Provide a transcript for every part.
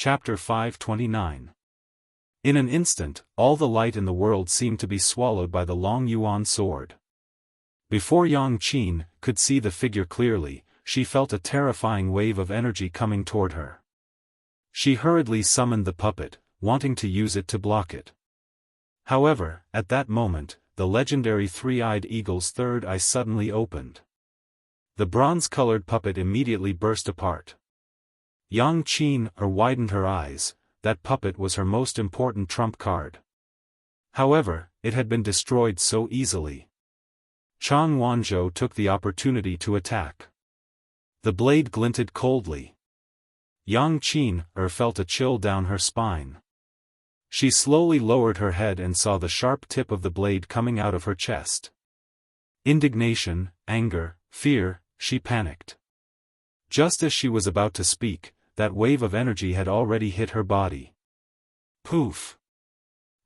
Chapter 529. In an instant, all the light in the world seemed to be swallowed by the long yuan sword. Before Yang Qin could see the figure clearly, she felt a terrifying wave of energy coming toward her. She hurriedly summoned the puppet, wanting to use it to block it. However, at that moment, the legendary three-eyed eagle's third eye suddenly opened. The bronze-colored puppet immediately burst apart. Yang Qin widened her eyes. That puppet was her most important trump card. However, it had been destroyed so easily. Chang Wanzhou took the opportunity to attack. The blade glinted coldly. Yang Qin felt a chill down her spine. She slowly lowered her head and saw the sharp tip of the blade coming out of her chest. Indignation, anger, fear, she panicked. Just as she was about to speak, that wave of energy had already hit her body. Poof!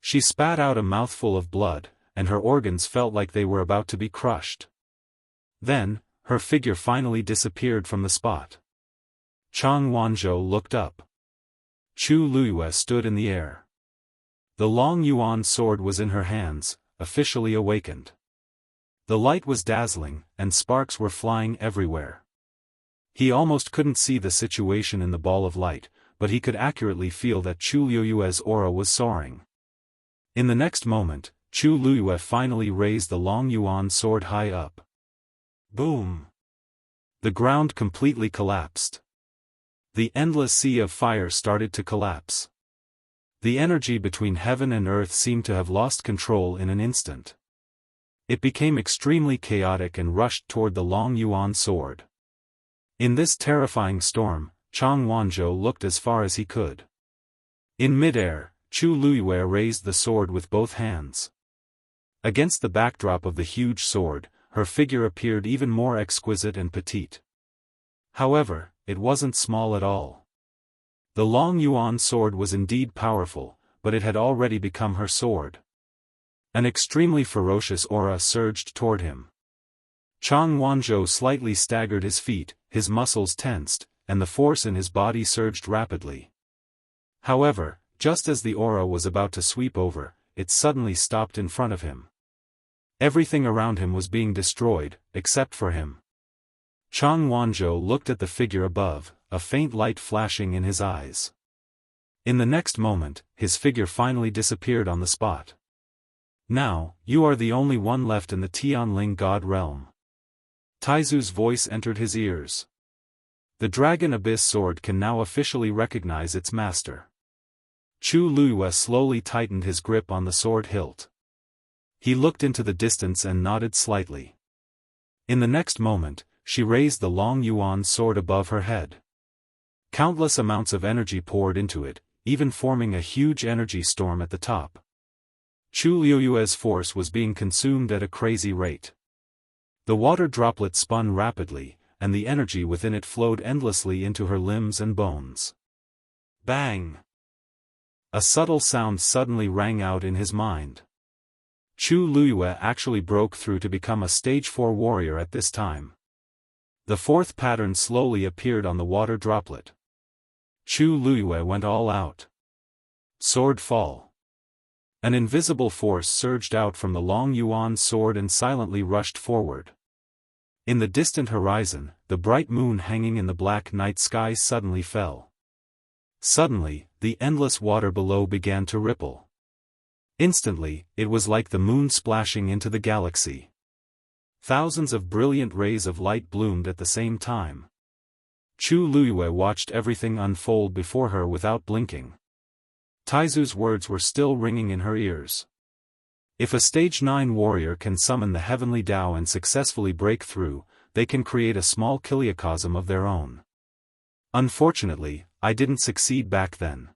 She spat out a mouthful of blood, and her organs felt like they were about to be crushed. Then, her figure finally disappeared from the spot. Chang Wanzhou looked up. Chu Luyue stood in the air. The long yuan sword was in her hands, officially awakened. The light was dazzling, and sparks were flying everywhere. He almost couldn't see the situation in the ball of light, but he could accurately feel that Chu Luyue's aura was soaring. In the next moment, Chu Luyue finally raised the long yuan sword high up. Boom! The ground completely collapsed. The endless sea of fire started to collapse. The energy between heaven and earth seemed to have lost control in an instant. It became extremely chaotic and rushed toward the long yuan sword. In this terrifying storm, Chang Wanzhou looked as far as he could. In midair, Chu Luyue raised the sword with both hands. Against the backdrop of the huge sword, her figure appeared even more exquisite and petite. However, it wasn't small at all. The long yuan sword was indeed powerful, but it had already become her sword. An extremely ferocious aura surged toward him. Chang Wanzhou slightly staggered his feet, his muscles tensed, and the force in his body surged rapidly. However, just as the aura was about to sweep over, it suddenly stopped in front of him. Everything around him was being destroyed, except for him. Chang Wanzhou looked at the figure above, a faint light flashing in his eyes. In the next moment, his figure finally disappeared on the spot. Now, you are the only one left in the Tianling God realm. Taizu's voice entered his ears. The Dragon Abyss sword can now officially recognize its master. Chu Luyue slowly tightened his grip on the sword hilt. He looked into the distance and nodded slightly. In the next moment, she raised the long yuan sword above her head. Countless amounts of energy poured into it, even forming a huge energy storm at the top. Chu Luyue's force was being consumed at a crazy rate. The water droplet spun rapidly, and the energy within it flowed endlessly into her limbs and bones. Bang! A subtle sound suddenly rang out in his mind. Chu Luyue actually broke through to become a stage 4 warrior at this time. The fourth pattern slowly appeared on the water droplet. Chu Luyue went all out. Sword fall. An invisible force surged out from the long yuan sword and silently rushed forward. In the distant horizon, the bright moon hanging in the black night sky suddenly fell. Suddenly, the endless water below began to ripple. Instantly, it was like the moon splashing into the galaxy. Thousands of brilliant rays of light bloomed at the same time. Chu Luyue watched everything unfold before her without blinking. Taizu's words were still ringing in her ears. If a stage 9 warrior can summon the heavenly Tao and successfully break through, they can create a small kiliocosm of their own. Unfortunately, I didn't succeed back then.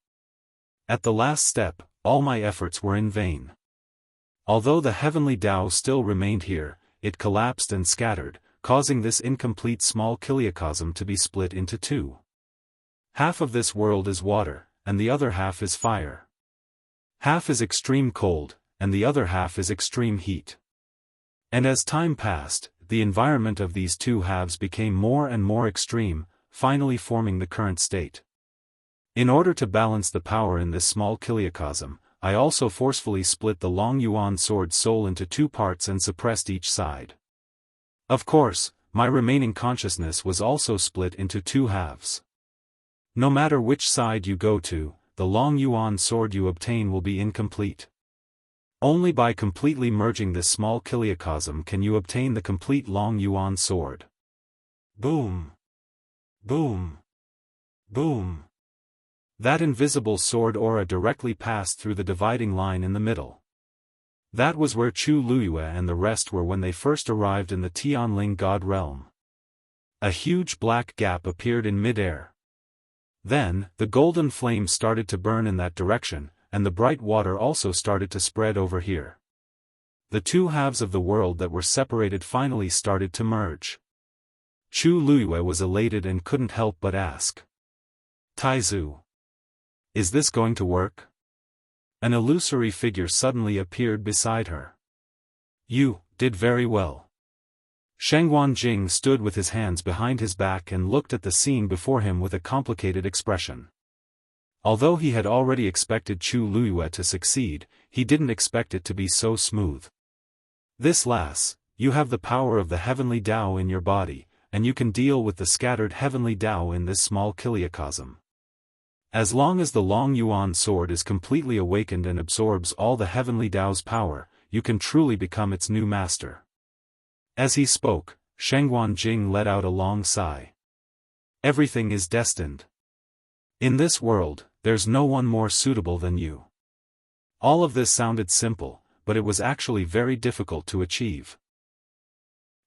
At the last step, all my efforts were in vain. Although the heavenly Tao still remained here, it collapsed and scattered, causing this incomplete small kiliocosm to be split into two. Half of this world is water, and the other half is fire. Half is extreme cold, and the other half is extreme heat. And as time passed, the environment of these two halves became more and more extreme, finally forming the current state. In order to balance the power in this small kiliacosm, I also forcefully split the Long Yuan sword's soul into two parts and suppressed each side. Of course, my remaining consciousness was also split into two halves. No matter which side you go to, the Long Yuan sword you obtain will be incomplete. Only by completely merging this small kiliacosm can you obtain the complete Long Yuan sword. Boom! Boom! Boom! That invisible sword aura directly passed through the dividing line in the middle. That was where Chu Luyue and the rest were when they first arrived in the Tianling God realm. A huge black gap appeared in mid-air. Then, the golden flame started to burn in that direction, and the bright water also started to spread over here. The two halves of the world that were separated finally started to merge. Chu Luyue was elated and couldn't help but ask. Taizu. Is this going to work? An illusory figure suddenly appeared beside her. You did very well. Shengguan Jing stood with his hands behind his back and looked at the scene before him with a complicated expression. Although he had already expected Chu Luyue to succeed, he didn't expect it to be so smooth. This lass, you have the power of the heavenly Tao in your body, and you can deal with the scattered heavenly Tao in this small kiliacosm. As long as the Long Yuan sword is completely awakened and absorbs all the heavenly Tao's power, you can truly become its new master. As he spoke, Shengguan Jing let out a long sigh. Everything is destined. In this world, there's no one more suitable than you. All of this sounded simple, but it was actually very difficult to achieve.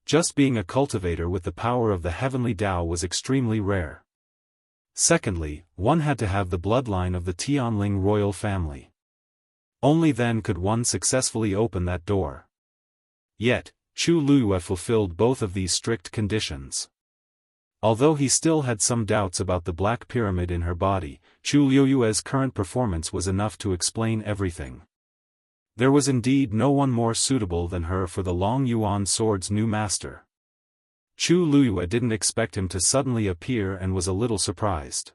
Just being a cultivator with the power of the heavenly Tao was extremely rare. Secondly, one had to have the bloodline of the Tianling royal family. Only then could one successfully open that door. Yet, Chu Luyue fulfilled both of these strict conditions. Although he still had some doubts about the black pyramid in her body, Chu Luyue's current performance was enough to explain everything. There was indeed no one more suitable than her for the Long Yuan sword's new master. Chu Luyue didn't expect him to suddenly appear and was a little surprised.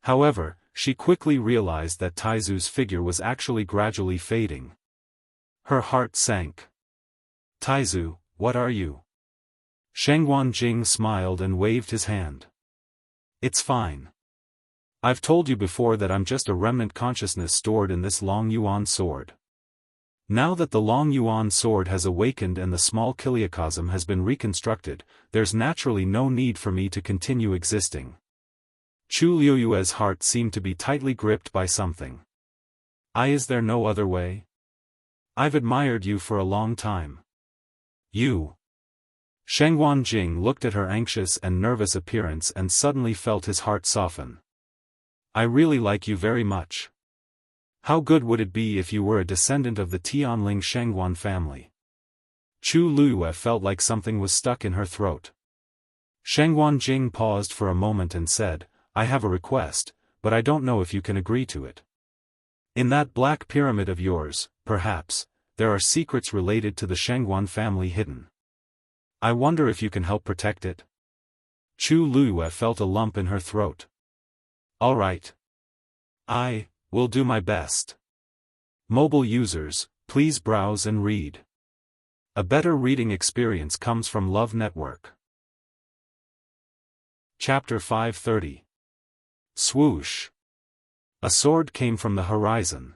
However, she quickly realized that Taizu's figure was actually gradually fading. Her heart sank. Taizu, what are you? Shengguan Jing smiled and waved his hand. It's fine. I've told you before that I'm just a remnant consciousness stored in this Long Yuan sword. Now that the Long Yuan sword has awakened and the small kiliacosm has been reconstructed, there's naturally no need for me to continue existing. Chu Luyue's heart seemed to be tightly gripped by something. Is there no other way? I've admired you for a long time. You. Shengguan Jing looked at her anxious and nervous appearance and suddenly felt his heart soften. I really like you very much. How good would it be if you were a descendant of the Tianling Shengguan family? Chu Luyue felt like something was stuck in her throat. Shengguan Jing paused for a moment and said, I have a request, but I don't know if you can agree to it. In that black pyramid of yours, perhaps, there are secrets related to the Shengguan family hidden. I wonder if you can help protect it. Chu Luyue felt a lump in her throat. All right. I will do my best. Mobile users, please browse and read. A better reading experience comes from Love Network. Chapter 530. Swoosh. A sword came from the horizon.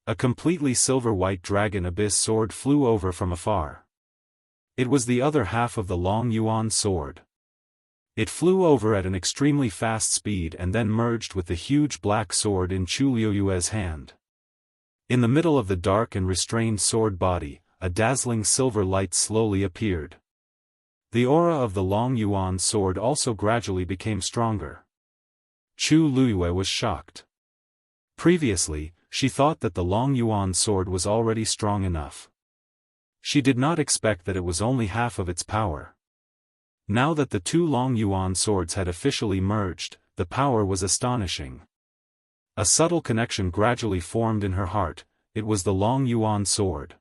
A completely silver-white dragon abyss sword flew over from afar. It was the other half of the Long Yuan sword. It flew over at an extremely fast speed and then merged with the huge black sword in Chu Luyue's hand. In the middle of the dark and restrained sword body, a dazzling silver light slowly appeared. The aura of the Long Yuan sword also gradually became stronger. Chu Luyue was shocked. Previously, she thought that the Long Yuan sword was already strong enough. She did not expect that it was only half of its power. Now that the two Long Yuan swords had officially merged, the power was astonishing. A subtle connection gradually formed in her heart. It was the Long Yuan sword.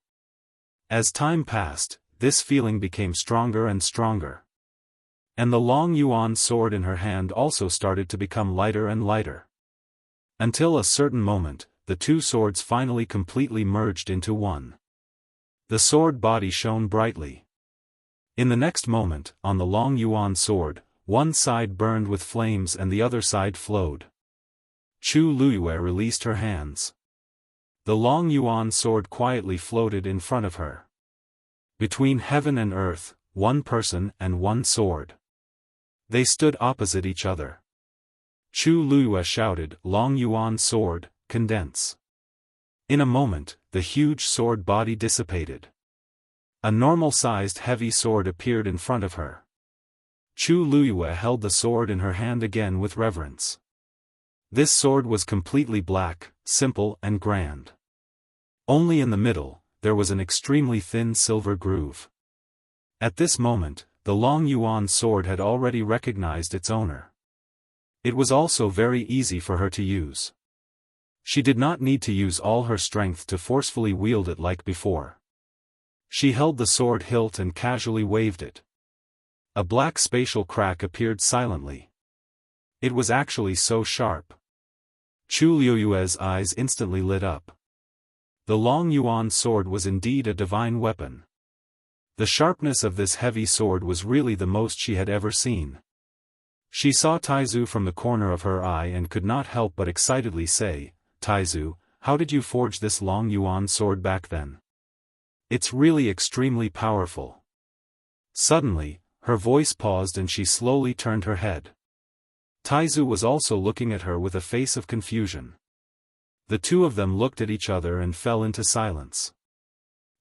As time passed, this feeling became stronger and stronger. And the Long Yuan sword in her hand also started to become lighter and lighter. Until a certain moment, the two swords finally completely merged into one. The sword body shone brightly. In the next moment, on the long yuan sword, one side burned with flames and the other side flowed. Chu Luiyue released her hands. The long yuan sword quietly floated in front of her. Between heaven and earth, one person and one sword. They stood opposite each other. Chu Luiyue shouted, "Long yuan sword, condense." In a moment, the huge sword body dissipated. A normal-sized heavy sword appeared in front of her. Chu Luiyue held the sword in her hand again with reverence. This sword was completely black, simple and grand. Only in the middle, there was an extremely thin silver groove. At this moment, the long yuan sword had already recognized its owner. It was also very easy for her to use. She did not need to use all her strength to forcefully wield it like before. She held the sword hilt and casually waved it. A black spatial crack appeared silently. It was actually so sharp. Chu Luiyue's eyes instantly lit up. The long yuan sword was indeed a divine weapon. The sharpness of this heavy sword was really the most she had ever seen. She saw Taizu from the corner of her eye and could not help but excitedly say, "Taizu, how did you forge this long yuan sword back then? It's really extremely powerful." Suddenly, her voice paused and she slowly turned her head. Taizu was also looking at her with a face of confusion. The two of them looked at each other and fell into silence.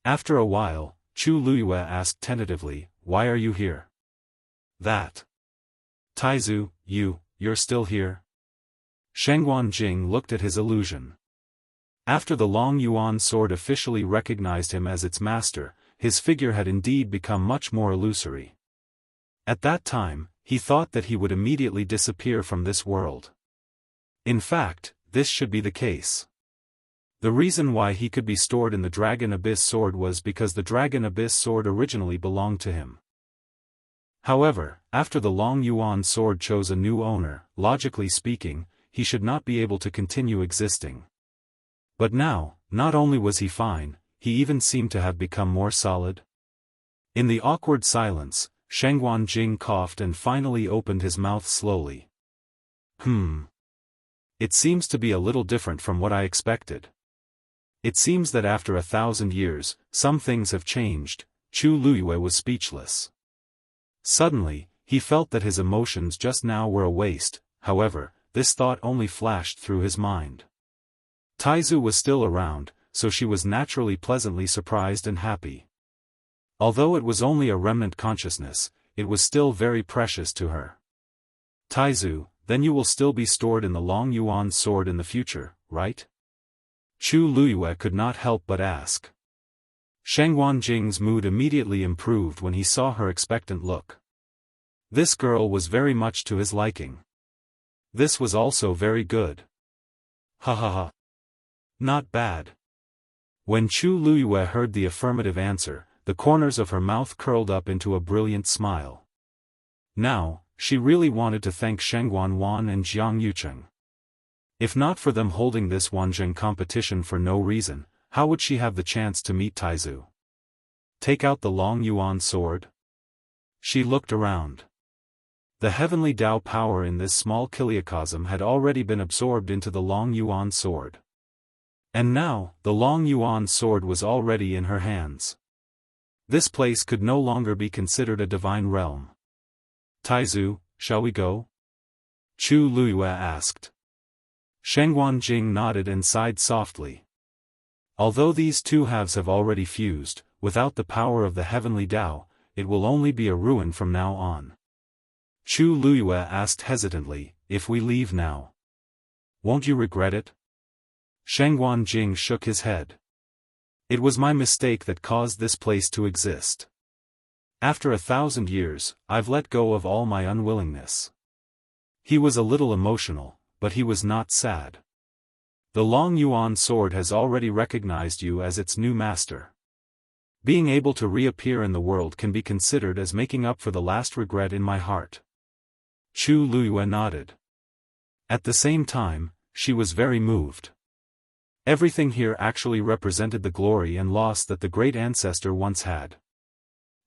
After a while, Chu Luiyue asked tentatively, "Why are you here?" "That." "Taizu, you're still here?" Shengguan Jing looked at his illusion. After the long yuan sword officially recognized him as its master, his figure had indeed become much more illusory. At that time, he thought that he would immediately disappear from this world. In fact, this should be the case. The reason why he could be stored in the Dragon Abyss sword was because the Dragon Abyss sword originally belonged to him. However, after the long yuan sword chose a new owner, logically speaking, he should not be able to continue existing. But now, not only was he fine, he even seemed to have become more solid. In the awkward silence, Shengguan Jing coughed and finally opened his mouth slowly. It seems to be a little different from what I expected. It seems that after 1,000 years, some things have changed." Chu Luiyue was speechless. Suddenly, he felt that his emotions just now were a waste. However, this thought only flashed through his mind. Taizu was still around, so she was naturally pleasantly surprised and happy. Although it was only a remnant consciousness, it was still very precious to her. "Taizu, then you will still be stored in the long yuan sword in the future, right?" Chu Luiyue could not help but ask. Shengguan Jing's mood immediately improved when he saw her expectant look. This girl was very much to his liking. This was also very good. Ha ha ha. Not bad. When Chu Luiyue heard the affirmative answer, the corners of her mouth curled up into a brilliant smile. Now, she really wanted to thank Shengguan Wan and Jiang Yucheng. If not for them holding this Wanzheng competition for no reason, how would she have the chance to meet Taizu? Take out the long yuan sword? She looked around. The heavenly Tao power in this small kiliacosm had already been absorbed into the long yuan sword. And now, the long yuan sword was already in her hands. This place could no longer be considered a divine realm. "Taizu, shall we go?" Chu Luiyue asked. Shengguan Jing nodded and sighed softly. Although these two halves have already fused, without the power of the heavenly Tao, it will only be a ruin from now on. Chu Luiyue asked hesitantly, "If we leave now, won't you regret it?" Shengguan Jing shook his head. "It was my mistake that caused this place to exist. After 1,000 years, I've let go of all my unwillingness." He was a little emotional, but he was not sad. The long yuan sword has already recognized you as its new master. Being able to reappear in the world can be considered as making up for the last regret in my heart. Chu Luiyue nodded. At the same time, she was very moved. Everything here actually represented the glory and loss that the great ancestor once had.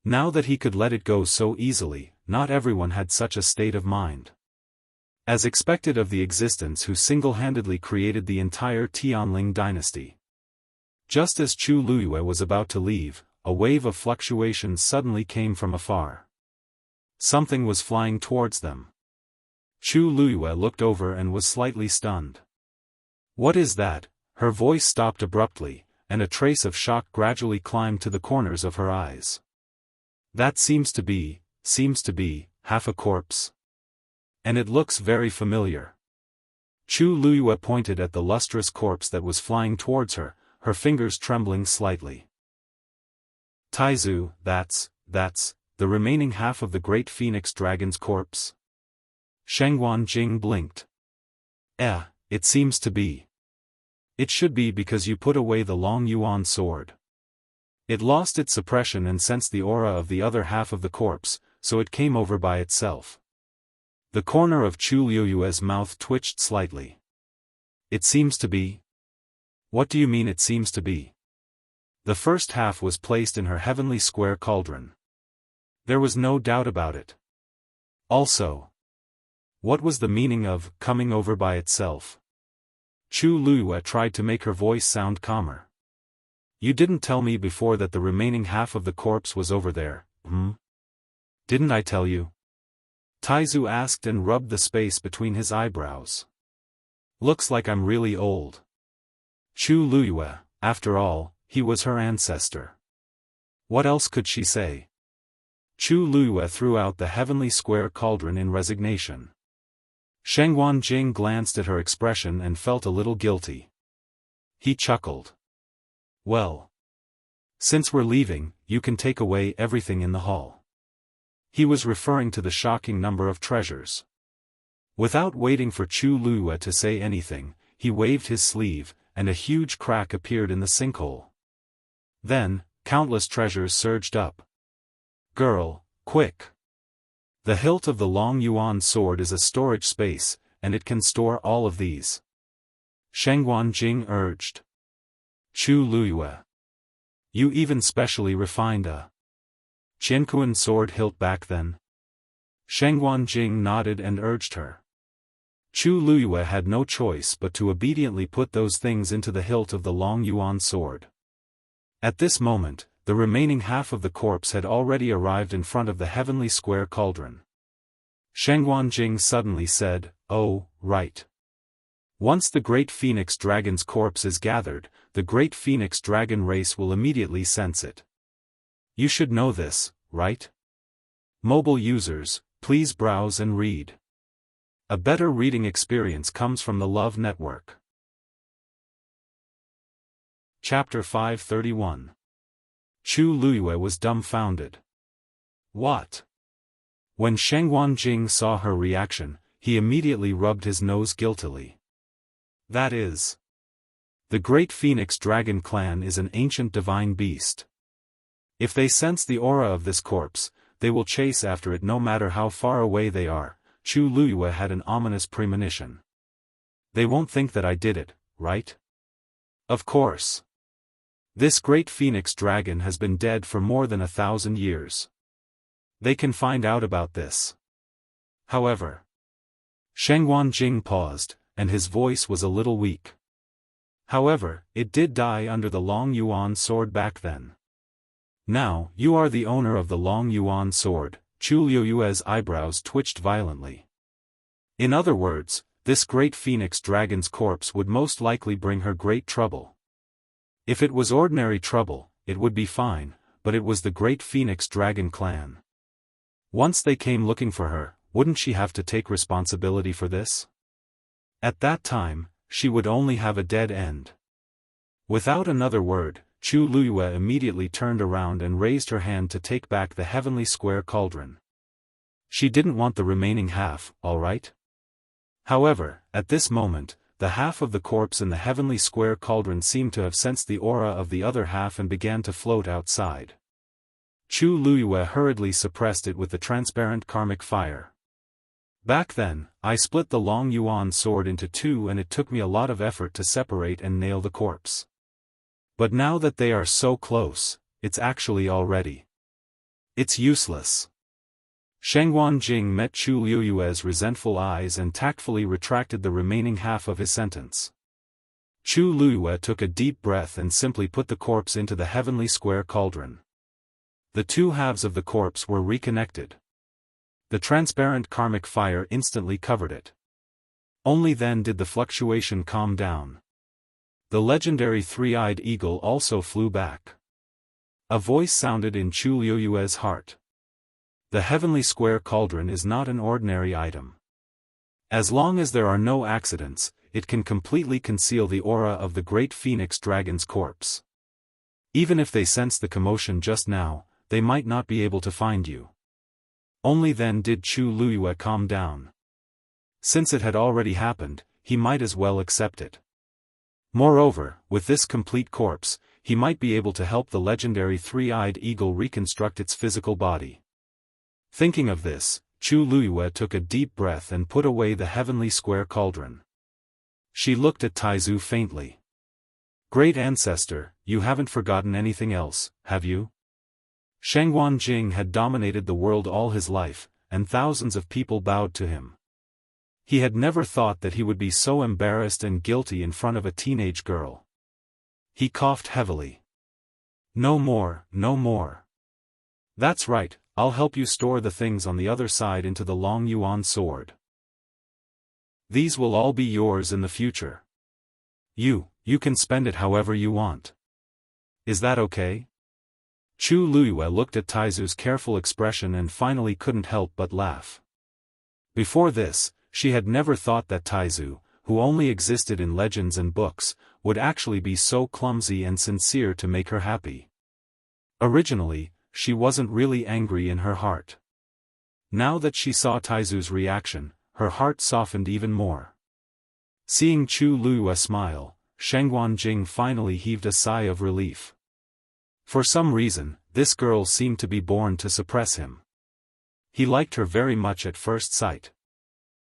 Now that he could let it go so easily, not everyone had such a state of mind. As expected of the existence who single-handedly created the entire Tianling dynasty. Just as Chu Luyue was about to leave, a wave of fluctuations suddenly came from afar. Something was flying towards them. Chu Luyue looked over and was slightly stunned. "What is that?" Her voice stopped abruptly, and a trace of shock gradually climbed to the corners of her eyes. "That seems to be, half a corpse. And it looks very familiar." Chu Luyue pointed at the lustrous corpse that was flying towards her, her fingers trembling slightly. "Taizu, that's the remaining half of the great phoenix dragon's corpse?" Shengguan Jing blinked. It seems to be. It should be because you put away the Long Yuan sword. It lost its suppression and sensed the aura of the other half of the corpse, so it came over by itself." The corner of Chu Luyue's mouth twitched slightly. "It seems to be?" "What do you mean it seems to be?" "The first half was placed in her heavenly square cauldron. There was no doubt about it. Also, what was the meaning of coming over by itself?" Chu Luyue tried to make her voice sound calmer. "You didn't tell me before that the remaining half of the corpse was over there, Didn't I tell you?" Taizu asked and rubbed the space between his eyebrows. "Looks like I'm really old." Chu Luyue, after all, he was her ancestor. What else could she say? Chu Luyue threw out the heavenly square cauldron in resignation. Shengguan Jing glanced at her expression and felt a little guilty. He chuckled. "Well, since we're leaving, you can take away everything in the hall." He was referring to the shocking number of treasures. Without waiting for Chu Luyue to say anything, he waved his sleeve, and a huge crack appeared in the sinkhole. Then, countless treasures surged up. "Girl, quick! The hilt of the Long Yuan sword is a storage space, and it can store all of these," Shengguan Jing urged. Chu Luyue. "You even specially refined a Qiankuan sword hilt back then?" Shengguan Jing nodded and urged her. Chu Luyue had no choice but to obediently put those things into the hilt of the Long Yuan sword. At this moment, the remaining half of the corpse had already arrived in front of the heavenly square cauldron. Shengguan Jing suddenly said, "Oh, right. Once the great phoenix dragon's corpse is gathered, the great phoenix dragon race will immediately sense it. You should know this, right? Mobile users, please browse and read. A better reading experience comes from the Love Network." Chapter 531. Chu Luyue was dumbfounded. "What?" When Shengguan Jing saw her reaction, he immediately rubbed his nose guiltily. "That is. The great phoenix dragon clan is an ancient divine beast. If they sense the aura of this corpse, they will chase after it no matter how far away they are." Chu Luyue had an ominous premonition. "They won't think that I did it, right?" "Of course. This great phoenix dragon has been dead for more than 1,000 years. They can find out about this. However." Shengguan Jing paused, and his voice was a little weak. "However, it did die under the Long Yuan sword back then. Now, you are the owner of the Long Yuan sword." Chu Luyue's eyebrows twitched violently. "In other words, this great phoenix dragon's corpse would most likely bring her great trouble. If it was ordinary trouble, it would be fine, but it was the great phoenix dragon clan. Once they came looking for her, wouldn't she have to take responsibility for this? At that time, she would only have a dead end." Without another word, Chu Luyue immediately turned around and raised her hand to take back the heavenly square cauldron. She didn't want the remaining half, all right? However, at this moment, the half of the corpse in the heavenly square cauldron seemed to have sensed the aura of the other half and began to float outside. Chu Luyue hurriedly suppressed it with the transparent karmic fire. Back then, I split the long yuan sword into two and it took me a lot of effort to separate and nail the corpse. But now that they are so close, it's actually already. It's useless. Shengguan Jing met Chu Liyue's resentful eyes and tactfully retracted the remaining half of his sentence. Chu Liyue took a deep breath and simply put the corpse into the heavenly square cauldron. The two halves of the corpse were reconnected. The transparent karmic fire instantly covered it. Only then did the fluctuation calm down. The legendary three-eyed eagle also flew back. A voice sounded in Chu Liyue's heart. The heavenly square cauldron is not an ordinary item. As long as there are no accidents, it can completely conceal the aura of the great phoenix dragon's corpse. Even if they sense the commotion just now, they might not be able to find you. Only then did Chu Liyue calm down. Since it had already happened, he might as well accept it. Moreover, with this complete corpse, he might be able to help the legendary three-eyed eagle reconstruct its physical body. Thinking of this, Chu Liyue took a deep breath and put away the heavenly square cauldron. She looked at Taizu faintly. Great ancestor, you haven't forgotten anything else, have you? Shengguan Jing had dominated the world all his life, and thousands of people bowed to him. He had never thought that he would be so embarrassed and guilty in front of a teenage girl. He coughed heavily. No more, no more. That's right, I'll help you store the things on the other side into the long yuan sword. These will all be yours in the future. You can spend it however you want. Is that okay? Chu Liyue looked at Taizu's careful expression and finally couldn't help but laugh. Before this, she had never thought that Taizu, who only existed in legends and books, would actually be so clumsy and sincere to make her happy. Originally, she wasn't really angry in her heart. Now that she saw Taizu's reaction, her heart softened even more. Seeing Chu Liyue smile, Shengguan Jing finally heaved a sigh of relief. For some reason, this girl seemed to be born to suppress him. He liked her very much at first sight.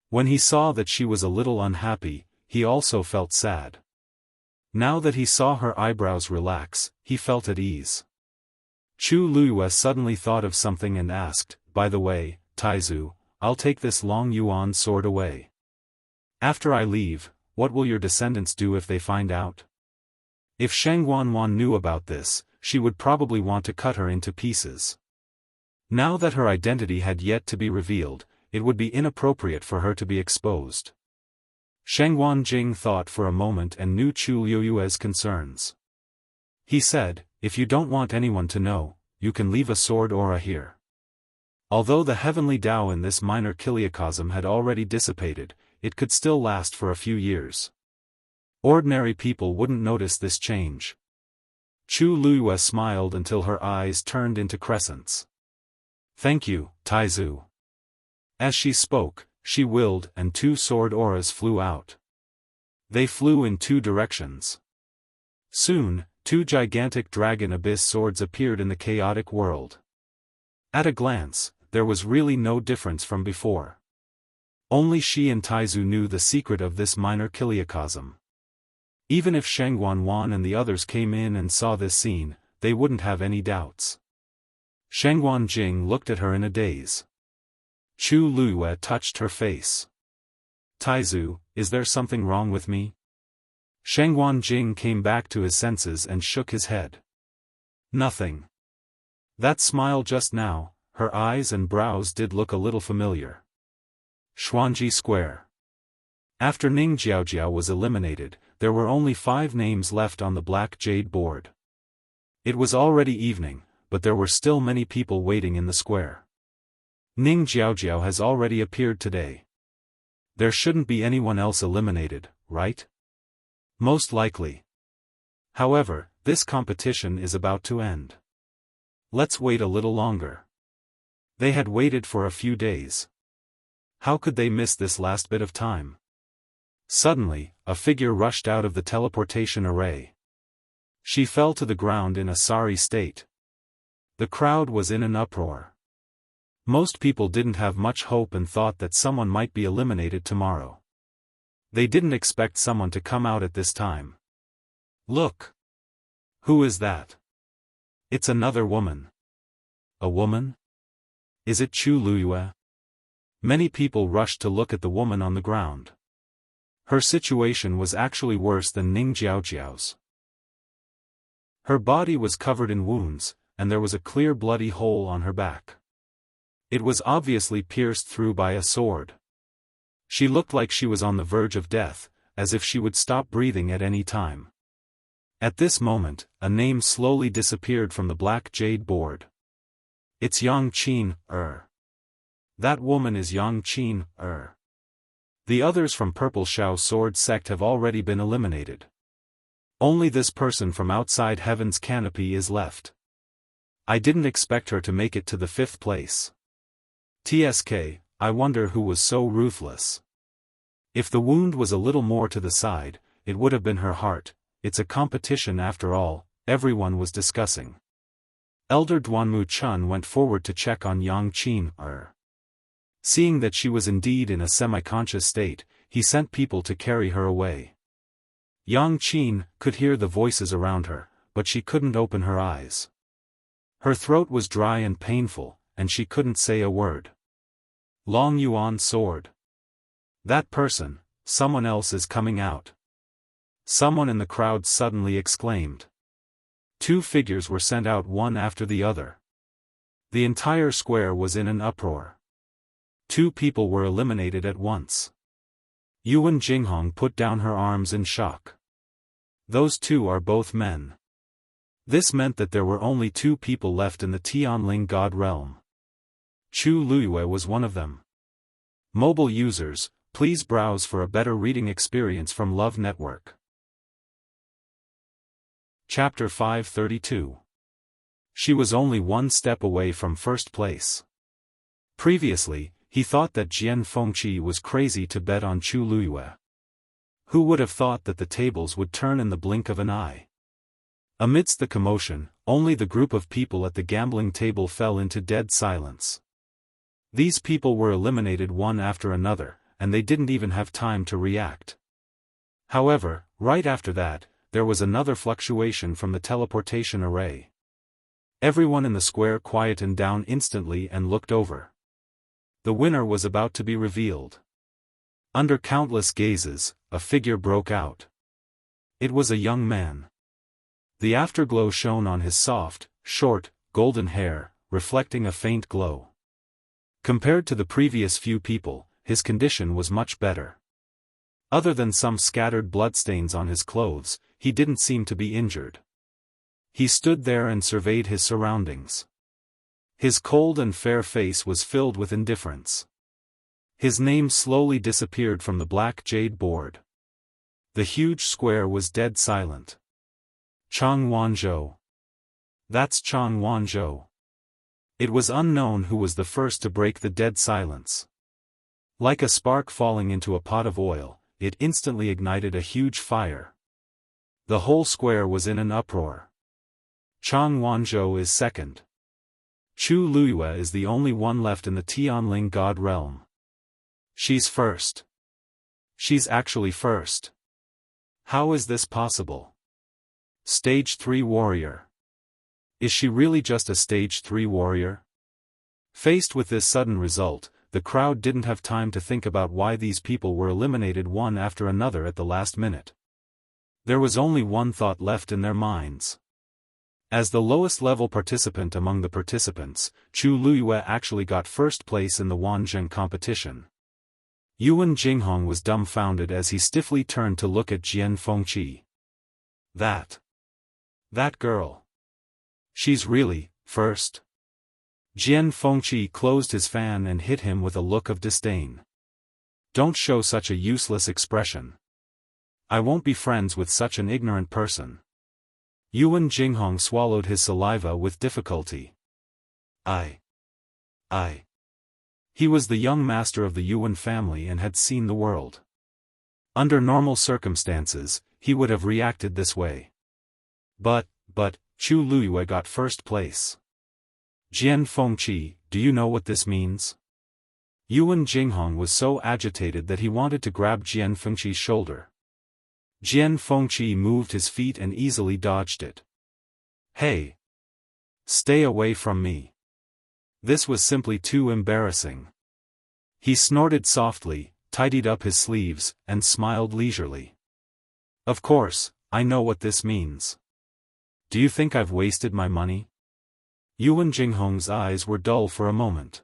When he saw that she was a little unhappy, he also felt sad. Now that he saw her eyebrows relax, he felt at ease. Chu Liyue suddenly thought of something and asked, by the way, Taizu, I'll take this long yuan sword away. After I leave, what will your descendants do if they find out? If Shengguan knew about this, she would probably want to cut her into pieces. Now that her identity had yet to be revealed, it would be inappropriate for her to be exposed. Shengguan Jing thought for a moment and knew Chu Liyue's concerns. He said, if you don't want anyone to know, you can leave a sword aura here. Although the heavenly Tao in this minor kiliacosm had already dissipated, it could still last for a few years. Ordinary people wouldn't notice this change. Chu Liyue smiled until her eyes turned into crescents. Thank you, Taizu. As she spoke, she willed and two sword auras flew out. They flew in two directions. Soon, two gigantic dragon abyss swords appeared in the chaotic world. At a glance, there was really no difference from before. Only she and Taizu knew the secret of this minor kiliacosm. Even if Shengguan and the others came in and saw this scene, they wouldn't have any doubts. Shengguan Jing looked at her in a daze. Chu Liyue touched her face. Taizu, is there something wrong with me? Shengguan Jing came back to his senses and shook his head. Nothing. That smile just now, her eyes and brows did look a little familiar. Xuanji Square. After Ning Jiaojiao was eliminated, there were only 5 names left on the black jade board. It was already evening, but there were still many people waiting in the square. Ning Jiaojiao has already appeared today. There shouldn't be anyone else eliminated, right? Most likely. However, this competition is about to end. Let's wait a little longer. They had waited for a few days. How could they miss this last bit of time? Suddenly, a figure rushed out of the teleportation array. She fell to the ground in a sorry state. The crowd was in an uproar. Most people didn't have much hope and thought that someone might be eliminated tomorrow. They didn't expect someone to come out at this time. Look! Who is that? It's another woman. A woman? Is it Chu Luyue? Many people rushed to look at the woman on the ground. Her situation was actually worse than Ning Jiaojiao's. Her body was covered in wounds, and there was a clear bloody hole on her back. It was obviously pierced through by a sword. She looked like she was on the verge of death, as if she would stop breathing at any time. At this moment, a name slowly disappeared from the black jade board. It's Yang Qin, That woman is Yang Qin, The others from Purple Shao Sword Sect have already been eliminated. Only this person from outside Heaven's Canopy is left. I didn't expect her to make it to the 5th place. TSK, I wonder who was so ruthless. If the wound was a little more to the side, it would have been her heart. It's a competition after all, everyone was discussing. Elder Duanmu Chun went forward to check on Yang Qin, Seeing that she was indeed in a semi-conscious state, he sent people to carry her away. Yang Qin could hear the voices around her, but she couldn't open her eyes. Her throat was dry and painful, and she couldn't say a word. Long Yuan sword. That person, someone else is coming out. Someone in the crowd suddenly exclaimed. 2 figures were sent out one after the other. The entire square was in an uproar. 2 people were eliminated at once. Yuan Jinghong put down her arms in shock. Those 2 are both men. This meant that there were only 2 people left in the Tianling God realm. Chu Luyue was one of them. Mobile users, please browse for a better reading experience from Love Network. Chapter 532. She was only 1 step away from 1st place. Previously, he thought that Jian Fengqi was crazy to bet on Chu Luyue. Who would have thought that the tables would turn in the blink of an eye? Amidst the commotion, only the group of people at the gambling table fell into dead silence. These people were eliminated one after another, and they didn't even have time to react. However, right after that, there was another fluctuation from the teleportation array. Everyone in the square quietened down instantly and looked over. The winner was about to be revealed. Under countless gazes, a figure broke out. It was a young man. The afterglow shone on his soft, short, golden hair, reflecting a faint glow. Compared to the previous few people, his condition was much better. Other than some scattered bloodstains on his clothes, he didn't seem to be injured. He stood there and surveyed his surroundings. His cold and fair face was filled with indifference. His name slowly disappeared from the black jade board. The huge square was dead silent. Chang Wanzhou. That's Chang Wanzhou. It was unknown who was the first to break the dead silence. Like a spark falling into a pot of oil, it instantly ignited a huge fire. The whole square was in an uproar. Chang Wanzhou is second. Chu Luyue is the only one left in the Tianling God realm. She's first. She's actually first. How is this possible? Stage 3 warrior. Is she really just a Stage 3 warrior? Faced with this sudden result, the crowd didn't have time to think about why these people were eliminated one after another at the last minute. There was only one thought left in their minds. As the lowest level participant among the participants, Chu Luyue actually got 1st place in the Wanzheng competition. Yuan Jinghong was dumbfounded as he stiffly turned to look at Jian Fengqi. That girl. She's really, first? Jian Fengqi closed his fan and hit him with a look of disdain. Don't show such a useless expression. I won't be friends with such an ignorant person. Yuan Jinghong swallowed his saliva with difficulty. He was the young master of the Yuan family and had seen the world. Under normal circumstances, he would have reacted this way. But, Chu Luyue got 1st place. Jian Fengqi, do you know what this means? Yuan Jinghong was so agitated that he wanted to grab Jian Fengqi's shoulder. Jian Fengqi moved his feet and easily dodged it. Hey! Stay away from me. This was simply too embarrassing. He snorted softly, tidied up his sleeves, and smiled leisurely. Of course, I know what this means. Do you think I've wasted my money? Yuan Jinghong's eyes were dull for a moment.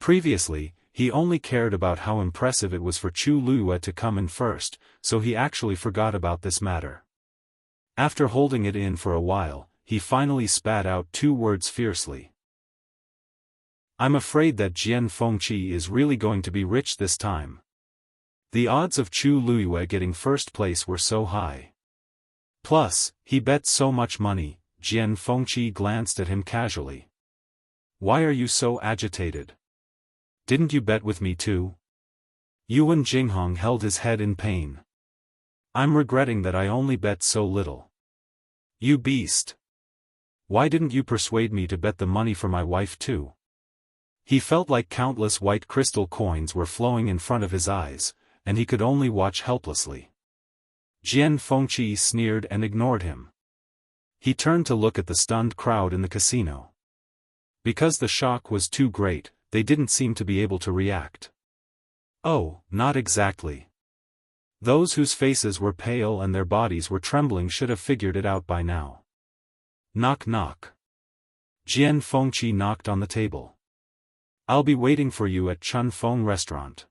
Previously, he only cared about how impressive it was for Chu Luiyue to come in first, so he actually forgot about this matter. After holding it in for a while, he finally spat out 2 words fiercely. I'm afraid that Jian Fengqi is really going to be rich this time. The odds of Chu Luiyue getting first place were so high. Plus, he bet so much money. Jian Fengqi glanced at him casually. Why are you so agitated? Didn't you bet with me too? Yuan Jinghong held his head in pain. I'm regretting that I only bet so little. You beast! Why didn't you persuade me to bet the money for my wife too? He felt like countless white crystal coins were flowing in front of his eyes, and he could only watch helplessly. Jian Fengqi sneered and ignored him. He turned to look at the stunned crowd in the casino. Because the shock was too great, they didn't seem to be able to react. Oh, not exactly. Those whose faces were pale and their bodies were trembling should have figured it out by now. Knock knock. Jian Fengqi knocked on the table. I'll be waiting for you at Chun Feng restaurant.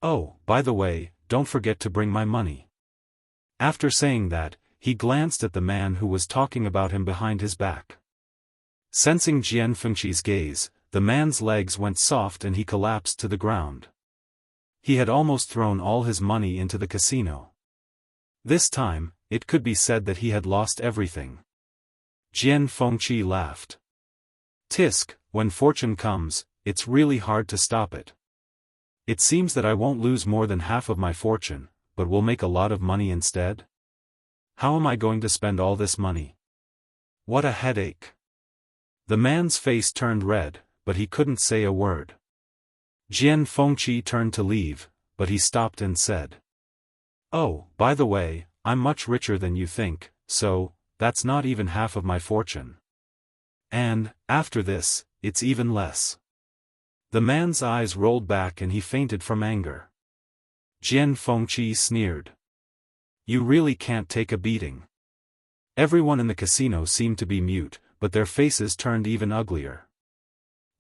Oh, by the way, don't forget to bring my money. After saying that, he glanced at the man who was talking about him behind his back. Sensing Jian Fengqi's gaze, the man's legs went soft and he collapsed to the ground. He had almost thrown all his money into the casino. This time, it could be said that he had lost everything. Jian Fengqi laughed. Tisk, when fortune comes, it's really hard to stop it. It seems that I won't lose more than half of my fortune, but will make a lot of money instead? How am I going to spend all this money? What a headache. The man's face turned red, but he couldn't say a word. Jian Fengqi turned to leave, but he stopped and said. Oh, by the way, I'm much richer than you think, so, that's not even half of my fortune. And, after this, it's even less. The man's eyes rolled back and he fainted from anger. Jian Fengqi sneered. You really can't take a beating. Everyone in the casino seemed to be mute, but their faces turned even uglier.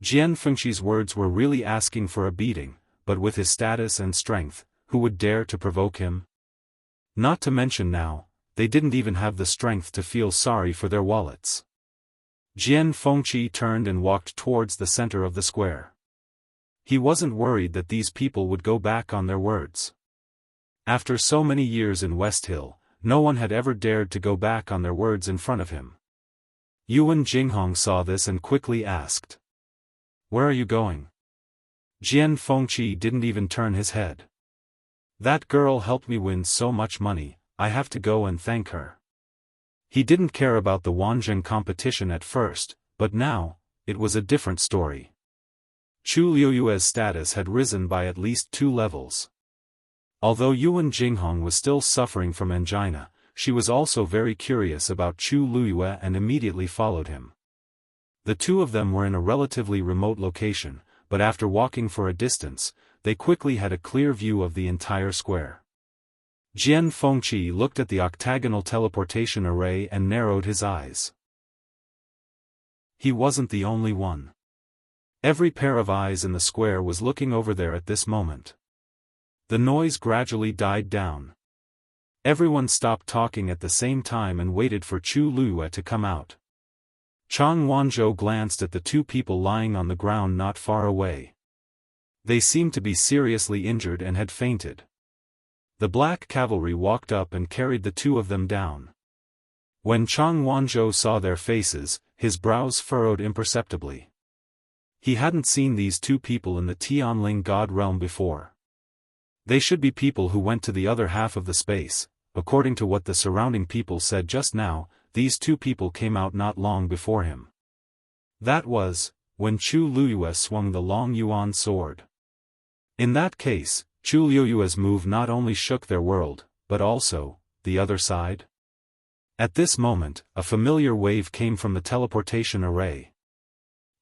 Jian Fengqi's words were really asking for a beating, but with his status and strength, who would dare to provoke him? Not to mention now, they didn't even have the strength to feel sorry for their wallets. Jian Fengqi turned and walked towards the center of the square. He wasn't worried that these people would go back on their words. After so many years in West Hill, no one had ever dared to go back on their words in front of him. Yuan Jinghong saw this and quickly asked. Where are you going? Jian Fengqi didn't even turn his head. That girl helped me win so much money, I have to go and thank her. He didn't care about the Wanzheng competition at first, but now, it was a different story. Chu Luiyue's status had risen by at least 2 levels. Although Yuan Jinghong was still suffering from angina, she was also very curious about Chu Luiyue and immediately followed him. The two of them were in a relatively remote location, but after walking for a distance, they quickly had a clear view of the entire square. Jian Fengqi looked at the octagonal teleportation array and narrowed his eyes. He wasn't the only one. Every pair of eyes in the square was looking over there at this moment. The noise gradually died down. Everyone stopped talking at the same time and waited for Chu Luiyue to come out. Chang Wanzhou glanced at the 2 people lying on the ground not far away. They seemed to be seriously injured and had fainted. The black cavalry walked up and carried the 2 of them down. When Chang Wanzhou saw their faces, his brows furrowed imperceptibly. He hadn't seen these 2 people in the Tianling God realm before. They should be people who went to the other half of the space. According to what the surrounding people said just now, these 2 people came out not long before him. That was, when Chu Luyue swung the long yuan sword. In that case, Chu Luyue's move not only shook their world, but also, the other side? At this moment, a familiar wave came from the teleportation array.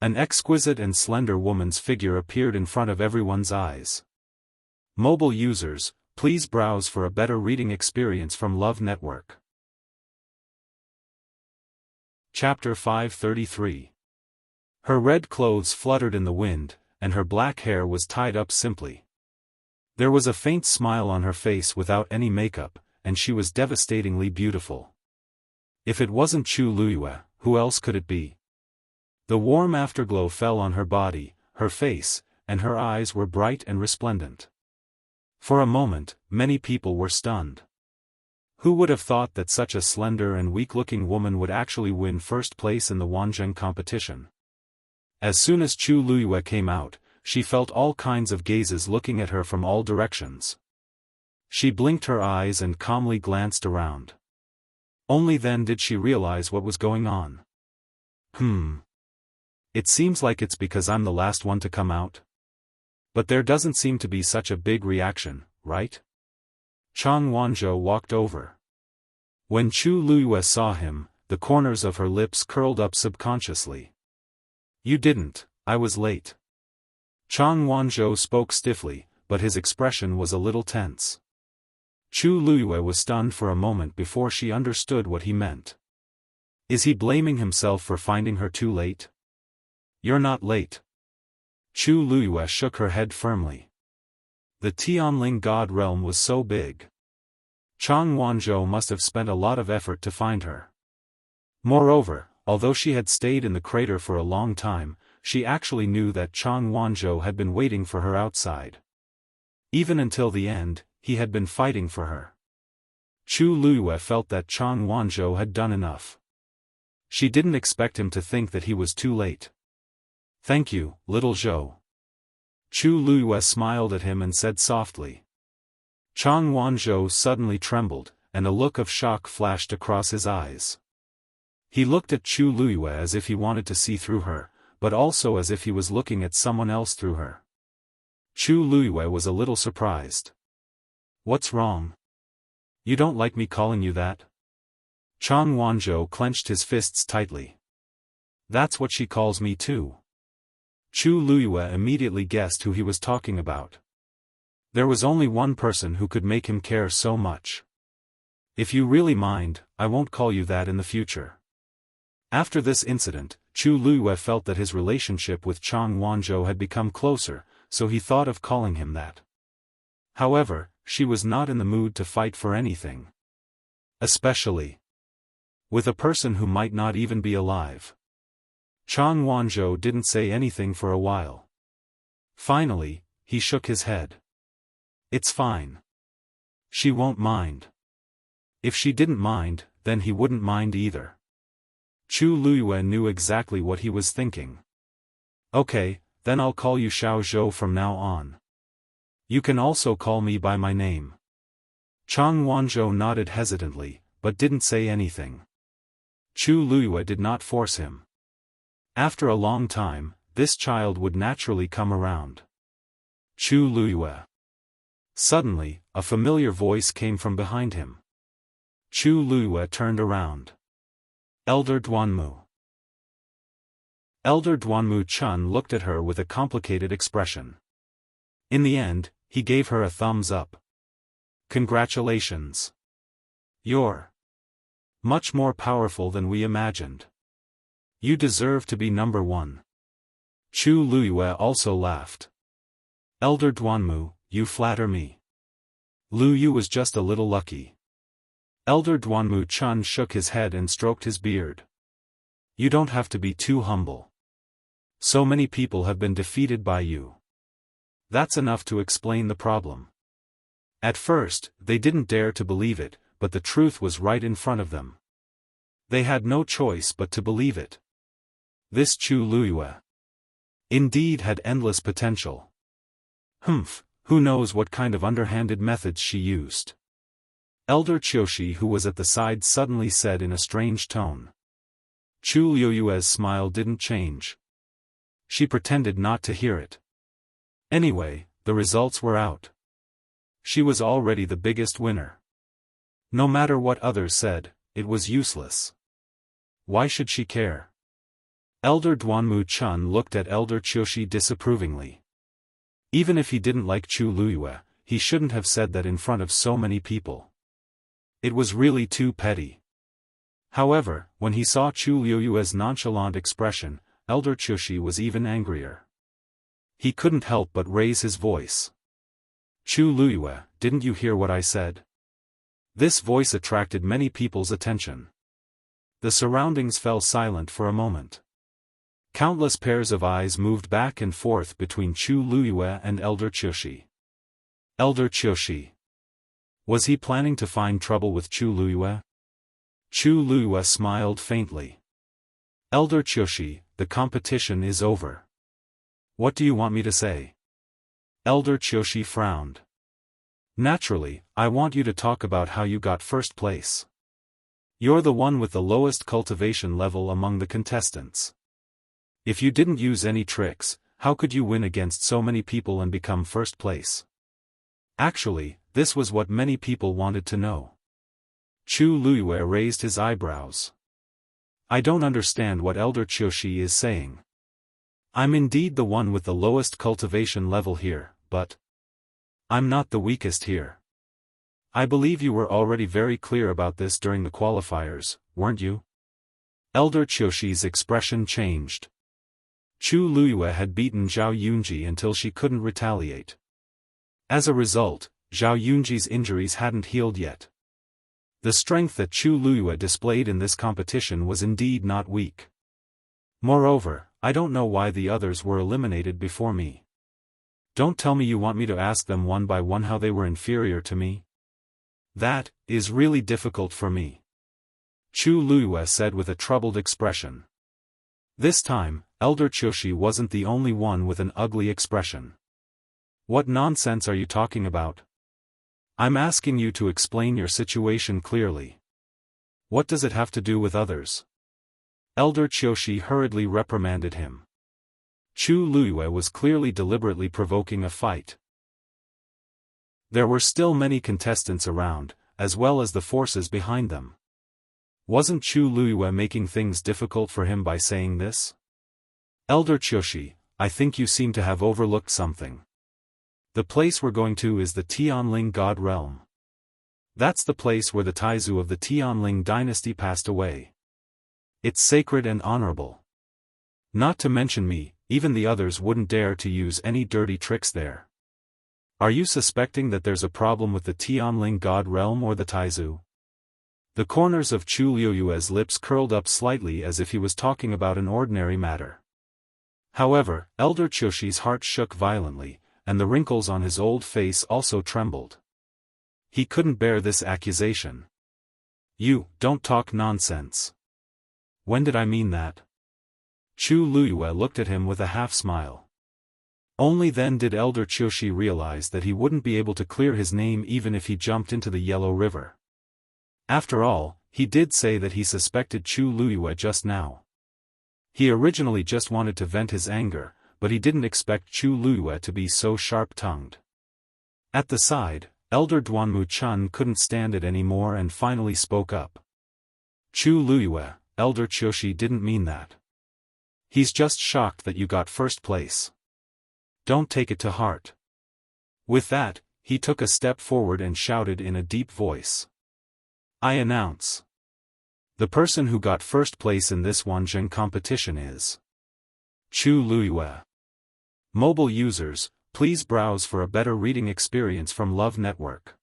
An exquisite and slender woman's figure appeared in front of everyone's eyes. Mobile users, please browse for a better reading experience from Love Network. Chapter 533. Her red clothes fluttered in the wind, and her black hair was tied up simply. There was a faint smile on her face without any makeup, and she was devastatingly beautiful. If it wasn't Chu Luyue, who else could it be? The warm afterglow fell on her body, her face, and her eyes were bright and resplendent. For a moment, many people were stunned. Who would have thought that such a slender and weak-looking woman would actually win first place in the Wanzheng competition? As soon as Chu Luyue came out, she felt all kinds of gazes looking at her from all directions. She blinked her eyes and calmly glanced around. Only then did she realize what was going on. It seems like it's because I'm the last one to come out. But there doesn't seem to be such a big reaction, right? Chang Wanzhou walked over. When Chu Luyue saw him, the corners of her lips curled up subconsciously. You didn't, I was late. Chang Wanzhou spoke stiffly, but his expression was a little tense. Chu Luyue was stunned for a moment before she understood what he meant. Is he blaming himself for finding her too late? You're not late. Chu Luyue shook her head firmly. The Tianling God realm was so big. Chang Wanzhou must have spent a lot of effort to find her. Moreover, although she had stayed in the crater for a long time, she actually knew that Chang Wanzhou had been waiting for her outside. Even until the end, he had been fighting for her. Chu Luyue felt that Chang Wanzhou had done enough. She didn't expect him to think that he was too late. Thank you, little Zhou. Chu Luyue smiled at him and said softly. Chang Wanzhou suddenly trembled, and a look of shock flashed across his eyes. He looked at Chu Luyue as if he wanted to see through her, but also as if he was looking at someone else through her. Chu Luyue was a little surprised. What's wrong? You don't like me calling you that? Chang Wanzhou clenched his fists tightly. That's what she calls me too. Chu Luyue immediately guessed who he was talking about. There was only one person who could make him care so much. If you really mind, I won't call you that in the future. After this incident, Chu Luyue felt that his relationship with Chang Wanzhou had become closer, so he thought of calling him that. However, she was not in the mood to fight for anything. Especially with a person who might not even be alive. Chang Wanzhou didn't say anything for a while. Finally, he shook his head. It's fine. She won't mind. If she didn't mind, then he wouldn't mind either. Chu Luyue knew exactly what he was thinking. Okay, then I'll call you Xiao Zhou from now on. You can also call me by my name. Chang Wanzhou nodded hesitantly, but didn't say anything. Chu Luyue did not force him. After a long time, this child would naturally come around. Chu Luyue. Suddenly, a familiar voice came from behind him. Chu Luyue turned around. Elder Duanmu. Elder Duanmu Chun looked at her with a complicated expression. In the end, he gave her a thumbs up. Congratulations. You're much more powerful than we imagined. You deserve to be number one. Chu Luyue also laughed. Elder Duanmu, you flatter me. Lu Yu was just a little lucky. Elder Duanmu Chun shook his head and stroked his beard. You don't have to be too humble. So many people have been defeated by you. That's enough to explain the problem. At first, they didn't dare to believe it, but the truth was right in front of them. They had no choice but to believe it. This Chu Luyue indeed had endless potential. Who knows what kind of underhanded methods she used. Elder Qiushi, who was at the side, suddenly said in a strange tone. Chu Luyue's smile didn't change. She pretended not to hear it. Anyway, the results were out. She was already the biggest winner. No matter what others said, it was useless. Why should she care? Elder Duanmu Chun looked at Elder Qiushi disapprovingly. Even if he didn't like Chu Luyue, he shouldn't have said that in front of so many people. It was really too petty. However, when he saw Chu Luyue's nonchalant expression, Elder Qiushi was even angrier. He couldn't help but raise his voice. Chu Luyue, didn't you hear what I said? This voice attracted many people's attention. The surroundings fell silent for a moment. Countless pairs of eyes moved back and forth between Chu Luyue and Elder Qiushi. Elder Qiushi. Was he planning to find trouble with Chu Luyue? Chu Luyue smiled faintly. Elder Qiushi, the competition is over. What do you want me to say? Elder Qiushi frowned. Naturally, I want you to talk about how you got first place. You're the one with the lowest cultivation level among the contestants. If you didn't use any tricks, how could you win against so many people and become first place? Actually, this was what many people wanted to know. Chu Luyue raised his eyebrows. I don't understand what Elder Qiushi is saying. I'm indeed the one with the lowest cultivation level here, but I'm not the weakest here. I believe you were already very clear about this during the qualifiers, weren't you? Elder Qiushi's expression changed. Chu Luyue had beaten Zhao Yunji until she couldn't retaliate. As a result, Zhao Yunji's injuries hadn't healed yet. The strength that Chu Luyue displayed in this competition was indeed not weak. Moreover, I don't know why the others were eliminated before me. Don't tell me you want me to ask them one by one how they were inferior to me. That is really difficult for me. Chu Luyue said with a troubled expression. This time, Elder Qiushi wasn't the only one with an ugly expression. What nonsense are you talking about? I'm asking you to explain your situation clearly. What does it have to do with others? Elder Qiushi hurriedly reprimanded him. Chu Luyue was clearly deliberately provoking a fight. There were still many contestants around, as well as the forces behind them. Wasn't Chu Luyue making things difficult for him by saying this? Elder Qiushi, I think you seem to have overlooked something. The place we're going to is the Tianling God Realm. That's the place where the Taizu of the Tianling dynasty passed away. It's sacred and honorable. Not to mention me, even the others wouldn't dare to use any dirty tricks there. Are you suspecting that there's a problem with the Tianling God Realm or the Taizu? The corners of Chu Luyue's lips curled up slightly as if he was talking about an ordinary matter. However, Elder Qiushi's heart shook violently, and the wrinkles on his old face also trembled. He couldn't bear this accusation. You, don't talk nonsense. When did I mean that? Chu Luyue looked at him with a half-smile. Only then did Elder Qiushi realize that he wouldn't be able to clear his name even if he jumped into the Yellow River. After all, he did say that he suspected Chu Luyue just now. He originally just wanted to vent his anger, but he didn't expect Chu Luyue to be so sharp-tongued. At the side, Elder Duanmu Chun couldn't stand it anymore and finally spoke up. Chu Luyue, Elder Qiushi didn't mean that. He's just shocked that you got first place. Don't take it to heart. With that, he took a step forward and shouted in a deep voice. I announce. The person who got first place in this Wanzheng competition is Chu Luyue. Mobile users, please browse for a better reading experience from Love Network.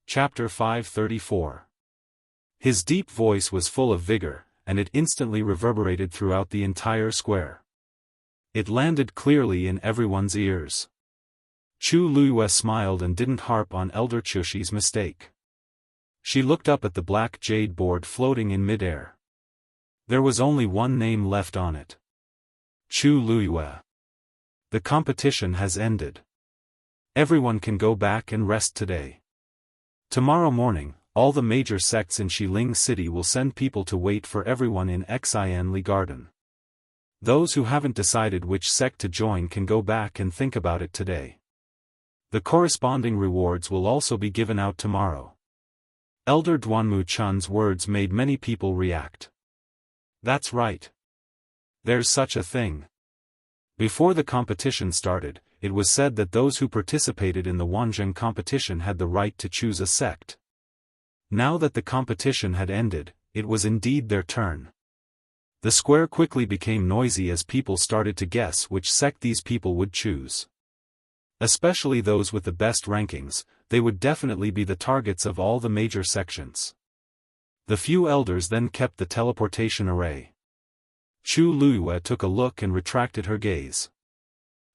Chapter 534. His deep voice was full of vigor, and it instantly reverberated throughout the entire square. It landed clearly in everyone's ears. Chu Luyue smiled and didn't harp on Elder Qiushi's mistake. She looked up at the black jade board floating in midair. There was only one name left on it. Chu Luyue. The competition has ended. Everyone can go back and rest today. Tomorrow morning, all the major sects in Xiling City will send people to wait for everyone in Xinli Garden. Those who haven't decided which sect to join can go back and think about it today. The corresponding rewards will also be given out tomorrow. Elder Duanmu Chun's words made many people react. That's right. There's such a thing. Before the competition started, it was said that those who participated in the Wanzheng competition had the right to choose a sect. Now that the competition had ended, it was indeed their turn. The square quickly became noisy as people started to guess which sect these people would choose. Especially those with the best rankings, they would definitely be the targets of all the major sections. The few elders then kept the teleportation array. Chu Luiyue took a look and retracted her gaze.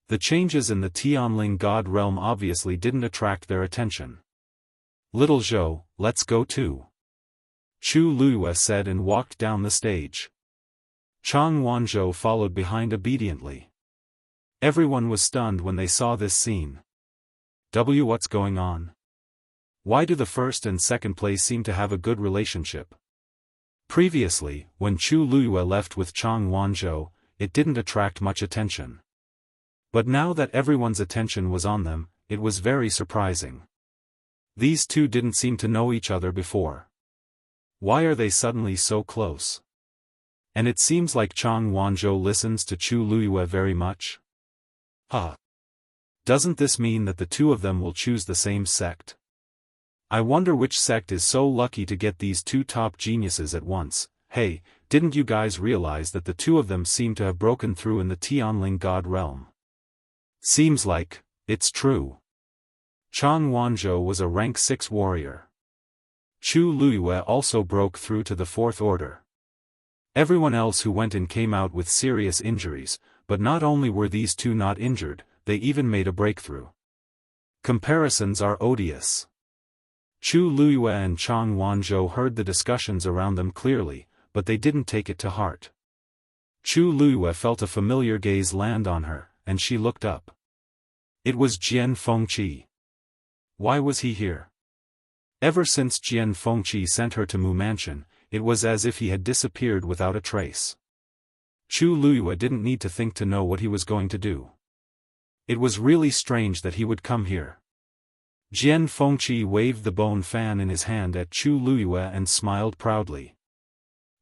The changes in the Tianling God realm obviously didn't attract their attention. Little Zhou, let's go too. Chu Luiyue said and walked down the stage. Chang Wanzhou followed behind obediently. Everyone was stunned when they saw this scene. What's going on? Why do the first and second place seem to have a good relationship? Previously, when Chu Luiyue left with Chang Wanzhou, it didn't attract much attention. But now that everyone's attention was on them, it was very surprising. These two didn't seem to know each other before. Why are they suddenly so close? And it seems like Chang Wanzhou listens to Chu Luiyue very much. Doesn't this mean that the two of them will choose the same sect? I wonder which sect is so lucky to get these two top geniuses at once. Hey, didn't you guys realize that the two of them seem to have broken through in the Tianling God realm? Seems like it's true. Chang Wanzhou was a rank 6 warrior. Chu Luiyue also broke through to the 4th order. Everyone else who went in came out with serious injuries, but not only were these two not injured, they even made a breakthrough. Comparisons are odious. Chu Luiyue and Chang Wanzhou heard the discussions around them clearly, but they didn't take it to heart. Chu Luiyue felt a familiar gaze land on her, and she looked up. It was Jian Fengqi. Why was he here? Ever since Jian Fengqi sent her to Mu Mansion, it was as if he had disappeared without a trace. Chu Luiyue didn't need to think to know what he was going to do. It was really strange that he would come here. Jian Fengqi waved the bone fan in his hand at Chu Luiyue and smiled proudly.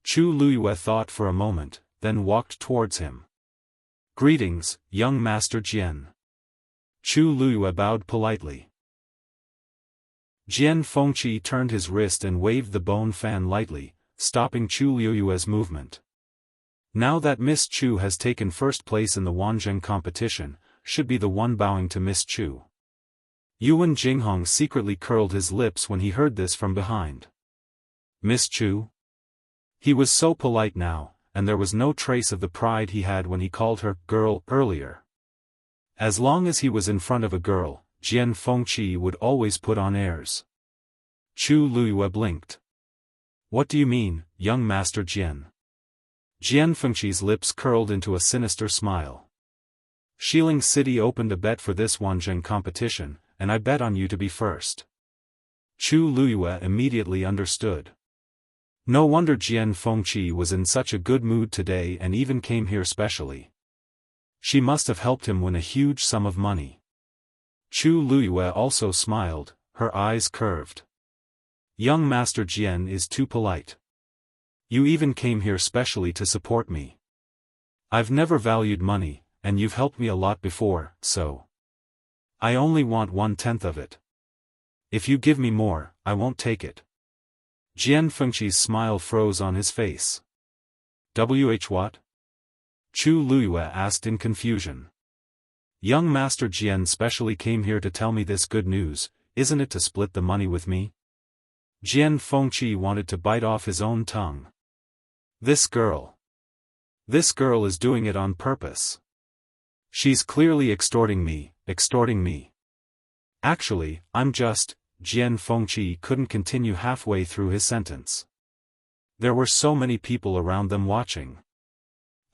Chu Luiyue thought for a moment, then walked towards him. Greetings, young Master Jian. Chu Luiyue bowed politely. Jian Fengqi turned his wrist and waved the bone fan lightly, stopping Chu Luiyue's movement. Now that Miss Chu has taken first place in the Wanzheng competition, should be the one bowing to Miss Chu. Yuan Jinghong secretly curled his lips when he heard this from behind. Miss Chu? He was so polite now, and there was no trace of the pride he had when he called her girl earlier. As long as he was in front of a girl, Jian Fengqi would always put on airs. Chu Luiyue blinked. What do you mean, young Master Jian? Jian Fengqi's lips curled into a sinister smile. Xiling City opened a bet for this Wanzheng competition, and I bet on you to be first. Chu Luiyue immediately understood. No wonder Jian Fengqi was in such a good mood today and even came here specially. She must have helped him win a huge sum of money. Chu Luiyue also smiled, her eyes curved. Young Master Jian is too polite. You even came here specially to support me. I've never valued money, and you've helped me a lot before, so I only want 1/10 of it. If you give me more, I won't take it. Jian Fengqi's smile froze on his face. What? Chu Luiyue asked in confusion. Young Master Jian specially came here to tell me this good news, isn't it to split the money with me? Jian Fengqi wanted to bite off his own tongue. This girl is doing it on purpose. She's clearly extorting me. Actually, Jian Fengqi couldn't continue halfway through his sentence. There were so many people around them watching.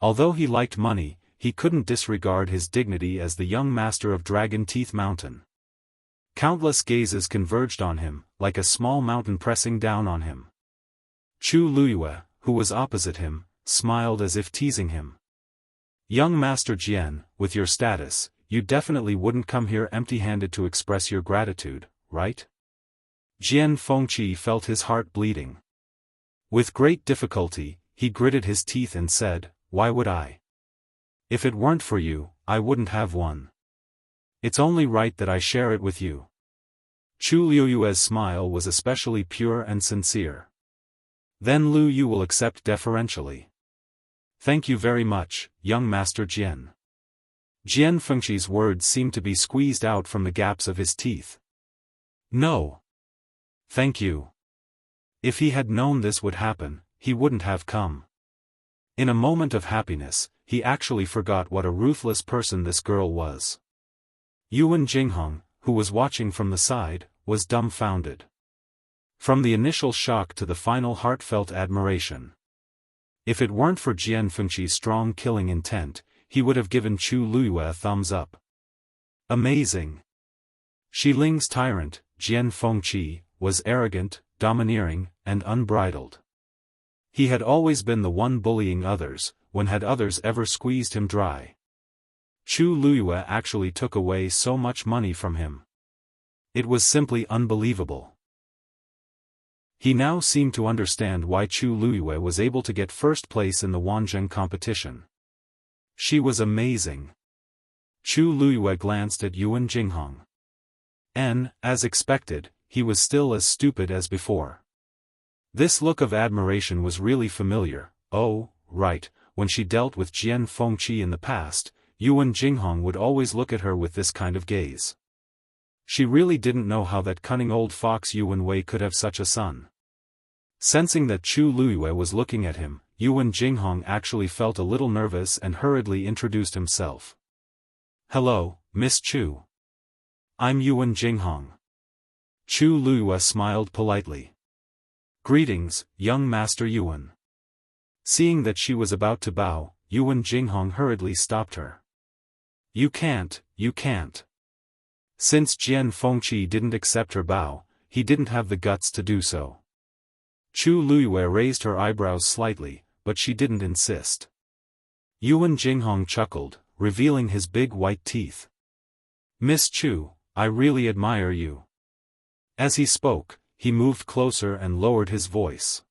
Although he liked money, he couldn't disregard his dignity as the young master of Dragon Teeth Mountain. Countless gazes converged on him, like a small mountain pressing down on him. Chu Luyue, who was opposite him, smiled as if teasing him. Young Master Jian, with your status, you definitely wouldn't come here empty-handed to express your gratitude, right? Jian Fengqi felt his heart bleeding. With great difficulty, he gritted his teeth and said, "Why would I? If it weren't for you, I wouldn't have one. It's only right that I share it with you." Chu Luyue's smile was especially pure and sincere. "Then Lu Yu will accept deferentially. Thank you very much, young Master Jian." Jian Fengqi's words seemed to be squeezed out from the gaps of his teeth. "No. Thank you." If he had known this would happen, he wouldn't have come. In a moment of happiness, he actually forgot what a ruthless person this girl was. Yuan Jinghong, who was watching from the side, was dumbfounded. From the initial shock to the final heartfelt admiration. If it weren't for Jian Fengqi's strong killing intent, he would have given Chu Luyue a thumbs up. Amazing. Shi Ling's tyrant, Jian Fengqi, was arrogant, domineering, and unbridled. He had always been the one bullying others. When had others ever squeezed him dry? Chu Luyue actually took away so much money from him. It was simply unbelievable. He now seemed to understand why Chu Luyue was able to get first place in the Wanzheng competition. She was amazing. Chu Luyue glanced at Yuan Jinghong. And, as expected, he was still as stupid as before. This look of admiration was really familiar. Oh, right, when she dealt with Jian Fengqi in the past, Yuan Jinghong would always look at her with this kind of gaze. She really didn't know how that cunning old fox Yuan Wei could have such a son. Sensing that Chu Luyue was looking at him, Yuan Jinghong actually felt a little nervous and hurriedly introduced himself. "Hello, Miss Chu. I'm Yuan Jinghong." Chu Luyue smiled politely. "Greetings, young Master Yuan." Seeing that she was about to bow, Yuan Jinghong hurriedly stopped her. You can't. Since Jian Fengqi didn't accept her bow, he didn't have the guts to do so. Chu Luyue raised her eyebrows slightly, but she didn't insist. Yuan Jinghong chuckled, revealing his big white teeth. "Miss Chu, I really admire you." As he spoke, he moved closer and lowered his voice.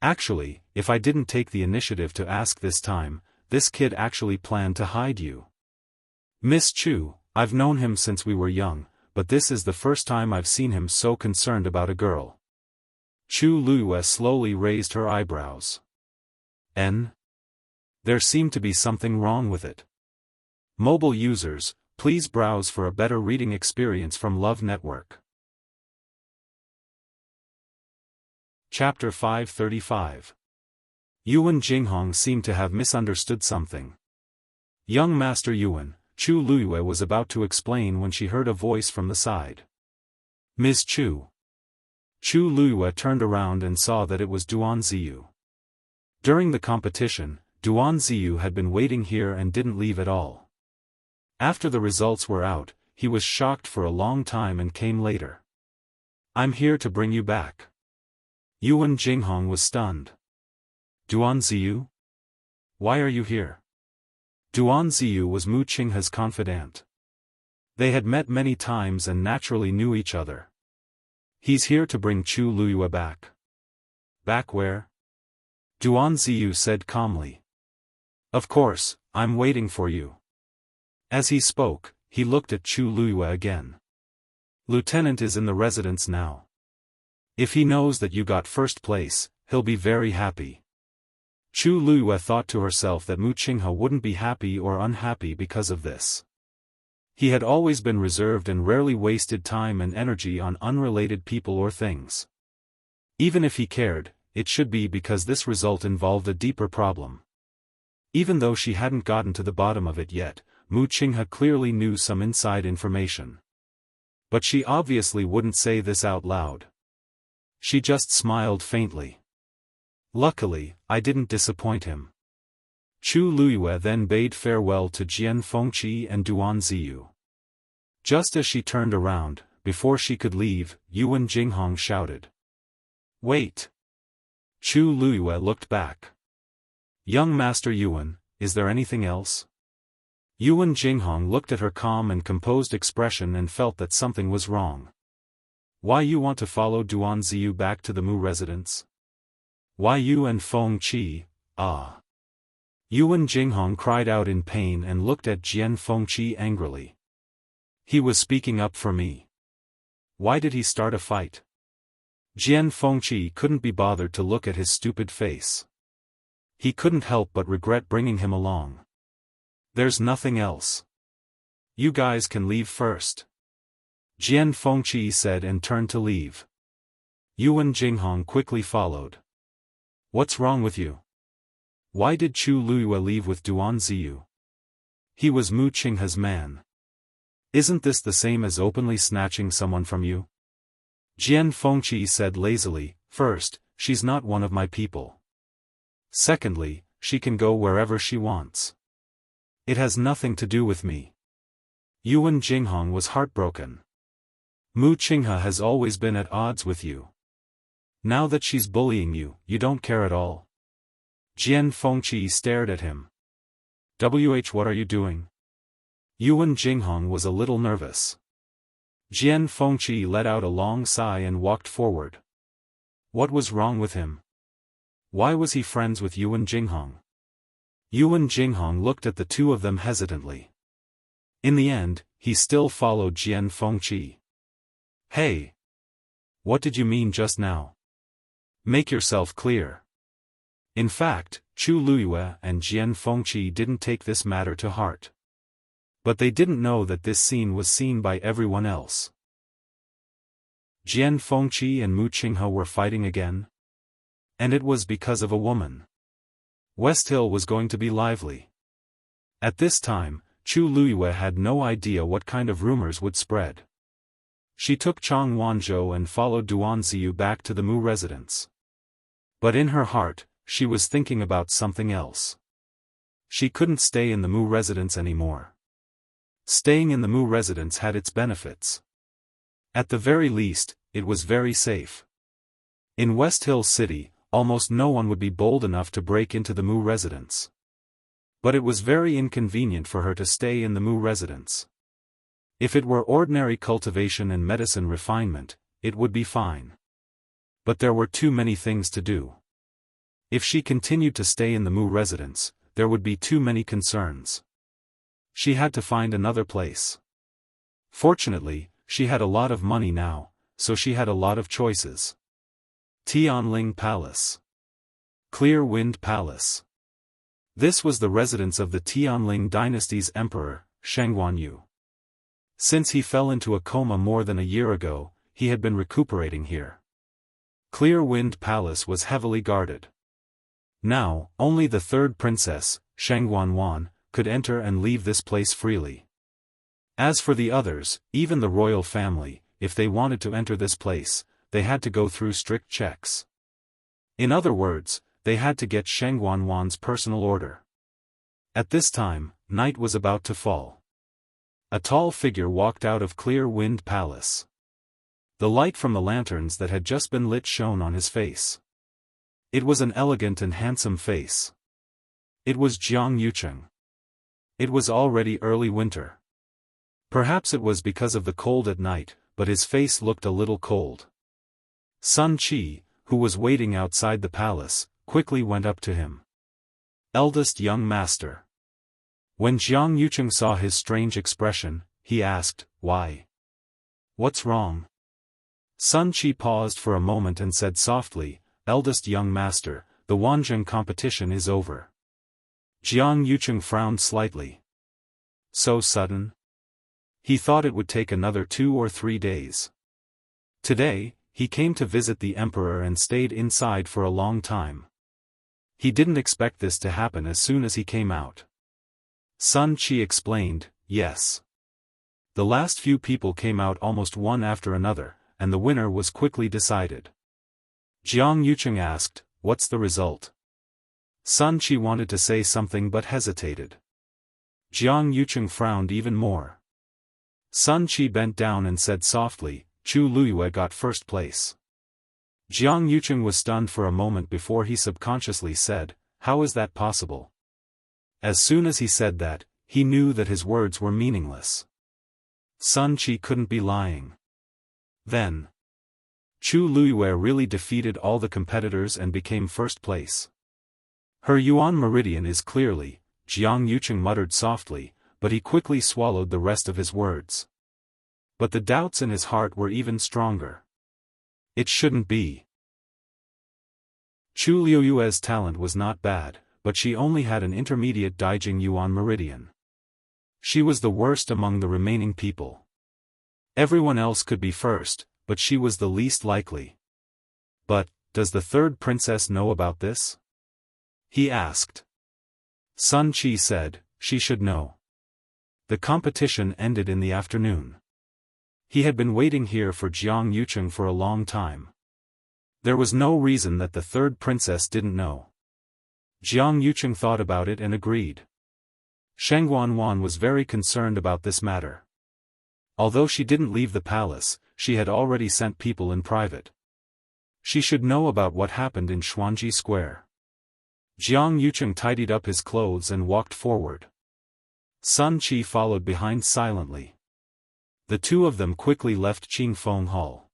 "Actually, if I didn't take the initiative to ask this time, this kid actually planned to hide you. Miss Chu, I've known him since we were young, but this is the first time I've seen him so concerned about a girl." Chu Luyue slowly raised her eyebrows. There seemed to be something wrong with it. Mobile users, please browse for a better reading experience from Love Network. Chapter 535. Yuan Jinghong seemed to have misunderstood something. "Young Master Yuan," Chu Luyue was about to explain when she heard a voice from the side. "Miss Chu." Chu Luyue turned around and saw that it was Duan Ziyu. During the competition, Duan Ziyu had been waiting here and didn't leave at all. After the results were out, he was shocked for a long time and came later. "I'm here to bring you back." Yuan Jinghong was stunned. "Duan Ziyu? Why are you here?" Duan Ziyu was Mu Qinghe's confidant. They had met many times and naturally knew each other. "He's here to bring Chu Luyue back." "Back where?" Duan Ziyu said calmly. "Of course, I'm waiting for you." As he spoke, he looked at Chu Luyue again. "Lieutenant is in the residence now. If he knows that you got first place, he'll be very happy." Chu Luyue thought to herself that Mu Qinghe wouldn't be happy or unhappy because of this. He had always been reserved and rarely wasted time and energy on unrelated people or things. Even if he cared, it should be because this result involved a deeper problem. Even though she hadn't gotten to the bottom of it yet, Mu Qinghe clearly knew some inside information. But she obviously wouldn't say this out loud. She just smiled faintly. "Luckily, I didn't disappoint him." Chu Luyue then bade farewell to Jian Fengqi and Duan Ziyu. Just as she turned around, before she could leave, Yuan Jinghong shouted. "Wait!" Chu Luiyue looked back. "Young Master Yuan, is there anything else?" Yuan Jinghong looked at her calm and composed expression and felt that something was wrong. "Why you want to follow Duan Ziyu back to the Mu residence? Why you and Feng Qi, ah?" Yuan Jinghong cried out in pain and looked at Jian Fengqi angrily. "He was speaking up for me. Why did he start a fight?" Jian Fengqi couldn't be bothered to look at his stupid face. He couldn't help but regret bringing him along. "There's nothing else. You guys can leave first," Jian Fengqi said and turned to leave. Yuan Jinghong quickly followed. "What's wrong with you? Why did Chu Luiyue leave with Duan Ziyu? He was Mu Qinghe's man. Isn't this the same as openly snatching someone from you?" Jian Fengqi said lazily, "First, she's not one of my people. Secondly, she can go wherever she wants. It has nothing to do with me." Yuan Jinghong was heartbroken. "Mu Qinghe has always been at odds with you. Now that she's bullying you, you don't care at all." Jian Fengqi stared at him. What are you doing?" Yuan Jinghong was a little nervous. Jian Fengqi let out a long sigh and walked forward. What was wrong with him? Why was he friends with Yuan Jinghong? Yuan Jinghong looked at the two of them hesitantly. In the end, he still followed Jian Fengqi. "Hey! What did you mean just now? Make yourself clear." In fact, Chu Luiyue and Jian Fengqi didn't take this matter to heart. But they didn't know that this scene was seen by everyone else. Jian Fengqi and Mu Qinghe were fighting again. And it was because of a woman. West Hill was going to be lively. At this time, Chu Luiyue had no idea what kind of rumors would spread. She took Chang Wanzhou and followed Duan Ziyu back to the Mu residence. But in her heart, she was thinking about something else. She couldn't stay in the Mu residence anymore. Staying in the Mu residence had its benefits. At the very least, it was very safe. In West Hill City, almost no one would be bold enough to break into the Mu residence. But it was very inconvenient for her to stay in the Mu residence. If it were ordinary cultivation and medicine refinement, it would be fine. But there were too many things to do. If she continued to stay in the Mu residence, there would be too many concerns. She had to find another place. Fortunately, she had a lot of money now, so she had a lot of choices. Tianling Palace. Clear Wind Palace. This was the residence of the Tianling dynasty's emperor, Shangguanyu. Since he fell into a coma more than a year ago, he had been recuperating here. Clear Wind Palace was heavily guarded. Now, only the third princess, Shangguanwan, could enter and leave this place freely. As for the others, even the royal family, if they wanted to enter this place, they had to go through strict checks. In other words, they had to get Shangguanwan's personal order. At this time, night was about to fall. A tall figure walked out of Clear Wind Palace. The light from the lanterns that had just been lit shone on his face. It was an elegant and handsome face. It was Jiang Yucheng. It was already early winter. Perhaps it was because of the cold at night, but his face looked a little cold. Sun Qi, who was waiting outside the palace, quickly went up to him. Eldest young master. When Jiang Yucheng saw his strange expression, he asked, "Why? What's wrong?" Sun Qi paused for a moment and said softly, "Eldest young master, the Wanzheng competition is over." Jiang Yucheng frowned slightly. So sudden? He thought it would take another 2 or 3 days. Today, he came to visit the emperor and stayed inside for a long time. He didn't expect this to happen as soon as he came out. Sun Qi explained, "Yes. The last few people came out almost one after another, and the winner was quickly decided." Jiang Yucheng asked, "What's the result?" Sun Qi wanted to say something but hesitated. Jiang Yucheng frowned even more. Sun Qi bent down and said softly, Chu Luyue got first place. Jiang Yucheng was stunned for a moment before he subconsciously said, how is that possible? As soon as he said that, he knew that his words were meaningless. Sun Qi couldn't be lying. Then, Chu Luyue really defeated all the competitors and became first place. Her Yuan meridian is clearly, Jiang Yucheng muttered softly, but he quickly swallowed the rest of his words. But the doubts in his heart were even stronger. It shouldn't be. Chu Liyue's talent was not bad, but she only had an intermediate Daijing Yuan meridian. She was the worst among the remaining people. Everyone else could be first, but she was the least likely. But, does the third princess know about this? He asked. Sun Qi said, she should know. The competition ended in the afternoon. He had been waiting here for Jiang Yucheng for a long time. There was no reason that the third princess didn't know. Jiang Yucheng thought about it and agreed. Sheng Wanwan was very concerned about this matter. Although she didn't leave the palace, she had already sent people in private. She should know about what happened in Xuanji Square. Jiang Yucheng tidied up his clothes and walked forward. Sun Qi followed behind silently. The two of them quickly left Qingfeng Hall.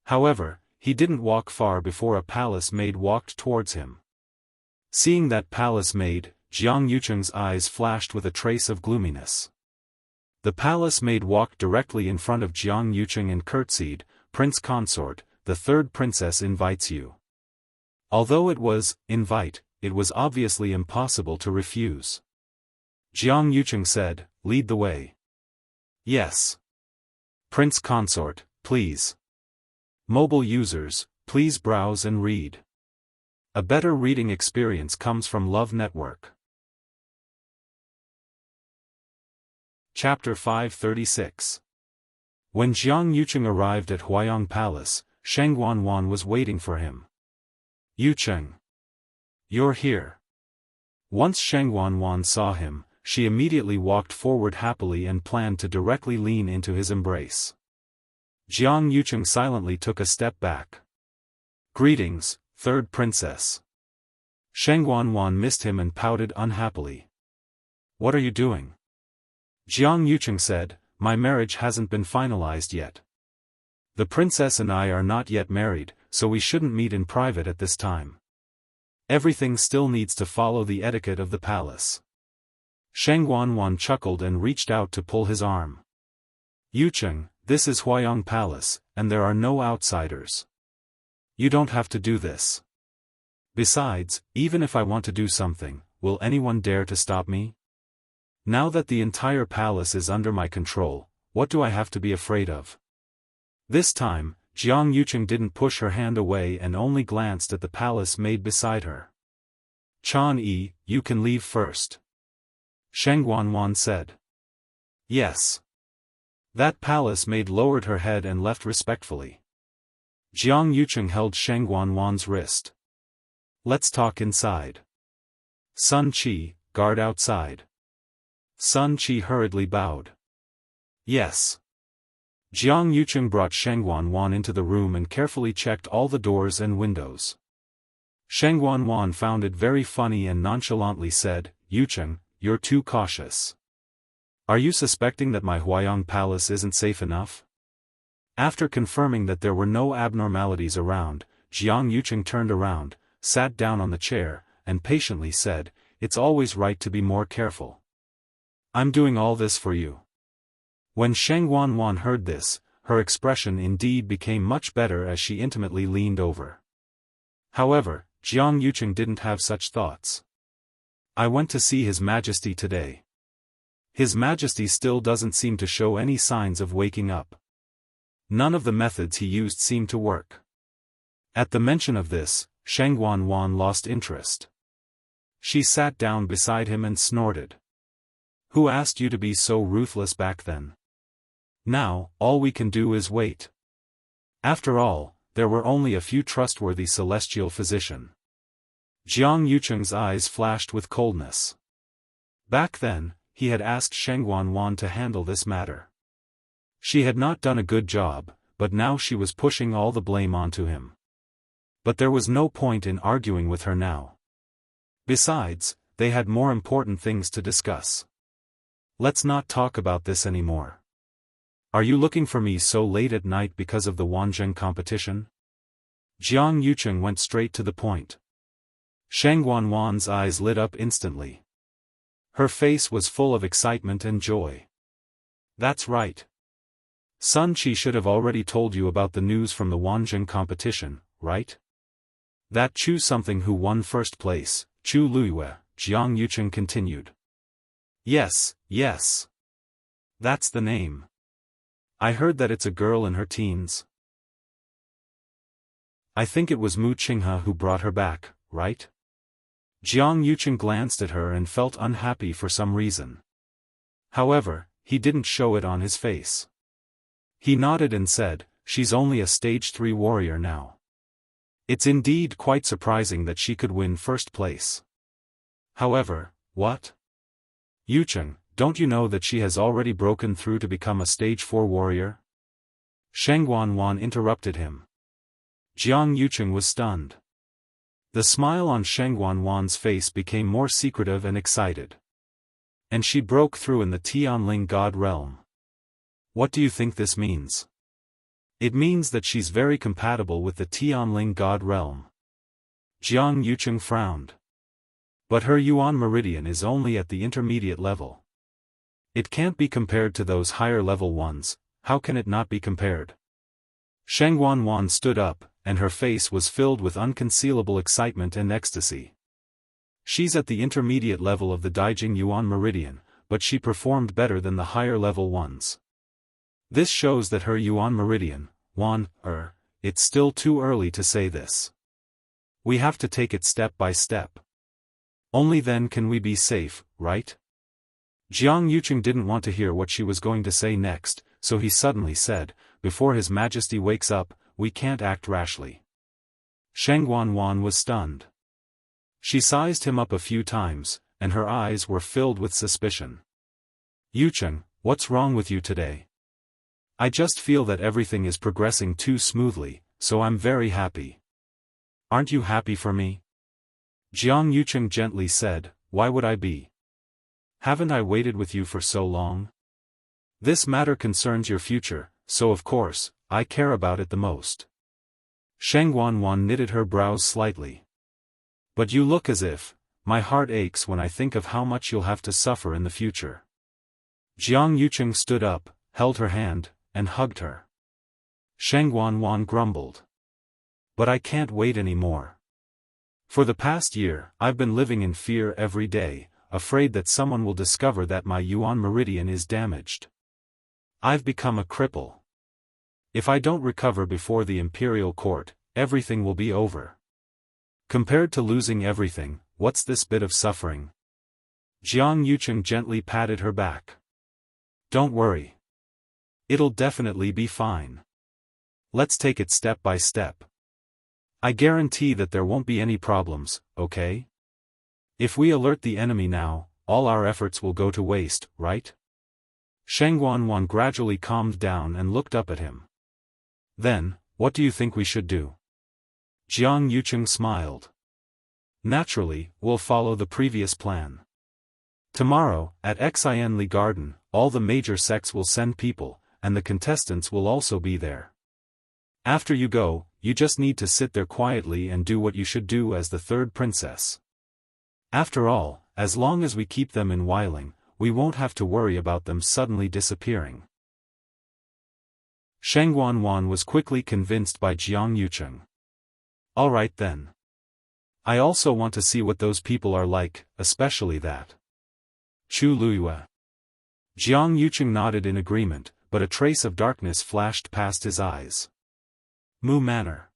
However, he didn't walk far before a palace maid walked towards him. Seeing that palace maid, Jiang Yucheng's eyes flashed with a trace of gloominess. The palace maid walked directly in front of Jiang Yucheng and curtsied, Prince Consort, the third princess invites you. Although it was, invite, it was obviously impossible to refuse. Jiang Yucheng said, lead the way. Yes. Prince Consort, please. Mobile users, please browse and read. A better reading experience comes from Love Network. Chapter 536. When Jiang Yucheng arrived at Huayang Palace, Sheng Wanwan was waiting for him. Yucheng. You're here. Once Sheng Wanwan saw him, she immediately walked forward happily and planned to directly lean into his embrace. Jiang Yucheng silently took a step back. Greetings, third princess. Sheng Wanwan missed him and pouted unhappily. What are you doing? Jiang Yucheng said, my marriage hasn't been finalized yet. The princess and I are not yet married, so we shouldn't meet in private at this time. Everything still needs to follow the etiquette of the palace. Sheng Wanwan chuckled and reached out to pull his arm. Yucheng, this is Huayang Palace, and there are no outsiders. You don't have to do this. Besides, even if I want to do something, will anyone dare to stop me? Now that the entire palace is under my control, what do I have to be afraid of? This time, Jiang Yucheng didn't push her hand away and only glanced at the palace maid beside her. Chan Yi, you can leave first. Sheng Wanwan said. Yes. That palace maid lowered her head and left respectfully. Jiang Yucheng held Sheng Wanwan's wrist. Let's talk inside. Sun Qi, guard outside. Sun Qi hurriedly bowed. Yes. Jiang Yucheng brought Sheng Wanwan into the room and carefully checked all the doors and windows. Sheng Wanwan found it very funny and nonchalantly said, Yucheng, you're too cautious. Are you suspecting that my Huayang Palace isn't safe enough? After confirming that there were no abnormalities around, Jiang Yucheng turned around, sat down on the chair, and patiently said, it's always right to be more careful. I'm doing all this for you. When Sheng Wanwan heard this, her expression indeed became much better as she intimately leaned over. However, Jiang Yucheng didn't have such thoughts. I went to see His Majesty today. His Majesty still doesn't seem to show any signs of waking up. None of the methods he used seemed to work. At the mention of this, Sheng Wanwan lost interest. She sat down beside him and snorted. Who asked you to be so ruthless back then? Now, all we can do is wait. After all, there were only a few trustworthy celestial physicians. Jiang Yucheng's eyes flashed with coldness. Back then, he had asked Sheng Wanwan to handle this matter. She had not done a good job, but now she was pushing all the blame onto him. But there was no point in arguing with her now. Besides, they had more important things to discuss. Let's not talk about this anymore. Are you looking for me so late at night because of the Wanzheng competition? Jiang Yucheng went straight to the point. Sheng Wanwan's eyes lit up instantly. Her face was full of excitement and joy. That's right. Sun Qi should have already told you about the news from the Wanzheng competition, right? That Chu something who won first place, Chu Luiyue, Jiang Yucheng continued. Yes, yes. That's the name. I heard that it's a girl in her teens. I think it was Mu Qinghe who brought her back, right? Jiang Yucheng glanced at her and felt unhappy for some reason. However, he didn't show it on his face. He nodded and said, she's only a stage 3 warrior now. It's indeed quite surprising that she could win first place. However, what? Yucheng, don't you know that she has already broken through to become a stage 4 warrior? Sheng Wanwan interrupted him. Jiang Yucheng was stunned. The smile on Sheng Wanwan's face became more secretive and excited. And she broke through in the Tianling God realm. What do you think this means? It means that she's very compatible with the Tianling God realm. Jiang Yucheng frowned. But her Yuan meridian is only at the intermediate level. It can't be compared to those higher level ones. How can it not be compared? Sheng Wanwan stood up, and her face was filled with unconcealable excitement and ecstasy. She's at the intermediate level of the Daijing Yuan meridian, but she performed better than the higher level ones. This shows that her Yuan meridian, it's still too early to say this. We have to take it step by step. Only then can we be safe, right? Jiang Yucheng didn't want to hear what she was going to say next, so he suddenly said, before His Majesty wakes up, we can't act rashly. Sheng Wanwan was stunned. She sized him up a few times, and her eyes were filled with suspicion. Yucheng, what's wrong with you today? I just feel that everything is progressing too smoothly, so I'm very happy. Aren't you happy for me? Jiang Yucheng gently said, why would I be? Haven't I waited with you for so long? This matter concerns your future, so of course, I care about it the most. Sheng Wanwan knitted her brows slightly. But you look as if, my heart aches when I think of how much you'll have to suffer in the future. Jiang Yucheng stood up, held her hand, and hugged her. Sheng Wanwan grumbled. But I can't wait anymore. For the past year, I've been living in fear every day, afraid that someone will discover that my Yuan meridian is damaged. I've become a cripple. If I don't recover before the imperial court, everything will be over. Compared to losing everything, what's this bit of suffering? Jiang Yucheng gently patted her back. Don't worry. It'll definitely be fine. Let's take it step by step. I guarantee that there won't be any problems, okay? If we alert the enemy now, all our efforts will go to waste, right? Sheng Wanwan gradually calmed down and looked up at him. Then, what do you think we should do? Jiang Yucheng smiled. Naturally, we'll follow the previous plan. Tomorrow, at Xianli Garden, all the major sects will send people, and the contestants will also be there. After you go, you just need to sit there quietly and do what you should do as the third princess. After all, as long as we keep them in Weiling, we won't have to worry about them suddenly disappearing. Sheng Wanwan was quickly convinced by Jiang Yucheng. All right then. I also want to see what those people are like, especially that Chu Luiyue. Jiang Yucheng nodded in agreement, but a trace of darkness flashed past his eyes. Mu Manor.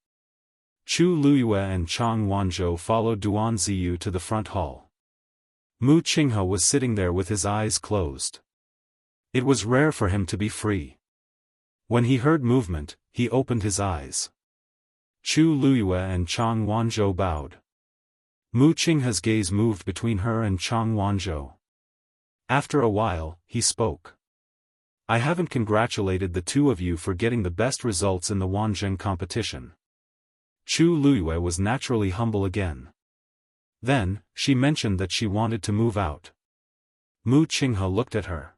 Chu Luiyue and Chang Wanzhou followed Duan Ziyu to the front hall. Mu Qinghe was sitting there with his eyes closed. It was rare for him to be free. When he heard movement, he opened his eyes. Chu Luiyue and Chang Wanzhou bowed. Mu Qinghe's gaze moved between her and Chang Wanzhou. After a while, he spoke. I haven't congratulated the two of you for getting the best results in the Wanzheng competition. Chu Luyue was naturally humble again. Then, she mentioned that she wanted to move out. Mu Qinghe looked at her.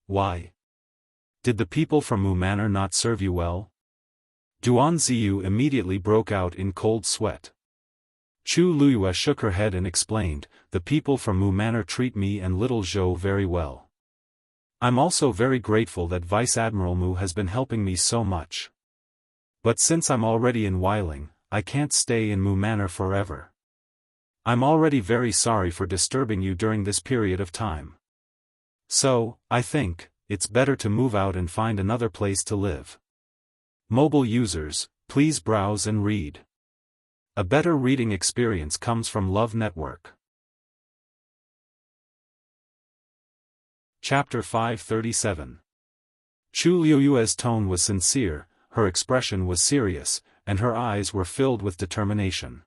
Why? Did the people from Mu Manor not serve you well? Duan Ziyu immediately broke out in cold sweat. Chu Luyue shook her head and explained, the people from Mu Manor treat me and little Zhou very well. I'm also very grateful that Vice Admiral Mu has been helping me so much. But since I'm already in Weiling, I can't stay in Mu Manor forever. I'm already very sorry for disturbing you during this period of time. So, I think, it's better to move out and find another place to live. Mobile users, please browse and read. A better reading experience comes from Love Network. Chapter 537. Chu Liyue's tone was sincere, her expression was serious, and her eyes were filled with determination.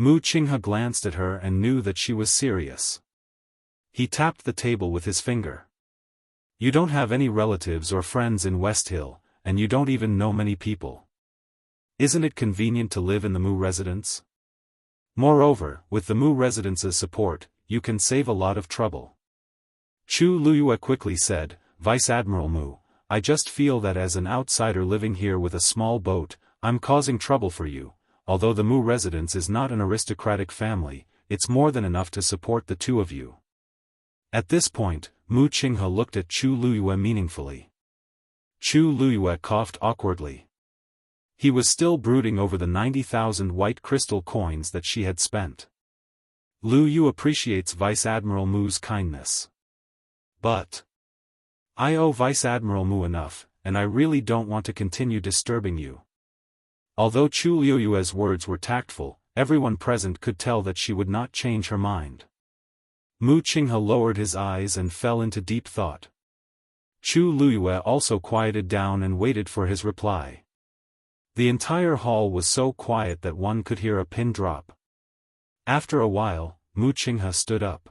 Mu Qinghe glanced at her and knew that she was serious. He tapped the table with his finger. You don't have any relatives or friends in West Hill, and you don't even know many people. Isn't it convenient to live in the Mu residence? Moreover, with the Mu residence's support, you can save a lot of trouble. Chu Luyue quickly said, Vice Admiral Mu, I just feel that as an outsider living here with a small boat, I'm causing trouble for you. Although the Mu residence is not an aristocratic family, it's more than enough to support the two of you. At this point, Mu Qinghe looked at Chu Luyue meaningfully. Chu Luyue coughed awkwardly. He was still brooding over the 90,000 white crystal coins that she had spent. Lu Yu appreciates Vice Admiral Mu's kindness. But I owe Vice Admiral Mu enough, and I really don't want to continue disturbing you. Although Chu Liyue's words were tactful, everyone present could tell that she would not change her mind. Mu Qinghe lowered his eyes and fell into deep thought. Chu Luyue also quieted down and waited for his reply. The entire hall was so quiet that one could hear a pin drop. After a while, Mu Qinghe stood up.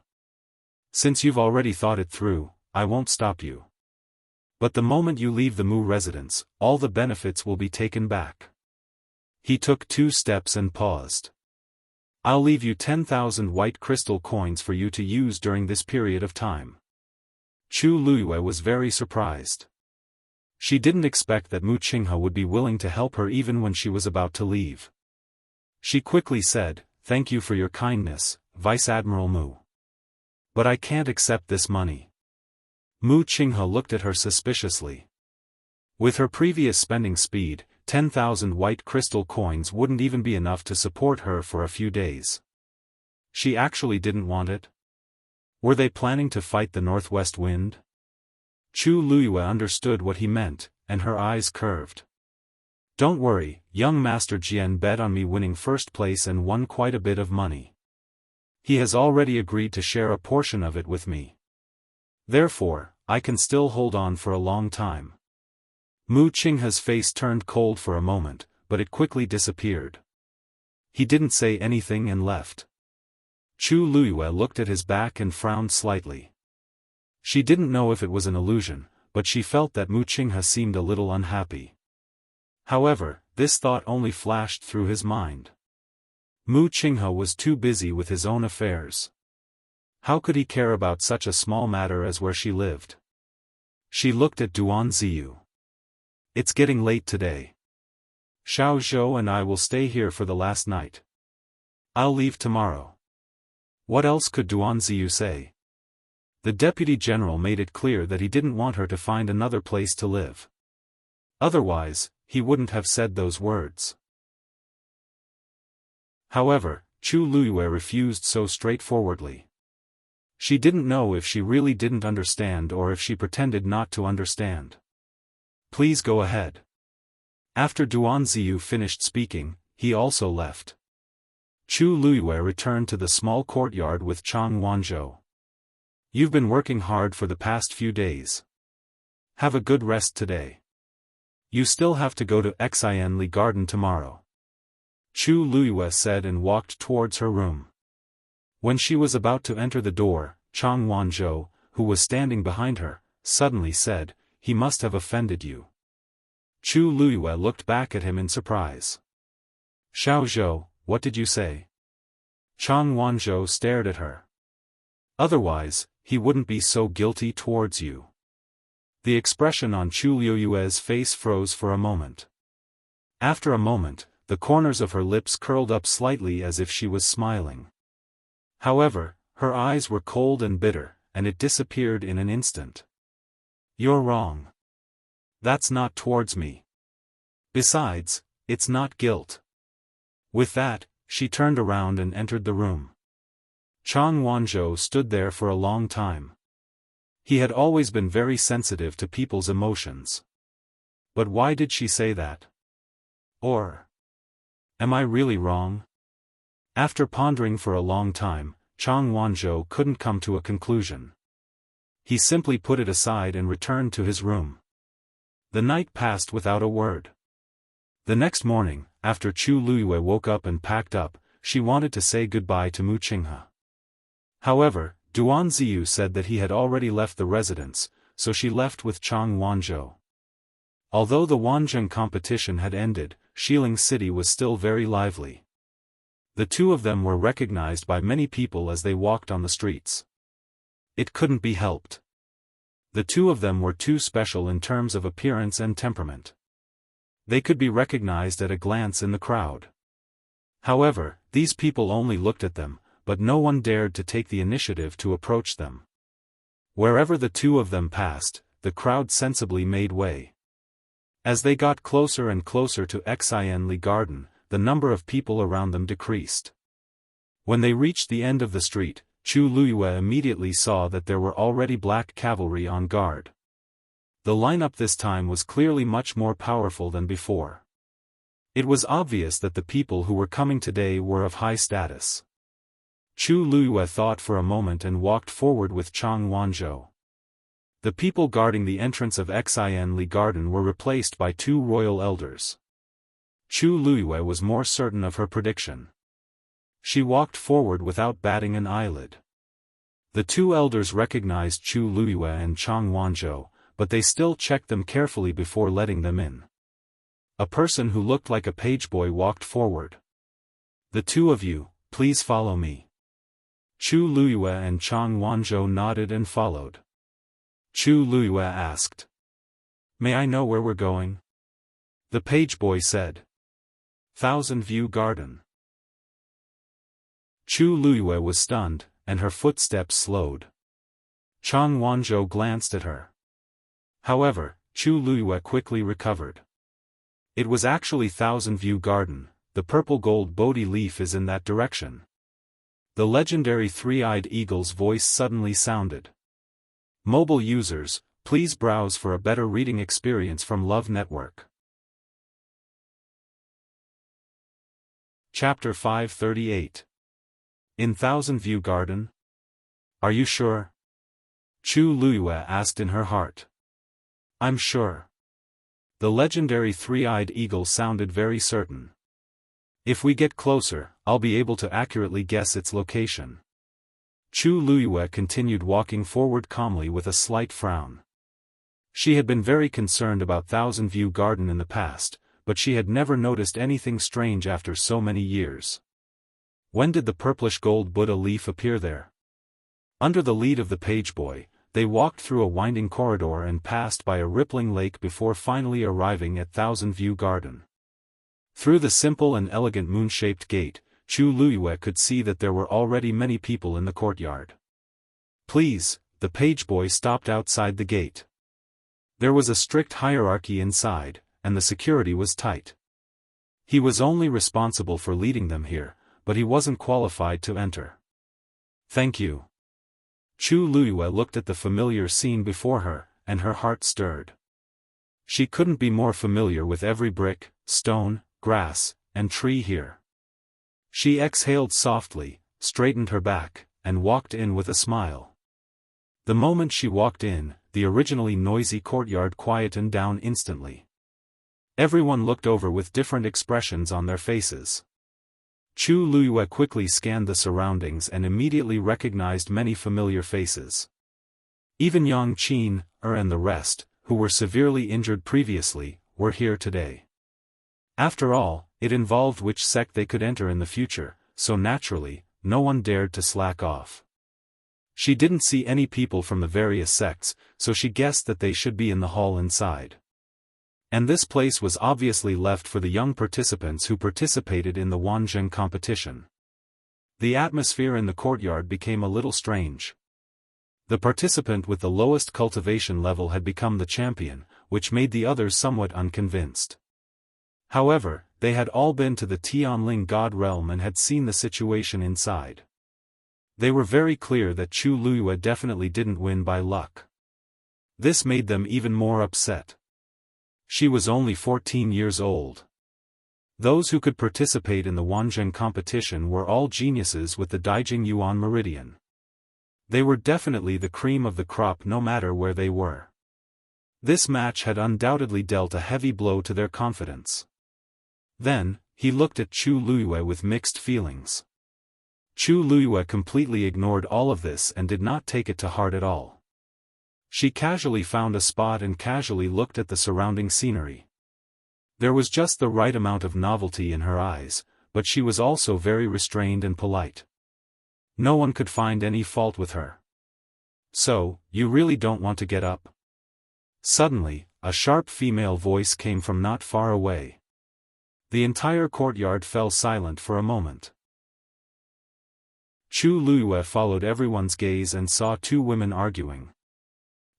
Since you've already thought it through, I won't stop you. But the moment you leave the Mu residence, all the benefits will be taken back. He took 2 steps and paused. I'll leave you 10,000 white crystal coins for you to use during this period of time. Chu Luyue was very surprised. She didn't expect that Mu Qinghe would be willing to help her even when she was about to leave. She quickly said, Thank you for your kindness, Vice Admiral Mu. But I can't accept this money. Mu Qinghe looked at her suspiciously. With her previous spending speed, 10,000 white crystal coins wouldn't even be enough to support her for a few days. She actually didn't want it? Were they planning to fight the northwest wind? Chu Luyue understood what he meant, and her eyes curved. Don't worry, young Master Jian bet on me winning first place and won quite a bit of money. He has already agreed to share a portion of it with me. Therefore, I can still hold on for a long time. Mu Qinghe's face turned cold for a moment, but it quickly disappeared. He didn't say anything and left. Chu Luyue looked at his back and frowned slightly. She didn't know if it was an illusion, but she felt that Mu Qinghe seemed a little unhappy. However, this thought only flashed through his mind. Mu Qinghe was too busy with his own affairs. How could he care about such a small matter as where she lived? She looked at Duan Ziyu. It's getting late today. Xiao Zhou and I will stay here for the last night. I'll leave tomorrow. What else could Duan Ziyu say? The deputy general made it clear that he didn't want her to find another place to live. Otherwise, he wouldn't have said those words. However, Chu Luyue refused so straightforwardly. She didn't know if she really didn't understand or if she pretended not to understand. Please go ahead. After Duan Ziyu finished speaking, he also left. Chu Luyue returned to the small courtyard with Chang Wanzhou. You've been working hard for the past few days. Have a good rest today. You still have to go to Xianli Garden tomorrow. Chu Luyue said and walked towards her room. When she was about to enter the door, Chang Wanzhou, who was standing behind her, suddenly said, "He must have offended you." Chu Luiyue looked back at him in surprise. "Xiao Zhou, what did you say?" Chang Wanzhou stared at her. "Otherwise, he wouldn't be so guilty towards you." The expression on Chu Luiyue's face froze for a moment. After a moment, the corners of her lips curled up slightly as if she was smiling. However, her eyes were cold and bitter, and it disappeared in an instant. "You're wrong. That's not towards me. Besides, it's not guilt." With that, she turned around and entered the room. Chang Wanzhou stood there for a long time. He had always been very sensitive to people's emotions. But why did she say that? Or am I really wrong? After pondering for a long time, Chang Wanzhou couldn't come to a conclusion. He simply put it aside and returned to his room. The night passed without a word. The next morning, after Chu Luiyue woke up and packed up, she wanted to say goodbye to Mu Qinghe. However, Duan Ziyu said that he had already left the residence, so she left with Chang Wanzhou. Although the Wanzheng competition had ended, Xiling City was still very lively. The two of them were recognized by many people as they walked on the streets. It couldn't be helped. The two of them were too special in terms of appearance and temperament. They could be recognized at a glance in the crowd. However, these people only looked at them, but no one dared to take the initiative to approach them. Wherever the two of them passed, the crowd sensibly made way. As they got closer and closer to Xianli Garden, the number of people around them decreased. When they reached the end of the street, Chu Luiyue immediately saw that there were already black cavalry on guard. The lineup this time was clearly much more powerful than before. It was obvious that the people who were coming today were of high status. Chu Luiyue thought for a moment and walked forward with Chang Wanzhou. The people guarding the entrance of Xianli Garden were replaced by two royal elders. Chu Luiyue was more certain of her prediction. She walked forward without batting an eyelid. The two elders recognized Chu Luiyue and Chang Wanzhou, but they still checked them carefully before letting them in. A person who looked like a pageboy walked forward. "The two of you, please follow me." Chu Luiyue and Chang Wanzhou nodded and followed. Chu Luiyue asked, "May I know where we're going?" The pageboy said, "Thousand View Garden." Chu Luiyue was stunned, and her footsteps slowed. Chang Wanzhou glanced at her. However, Chu Luiyue quickly recovered. It was actually Thousand View Garden. The purple gold Bodhi leaf is in that direction. The legendary three-eyed eagle's voice suddenly sounded. Mobile users, please browse for a better reading experience from Love Network. Chapter 538. In Thousand View Garden? Are you sure? Chu Luiyue asked in her heart. "I'm sure." The legendary three-eyed eagle sounded very certain. "If we get closer, I'll be able to accurately guess its location." Chu Luiyue continued walking forward calmly with a slight frown. She had been very concerned about Thousand View Garden in the past, but she had never noticed anything strange after so many years. When did the purplish gold Buddha leaf appear there? Under the lead of the pageboy, they walked through a winding corridor and passed by a rippling lake before finally arriving at Thousand View Garden. Through the simple and elegant moon-shaped gate, Chu Luiyue could see that there were already many people in the courtyard. "Please," the pageboy stopped outside the gate. There was a strict hierarchy inside, and the security was tight. He was only responsible for leading them here, but he wasn't qualified to enter. "Thank you." Chu Luiyue looked at the familiar scene before her, and her heart stirred. She couldn't be more familiar with every brick, stone, grass, and tree here. She exhaled softly, straightened her back, and walked in with a smile. The moment she walked in, the originally noisy courtyard quietened down instantly. Everyone looked over with different expressions on their faces. Chu Luiyue quickly scanned the surroundings and immediately recognized many familiar faces. Even Yang Qin, and the rest, who were severely injured previously, were here today. After all, it involved which sect they could enter in the future, so naturally, no one dared to slack off. She didn't see any people from the various sects, so she guessed that they should be in the hall inside. And this place was obviously left for the young participants who participated in the Wanzheng competition. The atmosphere in the courtyard became a little strange. The participant with the lowest cultivation level had become the champion, which made the others somewhat unconvinced. However, they had all been to the Tianling God realm and had seen the situation inside. They were very clear that Chu Luyue definitely didn't win by luck. This made them even more upset. She was only 14 years old. Those who could participate in the Wanzheng competition were all geniuses with the Daijing Yuan meridian. They were definitely the cream of the crop no matter where they were. This match had undoubtedly dealt a heavy blow to their confidence. Then, he looked at Chu Luyue with mixed feelings. Chu Luyue completely ignored all of this and did not take it to heart at all. She casually found a spot and casually looked at the surrounding scenery. There was just the right amount of novelty in her eyes, but she was also very restrained and polite. No one could find any fault with her. "So, you really don't want to get up?" Suddenly, a sharp female voice came from not far away. The entire courtyard fell silent for a moment. Chu Luyue followed everyone's gaze and saw two women arguing.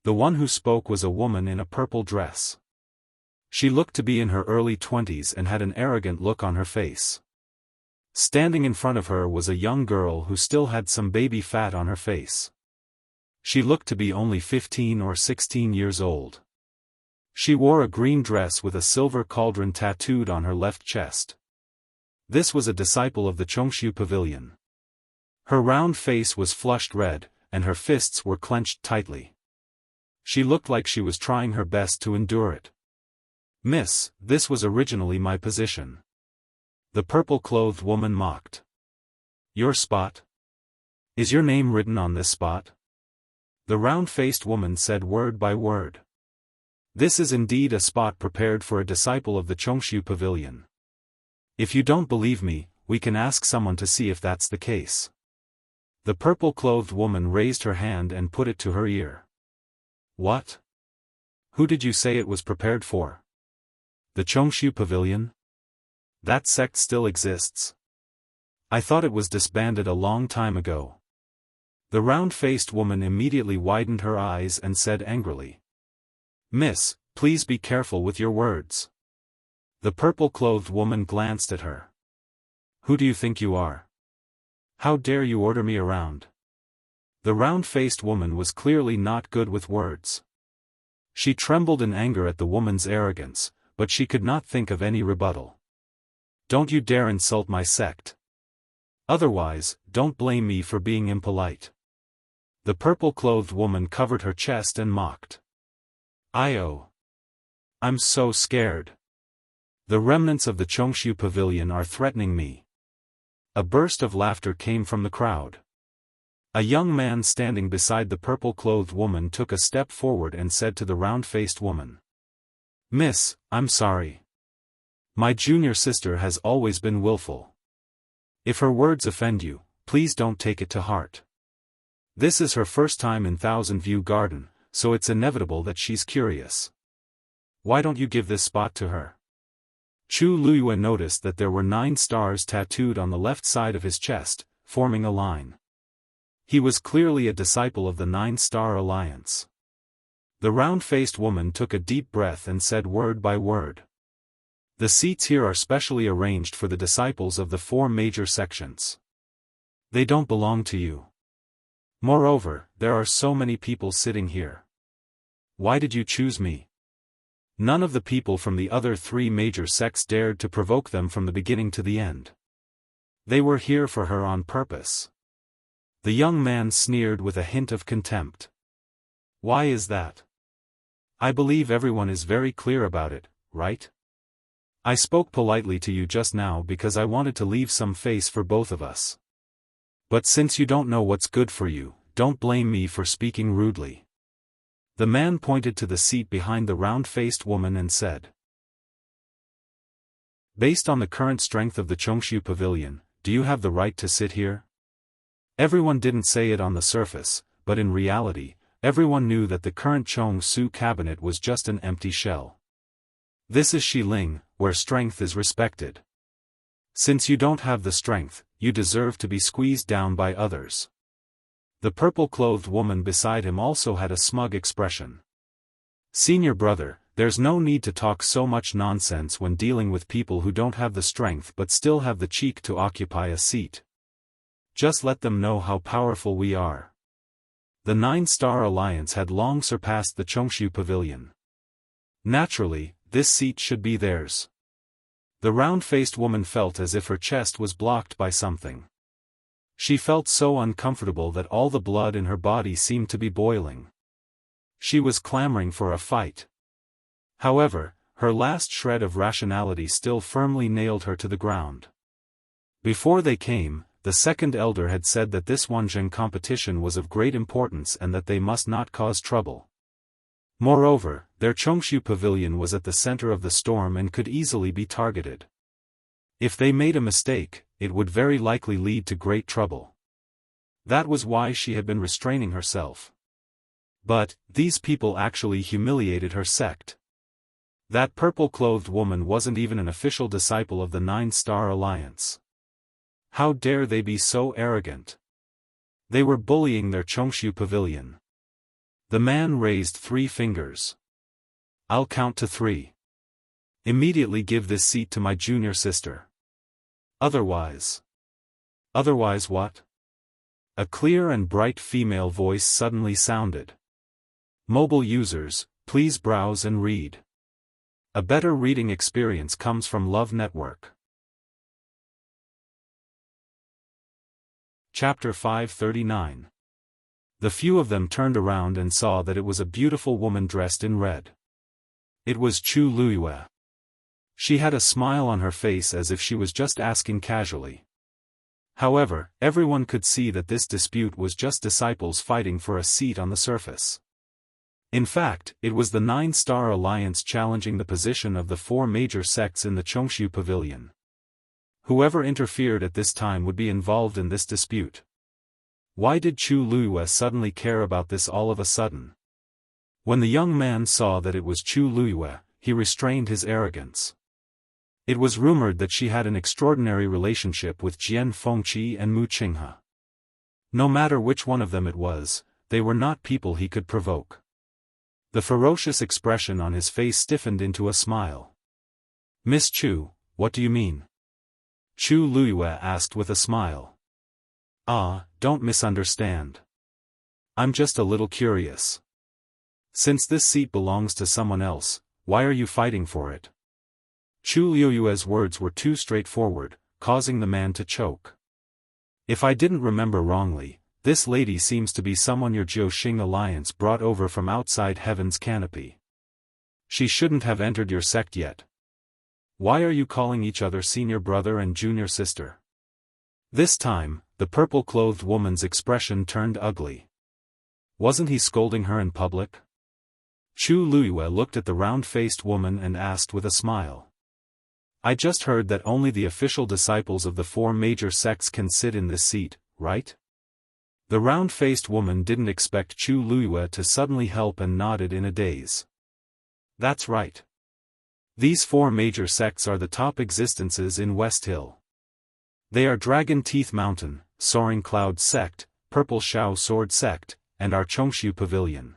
The one who spoke was a woman in a purple dress. She looked to be in her early 20s and had an arrogant look on her face. Standing in front of her was a young girl who still had some baby fat on her face. She looked to be only 15 or 16 years old. She wore a green dress with a silver cauldron tattooed on her left chest. This was a disciple of the Chongshu Pavilion. Her round face was flushed red, and her fists were clenched tightly. She looked like she was trying her best to endure it. "Miss, this was originally my position." The purple-clothed woman mocked. "Your spot? Is your name written on this spot?" The round-faced woman said word by word. "This is indeed a spot prepared for a disciple of the Chongshu Pavilion. If you don't believe me, we can ask someone to see if that's the case." The purple-clothed woman raised her hand and put it to her ear. "What? Who did you say it was prepared for? The Chongshu Pavilion? That sect still exists? I thought it was disbanded a long time ago." The round-faced woman immediately widened her eyes and said angrily, "Miss, please be careful with your words." The purple-clothed woman glanced at her. "Who do you think you are? How dare you order me around?" The round-faced woman was clearly not good with words. She trembled in anger at the woman's arrogance, but she could not think of any rebuttal. "Don't you dare insult my sect. Otherwise, don't blame me for being impolite." The purple-clothed woman covered her chest and mocked. I'm so scared. The remnants of the Chongshu Pavilion are threatening me." A burst of laughter came from the crowd. A young man standing beside the purple-clothed woman took a step forward and said to the round-faced woman, "Miss, I'm sorry. My junior sister has always been willful. If her words offend you, please don't take it to heart. This is her first time in Thousand View Garden, so it's inevitable that she's curious. Why don't you give this spot to her?" Chu Luyue noticed that there were 9 stars tattooed on the left side of his chest, forming a line. He was clearly a disciple of the 9-Star Alliance. The round-faced woman took a deep breath and said word by word, "The seats here are specially arranged for the disciples of the 4 major sections. They don't belong to you. Moreover, there are so many people sitting here. Why did you choose me?" None of the people from the other 3 major sects dared to provoke them from the beginning to the end. They were here for her on purpose. The young man sneered with a hint of contempt. "Why is that? I believe everyone is very clear about it, right? I spoke politely to you just now because I wanted to leave some face for both of us. But since you don't know what's good for you, don't blame me for speaking rudely." The man pointed to the seat behind the round-faced woman and said, "Based on the current strength of the Chongshu Pavilion, do you have the right to sit here?" Everyone didn't say it on the surface, but in reality, everyone knew that the current Chongsu cabinet was just an empty shell. This is Xiling, where strength is respected. Since you don't have the strength, you deserve to be squeezed down by others. The purple-clothed woman beside him also had a smug expression. "Senior brother, there's no need to talk so much nonsense when dealing with people who don't have the strength but still have the cheek to occupy a seat. Just let them know how powerful we are." The Nine-Star Alliance had long surpassed the Chongshu Pavilion. Naturally, this seat should be theirs. The round-faced woman felt as if her chest was blocked by something. She felt so uncomfortable that all the blood in her body seemed to be boiling. She was clamoring for a fight. However, her last shred of rationality still firmly nailed her to the ground. Before they came, the second elder had said that this Wanzheng competition was of great importance and that they must not cause trouble. Moreover, their Chongshu Pavilion was at the center of the storm and could easily be targeted. If they made a mistake, it would very likely lead to great trouble. That was why she had been restraining herself. But, these people actually humiliated her sect. That purple-clothed woman wasn't even an official disciple of the Nine-Star Alliance. How dare they be so arrogant? They were bullying their Chongshu Pavilion. The man raised 3 fingers. "I'll count to 3. Immediately give this seat to my junior sister. Otherwise." "Otherwise what?" A clear and bright female voice suddenly sounded. "Mobile users, please browse and read. A better reading experience comes from Love Network." Chapter 539. The few of them turned around and saw that it was a beautiful woman dressed in red. It was Chu Luiyue. She had a smile on her face as if she was just asking casually. However, everyone could see that this dispute was just disciples fighting for a seat on the surface. In fact, it was the Nine-Star Alliance challenging the position of the 4 major sects in the Chongshu Pavilion. Whoever interfered at this time would be involved in this dispute. Why did Chu Luiyue suddenly care about this all of a sudden? When the young man saw that it was Chu Luiyue, he restrained his arrogance. It was rumored that she had an extraordinary relationship with Jian Fengqi and Mu Qinghe. No matter which one of them it was, they were not people he could provoke. The ferocious expression on his face stiffened into a smile. "Miss Chu, what do you mean?" Chu Luiyue asked with a smile. "Ah, don't misunderstand. I'm just a little curious. Since this seat belongs to someone else, why are you fighting for it?" Chu Luiyue's words were too straightforward, causing the man to choke. "If I didn't remember wrongly, this lady seems to be someone your Jiuxing Alliance brought over from outside Heaven's canopy. She shouldn't have entered your sect yet. Why are you calling each other senior brother and junior sister?" This time, the purple-clothed woman's expression turned ugly. Wasn't he scolding her in public? Chu Luiyue looked at the round-faced woman and asked with a smile. "I just heard that only the official disciples of the 4 major sects can sit in this seat, right?" The round-faced woman didn't expect Chu Luiyue to suddenly help and nodded in a daze. "That's right. These 4 major sects are the top existences in West Hill. They are Dragon Teeth Mountain, Soaring Cloud Sect, Purple Shao Sword Sect, and our Chongshu Pavilion.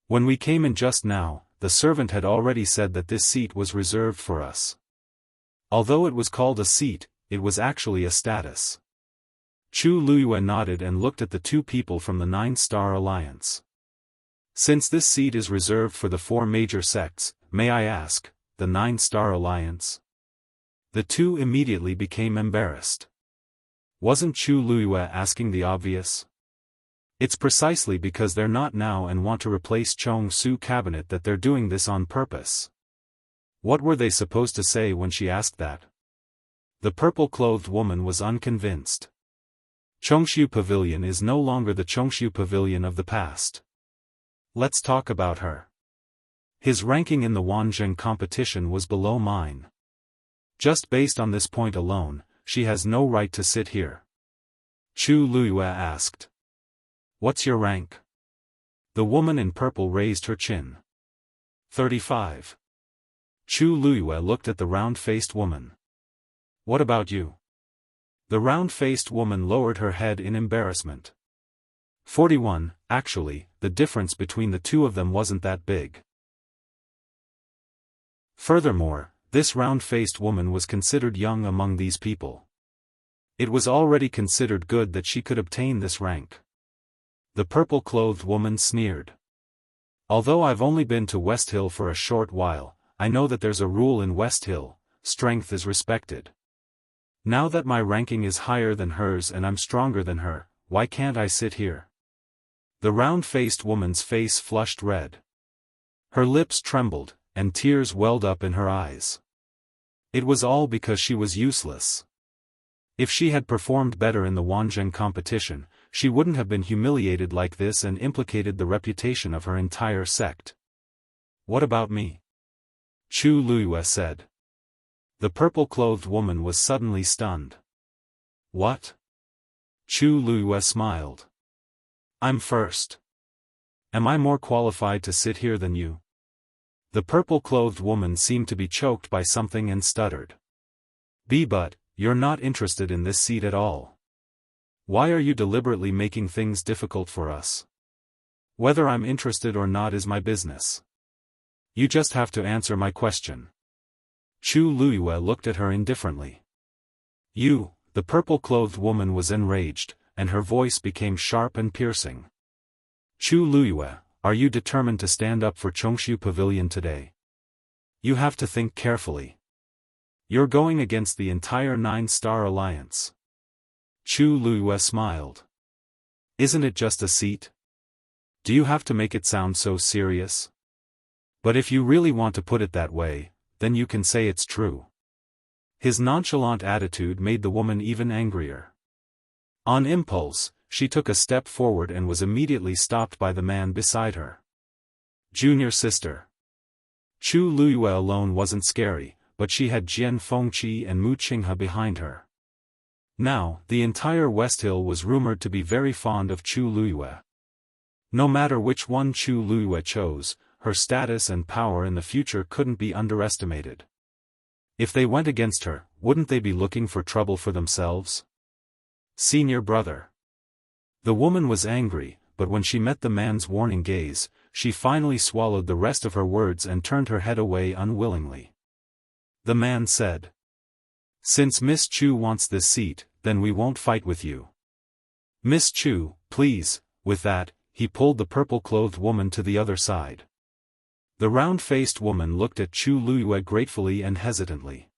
When we came in just now, the servant had already said that this seat was reserved for us. Although it was called a seat, it was actually a status." Chu Luiyue nodded and looked at the 2 people from the Nine-Star Alliance. "Since this seat is reserved for the 4 major sects, may I ask, the Nine-Star Alliance?" The 2 immediately became embarrassed. Wasn't Chu Luiyue asking the obvious? It's precisely because they're not now and want to replace Chong Su cabinet that they're doing this on purpose. What were they supposed to say when she asked that? The purple-clothed woman was unconvinced. Chongshu Pavilion is no longer the Chongshu Pavilion of the past. Let's talk about her. His ranking in the Wanzheng competition was below mine. Just based on this point alone, she has no right to sit here. Chu Luiyue asked. What's your rank? The woman in purple raised her chin. 35. Chu Luiyue looked at the round-faced woman. What about you? The round-faced woman lowered her head in embarrassment. 41, actually, the difference between the two of them wasn't that big. Furthermore, this round-faced woman was considered young among these people. It was already considered good that she could obtain this rank. The purple-clothed woman sneered. Although I've only been to West Hill for a short while, I know that there's a rule in West Hill: strength is respected. Now that my ranking is higher than hers and I'm stronger than her, why can't I sit here? The round-faced woman's face flushed red. Her lips trembled, and tears welled up in her eyes. It was all because she was useless. If she had performed better in the Wanzheng competition, she wouldn't have been humiliated like this and implicated the reputation of her entire sect. What about me? Chu Luiyue said. The purple-clothed woman was suddenly stunned. What? Chu Luiyue smiled. I'm first. Am I more qualified to sit here than you? The purple-clothed woman seemed to be choked by something and stuttered. But, you're not interested in this seat at all. Why are you deliberately making things difficult for us? Whether I'm interested or not is my business. You just have to answer my question. Chu Luiyue looked at her indifferently. You, the purple-clothed woman was enraged, and her voice became sharp and piercing. Chu Luiyue, are you determined to stand up for Chongshu Pavilion today? You have to think carefully. You're going against the entire 9-Star Alliance. Chu Luiyue smiled. Isn't it just a seat? Do you have to make it sound so serious? But if you really want to put it that way, then you can say it's true. His nonchalant attitude made the woman even angrier. On impulse, she took a step forward and was immediately stopped by the man beside her. Junior sister. Chu Luiyue alone wasn't scary, but she had Jian Fengqi and Mu Qinghe behind her. Now, the entire West Hill was rumored to be very fond of Chu Luiyue. No matter which one Chu Luiyue chose, her status and power in the future couldn't be underestimated. If they went against her, wouldn't they be looking for trouble for themselves? Senior brother. The woman was angry, but when she met the man's warning gaze, she finally swallowed the rest of her words and turned her head away unwillingly. The man said. Since Miss Chu wants this seat, then we won't fight with you. Miss Chu, please. With that, he pulled the purple-clothed woman to the other side. The round-faced woman looked at Chu Luiyue gratefully and hesitantly.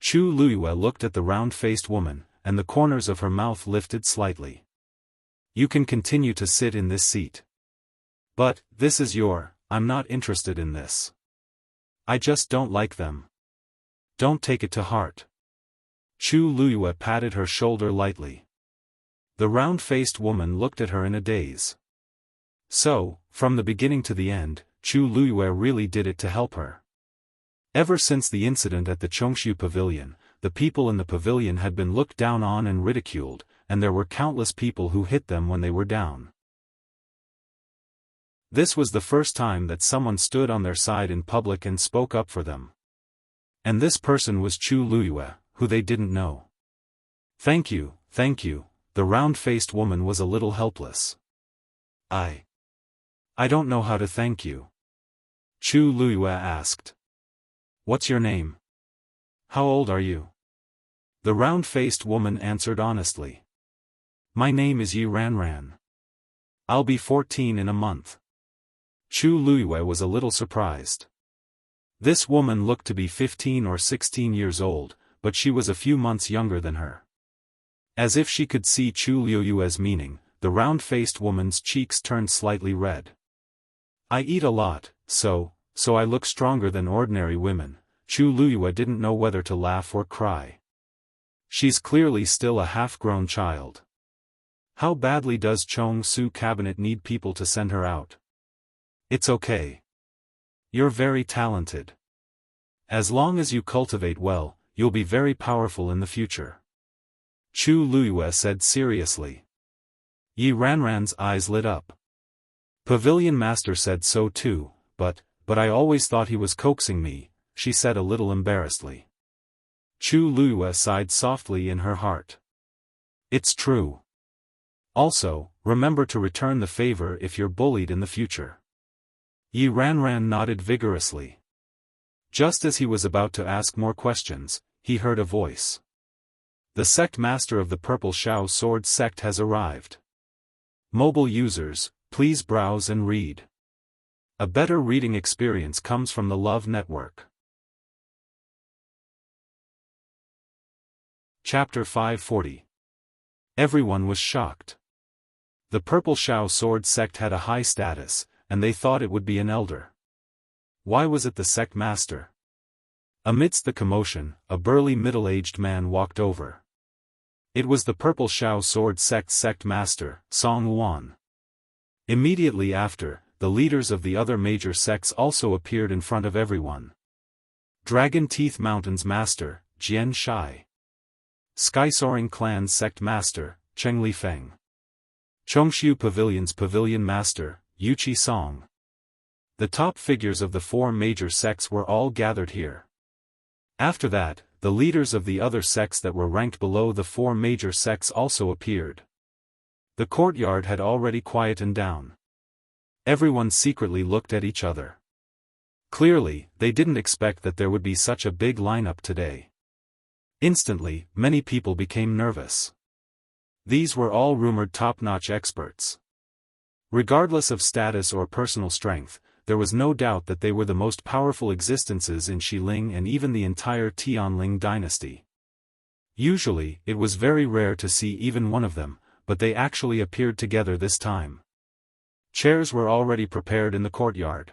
Chu Luiyue looked at the round-faced woman, and the corners of her mouth lifted slightly. You can continue to sit in this seat. But, this is I'm not interested in this. I just don't like them. Don't take it to heart. Chu Luiyue patted her shoulder lightly. The round-faced woman looked at her in a daze. So, from the beginning to the end, Chu Luiyue really did it to help her. Ever since the incident at the Chongshu Pavilion, the people in the pavilion had been looked down on and ridiculed, and there were countless people who hit them when they were down. This was the first time that someone stood on their side in public and spoke up for them. And this person was Chu Luiyue, who they didn't know. Thank you, the round-faced woman was a little helpless. I don't know how to thank you. Chu Luiyue asked. What's your name? How old are you? The round-faced woman answered honestly. My name is Yi Ranran. I'll be 14 in a month. Chu Luiyue was a little surprised. This woman looked to be 15 or 16 years old, but she was a few months younger than her. As if she could see Chu Luiyue's meaning, the round-faced woman's cheeks turned slightly red. I eat a lot, so I look stronger than ordinary women. Chu Luiyue didn't know whether to laugh or cry. She's clearly still a half-grown child. How badly does Chong Su Cabinet need people to send her out? It's okay. You're very talented. As long as you cultivate well, you'll be very powerful in the future. Chu Luiyue said seriously. Yi Ranran's eyes lit up. Pavilion Master said so too, but I always thought he was coaxing me, she said a little embarrassedly. Chu Luiyue sighed softly in her heart. It's true. Also, remember to return the favor if you're bullied in the future. Yi Ranran nodded vigorously. Just as he was about to ask more questions, he heard a voice. The sect master of the Purple Shao Sword sect has arrived. Mobile users, please browse and read. A better reading experience comes from the Love Network. Chapter 540. Everyone was shocked. The Purple Shao Sword sect had a high status, and they thought it would be an elder. Why was it the sect master? Amidst the commotion, a burly middle-aged man walked over. It was the Purple Shao Sword sect master, Song Wan. Immediately after, the leaders of the other major sects also appeared in front of everyone. Dragon Teeth Mountains Master, Jian Shai. Sky-Soaring Clan's Sect Master, Cheng Lifeng. Chongshu Pavilion's Pavilion Master, Yuqi Song. The top figures of the four major sects were all gathered here. After that, the leaders of the other sects that were ranked below the four major sects also appeared. The courtyard had already quietened down. Everyone secretly looked at each other. Clearly, they didn't expect that there would be such a big lineup today. Instantly, many people became nervous. These were all rumored top-notch experts. Regardless of status or personal strength, there was no doubt that they were the most powerful existences in Xiling and even the entire Tianling dynasty. Usually, it was very rare to see even one of them, but they actually appeared together this time. Chairs were already prepared in the courtyard.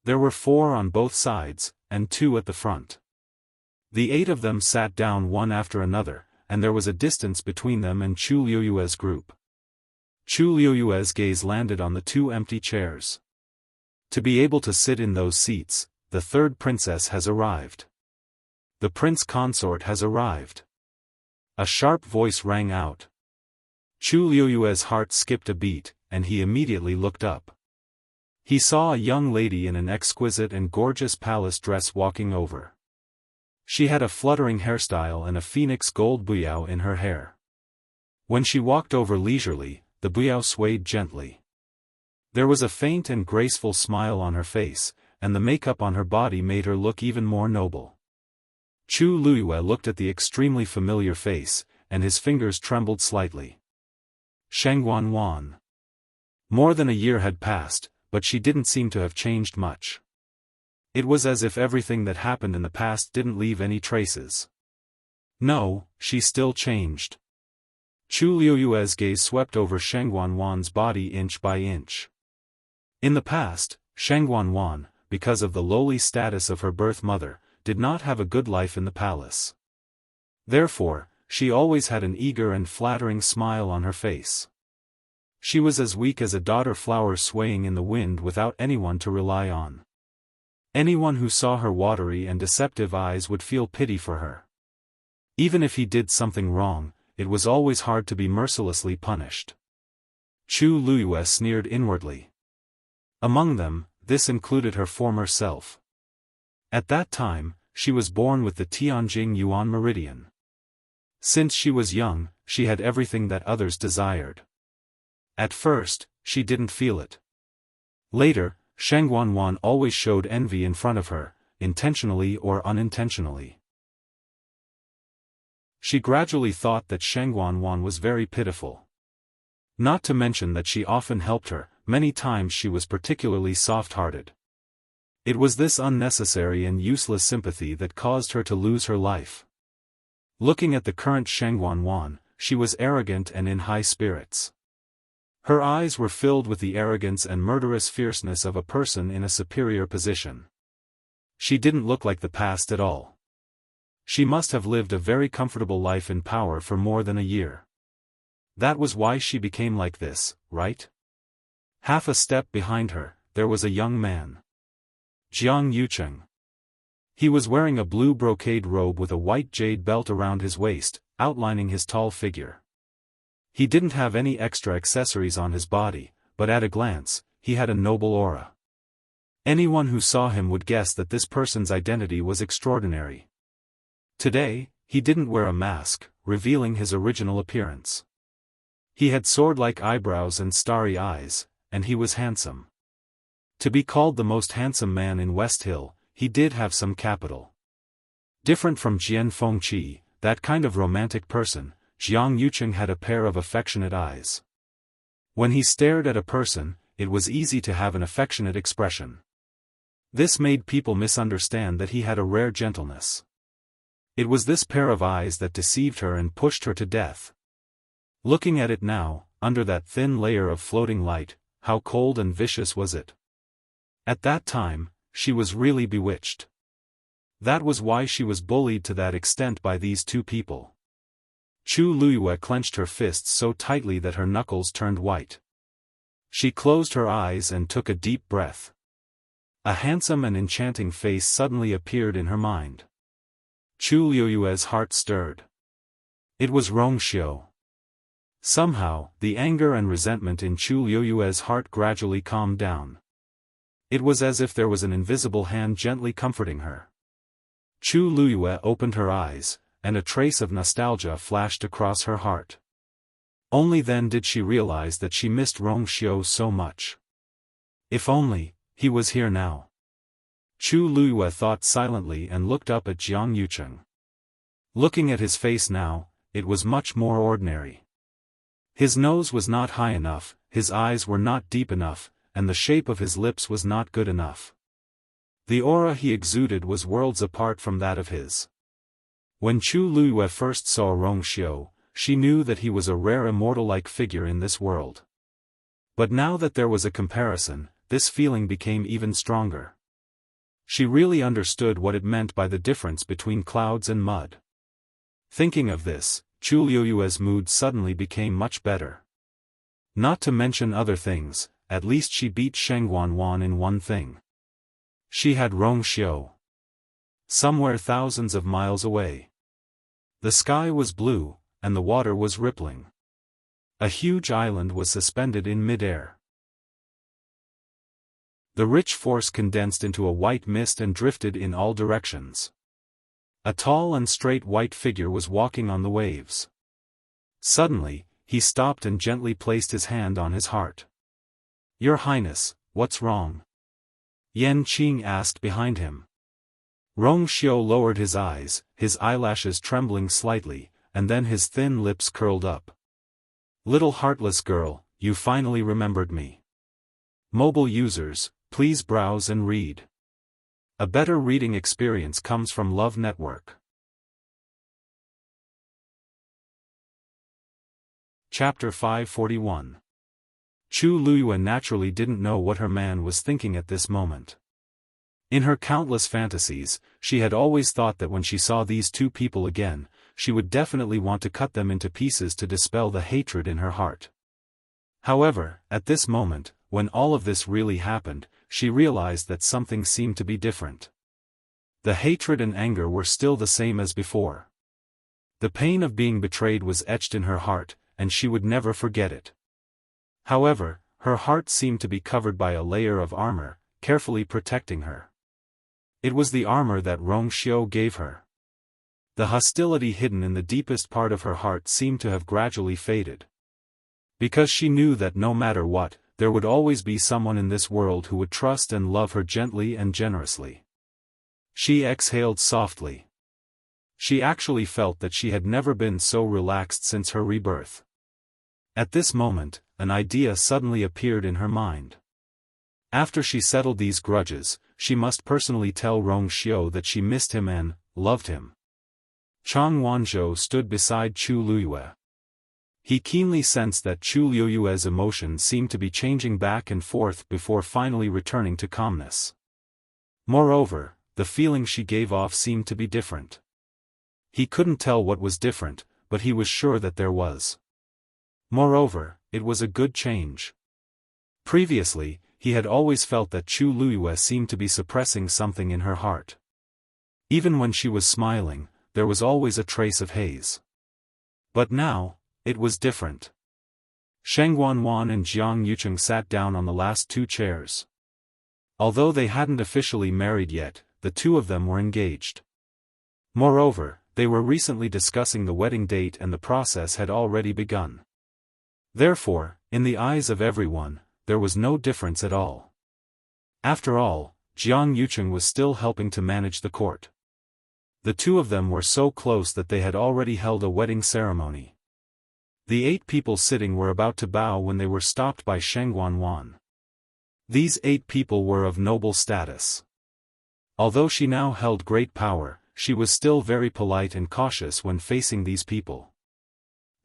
There were 4 on both sides, and 2 at the front. The 8 of them sat down one after another, and there was a distance between them and Chu Liuyue's group. Chu Liuyue's gaze landed on the 2 empty chairs. To be able to sit in those seats, the third princess has arrived. The prince consort has arrived. A sharp voice rang out. Chu Liuyue's heart skipped a beat, and he immediately looked up. He saw a young lady in an exquisite and gorgeous palace dress walking over. She had a fluttering hairstyle and a phoenix gold buyao in her hair. When she walked over leisurely, the buyao swayed gently. There was a faint and graceful smile on her face, and the makeup on her body made her look even more noble. Chu Luiyue looked at the extremely familiar face, and his fingers trembled slightly. Shangguan Wan. More than a year had passed, but she didn't seem to have changed much. It was as if everything that happened in the past didn't leave any traces. No, she still changed. Chu Liuyue's gaze swept over Shangguan Wan's body inch by inch. In the past, Shangguan Wan, because of the lowly status of her birth mother, did not have a good life in the palace. Therefore, she always had an eager and flattering smile on her face. She was as weak as a dodder flower swaying in the wind without anyone to rely on. Anyone who saw her watery and deceptive eyes would feel pity for her. Even if he did something wrong, it was always hard to be mercilessly punished. Chu Luiyue sneered inwardly. Among them, this included her former self. At that time, she was born with the Tianjing Yuan meridian. Since she was young, she had everything that others desired. At first, she didn't feel it. Later, Shangguan Wan always showed envy in front of her, intentionally or unintentionally. She gradually thought that Shangguan Wan was very pitiful. Not to mention that she often helped her, many times she was particularly soft-hearted. It was this unnecessary and useless sympathy that caused her to lose her life. Looking at the current Shangguan Wan, she was arrogant and in high spirits. Her eyes were filled with the arrogance and murderous fierceness of a person in a superior position. She didn't look like the past at all. She must have lived a very comfortable life in power for more than a year. That was why she became like this, right? Half a step behind her, there was a young man. Jiang Yucheng. He was wearing a blue brocade robe with a white jade belt around his waist, outlining his tall figure. He didn't have any extra accessories on his body, but at a glance, he had a noble aura. Anyone who saw him would guess that this person's identity was extraordinary. Today, he didn't wear a mask, revealing his original appearance. He had sword-like eyebrows and starry eyes, and he was handsome. To be called the most handsome man in West Hill, he did have some capital. Different from Jian Fengqi, that kind of romantic person, Jiang Yucheng had a pair of affectionate eyes. When he stared at a person, it was easy to have an affectionate expression. This made people misunderstand that he had a rare gentleness. It was this pair of eyes that deceived her and pushed her to death. Looking at it now, under that thin layer of floating light, how cold and vicious was it? At that time, she was really bewitched. That was why she was bullied to that extent by these two people. Chu Luyue clenched her fists so tightly that her knuckles turned white. She closed her eyes and took a deep breath. A handsome and enchanting face suddenly appeared in her mind. Chu Luyue's heart stirred. It was Rongxiu. Somehow, the anger and resentment in Chu Luyue's heart gradually calmed down. It was as if there was an invisible hand gently comforting her. Chu Luyue opened her eyes, and a trace of nostalgia flashed across her heart. Only then did she realize that she missed Rongxiu so much. If only he was here now. Chu Luyue thought silently and looked up at Jiang Yucheng. Looking at his face now, it was much more ordinary. His nose was not high enough, his eyes were not deep enough, and the shape of his lips was not good enough. The aura he exuded was worlds apart from that of his. When Chu Luyue first saw Rongxiu, she knew that he was a rare immortal-like figure in this world. But now that there was a comparison, this feeling became even stronger. She really understood what it meant by the difference between clouds and mud. Thinking of this, Chu Luyue's mood suddenly became much better. Not to mention other things, at least she beat Shengguan in one thing. She had Rongxiu. Somewhere thousands of miles away. The sky was blue, and the water was rippling. A huge island was suspended in mid-air. The rich force condensed into a white mist and drifted in all directions. A tall and straight white figure was walking on the waves. Suddenly, he stopped and gently placed his hand on his heart. "Your Highness, what's wrong?" Yan Qing asked behind him. Rongxiu lowered his eyes, his eyelashes trembling slightly, and then his thin lips curled up. "Little heartless girl, you finally remembered me." Mobile users, please browse and read. A better reading experience comes from Love Network. Chapter 541. Chu Luyue naturally didn't know what her man was thinking at this moment. In her countless fantasies, she had always thought that when she saw these two people again, she would definitely want to cut them into pieces to dispel the hatred in her heart. However, at this moment, when all of this really happened, she realized that something seemed to be different. The hatred and anger were still the same as before. The pain of being betrayed was etched in her heart, and she would never forget it. However, her heart seemed to be covered by a layer of armor, carefully protecting her. It was the armor that Rongxiu gave her. The hostility hidden in the deepest part of her heart seemed to have gradually faded. Because she knew that no matter what, there would always be someone in this world who would trust and love her gently and generously. She exhaled softly. She actually felt that she had never been so relaxed since her rebirth. At this moment, an idea suddenly appeared in her mind. After she settled these grudges, she must personally tell Rongxiu that she missed him and loved him. Chang Wanzhou stood beside Chu Luyue. He keenly sensed that Chu Luyue's emotions seemed to be changing back and forth before finally returning to calmness. Moreover, the feeling she gave off seemed to be different. He couldn't tell what was different, but he was sure that there was. Moreover, it was a good change. Previously, he had always felt that Chu Luiyue seemed to be suppressing something in her heart. Even when she was smiling, there was always a trace of haze. But now, it was different. Sheng Guanwan and Jiang Yucheng sat down on the last two chairs. Although they hadn't officially married yet, the two of them were engaged. Moreover, they were recently discussing the wedding date and the process had already begun. Therefore, in the eyes of everyone, there was no difference at all. After all, Jiang Yucheng was still helping to manage the court. The two of them were so close that they had already held a wedding ceremony. The 8 people sitting were about to bow when they were stopped by Sheng Guanwan. These 8 people were of noble status. Although she now held great power, she was still very polite and cautious when facing these people.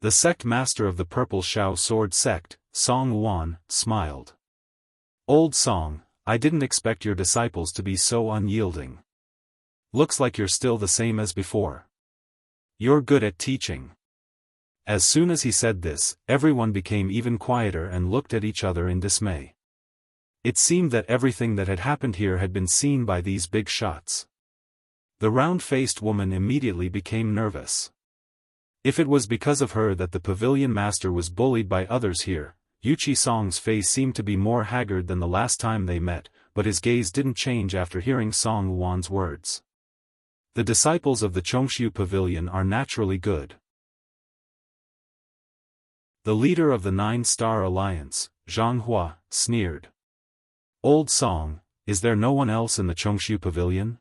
The sect master of the Purple Shao Sword sect, Song Wan, smiled. "Old Song, I didn't expect your disciples to be so unyielding. Looks like you're still the same as before. You're good at teaching." As soon as he said this, everyone became even quieter and looked at each other in dismay. It seemed that everything that had happened here had been seen by these big shots. The round-faced woman immediately became nervous. If it was because of her that the pavilion master was bullied by others here, Yu Qisong's face seemed to be more haggard than the last time they met, but his gaze didn't change after hearing Song Wan's words. The disciples of the Chongshu Pavilion are naturally good. The leader of the 9-Star Alliance, Zhang Hua, sneered. "Old Song, is there no one else in the Chongshu Pavilion?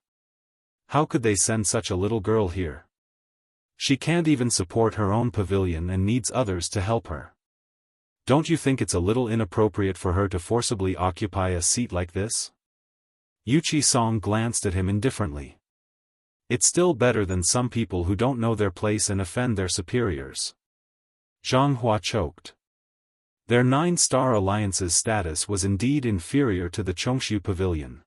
How could they send such a little girl here? She can't even support her own pavilion and needs others to help her. Don't you think it's a little inappropriate for her to forcibly occupy a seat like this?" Yu Qisong glanced at him indifferently. "It's still better than some people who don't know their place and offend their superiors." Zhang Hua choked. Their 9-Star Alliance's status was indeed inferior to the Chongshu Pavilion.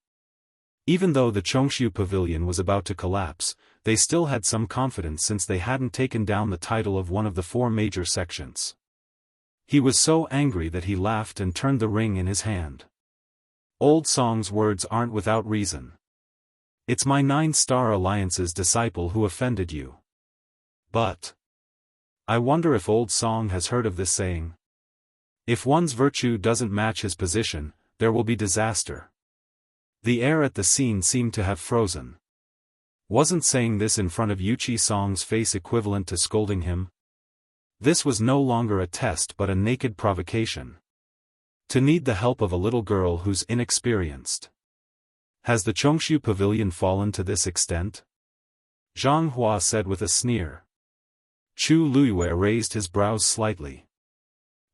Even though the Chongshu Pavilion was about to collapse, they still had some confidence since they hadn't taken down the title of one of the 4 major sections. He was so angry that he laughed and turned the ring in his hand. "Old Song's words aren't without reason. It's my 9-Star Alliance's disciple who offended you. But I wonder if Old Song has heard of this saying. If one's virtue doesn't match his position, there will be disaster." The air at the scene seemed to have frozen. Wasn't saying this in front of Yu Qisong's face equivalent to scolding him? This was no longer a test but a naked provocation. To need the help of a little girl who's inexperienced. Has the Chongshu Pavilion fallen to this extent? Zhang Hua said with a sneer. Chu Luiyue raised his brows slightly.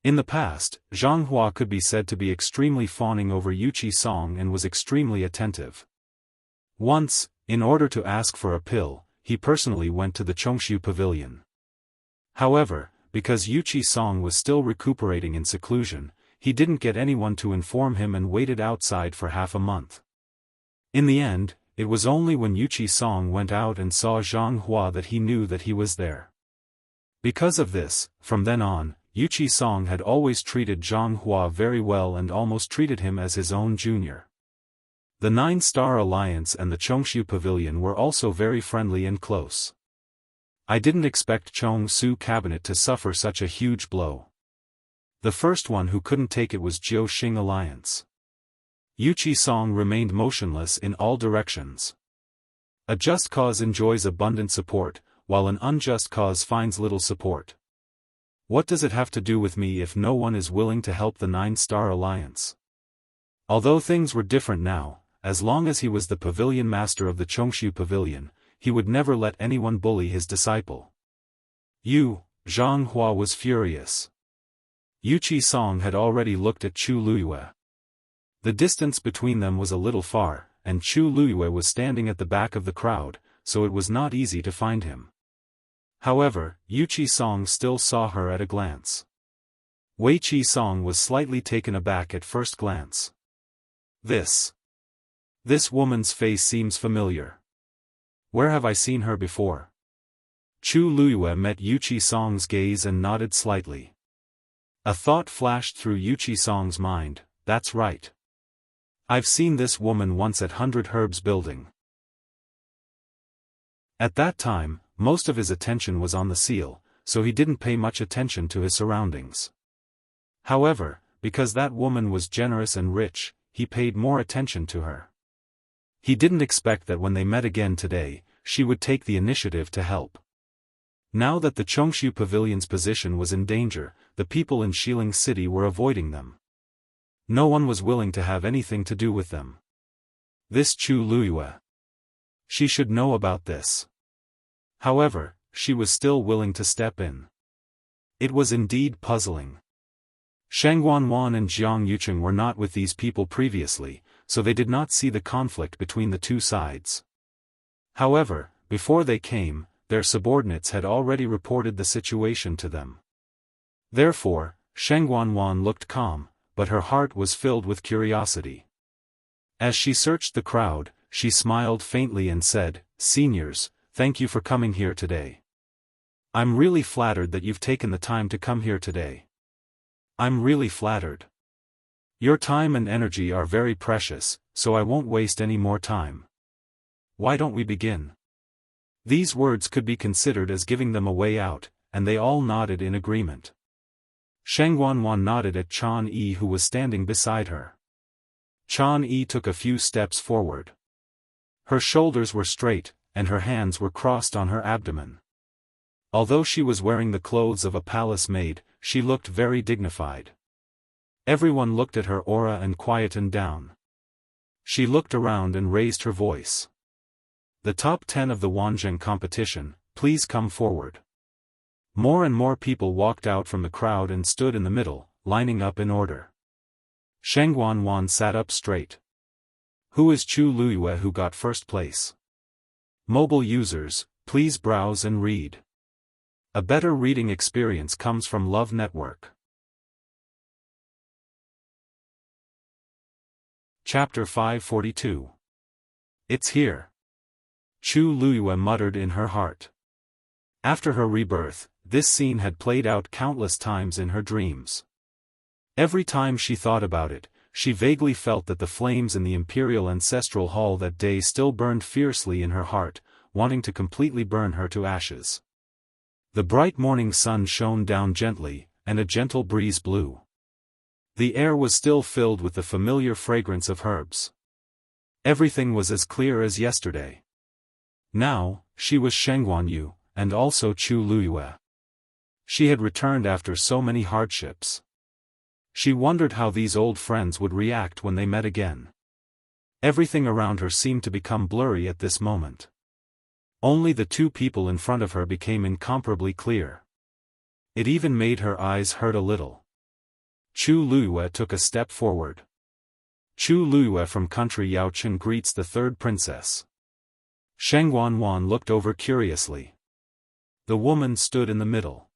In the past, Zhang Hua could be said to be extremely fawning over Yu Qisong and was extremely attentive. Once, in order to ask for a pill, he personally went to the Chongshu Pavilion. However, because Yu Qisong was still recuperating in seclusion, he didn't get anyone to inform him and waited outside for half a month. In the end, it was only when Yu Qisong went out and saw Zhang Hua that he knew that he was there. Because of this, from then on, Yu Qisong had always treated Zhang Hua very well and almost treated him as his own junior. The 9-Star Alliance and the Chongshu Pavilion were also very friendly and close. I didn't expect Chongsu Cabinet to suffer such a huge blow. The first one who couldn't take it was Jiu Xing Alliance. Yu Qisong remained motionless in all directions. A just cause enjoys abundant support, while an unjust cause finds little support. What does it have to do with me if no one is willing to help the 9-Star Alliance? Although things were different now, as long as he was the pavilion master of the Chongshu Pavilion, he would never let anyone bully his disciple. Zhang Hua was furious. Yu Qisong had already looked at Chu Luiyue. The distance between them was a little far, and Chu Luiyue was standing at the back of the crowd, so it was not easy to find him. However, Yu Qisong still saw her at a glance. Wei Qisong was slightly taken aback at first glance. This woman's face seems familiar. Where have I seen her before? Chu Luiyue met Yu Qisong's gaze and nodded slightly. A thought flashed through Yu Qisong's mind, that's right. I've seen this woman once at 100 Herbs Building. At that time, most of his attention was on the seal, so he didn't pay much attention to his surroundings. However, because that woman was generous and rich, he paid more attention to her. He didn't expect that when they met again today, she would take the initiative to help. Now that the Chongshu Pavilion's position was in danger, the people in Xiling City were avoiding them. No one was willing to have anything to do with them. This Chu Luyue. She should know about this. However, she was still willing to step in. It was indeed puzzling. Shang Guanwan and Jiang Yucheng were not with these people previously, so they did not see the conflict between the two sides. However, before they came, their subordinates had already reported the situation to them. Therefore, Shang Guanwan looked calm, but her heart was filled with curiosity. As she searched the crowd, she smiled faintly and said, "Seniors, thank you for coming here today. I'm really flattered that you've taken the time to come here today. I'm really flattered. Your time and energy are very precious, so I won't waste any more time. Why don't we begin?" These words could be considered as giving them a way out, and they all nodded in agreement. Shang Guanwan nodded at Chan Yi, who was standing beside her. Chan Yi took a few steps forward. Her shoulders were straight, and her hands were crossed on her abdomen. Although she was wearing the clothes of a palace maid, she looked very dignified. Everyone looked at her aura and quietened down. She looked around and raised her voice. "The top 10 of the Wanzheng competition, please come forward." More and more people walked out from the crowd and stood in the middle, lining up in order. Shang Guanwan sat up straight. "Who is Chu Luyue who got first place?" Mobile users, please browse and read. A better reading experience comes from Love Network. Chapter 542. It's here. Chu Luyue muttered in her heart. After her rebirth, this scene had played out countless times in her dreams. Every time she thought about it, she vaguely felt that the flames in the Imperial Ancestral Hall that day still burned fiercely in her heart, wanting to completely burn her to ashes. The bright morning sun shone down gently, and a gentle breeze blew. The air was still filled with the familiar fragrance of herbs. Everything was as clear as yesterday. Now, she was Shang Guanyu, and also Chu Luyue. She had returned after so many hardships. She wondered how these old friends would react when they met again. Everything around her seemed to become blurry at this moment. Only the two people in front of her became incomparably clear. It even made her eyes hurt a little. Chu Luyue took a step forward. Chu Luyue from country Yaochen greets the third princess. Shang Guanwan looked over curiously. The woman stood in the middle.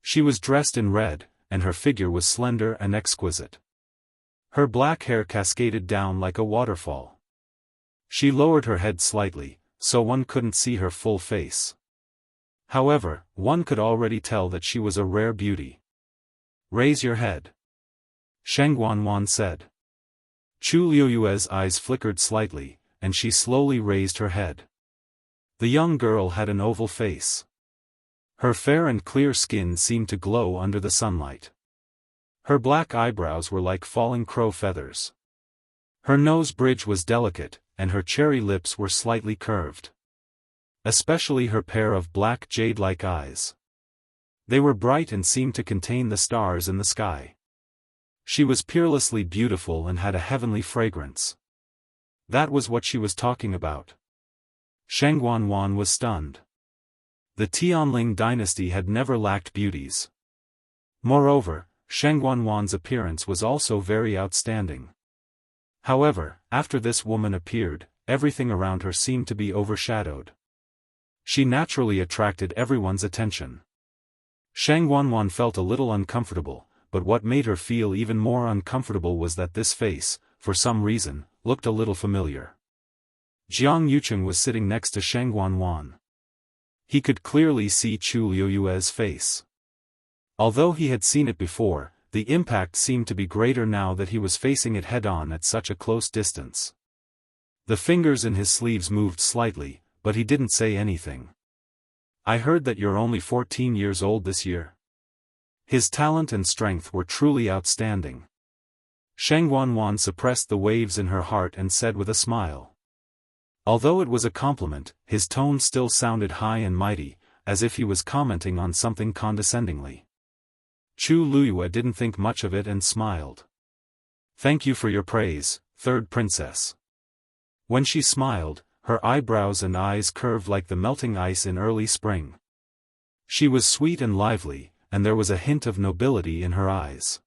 She was dressed in red, and her figure was slender and exquisite. Her black hair cascaded down like a waterfall. She lowered her head slightly, so one couldn't see her full face. However, one could already tell that she was a rare beauty. "Raise your head," Shang Guanwan said. Chu Luyue's eyes flickered slightly, and she slowly raised her head. The young girl had an oval face. Her fair and clear skin seemed to glow under the sunlight. Her black eyebrows were like falling crow feathers. Her nose bridge was delicate, and her cherry lips were slightly curved. Especially her pair of black jade-like eyes. They were bright and seemed to contain the stars in the sky. She was peerlessly beautiful and had a heavenly fragrance. That was what she was talking about. Shang Guanwan was stunned. The Tianling dynasty had never lacked beauties. Moreover, Shang Guanwan's appearance was also very outstanding. However, after this woman appeared, everything around her seemed to be overshadowed. She naturally attracted everyone's attention. Shang Guanwan felt a little uncomfortable, but what made her feel even more uncomfortable was that this face, for some reason, looked a little familiar. Jiang Yucheng was sitting next to Shang Guanwan. He could clearly see Chu Luyue's face. Although he had seen it before, The impact seemed to be greater now that he was facing it head-on at such a close distance. The fingers in his sleeves moved slightly, but he didn't say anything. I heard that you're only 14 years old this year. His talent and strength were truly outstanding. Sheng Wanwan suppressed the waves in her heart and said with a smile. Although it was a compliment, his tone still sounded high and mighty, as if he was commenting on something condescendingly. Chu Luyue didn't think much of it and smiled. Thank you for your praise, third princess. When she smiled, her eyebrows and eyes curved like the melting ice in early spring. She was sweet and lively, and there was a hint of nobility in her eyes.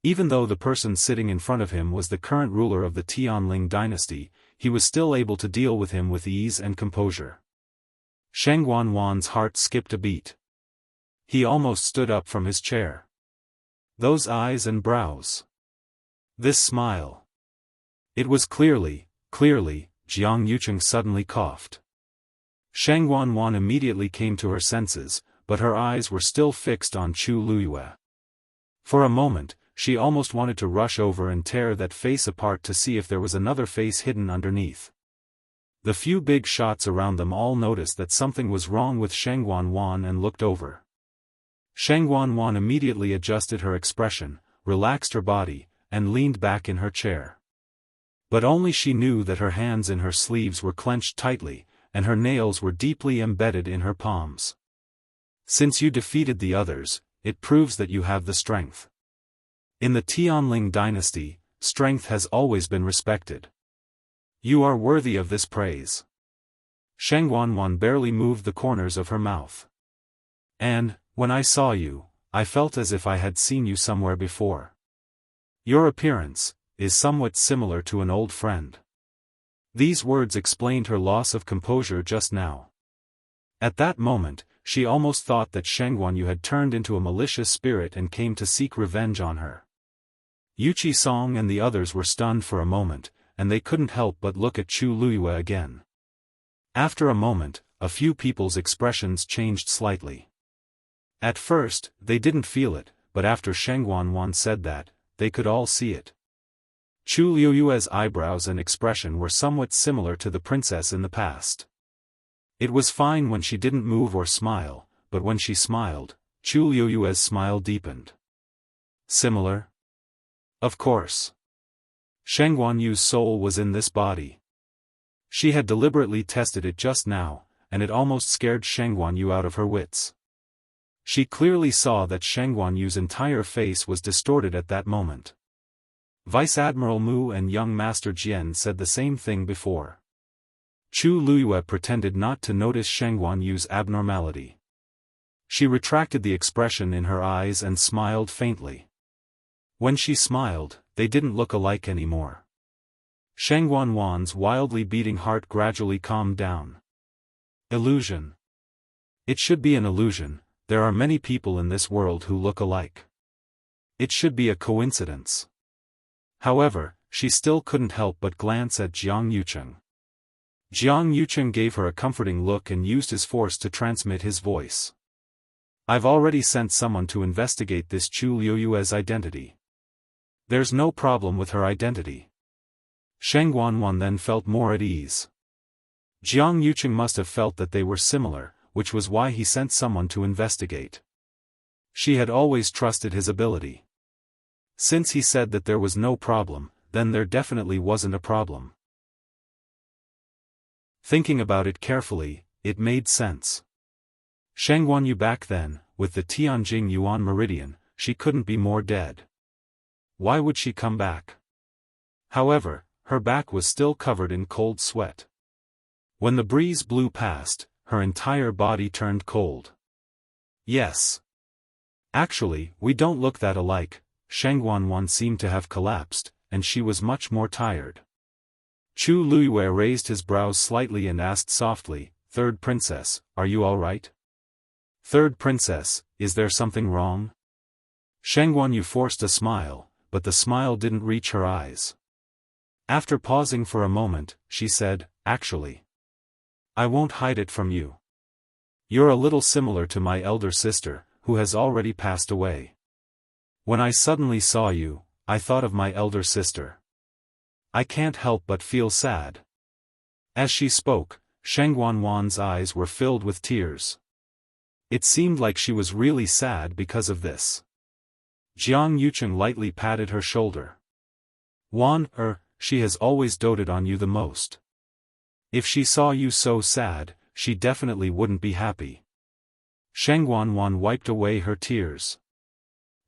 Even though the person sitting in front of him was the current ruler of the Tianling dynasty, he was still able to deal with him with ease and composure. Sheng Wanwan's heart skipped a beat. He almost stood up from his chair. Those eyes and brows. This smile. It was clearly, Jiang Yucheng suddenly coughed. Sheng Wanwan immediately came to her senses, but her eyes were still fixed on Chu Luyue. For a moment, she almost wanted to rush over and tear that face apart to see if there was another face hidden underneath. The few big shots around them all noticed that something was wrong with Sheng Wanwan and looked over. Sheng Wanwan immediately adjusted her expression, relaxed her body, and leaned back in her chair. But only she knew that her hands in her sleeves were clenched tightly, and her nails were deeply embedded in her palms. Since you defeated the others, it proves that you have the strength. In the Tianling dynasty, strength has always been respected. You are worthy of this praise. Sheng Wanwan barely moved the corners of her mouth. And, when I saw you, I felt as if I had seen you somewhere before. Your appearance is somewhat similar to an old friend. These words explained her loss of composure just now. At that moment, she almost thought that Sheng Wanyu had turned into a malicious spirit and came to seek revenge on her. Yuqi Song and the others were stunned for a moment, and they couldn't help but look at Chu Luyue again. After a moment, a few people's expressions changed slightly. At first, they didn't feel it, but after Sheng Wanwan said that, they could all see it. Chu Luyue's eyebrows and expression were somewhat similar to the princess in the past. It was fine when she didn't move or smile, but when she smiled, Chu Luyue's smile deepened. Similar? Of course. Sheng Wanyu's soul was in this body. She had deliberately tested it just now, and it almost scared Sheng Wanyu out of her wits. She clearly saw that Sheng Wanyu's entire face was distorted at that moment. Vice Admiral Mu and young Master Jian said the same thing before. Chu Luyue pretended not to notice Sheng Wanyu's abnormality. She retracted the expression in her eyes and smiled faintly. When she smiled, they didn't look alike anymore. Sheng Wanwan's wildly beating heart gradually calmed down. Illusion. It should be an illusion. There are many people in this world who look alike. It should be a coincidence. However, she still couldn't help but glance at Jiang Yucheng. Jiang Yucheng gave her a comforting look and used his force to transmit his voice. I've already sent someone to investigate this Chu Luyue's identity. There's no problem with her identity. Sheng Wanwan then felt more at ease. Jiang Yucheng must have felt that they were similar, which was why he sent someone to investigate. She had always trusted his ability. Since he said that there was no problem, then there definitely wasn't a problem. Thinking about it carefully, it made sense. Sheng Wanyu back then, with the Tianjing Yuan meridian, she couldn't be more dead. Why would she come back? However, her back was still covered in cold sweat. When the breeze blew past, her entire body turned cold. Yes. Actually, we don't look that alike. Sheng Wanwan seemed to have collapsed, and she was much more tired. Chu Luyue raised his brows slightly and asked softly, Third Princess, are you all right? Third Princess, is there something wrong? Sheng Wanyu forced a smile, but the smile didn't reach her eyes. After pausing for a moment, she said, Actually, I won't hide it from you. You're a little similar to my elder sister, who has already passed away. When I suddenly saw you, I thought of my elder sister. I can't help but feel sad." As she spoke, Sheng Wanwan's eyes were filled with tears. It seemed like she was really sad because of this. Jiang Yucheng lightly patted her shoulder. She has always doted on you the most. If she saw you so sad, she definitely wouldn't be happy." Sheng Wanwan wiped away her tears.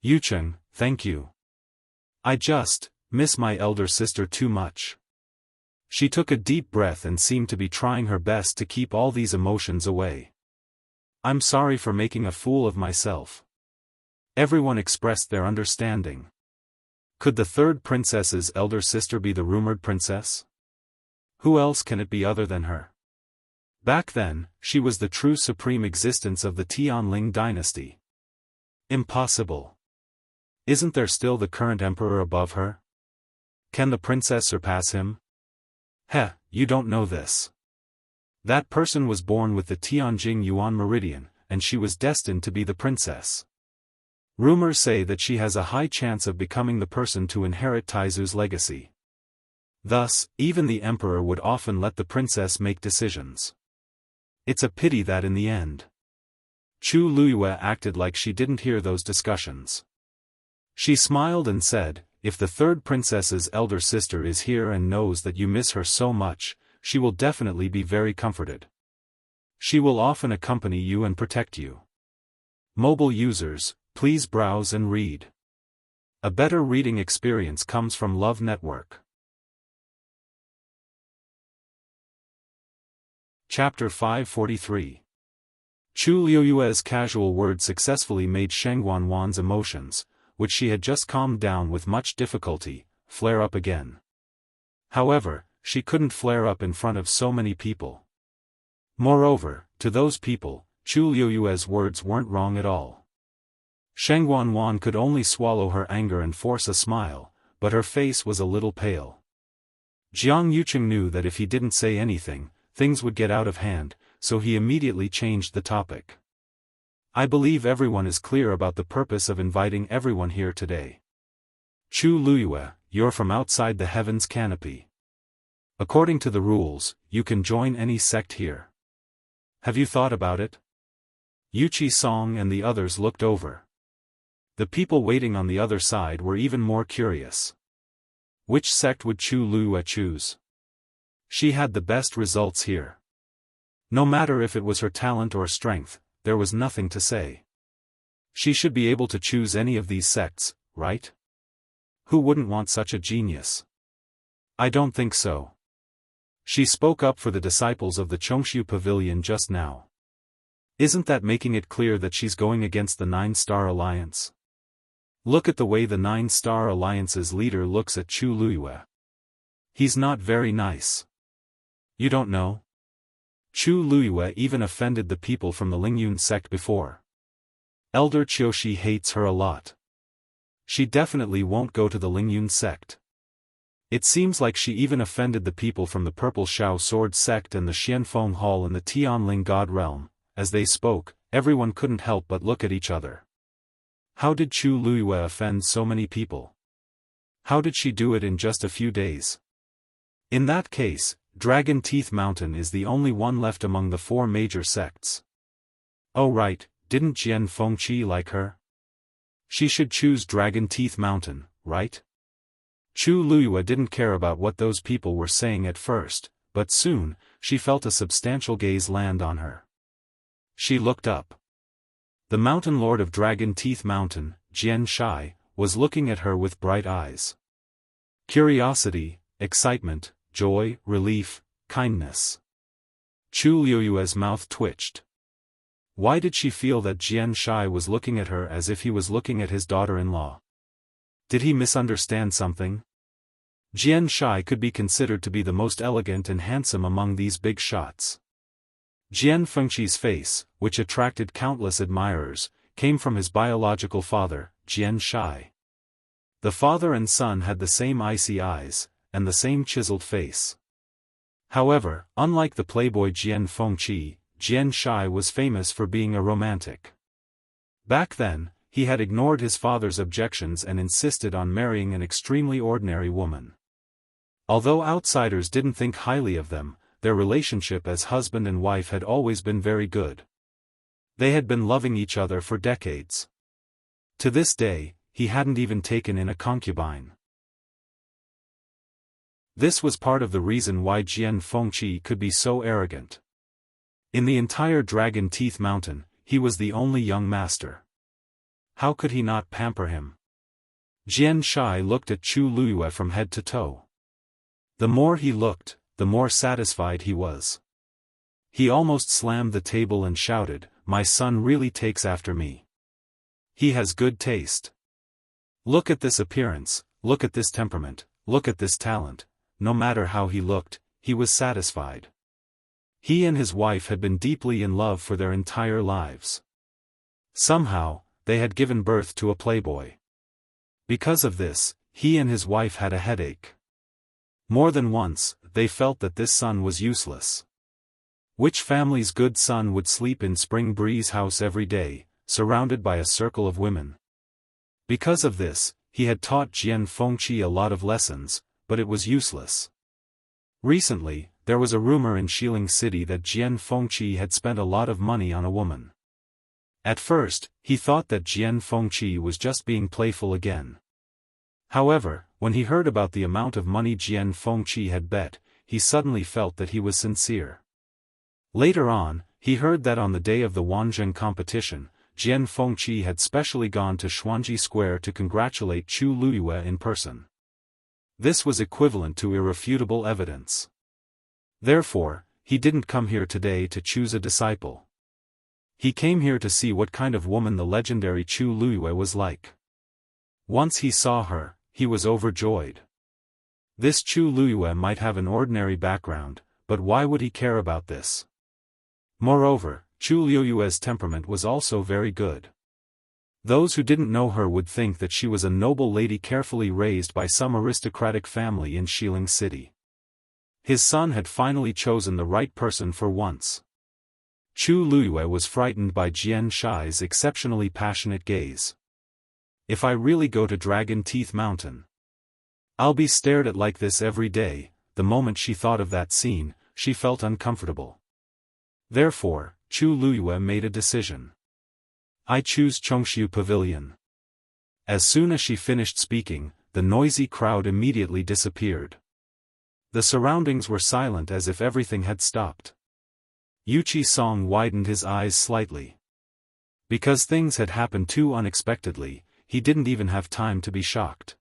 "Yucheng, thank you. I just miss my elder sister too much." She took a deep breath and seemed to be trying her best to keep all these emotions away. "I'm sorry for making a fool of myself." Everyone expressed their understanding. Could the third princess's elder sister be the rumored princess? Who else can it be other than her? Back then, she was the true supreme existence of the Tianling dynasty. Impossible. Isn't there still the current emperor above her? Can the princess surpass him? You don't know this. That person was born with the Tianjing Yuan meridian, and she was destined to be the princess. Rumors say that she has a high chance of becoming the person to inherit Taizu's legacy. Thus, even the emperor would often let the princess make decisions. It's a pity that in the end, Chu Luyue acted like she didn't hear those discussions. She smiled and said, "If the third princess's elder sister is here and knows that you miss her so much, she will definitely be very comforted. She will often accompany you and protect you." Mobile users, please browse and read. A better reading experience comes from Love Network. Chapter 543. Chu Liuyue's casual words successfully made Sheng Wanwan's emotions, which she had just calmed down with much difficulty, flare up again. However, she couldn't flare up in front of so many people. Moreover, to those people, Chu Liuyue's words weren't wrong at all. Sheng Wanwan could only swallow her anger and force a smile, but her face was a little pale. Jiang Yucheng knew that if he didn't say anything, things would get out of hand, so he immediately changed the topic. "I believe everyone is clear about the purpose of inviting everyone here today. Chu Luyue, you're from outside the heavens canopy. According to the rules, you can join any sect here. Have you thought about it?" Yuchi Song and the others looked over. The people waiting on the other side were even more curious. Which sect would Chu Luyue choose? She had the best results here. No matter if it was her talent or strength, there was nothing to say. She should be able to choose any of these sects, right? Who wouldn't want such a genius? I don't think so. She spoke up for the disciples of the Chongshu Pavilion just now. Isn't that making it clear that she's going against the Nine-Star Alliance? Look at the way the Nine-Star Alliance's leader looks at Chu Luyue. He's not very nice. You don't know? Chu Luyue even offended the people from the Lingyun sect before. Elder Qiushi hates her a lot. She definitely won't go to the Lingyun sect. It seems like she even offended the people from the Purple Shao Sword sect and the Xianfeng Hall in the Tianling God realm. As they spoke, everyone couldn't help but look at each other. How did Chu Luyue offend so many people? How did she do it in just a few days? In that case, Dragon Teeth Mountain is the only one left among the four major sects. Oh right, didn't Jian Fengqi like her? She should choose Dragon Teeth Mountain, right? Chu Luyue didn't care about what those people were saying at first, but soon, she felt a substantial gaze land on her. She looked up. The Mountain Lord of Dragon Teeth Mountain, Jian Shai, was looking at her with bright eyes. Curiosity, excitement, joy, relief, kindness. Chu Liyue's mouth twitched. Why did she feel that Jian Shai was looking at her as if he was looking at his daughter-in-law? Did he misunderstand something? Jian Shai could be considered to be the most elegant and handsome among these big shots. Jian Fengqi's face, which attracted countless admirers, came from his biological father, Jian Shai. The father and son had the same icy eyes, and the same chiseled face. However, unlike the playboy Jian Fengqi, Jian Shai was famous for being a romantic. Back then, he had ignored his father's objections and insisted on marrying an extremely ordinary woman. Although outsiders didn't think highly of them, their relationship as husband and wife had always been very good. They had been loving each other for decades. To this day, he hadn't even taken in a concubine. This was part of the reason why Jian Fengqi could be so arrogant. In the entire Dragon Teeth Mountain, he was the only young master. How could he not pamper him? Jian Shai looked at Chu Luyue from head to toe. The more he looked, the more satisfied he was. He almost slammed the table and shouted, "My son really takes after me. He has good taste. Look at this appearance, look at this temperament, look at this talent." No matter how he looked, he was satisfied. He and his wife had been deeply in love for their entire lives. Somehow, they had given birth to a playboy. Because of this, he and his wife had a headache. More than once, they felt that this son was useless. Which family's good son would sleep in Spring Breeze house every day, surrounded by a circle of women? Because of this, he had taught Jian Fengqi a lot of lessons, but it was useless. Recently, there was a rumor in Xiling City that Jian Fengqi had spent a lot of money on a woman. At first, he thought that Jian Fengqi was just being playful again. However, when he heard about the amount of money Jian Fengqi had bet, he suddenly felt that he was sincere. Later on, he heard that on the day of the Wanzheng competition, Jian Fengqi had specially gone to Xuanji Square to congratulate Chu Luyue in person. This was equivalent to irrefutable evidence. Therefore, he didn't come here today to choose a disciple. He came here to see what kind of woman the legendary Chu Luyue was like. Once he saw her, he was overjoyed. This Chu Luyue might have an ordinary background, but why would he care about this? Moreover, Chu Luyue's temperament was also very good. Those who didn't know her would think that she was a noble lady carefully raised by some aristocratic family in Xiling City. His son had finally chosen the right person for once. Chu Luyue was frightened by Jian Shai's exceptionally passionate gaze. If I really go to Dragon Teeth Mountain, I'll be stared at like this every day. The moment she thought of that scene, she felt uncomfortable. Therefore, Chu Luyue made a decision. I choose Chongshu Pavilion. As soon as she finished speaking, the noisy crowd immediately disappeared. The surroundings were silent as if everything had stopped. Yuchi Song widened his eyes slightly. Because things had happened too unexpectedly, he didn't even have time to be shocked.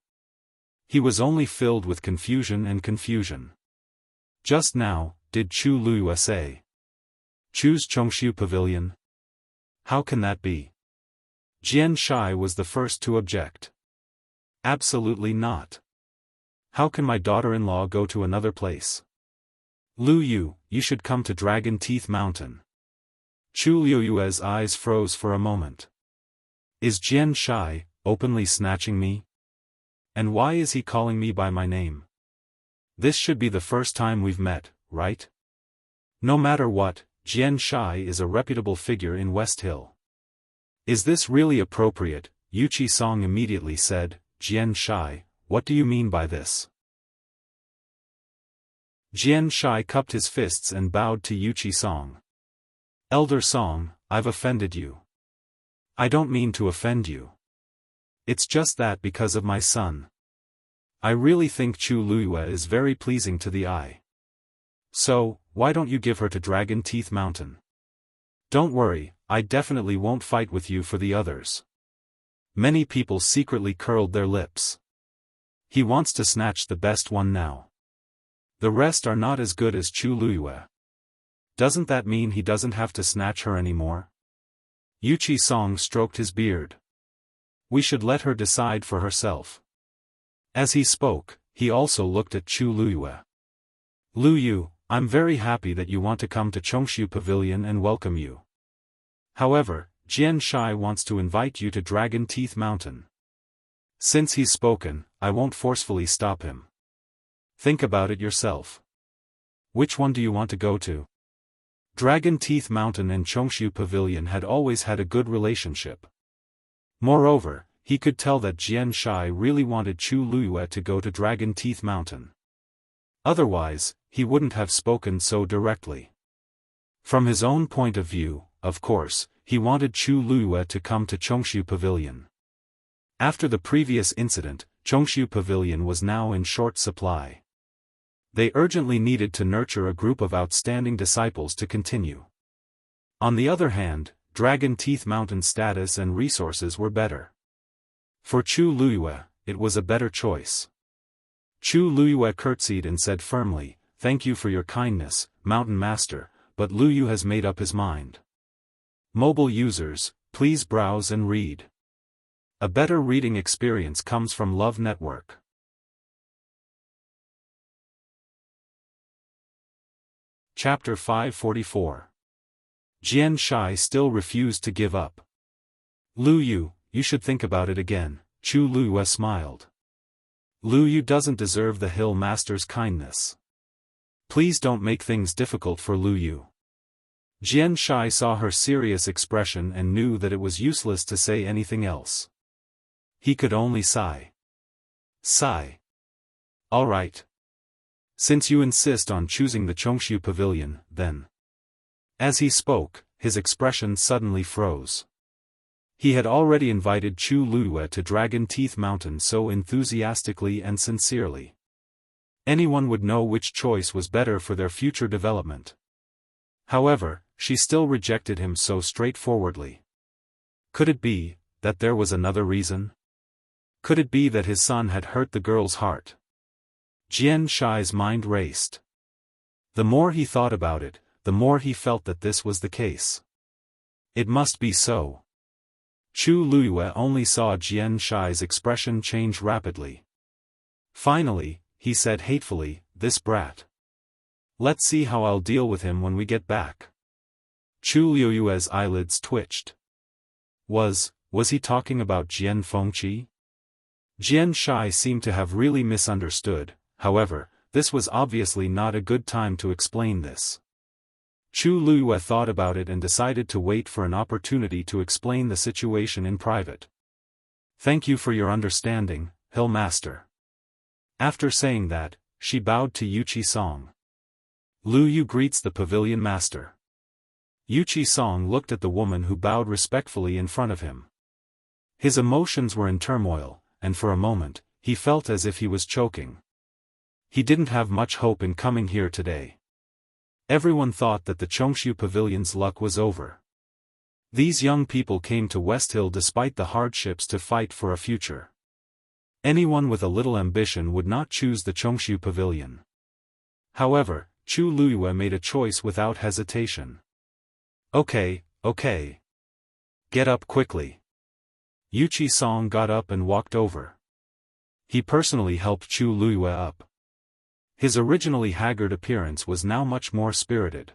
He was only filled with confusion and confusion. Just now, did Chu Luyue say, "Choose Chongshu Pavilion"? How can that be? Jian Shai was the first to object. Absolutely not. How can my daughter-in-law go to another place? Lu Yu, you should come to Dragon Teeth Mountain. Chu Luyue's eyes froze for a moment. Is Jian Shai openly snatching me? And why is he calling me by my name? This should be the first time we've met, right? No matter what, Jian Shai is a reputable figure in West Hill. Is this really appropriate? Yuchi Song immediately said, Jian Shai, what do you mean by this? Jian Shai cupped his fists and bowed to Yuchi Song. Elder Song, I've offended you. I don't mean to offend you. It's just that because of my son. I really think Chu Luyue is very pleasing to the eye. So, why don't you give her to Dragon Teeth Mountain? Don't worry, I definitely won't fight with you for the others. Many people secretly curled their lips. He wants to snatch the best one now. The rest are not as good as Chu Luyue. Doesn't that mean he doesn't have to snatch her anymore? Yuchi Song stroked his beard. We should let her decide for herself. As he spoke, he also looked at Chu Luyue. Lu Yu, I'm very happy that you want to come to Chongshu Pavilion and welcome you. However, Jian Shai wants to invite you to Dragon Teeth Mountain. Since he's spoken, I won't forcefully stop him. Think about it yourself. Which one do you want to go to? Dragon Teeth Mountain and Chongshu Pavilion had always had a good relationship. Moreover, he could tell that Jian Shai really wanted Chu Luyue to go to Dragon Teeth Mountain. Otherwise, he wouldn't have spoken so directly. From his own point of view, of course, he wanted Chu Luyue to come to Chongshu Pavilion. After the previous incident, Chongshu Pavilion was now in short supply. They urgently needed to nurture a group of outstanding disciples to continue. On the other hand, Dragon Teeth Mountain's status and resources were better. For Chu Luyue, it was a better choice. Chu Luyue curtsied and said firmly, "Thank you for your kindness, Mountain Master, but Luyu has made up his mind." Mobile users, please browse and read. A better reading experience comes from Love Network. Chapter 544. Jian Shai still refused to give up. "Luyu, you should think about it again," Chu Luyue smiled. "Luyu doesn't deserve the Hill Master's kindness. Please don't make things difficult for Luyu." Jian Shai saw her serious expression and knew that it was useless to say anything else. He could only sigh. Sigh. "All right. Since you insist on choosing the Chongshu Pavilion, then." As he spoke, his expression suddenly froze. He had already invited Chu Luyue to Dragon Teeth Mountain so enthusiastically and sincerely. Anyone would know which choice was better for their future development. However, she still rejected him so straightforwardly. Could it be that there was another reason? Could it be that his son had hurt the girl's heart? Jian Shai's mind raced. The more he thought about it, the more he felt that this was the case. It must be so. Chu Luyue only saw Jian Shai's expression change rapidly. Finally, he said hatefully, "This brat. Let's see how I'll deal with him when we get back." Chu Luyue's eyelids twitched. Was he talking about Jian Fengqi? Jian Shai seemed to have really misunderstood. However, this was obviously not a good time to explain this. Chu Luyue thought about it and decided to wait for an opportunity to explain the situation in private. "Thank you for your understanding, Hill Master." After saying that, she bowed to Yuchi Song. "Luyu greets the pavilion master." Yuchi Song looked at the woman who bowed respectfully in front of him. His emotions were in turmoil, and for a moment, he felt as if he was choking. He didn't have much hope in coming here today. Everyone thought that the Chongshu Pavilion's luck was over. These young people came to West Hill despite the hardships to fight for a future. Anyone with a little ambition would not choose the Chongshu Pavilion. However, Chu Luyue made a choice without hesitation. Okay. Get up quickly." Yuchi Song got up and walked over. He personally helped Chu Luyue up. His originally haggard appearance was now much more spirited.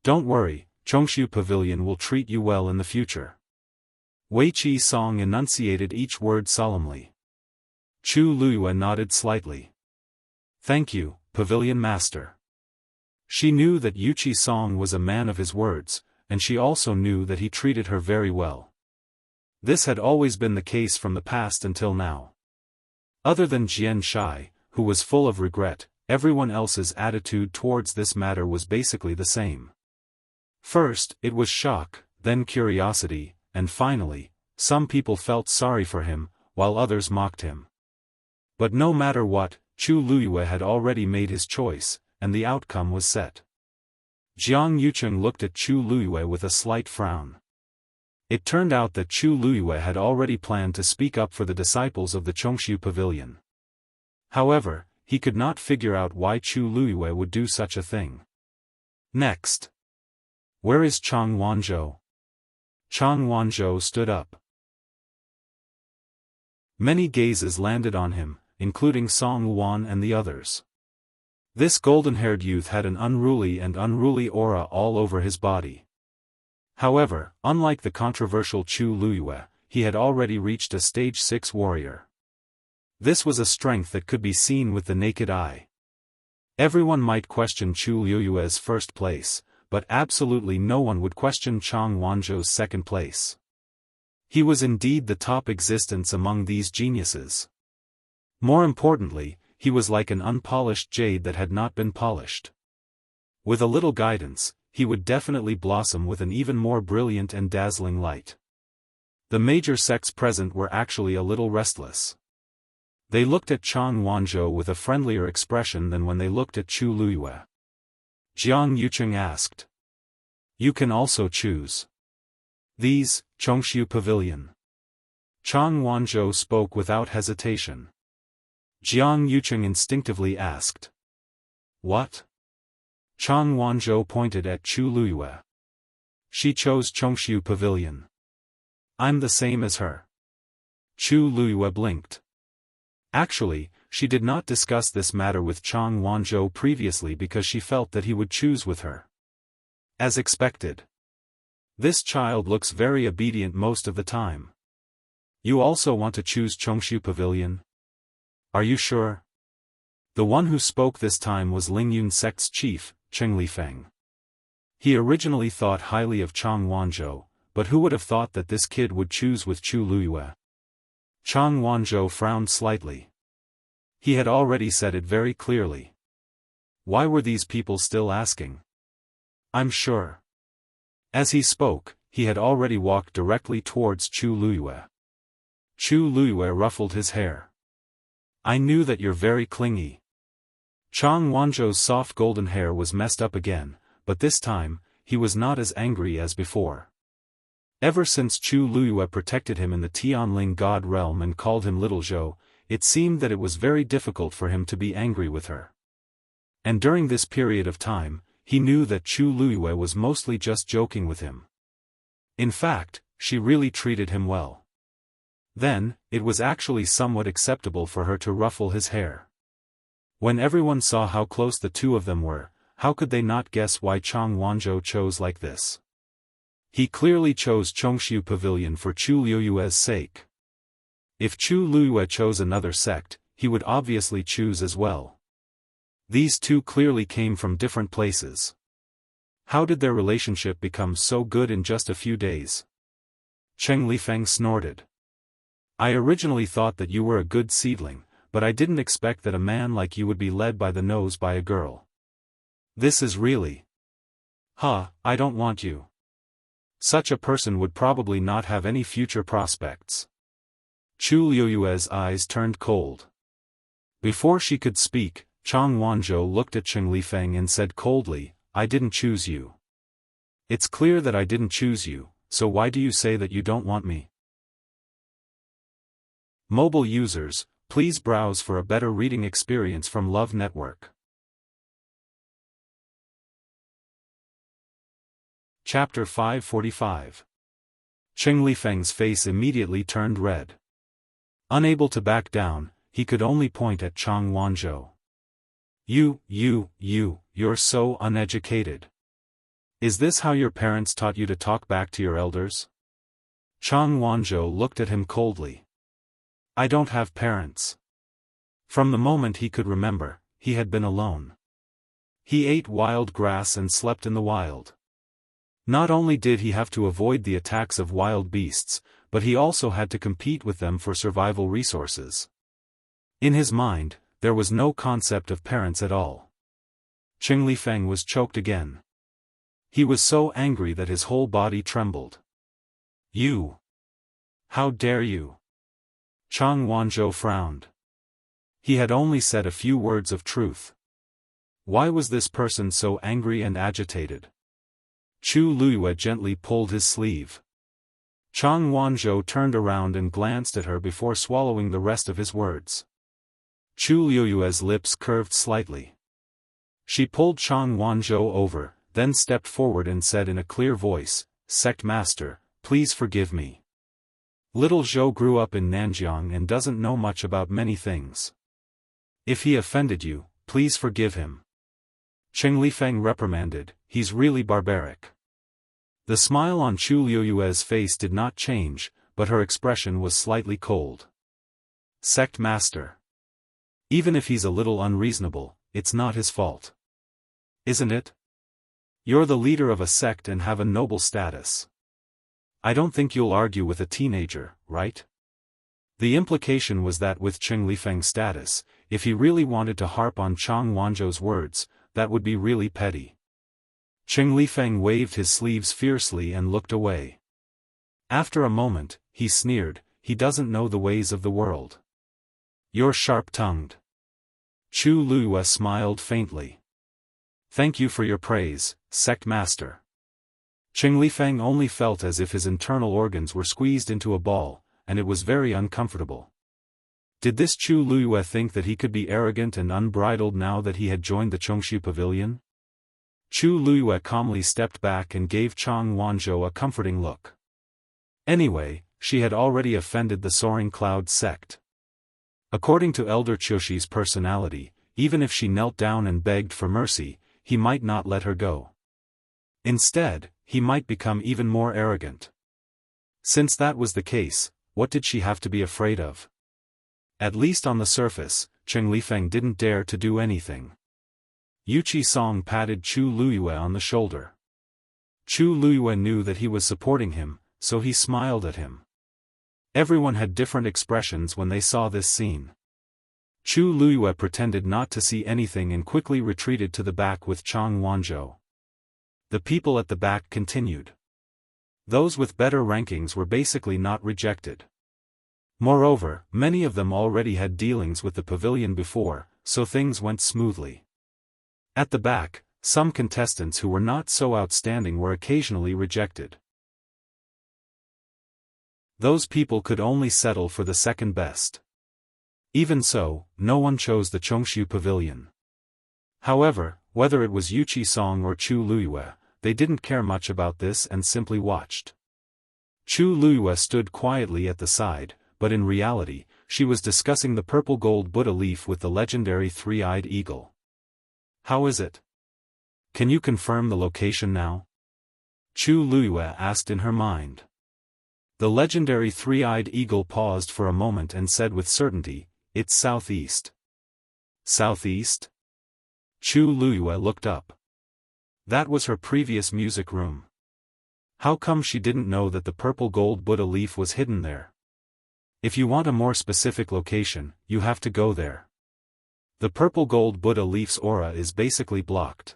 "Don't worry, Chongshu Pavilion will treat you well in the future." Weiqi Song enunciated each word solemnly. Chu Luyue nodded slightly. "Thank you, Pavilion Master." She knew that Yuchi Song was a man of his words, and she also knew that he treated her very well. This had always been the case from the past until now. Other than Jian Shai, who was full of regret, everyone else's attitude towards this matter was basically the same. First, it was shock, then curiosity, and finally, some people felt sorry for him, while others mocked him. But no matter what, Chu Luyue had already made his choice, and the outcome was set. Jiang Yucheng looked at Chu Luyue with a slight frown. It turned out that Chu Luyue had already planned to speak up for the disciples of the Chongshu Pavilion. However, he could not figure out why Chu Luyue would do such a thing. Next. "Where is Chang Wanzhou?" Chang Wanzhou stood up. Many gazes landed on him, including Song Wan and the others. This golden-haired youth had an unruly aura all over his body. However, unlike the controversial Chu Luyue, he had already reached a stage 6 warrior. This was a strength that could be seen with the naked eye. Everyone might question Chu Luyue's first place, but absolutely no one would question Chang Wanzhou's second place. He was indeed the top existence among these geniuses. More importantly, he was like an unpolished jade that had not been polished. With a little guidance, he would definitely blossom with an even more brilliant and dazzling light. The major sects present were actually a little restless. They looked at Chang Wanzhou with a friendlier expression than when they looked at Chu Luyue. Jiang Yucheng asked. You can also choose. These, Chongshu Pavilion. Chang Wanzhou spoke without hesitation. Jiang Yucheng instinctively asked. What? Chang Wanzhou pointed at Chu Luyue. She chose Chongshu Pavilion. I'm the same as her. Chu Luyue blinked. Actually, she did not discuss this matter with Chang Wanzhou previously because she felt that he would choose with her. As expected. This child looks very obedient most of the time. You also want to choose Chongshu Pavilion? Are you sure? The one who spoke this time was Lingyun sect's chief, Cheng Lifeng. He originally thought highly of Chang Wanzhou, but who would have thought that this kid would choose with Chu Luyue? Chang Wanzhou frowned slightly. He had already said it very clearly. Why were these people still asking? I'm sure. As he spoke, he had already walked directly towards Chu Luyue. Chu Luyue ruffled his hair. I knew that you're very clingy. Chang Wanzhou's soft golden hair was messed up again, but this time, he was not as angry as before. Ever since Chu Luyue protected him in the Tianling God realm and called him Little Zhou, it seemed that it was very difficult for him to be angry with her. And during this period of time, he knew that Chu Luyue was mostly just joking with him. In fact, she really treated him well. Then, it was actually somewhat acceptable for her to ruffle his hair. When everyone saw how close the two of them were, how could they not guess why Chang Wanzhou chose like this? He clearly chose Chongshu Pavilion for Chu Luyue's sake. If Chu Luyue chose another sect, he would obviously choose as well. These two clearly came from different places. How did their relationship become so good in just a few days? Cheng Lifeng snorted. I originally thought that you were a good seedling, but I didn't expect that a man like you would be led by the nose by a girl. This is really... I don't want you. Such a person would probably not have any future prospects. Chu Luyue's eyes turned cold. Before she could speak, Chang Wanzhou looked at Cheng Lifeng and said coldly, I didn't choose you. It's clear that I didn't choose you, so why do you say that you don't want me? Mobile users, please browse for a better reading experience from Love Network. Chapter 545. Cheng Lifeng's face immediately turned red. Unable to back down, he could only point at Chang Wanzhou. You're so uneducated. Is this how your parents taught you to talk back to your elders? Chang Wanzhou looked at him coldly. I don't have parents. From the moment he could remember, he had been alone. He ate wild grass and slept in the wild. Not only did he have to avoid the attacks of wild beasts, but he also had to compete with them for survival resources. In his mind, there was no concept of parents at all. Cheng Lifeng was choked again. He was so angry that his whole body trembled. You! How dare you! Chang Wanzhou frowned. He had only said a few words of truth. Why was this person so angry and agitated? Chu Luyue gently pulled his sleeve. Chang Wanzhou turned around and glanced at her before swallowing the rest of his words. Chu Luyue's lips curved slightly. She pulled Chang Wanzhou over, then stepped forward and said in a clear voice, Sect Master, please forgive me. Little Zhou grew up in Nanjiang and doesn't know much about many things. If he offended you, please forgive him. Cheng Lifeng reprimanded, he's really barbaric. The smile on Chu Luyue's face did not change, but her expression was slightly cold. Sect Master. Even if he's a little unreasonable, it's not his fault. Isn't it? You're the leader of a sect and have a noble status. I don't think you'll argue with a teenager, right? The implication was that with Cheng Lifeng's status, if he really wanted to harp on Chang Wanzhou's words, that would be really petty. Cheng Lifeng waved his sleeves fiercely and looked away. After a moment, he sneered, he doesn't know the ways of the world. You're sharp-tongued. Chu Luiyue smiled faintly. Thank you for your praise, sect master. Cheng Lifeng only felt as if his internal organs were squeezed into a ball, and it was very uncomfortable. Did this Chu Luiyue think that he could be arrogant and unbridled now that he had joined the Chongshu Pavilion? Chu Luiyue calmly stepped back and gave Chang Wanzhou a comforting look. Anyway, she had already offended the Soaring Cloud sect. According to Elder Qiuxi's personality, even if she knelt down and begged for mercy, he might not let her go. Instead, he might become even more arrogant. Since that was the case, what did she have to be afraid of? At least on the surface, Cheng Lifeng didn't dare to do anything. Yu Qisong patted Chu Luiyue on the shoulder. Chu Luiyue knew that he was supporting him, so he smiled at him. Everyone had different expressions when they saw this scene. Chu Luiyue pretended not to see anything and quickly retreated to the back with Chang Wanzhou. The people at the back continued. Those with better rankings were basically not rejected. Moreover, many of them already had dealings with the pavilion before, so things went smoothly. At the back, some contestants who were not so outstanding were occasionally rejected. Those people could only settle for the second best. Even so, no one chose the Chongshu Pavilion. However, whether it was Yu Qisong or Chu Luiyue, they didn't care much about this and simply watched. Chu Luiyue stood quietly at the side, but in reality, she was discussing the purple gold Buddha leaf with the legendary three-eyed eagle. How is it? Can you confirm the location now? Chu Luiyue asked in her mind. The legendary three-eyed eagle paused for a moment and said with certainty, it's southeast. Southeast? Chu Luiyue looked up. That was her previous music room. How come she didn't know that the purple gold Buddha leaf was hidden there? If you want a more specific location, you have to go there. The purple gold Buddha leaf's aura is basically blocked.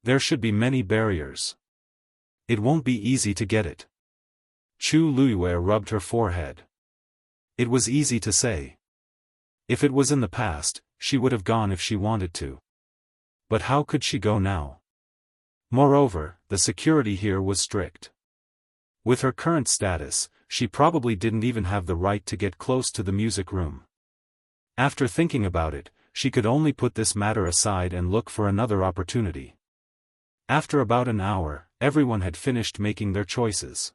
There should be many barriers. It won't be easy to get it. Chu Luiyue rubbed her forehead. It was easy to say. If it was in the past, she would have gone if she wanted to. But how could she go now? Moreover, the security here was strict. With her current status, she probably didn't even have the right to get close to the music room. After thinking about it, she could only put this matter aside and look for another opportunity. After about an hour, everyone had finished making their choices.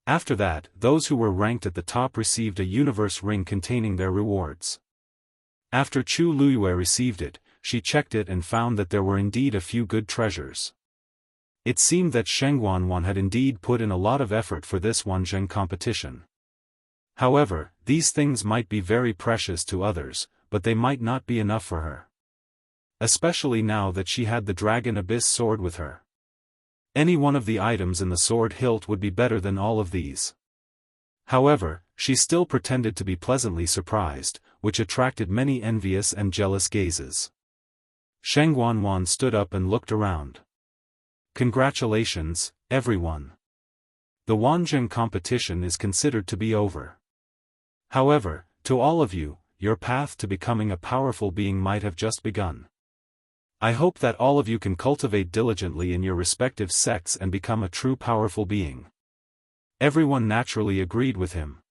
After that, those who were ranked at the top received a universe ring containing their rewards. After Chu Luiyue received it, she checked it and found that there were indeed a few good treasures. It seemed that Sheng Wanwan had indeed put in a lot of effort for this Wanzheng competition. However, these things might be very precious to others, but they might not be enough for her. Especially now that she had the Dragon Abyss sword with her. Any one of the items in the sword hilt would be better than all of these. However, she still pretended to be pleasantly surprised, which attracted many envious and jealous gazes. Sheng Wanwan stood up and looked around. Congratulations, everyone. The Wanzheng competition is considered to be over. However, to all of you, your path to becoming a powerful being might have just begun. I hope that all of you can cultivate diligently in your respective sects and become a true powerful being. Everyone naturally agreed with him.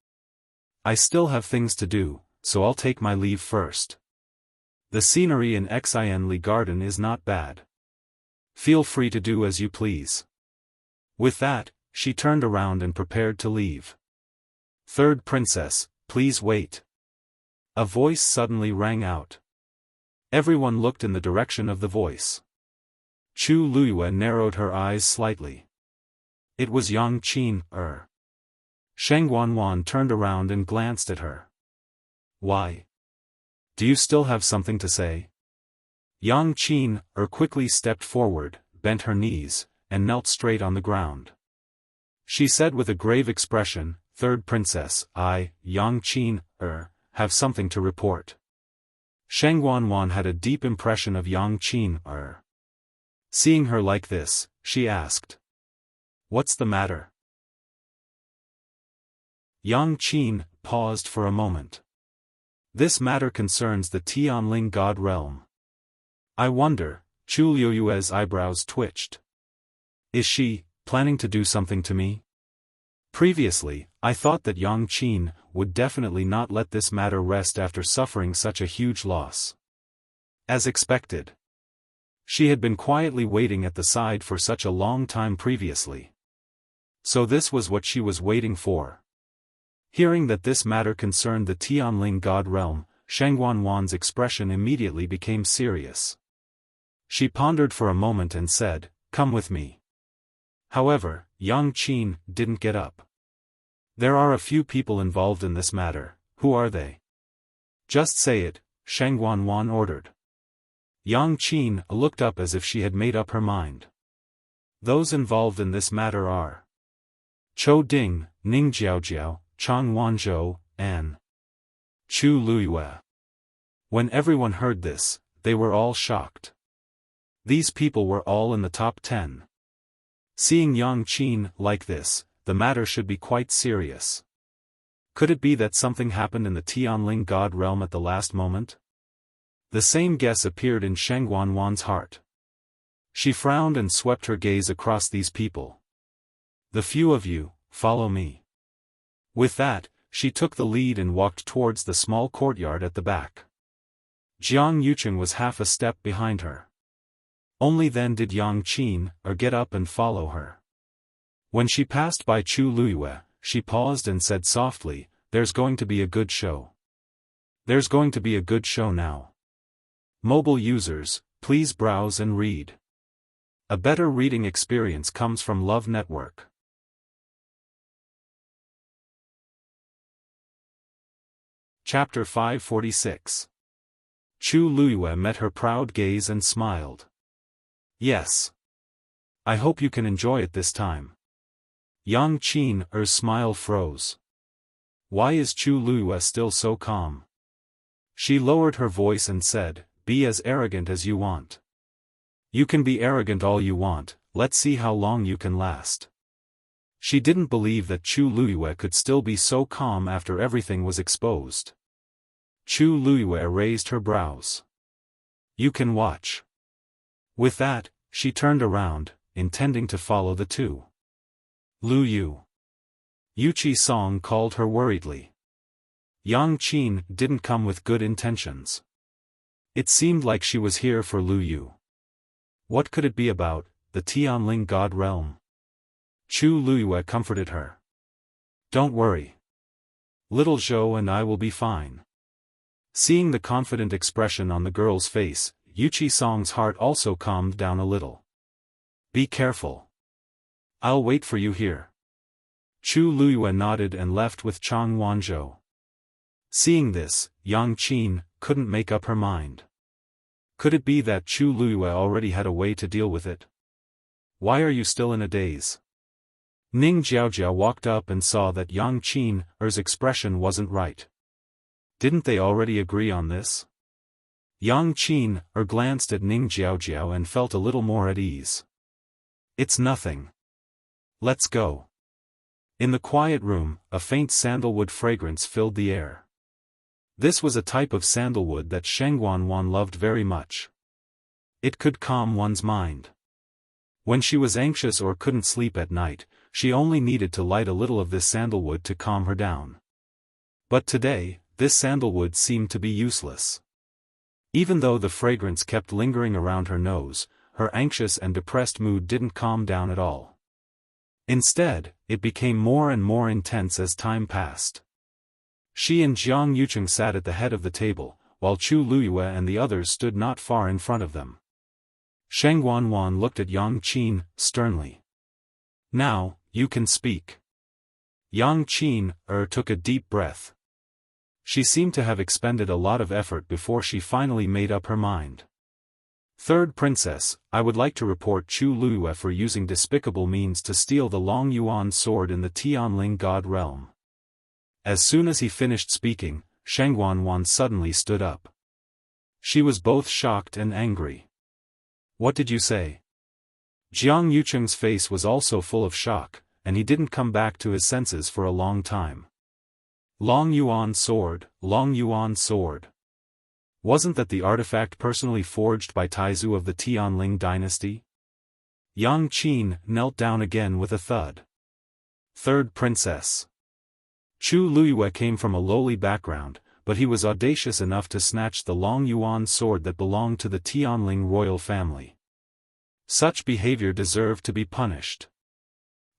I still have things to do, so I'll take my leave first. The scenery in Xianli Garden is not bad. Feel free to do as you please. With that, she turned around and prepared to leave. Third princess, please wait. A voice suddenly rang out. Everyone looked in the direction of the voice. Chu Luiyue narrowed her eyes slightly. It was Yang Qin. Sheng Wanwan turned around and glanced at her. Why? Do you still have something to say? Yang Qin quickly stepped forward, bent her knees, and knelt straight on the ground. She said with a grave expression, "Third princess, I, Yang Qin, have something to report." Sheng Wanwan had a deep impression of Yang Qin, Seeing her like this, she asked, "What's the matter?" Yang Qin paused for a moment. "This matter concerns the Tianling God realm." "I wonder," Chu Liuyue's eyebrows twitched. "Is she planning to do something to me? Previously, I thought that Yang Qin would definitely not let this matter rest after suffering such a huge loss." As expected, she had been quietly waiting at the side for such a long time previously. So this was what she was waiting for. Hearing that this matter concerned the Tianling God realm, Sheng Wanwan's expression immediately became serious. She pondered for a moment and said, "Come with me." However, Yang Qin didn't get up. "There are a few people involved in this matter. Who are they?" "Just say it," Sheng Wanwan ordered. Yang Qin looked up as if she had made up her mind. "Those involved in this matter are Chou Ding, Ning Jiaojiao, Chang Wanzhou, and Chu Luyue." When everyone heard this, they were all shocked. These people were all in the top 10. Seeing Yang Qin like this, the matter should be quite serious. Could it be that something happened in the Tianling God realm at the last moment? The same guess appeared in Sheng Wanwan's heart. She frowned and swept her gaze across these people. "The few of you, follow me." With that, she took the lead and walked towards the small courtyard at the back. Jiang Yucheng was half a step behind her. Only then did Yang Qin get up and follow her. When she passed by Chu Luyue, she paused and said softly, "There's going to be a good show. There's going to be a good show now. Mobile users, please browse and read. A better reading experience comes from Love Network." Chapter 546. Chu Luyue met her proud gaze and smiled. "Yes. I hope you can enjoy it this time." Yang Qin's smile froze. Why is Chu Luyue still so calm? She lowered her voice and said, "Be as arrogant as you want. You can be arrogant all you want, let's see how long you can last." She didn't believe that Chu Luyue could still be so calm after everything was exposed. Chu Luyue raised her brows. "You can watch." With that, she turned around, intending to follow the two. "Lu Yu." Yuchi Song called her worriedly. Yang Qin didn't come with good intentions. It seemed like she was here for Lu Yu. What could it be about, the Tianling God realm? Chu Luyue comforted her. "Don't worry. Little Zhou and I will be fine." Seeing the confident expression on the girl's face, Yuchi Song's heart also calmed down a little. "Be careful. I'll wait for you here." Chu Luyue nodded and left with Chang Wanzhou. Seeing this, Yang Qin couldn't make up her mind. Could it be that Chu Luyue already had a way to deal with it? "Why are you still in a daze?" Ning Jiaojiao walked up and saw that Yang Qin's expression wasn't right. Didn't they already agree on this? Yang Qin glanced at Ning Jiaojiao and felt a little more at ease. "It's nothing. Let's go." In the quiet room, a faint sandalwood fragrance filled the air. This was a type of sandalwood that Sheng Wanwan loved very much. It could calm one's mind. When she was anxious or couldn't sleep at night, she only needed to light a little of this sandalwood to calm her down. But today, this sandalwood seemed to be useless. Even though the fragrance kept lingering around her nose, her anxious and depressed mood didn't calm down at all. Instead, it became more and more intense as time passed. She and Jiang Yucheng sat at the head of the table, while Chu Luyue and the others stood not far in front of them. Sheng Wanwan looked at Yang Qin sternly. "Now, you can speak." Yang Qin took a deep breath. She seemed to have expended a lot of effort before she finally made up her mind. Third Princess, I would like to report Chu Luiyue for using despicable means to steal the Long Yuan sword in the Tianling God realm. As soon as he finished speaking, Sheng Wanwan suddenly stood up. She was both shocked and angry. What did you say? Jiang Yucheng's face was also full of shock, and he didn't come back to his senses for a long time. Long Yuan sword, Long Yuan sword. Wasn't that the artifact personally forged by Taizu of the Tianling dynasty? Yang Qin knelt down again with a thud. Third Princess. Chu Luiyue came from a lowly background, but he was audacious enough to snatch the Long Yuan sword that belonged to the Tianling royal family. Such behavior deserved to be punished.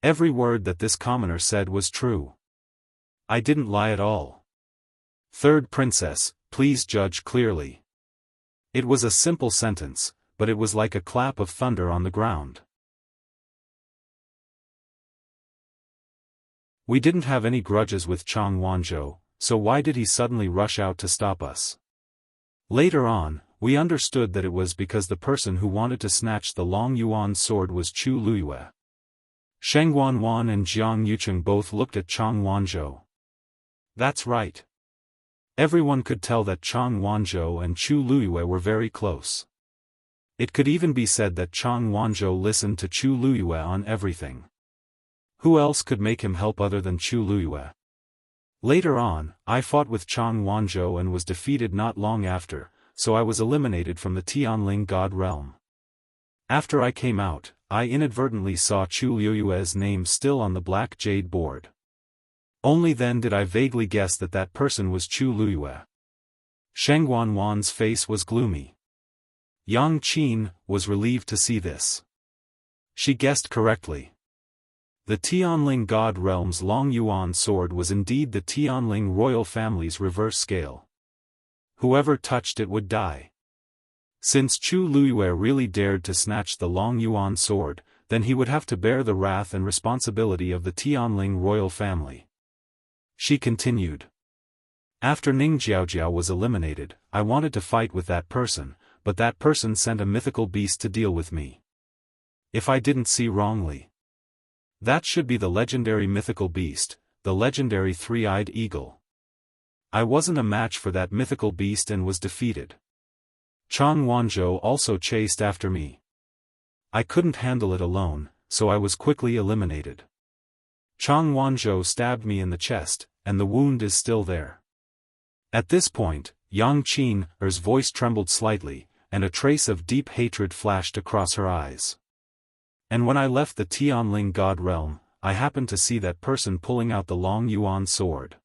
Every word that this commoner said was true. I didn't lie at all. Third Princess, please judge clearly. It was a simple sentence, but it was like a clap of thunder on the ground. We didn't have any grudges with Chang Wanzhou, so why did he suddenly rush out to stop us? Later on, we understood that it was because the person who wanted to snatch the Long Yuan sword was Chu Luiyue. Sheng Wanwan and Jiang Yucheng both looked at Chang Wanzhou. That's right. Everyone could tell that Chang Wanzhou and Chu Luiyue were very close. It could even be said that Chang Wanzhou listened to Chu Luiyue on everything. Who else could make him help other than Chu Luiyue? Later on, I fought with Chang Wanzhou and was defeated not long after, so I was eliminated from the Tianling God realm. After I came out, I inadvertently saw Chu Luiyue's name still on the black jade board. Only then did I vaguely guess that that person was Chu Luiyue. Sheng Wanwan's face was gloomy. Yang Qin was relieved to see this. She guessed correctly. The Tianling God realm's Long Yuan sword was indeed the Tianling royal family's reverse scale. Whoever touched it would die. Since Chu Luiyue really dared to snatch the Long Yuan sword, then he would have to bear the wrath and responsibility of the Tianling royal family. She continued. After Ning Jiaojiao was eliminated, I wanted to fight with that person, but that person sent a mythical beast to deal with me. If I didn't see wrongly, that should be the legendary mythical beast, the legendary three-eyed eagle. I wasn't a match for that mythical beast and was defeated. Chang Wanzhou also chased after me. I couldn't handle it alone, so I was quickly eliminated. Chang Wanzhou stabbed me in the chest, and the wound is still there. At this point, Yang Qin's voice trembled slightly, and a trace of deep hatred flashed across her eyes. And when I left the Tianling God realm, I happened to see that person pulling out the Long Yuan sword.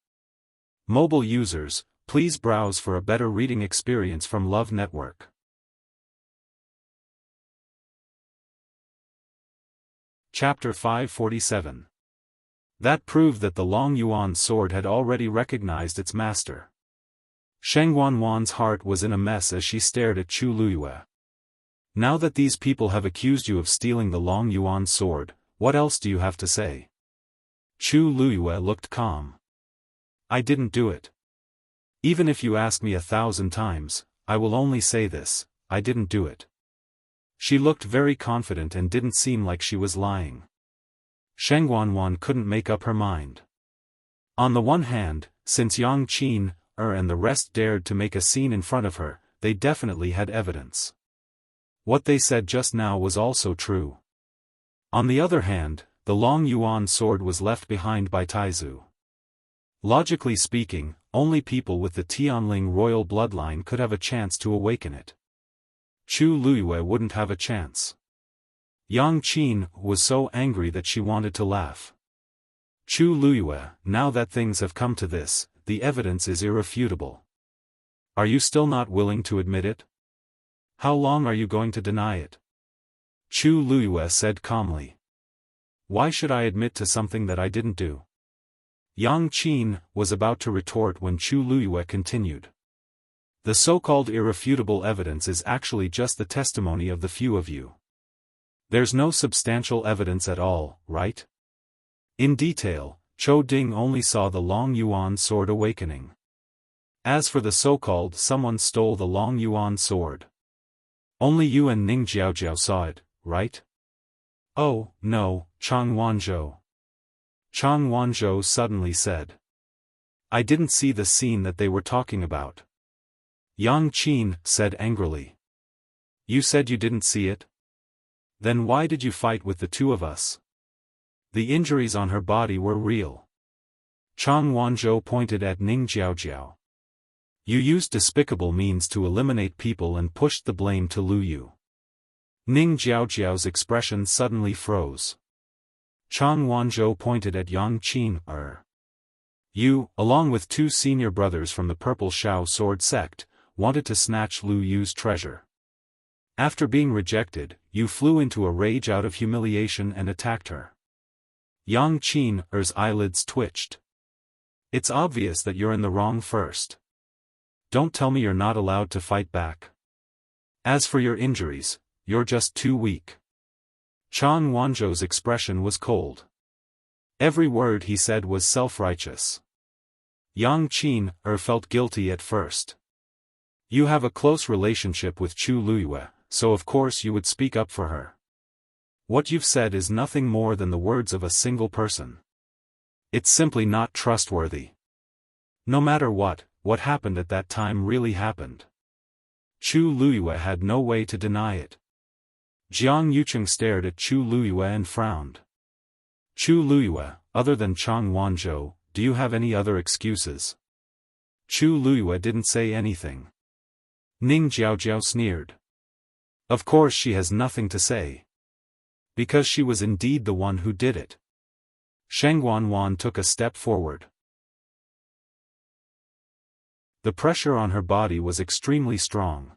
Mobile users, please browse for a better reading experience from Love Network. Chapter 547. That proved that the Long Yuan sword had already recognized its master. Sheng Wanwan's heart was in a mess as she stared at Chu Luiyue. Now that these people have accused you of stealing the Long Yuan sword, what else do you have to say? Chu Luiyue looked calm. I didn't do it. Even if you ask me 1,000 times, I will only say this, I didn't do it. She looked very confident and didn't seem like she was lying. Sheng Wanwan couldn't make up her mind. On the one hand, since Yang Qin and the rest dared to make a scene in front of her, they definitely had evidence. What they said just now was also true. On the other hand, the Long Yuan sword was left behind by Taizu. Logically speaking, only people with the Tianling royal bloodline could have a chance to awaken it. Chu Luiyue wouldn't have a chance. Yang Qin was so angry that she wanted to laugh. Chu Luiyue, now that things have come to this, the evidence is irrefutable. Are you still not willing to admit it? How long are you going to deny it? Chu Luiyue said calmly. Why should I admit to something that I didn't do? Yang Qin was about to retort when Chu Luiyue continued. The so-called irrefutable evidence is actually just the testimony of the few of you. There's no substantial evidence at all, right? In detail, Chou Ding only saw the Long Yuan sword awakening. As for the so-called someone stole the Long Yuan sword, Only you and Ning Jiaojiao saw it, right? Oh, no, Chang Wanzhou. Chang Wanzhou suddenly said. I didn't see the scene that they were talking about. Yang Qin said angrily. You said you didn't see it? Then why did you fight with the two of us? The injuries on her body were real. Chang Wanzhou pointed at Ning Jiaojiao. You used despicable means to eliminate people and pushed the blame to Lu Yu. Ning Jiaojiao's expression suddenly froze. Chang Wanzhou pointed at Yang Qin. You, along with two senior brothers from the Purple Shao Sword sect, wanted to snatch Lu Yu's treasure. After being rejected, you flew into a rage out of humiliation and attacked her. Yang Qin's eyelids twitched. It's obvious that you're in the wrong first. Don't tell me you're not allowed to fight back. As for your injuries, you're just too weak. Chang Wanzhou's expression was cold. Every word he said was self-righteous. Yang Qin felt guilty at first. You have a close relationship with Chu Luyue, so of course you would speak up for her. What you've said is nothing more than the words of a single person. It's simply not trustworthy. No matter what happened at that time really happened. Chu Luyue had no way to deny it. Jiang Yucheng stared at Chu Luyue and frowned. Chu Luyue, other than Chang Wanzhou, do you have any other excuses? Chu Luyue didn't say anything. Ning Jiaojiao sneered. Of course she has nothing to say. Because she was indeed the one who did it. Sheng Guanwan took a step forward. The pressure on her body was extremely strong.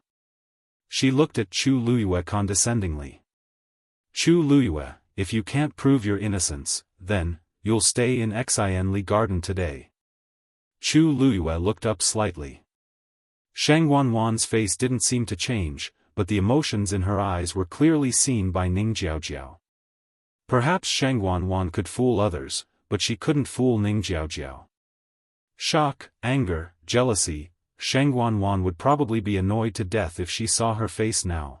She looked at Chu Luyue condescendingly. Chu Luyue, if you can't prove your innocence, then, you'll stay in Xianli Garden today. Chu Luyue looked up slightly. Sheng Guanwan's face didn't seem to change, but the emotions in her eyes were clearly seen by Ning Jiaojiao. Perhaps Sheng Guanwan could fool others, but she couldn't fool Ning Jiaojiao. Shock, anger, jealousy, Sheng Guanwan would probably be annoyed to death if she saw her face now.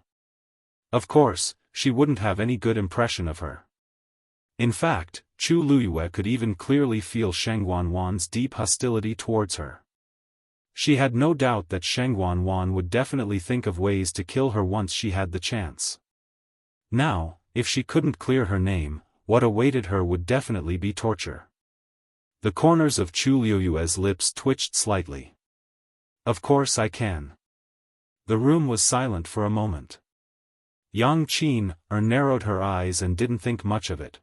Of course, she wouldn't have any good impression of her. In fact, Chu Luyue could even clearly feel Sheng Guanwan's deep hostility towards her. She had no doubt that Sheng Guanwan would definitely think of ways to kill her once she had the chance. Now, if she couldn't clear her name, what awaited her would definitely be torture. The corners of Chu Luyue's lips twitched slightly. Of course I can. The room was silent for a moment. Yang Qin narrowed her eyes and didn't think much of it.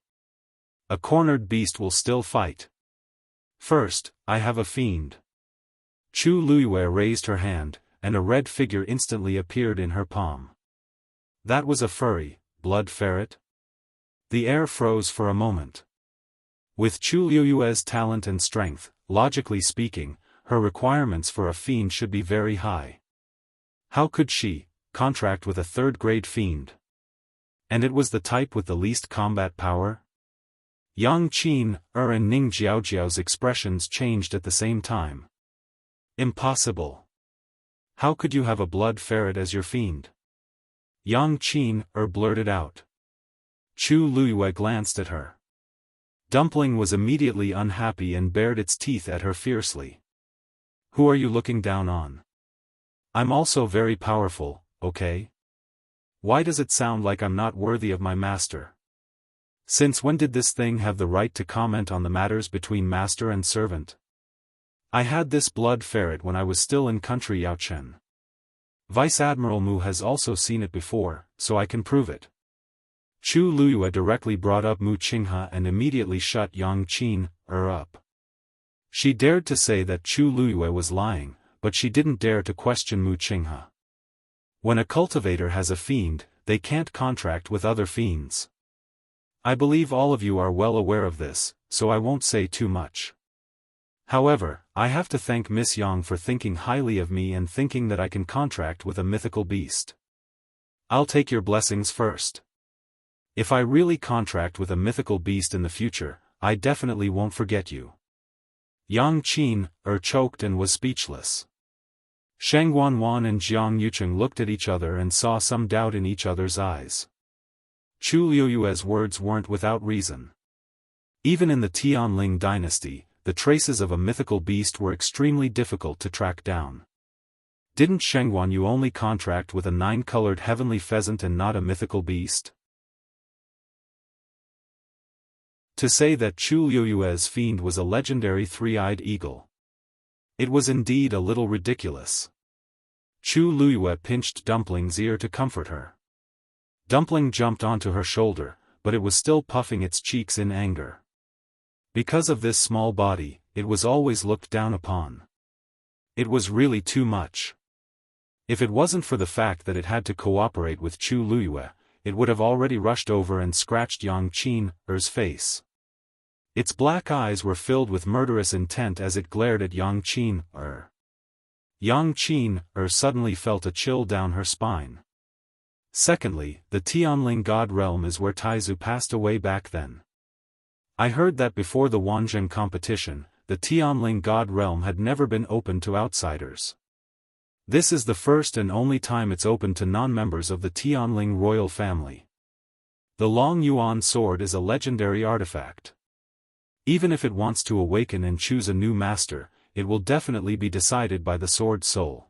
A cornered beast will still fight. First, I have a fiend. Chu Luyue raised her hand, and a red figure instantly appeared in her palm. That was a furry, blood ferret? The air froze for a moment. With Chu Luyue's talent and strength, logically speaking, her requirements for a fiend should be very high. How could she contract with a third-grade fiend? And it was the type with the least combat power? Yang Qin and Ning Jiaojiao's expressions changed at the same time. Impossible. How could you have a blood ferret as your fiend? Yang Qin blurted out. Chu Luyue glanced at her. Dumpling was immediately unhappy and bared its teeth at her fiercely. Who are you looking down on? I'm also very powerful, okay? Why does it sound like I'm not worthy of my master? Since when did this thing have the right to comment on the matters between master and servant? I had this blood ferret when I was still in country Yaochen. Vice Admiral Mu has also seen it before, so I can prove it. Chu Luyue directly brought up Mu Qinghe and immediately shut Yang Qin up. She dared to say that Chu Luyue was lying, but she didn't dare to question Mu Qinghe. When a cultivator has a fiend, they can't contract with other fiends. I believe all of you are well aware of this, so I won't say too much. However, I have to thank Miss Yang for thinking highly of me and thinking that I can contract with a mythical beast. I'll take your blessings first. If I really contract with a mythical beast in the future, I definitely won't forget you. Yang Qin choked and was speechless. Sheng Wanwan and Jiang Yucheng looked at each other and saw some doubt in each other's eyes. Chu Liuyue's words weren't without reason. Even in the Tianling dynasty, the traces of a mythical beast were extremely difficult to track down. Didn't Sheng Wanyu only contract with a 9-colored heavenly pheasant and not a mythical beast? To say that Chu Liuyue's fiend was a legendary 3-eyed eagle. It was indeed a little ridiculous. Chu Liuyue pinched Dumpling's ear to comfort her. Dumpling jumped onto her shoulder, but it was still puffing its cheeks in anger. Because of this small body, it was always looked down upon. It was really too much. If it wasn't for the fact that it had to cooperate with Chu Liuyue, it would have already rushed over and scratched Yang Qin's face. Its black eyes were filled with murderous intent as it glared at Yang Qin's. Yang Qin's suddenly felt a chill down her spine. Secondly, the Tianling God realm is where Taizu passed away back then. I heard that before the Wanzheng competition, the Tianling God realm had never been open to outsiders. This is the first and only time it's open to non-members of the Tianling royal family. The Long Yuan sword is a legendary artifact. Even if it wants to awaken and choose a new master, it will definitely be decided by the sword's soul.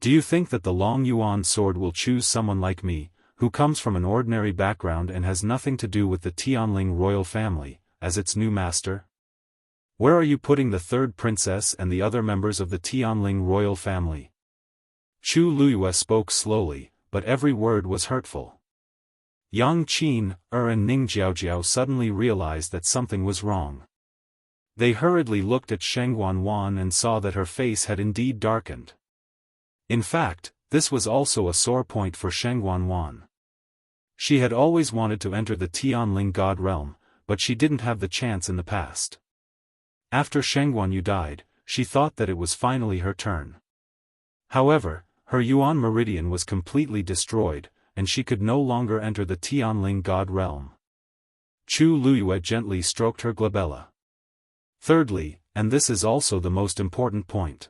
Do you think that the Long Yuan sword will choose someone like me, who comes from an ordinary background and has nothing to do with the Tianling royal family, as its new master? Where are you putting the third princess and the other members of the Tianling royal family? Chu Liuyue spoke slowly, but every word was hurtful. Yang Qin and Ning Jiaojiao suddenly realized that something was wrong. They hurriedly looked at Sheng Wanwan and saw that her face had indeed darkened. In fact, this was also a sore point for Sheng Wanwan. She had always wanted to enter the Tianling God realm, but she didn't have the chance in the past. After Sheng Wanyu died, she thought that it was finally her turn. However, her Yuan meridian was completely destroyed, and she could no longer enter the Tianling God realm. Chu Liuyue gently stroked her glabella. Thirdly, and this is also the most important point.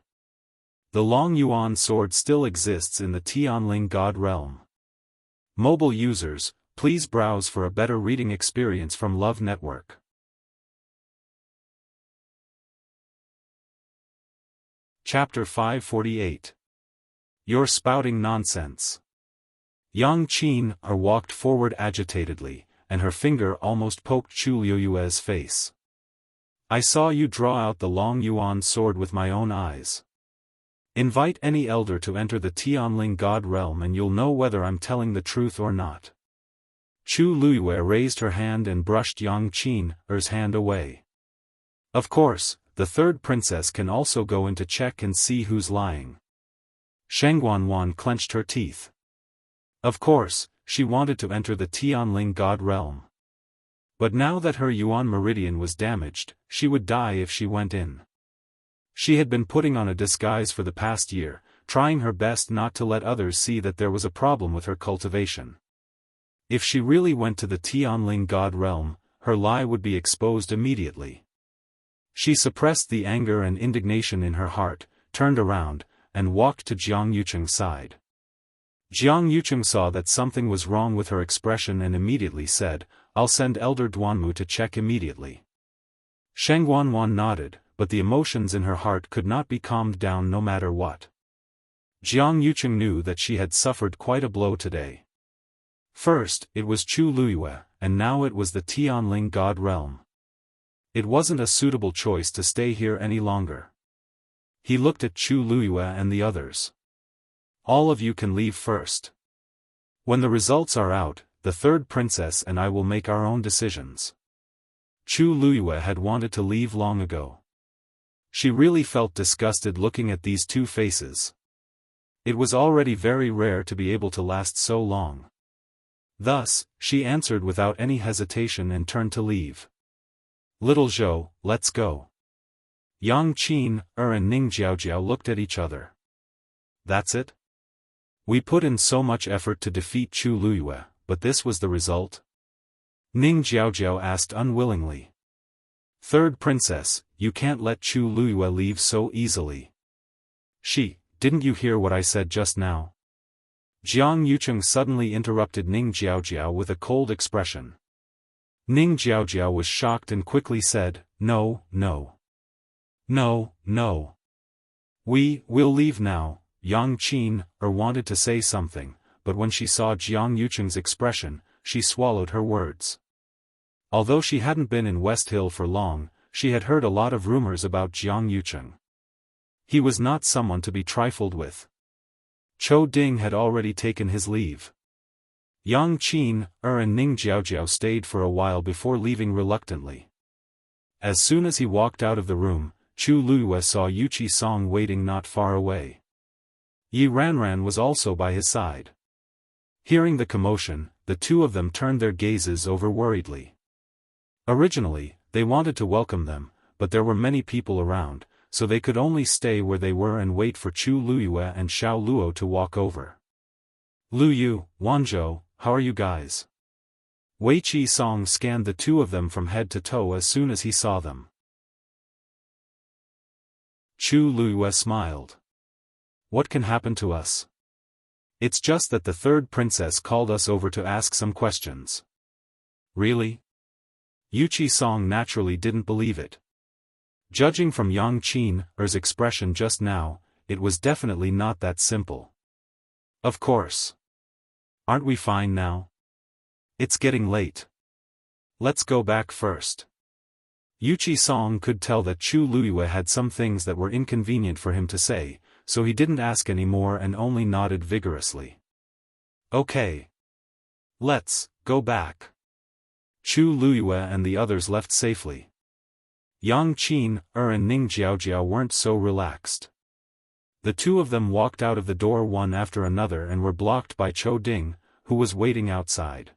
The Long Yuan sword still exists in the Tianling God realm. Mobile users, please browse for a better reading experience from Love Network. Chapter 548. You're spouting nonsense. Yang Qin walked forward agitatedly, and her finger almost poked Chu Liuyue's face. I saw you draw out the Long Yuan sword with my own eyes. Invite any elder to enter the Tianling God realm and you'll know whether I'm telling the truth or not. Chu Liuyue raised her hand and brushed Yang Qin's hand away. Of course, the third princess can also go in to check and see who's lying. Sheng Wanwan clenched her teeth. Of course, she wanted to enter the Tianling God realm. But now that her Yuan meridian was damaged, she would die if she went in. She had been putting on a disguise for the past year, trying her best not to let others see that there was a problem with her cultivation. If she really went to the Tianling God realm, her lie would be exposed immediately. She suppressed the anger and indignation in her heart, turned around, and walked to Jiang Yucheng's side. Jiang Yucheng saw that something was wrong with her expression and immediately said, I'll send Elder Duanmu to check immediately. Sheng Wanwan nodded, but the emotions in her heart could not be calmed down no matter what. Jiang Yucheng knew that she had suffered quite a blow today. First, it was Chu Liuyue, and now it was the Tianling God realm. It wasn't a suitable choice to stay here any longer. He looked at Chu Liuyue and the others. All of you can leave first. When the results are out, the third princess and I will make our own decisions. Chu Liuyue had wanted to leave long ago. She really felt disgusted looking at these two faces. It was already very rare to be able to last so long. Thus, she answered without any hesitation and turned to leave. Little Zhou, let's go. Yang Qin and Ning Jiaojiao looked at each other. That's it? We put in so much effort to defeat Chu Liuyue, but this was the result? Ning Jiaojiao asked unwillingly. Third princess, you can't let Chu Liuyue leave so easily. She didn't you hear what I said just now? Jiang Yucheng suddenly interrupted Ning Jiaojiao with a cold expression. Ning Jiaojiao was shocked and quickly said, No, no. No, no. We'll leave now. Yang Qin wanted to say something, but when she saw Jiang Yucheng's expression, she swallowed her words. Although she hadn't been in West Hill for long, she had heard a lot of rumors about Jiang Yucheng. He was not someone to be trifled with. Chou Ding had already taken his leave. Yang Qin and Ning Jiaojiao stayed for a while before leaving reluctantly. As soon as he walked out of the room, Chu Luiyue saw Yuqi Song waiting not far away. Yi Ranran was also by his side. Hearing the commotion, the two of them turned their gazes over worriedly. Originally, they wanted to welcome them, but there were many people around, so they could only stay where they were and wait for Chu Luiyue and Xiao Luo to walk over. Luyu, Wanzhou, how are you guys? Wei Qi Song scanned the two of them from head to toe as soon as he saw them. Chu Luiyue smiled. What can happen to us? It's just that the third princess called us over to ask some questions. Really? Yuqi Song naturally didn't believe it. Judging from Yang Qin's expression just now, it was definitely not that simple. Of course. Aren't we fine now? It's getting late. Let's go back first. Yuqi Song could tell that Chu Luiyue had some things that were inconvenient for him to say, so he didn't ask any more and only nodded vigorously. Okay. Let's go back. Chu Luiyue and the others left safely. Yang Qin and Ning Jiaojiao weren't so relaxed. The two of them walked out of the door one after another and were blocked by Chou Ding, who was waiting outside.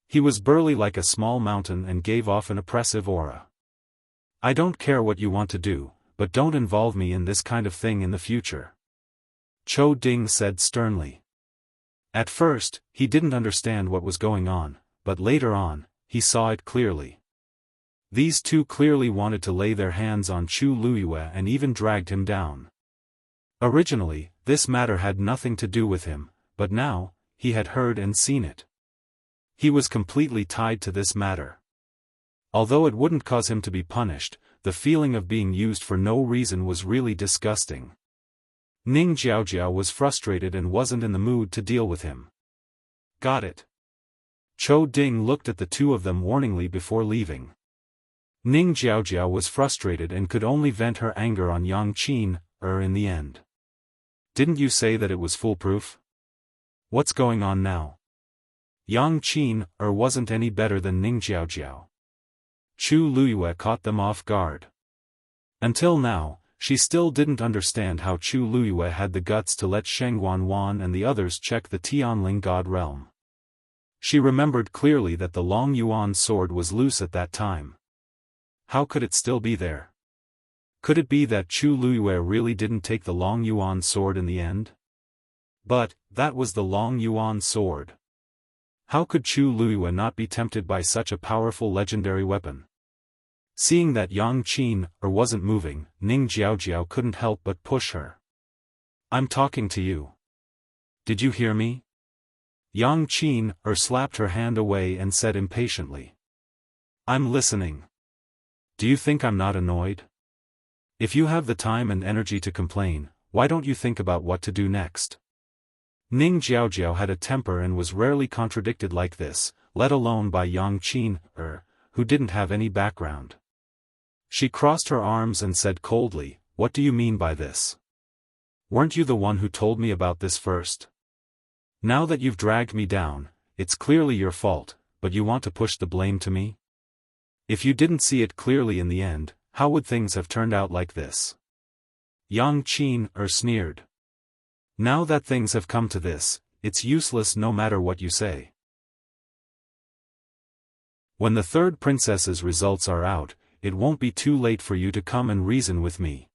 He was burly like a small mountain and gave off an oppressive aura. I don't care what you want to do, but don't involve me in this kind of thing in the future. Chou Ding said sternly. At first, he didn't understand what was going on, but later on, he saw it clearly. These two clearly wanted to lay their hands on Chu Luiyue and even dragged him down. Originally, this matter had nothing to do with him, but now, he had heard and seen it. He was completely tied to this matter. Although it wouldn't cause him to be punished, the feeling of being used for no reason was really disgusting. Ning Jiaojiao was frustrated and wasn't in the mood to deal with him. Got it. Chou Ding looked at the two of them warningly before leaving. Ning Jiaojiao was frustrated and could only vent her anger on Yang Qin in the end. Didn't you say that it was foolproof? What's going on now? Yang Qin wasn't any better than Ning Jiaojiao. Chu Luiyue caught them off guard. Until now, she still didn't understand how Chu Luiyue had the guts to let Shengguan Wan and the others check the Tianling God realm. She remembered clearly that the Long Yuan sword was loose at that time. How could it still be there? Could it be that Chu Luiyue really didn't take the Long Yuan sword in the end? But, that was the Long Yuan sword. How could Chu Luiyue not be tempted by such a powerful legendary weapon? Seeing that Yang Qin wasn't moving, Ning Jiaojiao couldn't help but push her. I'm talking to you. Did you hear me? Yang Qin slapped her hand away and said impatiently. I'm listening. Do you think I'm not annoyed? If you have the time and energy to complain, why don't you think about what to do next? Ning Jiaojiao had a temper and was rarely contradicted like this, let alone by Yang Qin, who didn't have any background. She crossed her arms and said coldly, What do you mean by this? Weren't you the one who told me about this first? Now that you've dragged me down, it's clearly your fault, but you want to push the blame to me? If you didn't see it clearly in the end, how would things have turned out like this? Yang Qin sneered. Now that things have come to this, it's useless no matter what you say. When the third princess's results are out, it won't be too late for you to come and reason with me.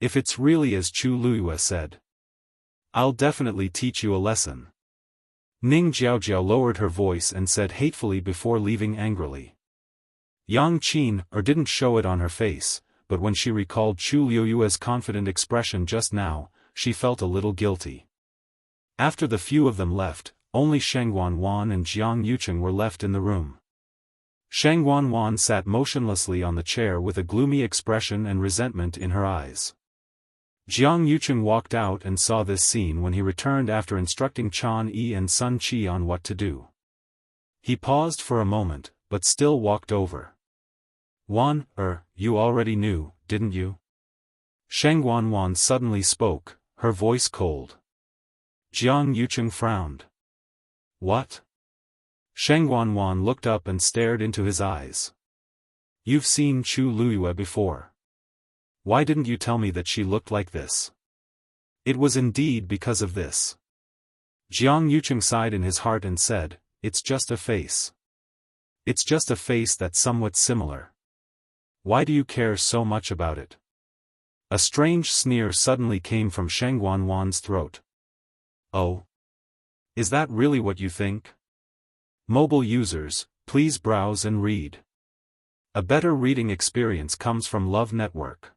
If it's really as Chu Luiyue said, I'll definitely teach you a lesson. Ning Jiaojiao lowered her voice and said hatefully before leaving angrily. Yang Qin didn't show it on her face, but when she recalled Chu Luiyue's confident expression just now, she felt a little guilty. After the few of them left, only Sheng Wanwan and Jiang Yucheng were left in the room. Sheng Wanwan sat motionlessly on the chair with a gloomy expression and resentment in her eyes. Jiang Yucheng walked out and saw this scene when he returned after instructing Chan Yi and Sun Qi on what to do. He paused for a moment, but still walked over. "Wan, you already knew, didn't you?" Sheng Wanwan suddenly spoke, her voice cold. Jiang Yucheng frowned. "What?" Sheng Wanwan looked up and stared into his eyes. "You've seen Chu Luyue before. Why didn't you tell me that she looked like this?" It was indeed because of this. Jiang Yucheng sighed in his heart and said, "It's just a face. It's just a face that's somewhat similar. Why do you care so much about it?" A strange sneer suddenly came from Sheng Wanwan's throat. "Oh? Is that really what you think?" Mobile users, please browse and read. A better reading experience comes from Love Network.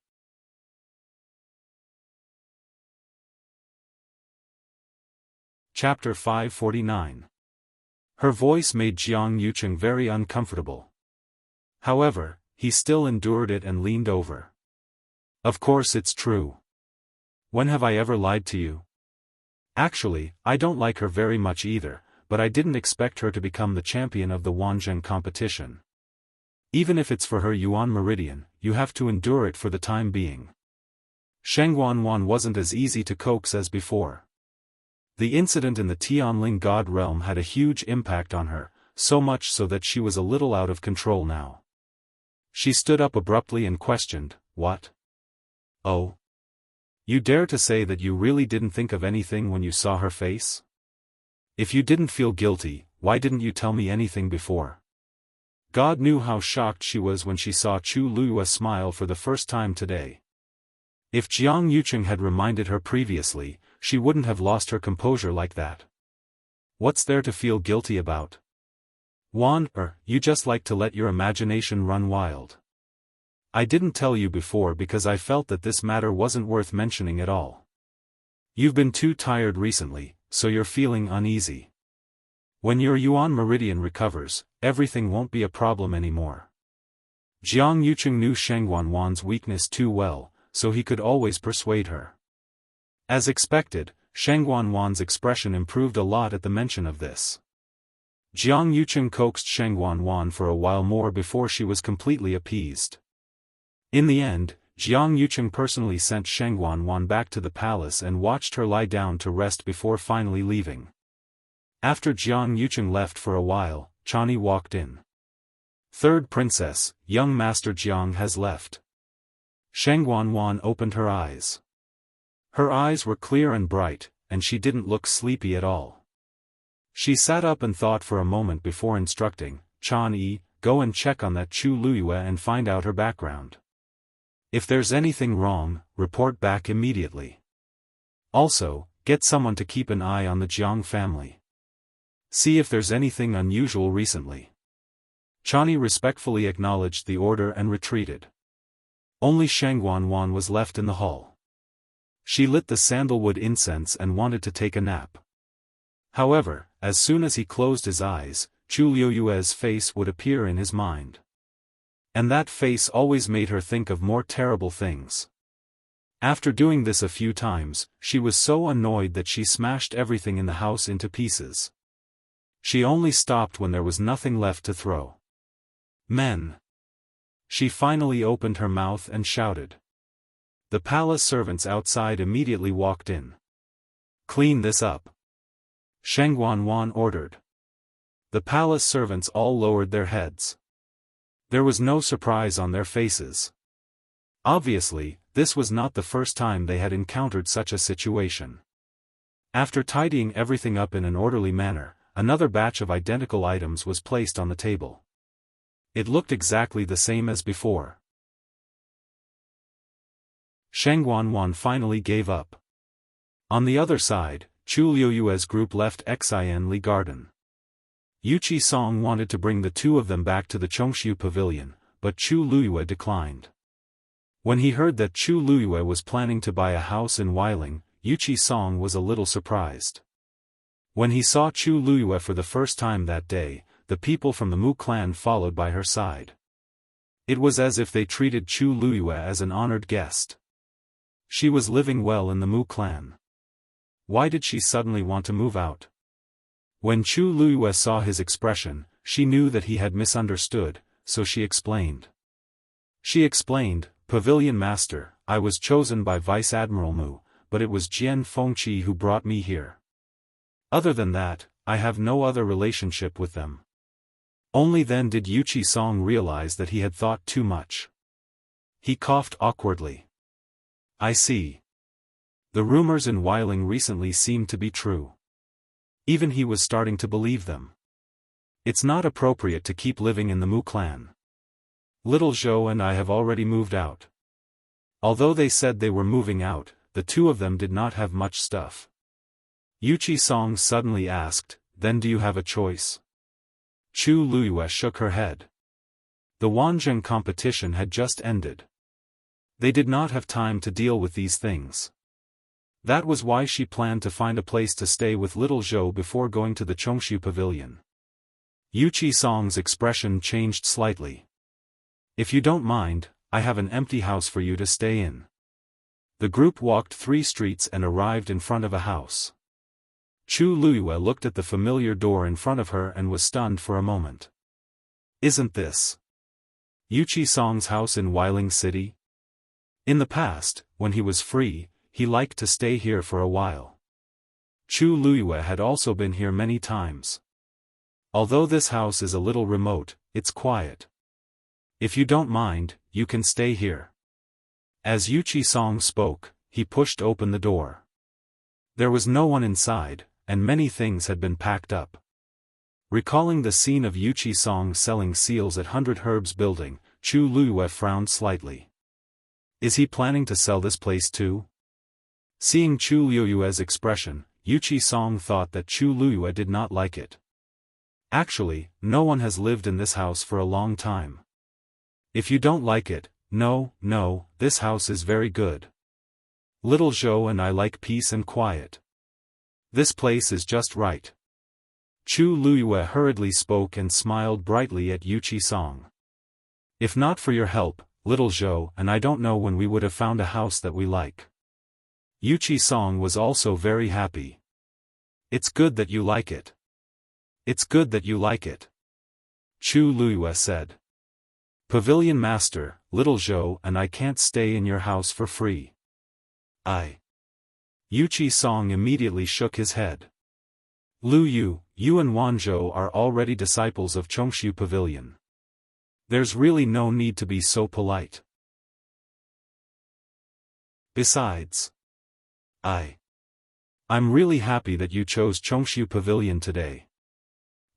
Chapter 549. Her voice made Jiang Yucheng very uncomfortable. However, he still endured it and leaned over. "Of course it's true. When have I ever lied to you? Actually, I don't like her very much either, but I didn't expect her to become the champion of the Wanzheng competition. Even if it's for her Yuan Meridian, you have to endure it for the time being." Sheng Wanwan wasn't as easy to coax as before. The incident in the Tianling God realm had a huge impact on her, so much so that she was a little out of control now. She stood up abruptly and questioned, "What? Oh? You dare to say that you really didn't think of anything when you saw her face? If you didn't feel guilty, why didn't you tell me anything before?" God knew how shocked she was when she saw Chu Luyue smile for the first time today. If Jiang Yucheng had reminded her previously, she wouldn't have lost her composure like that. What's there to feel guilty about? Wan, you just like to let your imagination run wild. I didn't tell you before because I felt that this matter wasn't worth mentioning at all. You've been too tired recently, so you're feeling uneasy. When your Yuan Meridian recovers, everything won't be a problem anymore. Jiang Yucheng knew Sheng Wanwan's weakness too well, so he could always persuade her. As expected, Sheng Wanwan's expression improved a lot at the mention of this. Jiang Yucheng coaxed Sheng Wanwan for a while more before she was completely appeased. In the end, Jiang Yucheng personally sent Sheng Wanwan back to the palace and watched her lie down to rest before finally leaving. After Jiang Yucheng left for a while, Chani walked in. "Third princess, young Master Jiang has left." Sheng Wanwan opened her eyes. Her eyes were clear and bright, and she didn't look sleepy at all. She sat up and thought for a moment before instructing, "Chan Yi, go and check on that Chu Luyue and find out her background. If there's anything wrong, report back immediately. Also, get someone to keep an eye on the Jiang family. See if there's anything unusual recently." Chani respectfully acknowledged the order and retreated. Only Sheng Wanwan was left in the hall. She lit the sandalwood incense and wanted to take a nap. However, as soon as he closed his eyes, Chu Luyue's face would appear in his mind. And that face always made her think of more terrible things. After doing this a few times, she was so annoyed that she smashed everything in the house into pieces. She only stopped when there was nothing left to throw. "Men!" She finally opened her mouth and shouted. The palace servants outside immediately walked in. "Clean this up," Sheng Wanwan ordered. The palace servants all lowered their heads. There was no surprise on their faces. Obviously, this was not the first time they had encountered such a situation. After tidying everything up in an orderly manner, another batch of identical items was placed on the table. It looked exactly the same as before. Sheng Wanwan finally gave up. On the other side, Chu Luyue's group left Xianli Garden. Yuqi Song wanted to bring the two of them back to the Chongshu Pavilion, but Chu Luyue declined. When he heard that Chu Luyue was planning to buy a house in Weiling, Yuchi Song was a little surprised. When he saw Chu Luyue for the first time that day, the people from the Mu clan followed by her side. It was as if they treated Chu Luyue as an honored guest. She was living well in the Mu clan. Why did she suddenly want to move out? When Chu Luyue saw his expression, she knew that he had misunderstood, so she explained. Pavilion Master, I was chosen by Vice Admiral Mu, but it was Jian Fengqi who brought me here. Other than that, I have no other relationship with them. Only then did Yuchi Song realize that he had thought too much. He coughed awkwardly. I see. The rumors in Weiling recently seemed to be true. Even he was starting to believe them. It's not appropriate to keep living in the Mu clan. Little Zhou and I have already moved out. Although they said they were moving out, the two of them did not have much stuff. Yuchi Song suddenly asked, then do you have a choice? Chu Luyue shook her head. The Wanzheng competition had just ended. They did not have time to deal with these things. That was why she planned to find a place to stay with little Zhou before going to the Chongshu Pavilion. Yuchi Song's expression changed slightly. If you don't mind, I have an empty house for you to stay in. The group walked 3 streets and arrived in front of a house. Chu Luyue looked at the familiar door in front of her and was stunned for a moment. Isn't this Yuchi Song's house in Weiling City? In the past, when he was free, he liked to stay here for a while. Chu Luyue had also been here many times. Although this house is a little remote, it's quiet. If you don't mind, you can stay here. As Yuchi Song spoke, he pushed open the door. There was no one inside, and many things had been packed up. Recalling the scene of Yuchi Song selling seals at 100 Herbs Building, Chu Luyue frowned slightly. Is he planning to sell this place too? Seeing Chu Luyue's expression, Yuchi Song thought that Chu Luyue did not like it. Actually, no one has lived in this house for a long time. If you don't like it, no, this house is very good. Little Zhou and I like peace and quiet. This place is just right. Chu Luyue hurriedly spoke and smiled brightly at Yuchi Song. If not for your help, little Zhou and I don't know when we would have found a house that we like. Yuchi Song was also very happy. It's good that you like it. It's good that you like it. Chu Luyue said. Pavilion Master, little Zhou and I can't stay in your house for free. Yuchi Song immediately shook his head. Lu Yu, you and Wanzhou are already disciples of Chongshu Pavilion. There's really no need to be so polite. Besides, I'm really happy that you chose Chongshu Pavilion today.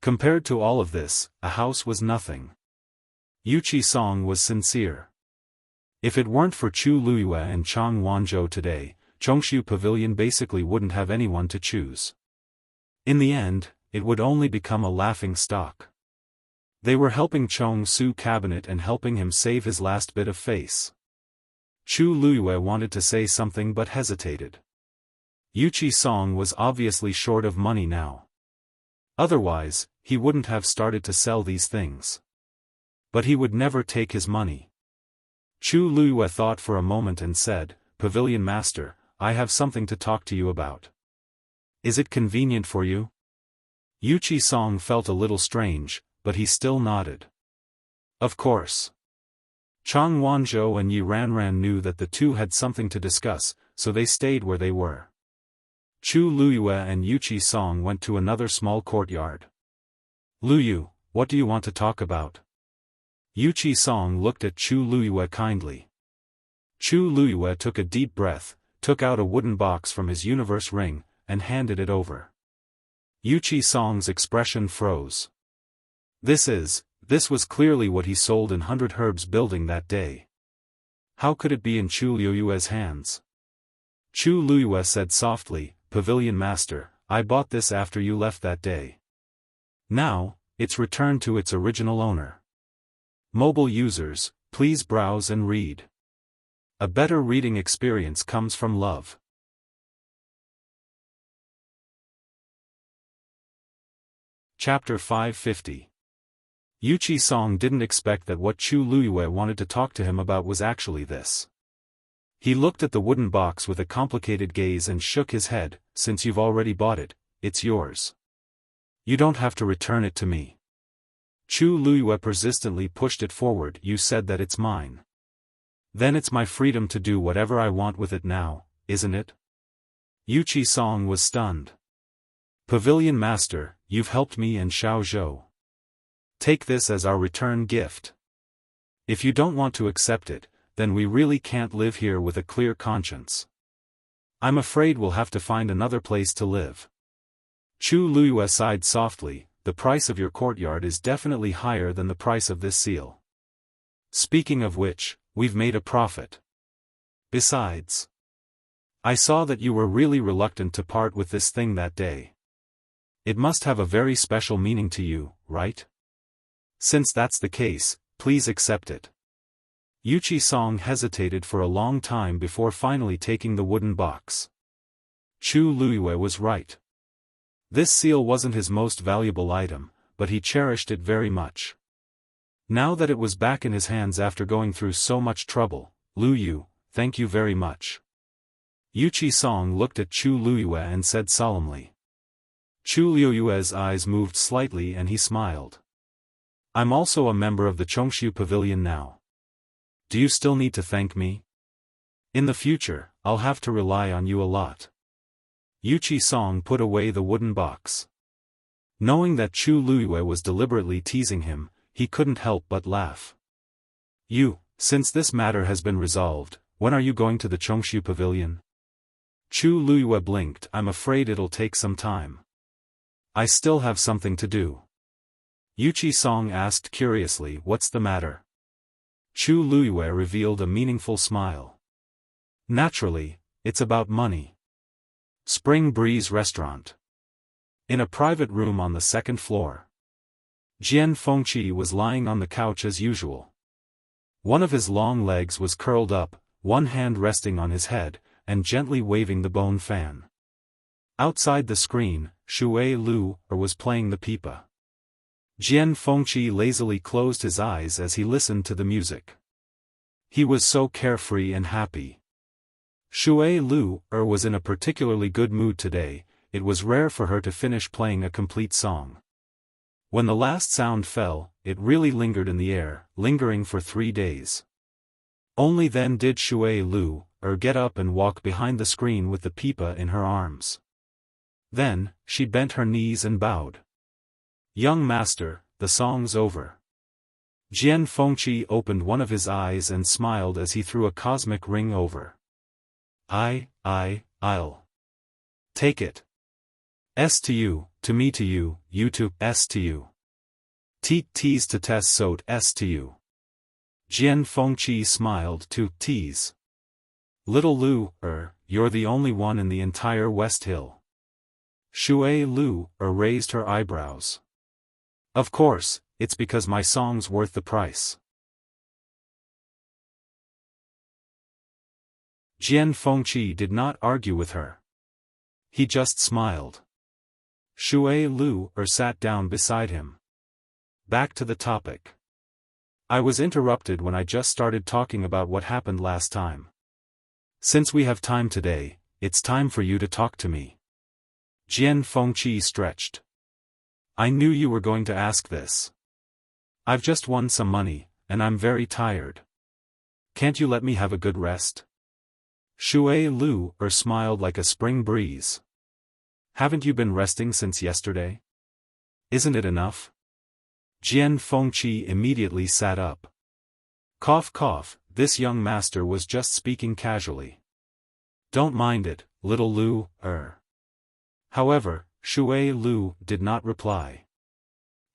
Compared to all of this, a house was nothing. Yuchi Song was sincere. If it weren't for Chu Luyue and Chang Wanzhou today, Chongshu Pavilion basically wouldn't have anyone to choose. In the end, it would only become a laughing stock. They were helping Chong Su cabinet and helping him save his last bit of face. Chu Luyue wanted to say something but hesitated. Yuchi Song was obviously short of money now. Otherwise, he wouldn't have started to sell these things. But he would never take his money. Chu Luyue thought for a moment and said, Pavilion Master, I have something to talk to you about. Is it convenient for you? Yuchi Song felt a little strange, but he still nodded. Of course. Chang Wanzhou and Yi Ranran knew that the two had something to discuss, so they stayed where they were. Chu Luyue and Yuchi Song went to another small courtyard. Luyu, what do you want to talk about? Yuchi Song looked at Chu Luyue kindly. Chu Luyue took a deep breath, took out a wooden box from his universe ring, and handed it over. Yuchi Song's expression froze. This was clearly what he sold in 100 Herbs Building that day. How could it be in Chu Luyue's hands? Chu Luyue said softly, Pavilion Master, I bought this after you left that day. Now, it's returned to its original owner. Mobile users, please browse and read. A better reading experience comes from love. Chapter 550. Yuchi Song didn't expect that what Chu Luiyue wanted to talk to him about was actually this. He looked at the wooden box with a complicated gaze and shook his head. Since you've already bought it, it's yours. You don't have to return it to me. Chu Luiyue persistently pushed it forward. You said that it's mine. Then it's my freedom to do whatever I want with it now, isn't it? Yuchi Song was stunned. Pavilion Master, you've helped me and Xiao Zhou. Take this as our return gift. If you don't want to accept it, then we really can't live here with a clear conscience. I'm afraid we'll have to find another place to live. Chu Luiyue sighed softly. The price of your courtyard is definitely higher than the price of this seal. Speaking of which, we've made a profit. Besides, I saw that you were really reluctant to part with this thing that day. It must have a very special meaning to you, right? Since that's the case, please accept it. Yuchi Song hesitated for a long time before finally taking the wooden box. Chu Luiyue was right. This seal wasn't his most valuable item, but he cherished it very much. Now that it was back in his hands after going through so much trouble, Lu Yu, thank you very much. Yuchi Song looked at Chu Luiyue and said solemnly. Chu Luiyue's eyes moved slightly and he smiled. I'm also a member of the Chongshu Pavilion now. Do you still need to thank me? In the future, I'll have to rely on you a lot. Yuchi Song put away the wooden box. Knowing that Chu Luiyue was deliberately teasing him, he couldn't help but laugh. Since this matter has been resolved, when are you going to the Chongshu Pavilion? Chu Luiyue blinked. I'm afraid it'll take some time. I still have something to do. Yuchi Song asked curiously, what's the matter? Chu Luiyue revealed a meaningful smile. Naturally, it's about money. Spring Breeze Restaurant. In a private room on the second floor. Jian Fengqi was lying on the couch as usual. One of his long legs was curled up, one hand resting on his head, and gently waving the bone fan. Outside the screen, Shui Lu was playing the pipa. Jian Fengqi lazily closed his eyes as he listened to the music. He was so carefree and happy. Shui Lu was in a particularly good mood today. It was rare for her to finish playing a complete song. When the last sound fell, it really lingered in the air, lingering for 3 days. Only then did Shui Lu get up and walk behind the screen with the pipa in her arms. Then, she bent her knees and bowed. Young master, the song's over. Jian Fengqi opened one of his eyes and smiled as he threw a cosmic ring over. I'll take it. S to you, to me to you, you to S to you. T's to tess sot S to you. Jian Fengqi smiled to tease. Little Lu, you're the only one in the entire West Hill. Shui Lu raised her eyebrows. Of course, it's because my song's worth the price. Jian Fengqi did not argue with her. He just smiled. Shui Lu sat down beside him. Back to the topic. I was interrupted when I just started talking about what happened last time. Since we have time today, it's time for you to talk to me. Jian Fengqi stretched. I knew you were going to ask this. I've just won some money, and I'm very tired. Can't you let me have a good rest? Shui Lu smiled like a spring breeze. Haven't you been resting since yesterday? Isn't it enough? Jian Fengqi immediately sat up. Cough cough, this young master was just speaking casually. Don't mind it, little Lu, However, Shui Lu did not reply.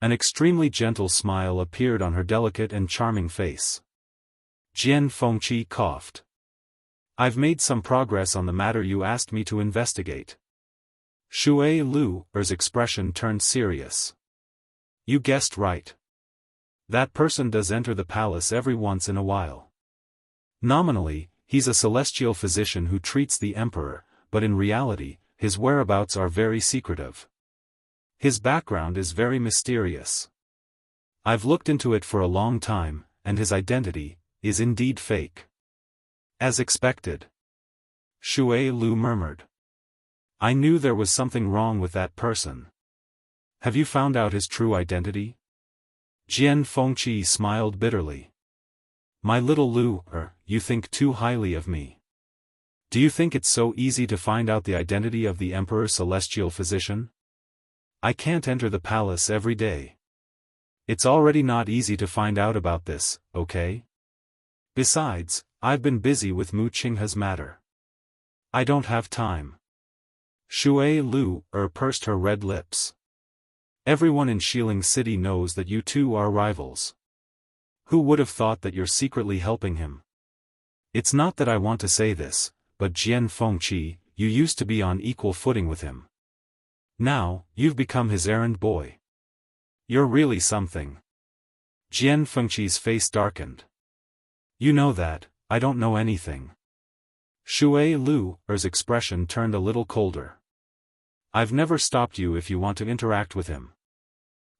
An extremely gentle smile appeared on her delicate and charming face. Jian Fengqi coughed. I've made some progress on the matter you asked me to investigate. Shui Lu's expression turned serious. You guessed right. That person does enter the palace every once in a while. Nominally, he's a celestial physician who treats the emperor, but in reality, his whereabouts are very secretive. His background is very mysterious. I've looked into it for a long time, and his identity is indeed fake. As expected. Shui Lu murmured. I knew there was something wrong with that person. Have you found out his true identity? Jian Fengqi smiled bitterly. My little Lu, you think too highly of me. Do you think it's so easy to find out the identity of the Emperor's celestial physician? I can't enter the palace every day. It's already not easy to find out about this, okay? Besides, I've been busy with Mu Qinghe's matter. I don't have time. Shui Lu pursed her red lips. Everyone in Xiling City knows that you two are rivals. Who would have thought that you're secretly helping him? It's not that I want to say this, but Jian Fengqi, you used to be on equal footing with him. Now, you've become his errand boy. You're really something. Jian Fengqi's face darkened. You know that, I don't know anything. Shui Lu's expression turned a little colder. I've never stopped you if you want to interact with him.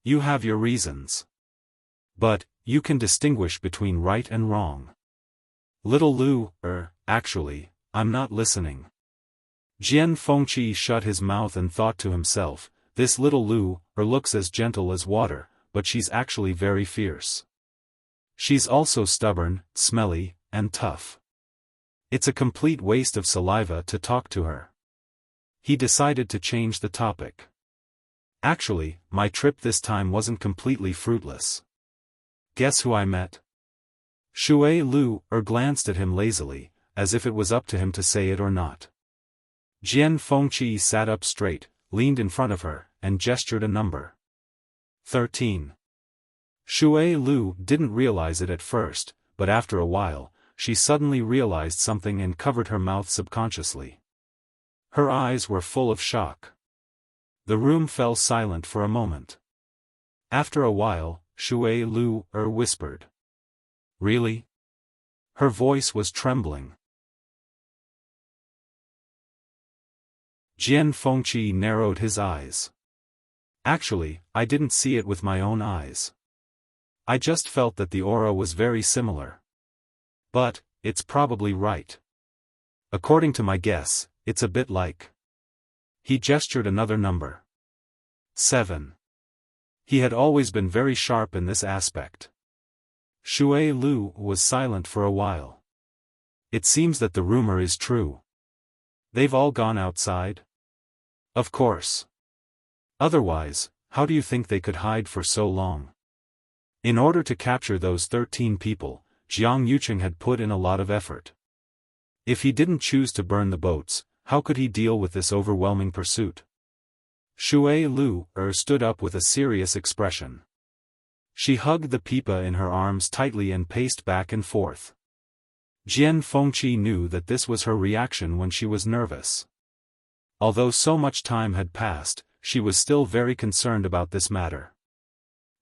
You have your reasons. But, you can distinguish between right and wrong. Little Lu, actually, I'm not listening. Jian Fengqi shut his mouth and thought to himself, this little Lu, looks as gentle as water, but she's actually very fierce. She's also stubborn, smelly, and tough. It's a complete waste of saliva to talk to her. He decided to change the topic. Actually, my trip this time wasn't completely fruitless. Guess who I met? Shui Lu glanced at him lazily, as if it was up to him to say it or not. Jian Fengqi sat up straight, leaned in front of her, and gestured a number. 13. Shui Lu didn't realize it at first, but after a while, she suddenly realized something and covered her mouth subconsciously. Her eyes were full of shock. The room fell silent for a moment. After a while, Shui Lu whispered. Really? Her voice was trembling. Jian Fengqi narrowed his eyes. Actually, I didn't see it with my own eyes. I just felt that the aura was very similar. But, it's probably right. According to my guess, it's a bit like. He gestured another number. 7. He had always been very sharp in this aspect. Shui Lu was silent for a while. It seems that the rumor is true. They've all gone outside? Of course. Otherwise, how do you think they could hide for so long? In order to capture those 13 people, Jiang Yuqing had put in a lot of effort. If he didn't choose to burn the boats, how could he deal with this overwhelming pursuit? Shui Lu stood up with a serious expression. She hugged the pipa in her arms tightly and paced back and forth. Jian Fengqi knew that this was her reaction when she was nervous. Although so much time had passed, she was still very concerned about this matter.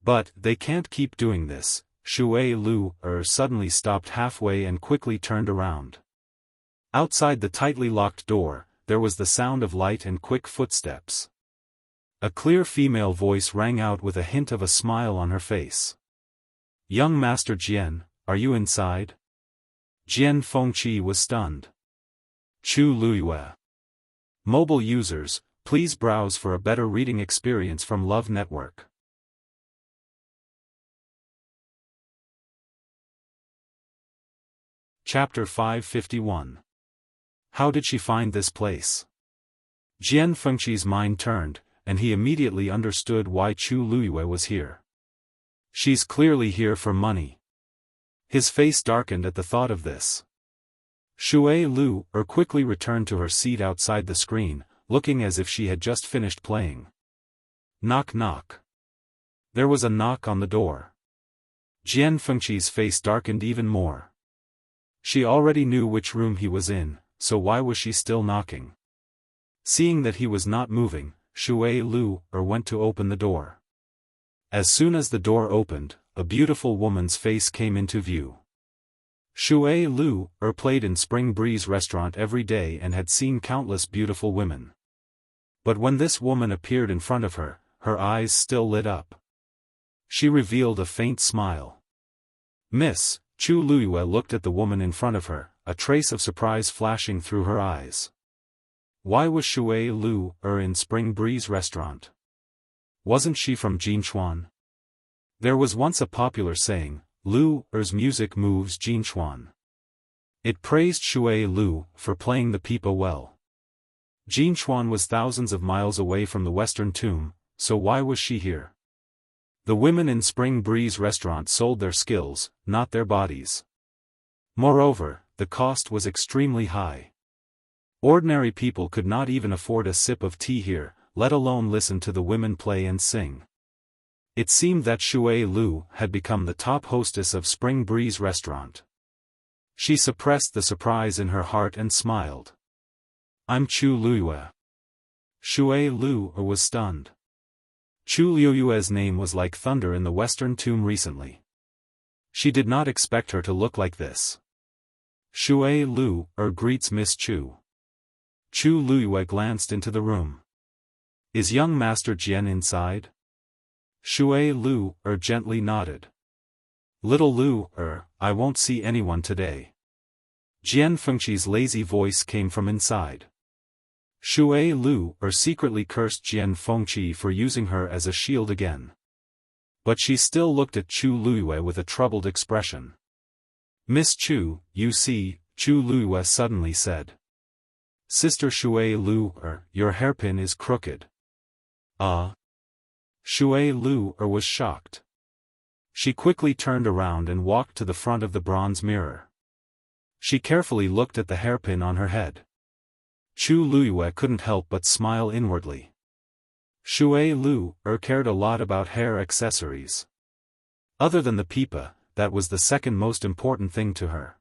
But, they can't keep doing this. Shui Lu suddenly stopped halfway and quickly turned around. Outside the tightly locked door, there was the sound of light and quick footsteps. A clear female voice rang out with a hint of a smile on her face. Young Master Jian, are you inside? Jian Fengqi was stunned. Chu Luiyue. Mobile users, please browse for a better reading experience from Love Network. Chapter 551. How did she find this place? Jian Fengqi's mind turned, and he immediately understood why Chu Luiyue was here. She's clearly here for money. His face darkened at the thought of this. Shui Lu quickly returned to her seat outside the screen, looking as if she had just finished playing. Knock knock. There was a knock on the door. Jian Fengqi's face darkened even more. She already knew which room he was in, so why was she still knocking? Seeing that he was not moving, Shui Lu went to open the door. As soon as the door opened, a beautiful woman's face came into view. Shui Lu played in Spring Breeze restaurant every day and had seen countless beautiful women. But when this woman appeared in front of her, her eyes still lit up. She revealed a faint smile. Miss, Chu Luiyue looked at the woman in front of her, a trace of surprise flashing through her eyes. Why was Shui Lu in Spring Breeze restaurant? Wasn't she from Jinchuan? There was once a popular saying, Lu Er's music moves Jinchuan. It praised Shui Lu for playing the pipa well. Jinchuan was thousands of miles away from the Western Tomb, so why was she here? The women in Spring Breeze restaurant sold their skills, not their bodies. Moreover, the cost was extremely high. Ordinary people could not even afford a sip of tea here, let alone listen to the women play and sing. It seemed that Shui Lu had become the top hostess of Spring Breeze restaurant. She suppressed the surprise in her heart and smiled. I'm Chu Luiyue. Shui Lu was stunned. Chu Luiyue's name was like thunder in the Western Tomb recently. She did not expect her to look like this. Shui Lu greets Miss Chu. Chu Luiyue glanced into the room. Is young Master Jian inside? Shui Lu gently nodded. Little Lu I won't see anyone today. Jian Fengqi's lazy voice came from inside. Shui Lu secretly cursed Jian Fengqi for using her as a shield again. But she still looked at Chu Luiyue with a troubled expression. Miss Chu, you see, Chu Luiyue suddenly said. Sister Shui Lu your hairpin is crooked. Shui Lu was shocked. She quickly turned around and walked to the front of the bronze mirror. She carefully looked at the hairpin on her head. Chu Luiyue couldn't help but smile inwardly. Shui Lu cared a lot about hair accessories. Other than the pipa, that was the second most important thing to her.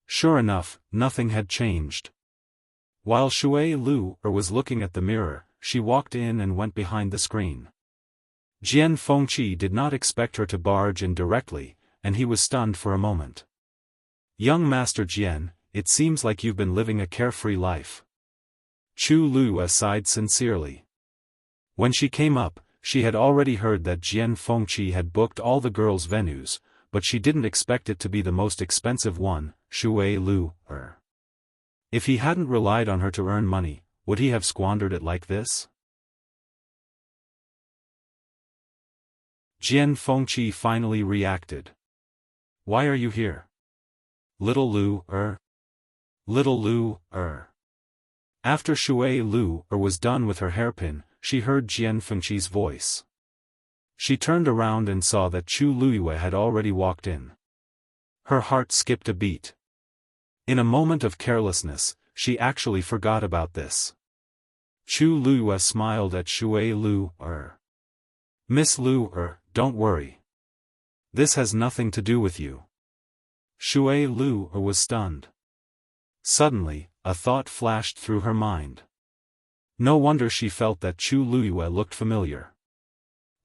Sure enough, nothing had changed. While Shui Lu was looking at the mirror, she walked in and went behind the screen. Jian Fengqi did not expect her to barge in directly, and he was stunned for a moment. Young Master Jian, it seems like you've been living a carefree life. Chu Luiyue sighed sincerely. When she came up, she had already heard that Jian Fengqi had booked all the girls' venues, but she didn't expect it to be the most expensive one, Shui Lu If he hadn't relied on her to earn money, would he have squandered it like this? Jian Fengqi finally reacted. Why are you here? Little Lu Little Lu After Shui Lu was done with her hairpin, she heard Jian Fengqi's voice. She turned around and saw that Chu Luiyue had already walked in. Her heart skipped a beat. In a moment of carelessness, she actually forgot about this. Chu Luiyue smiled at Shui Lu Miss Lu don't worry. This has nothing to do with you. Shui Lu was stunned. Suddenly, a thought flashed through her mind. No wonder she felt that Chu Luiyue looked familiar.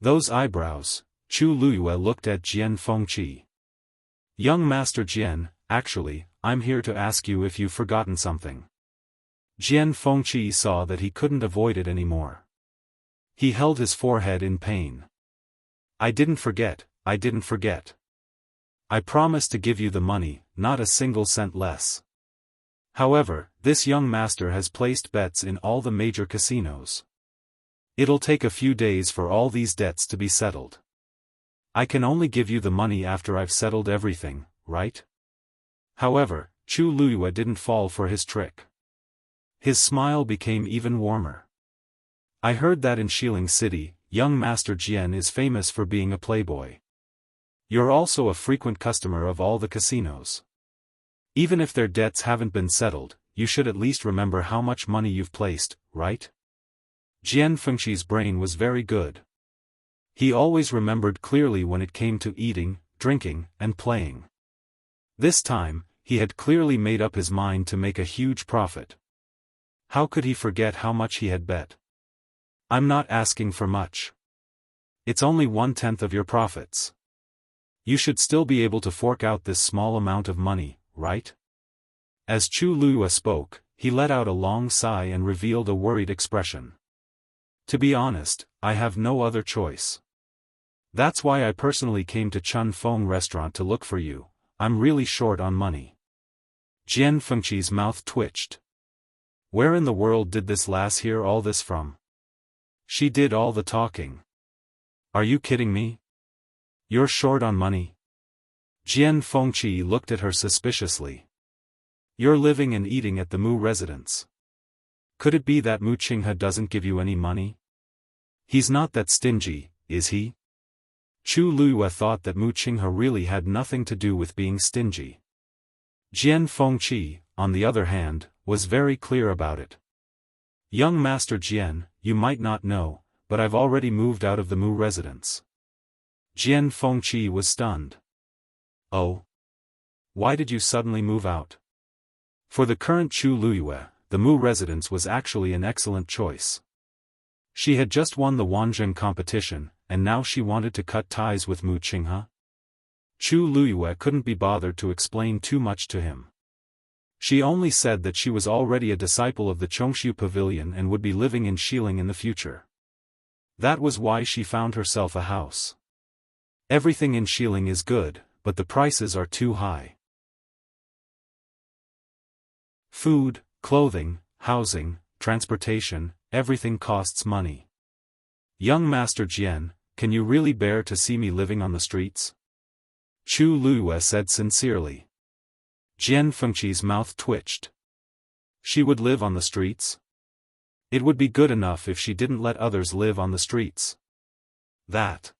Those eyebrows, Chu Luiyue looked at Jian Fengqi. Young Master Jian, actually, I'm here to ask you if you've forgotten something. Jian Fengqi saw that he couldn't avoid it anymore. He held his forehead in pain. I didn't forget. I promised to give you the money, not a single cent less. However, this young master has placed bets in all the major casinos. It'll take a few days for all these debts to be settled. I can only give you the money after I've settled everything, right? However, Chu Luiyue didn't fall for his trick. His smile became even warmer. I heard that in Xiling City, young Master Jian is famous for being a playboy. You're also a frequent customer of all the casinos. Even if their debts haven't been settled, you should at least remember how much money you've placed, right? Jian Fengqi's brain was very good. He always remembered clearly when it came to eating, drinking, and playing. This time, he had clearly made up his mind to make a huge profit. How could he forget how much he had bet? I'm not asking for much. It's only 1/10 of your profits. You should still be able to fork out this small amount of money, right? As Chu Luiyue spoke, he let out a long sigh and revealed a worried expression. To be honest, I have no other choice. That's why I personally came to Chun Fong restaurant to look for you. I'm really short on money. Jian Fengqi's mouth twitched. Where in the world did this lass hear all this from? She did all the talking. Are you kidding me? You're short on money? Jian Fengqi looked at her suspiciously. You're living and eating at the Mu residence. Could it be that Mu Qinghe doesn't give you any money? He's not that stingy, is he? Chu Luiyue thought that Mu Qinghe really had nothing to do with being stingy. Jian Fengqi, on the other hand, was very clear about it. Young Master Jian, you might not know, but I've already moved out of the Mu residence. Jian Fengqi was stunned. Oh? Why did you suddenly move out? For the current Chu Luiyue, the Mu residence was actually an excellent choice. She had just won the Wanzheng competition, and now she wanted to cut ties with Mu Qinghe. Chu Luiyue couldn't be bothered to explain too much to him. She only said that she was already a disciple of the Chongshu Pavilion and would be living in Xiling in the future. That was why she found herself a house. Everything in Xiling is good, but the prices are too high. Food, clothing, housing, transportation, everything costs money. Young Master Jian, can you really bear to see me living on the streets? Chu Luiyue said sincerely. Jian Fengqi's mouth twitched. She would live on the streets? It would be good enough if she didn't let others live on the streets. That.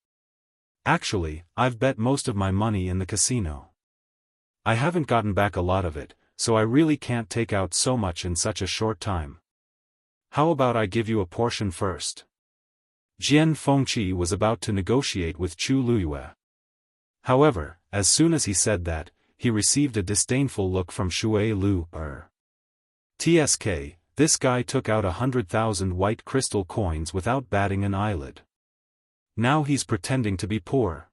Actually, I've bet most of my money in the casino. I haven't gotten back a lot of it, so I really can't take out so much in such a short time. How about I give you a portion first? Jian Fengqi was about to negotiate with Chu Luiyue. However, as soon as he said that, he received a disdainful look from Shui Lu. TSK, this guy took out 100,000 white crystal coins without batting an eyelid. Now he's pretending to be poor.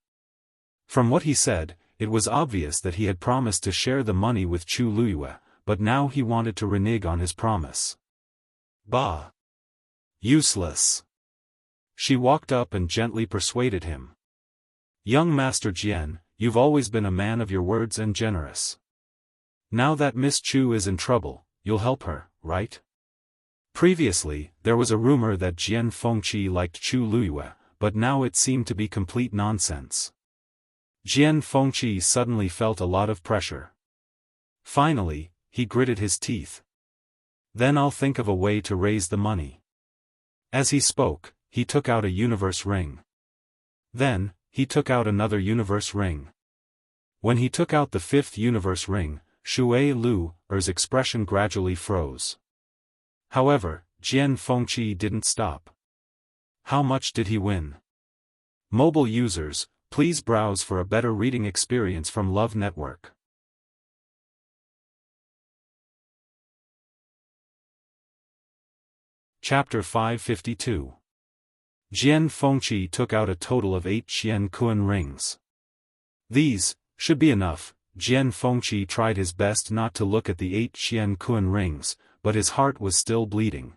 From what he said, it was obvious that he had promised to share the money with Chu Luiyue, but now he wanted to renege on his promise. Bah! Useless! She walked up and gently persuaded him. Young Master Jian, you've always been a man of your words and generous. Now that Miss Chu is in trouble, you'll help her, right? Previously, there was a rumor that Jian Fengqi liked Chu Luiyue, but now it seemed to be complete nonsense. Jian Fengqi suddenly felt a lot of pressure. Finally, he gritted his teeth. Then I'll think of a way to raise the money. As he spoke, he took out a universe ring. Then, he took out another universe ring. When he took out the fifth universe ring, Shui Lu's expression gradually froze. However, Jian Fengqi didn't stop. How much did he win? Mobile users, please browse for a better reading experience from Love Network. Chapter 552. Jian Fengqi took out a total of 8 Qian Kun rings. These should be enough. Jian Fengqi tried his best not to look at the 8 Qian Kun rings, but his heart was still bleeding.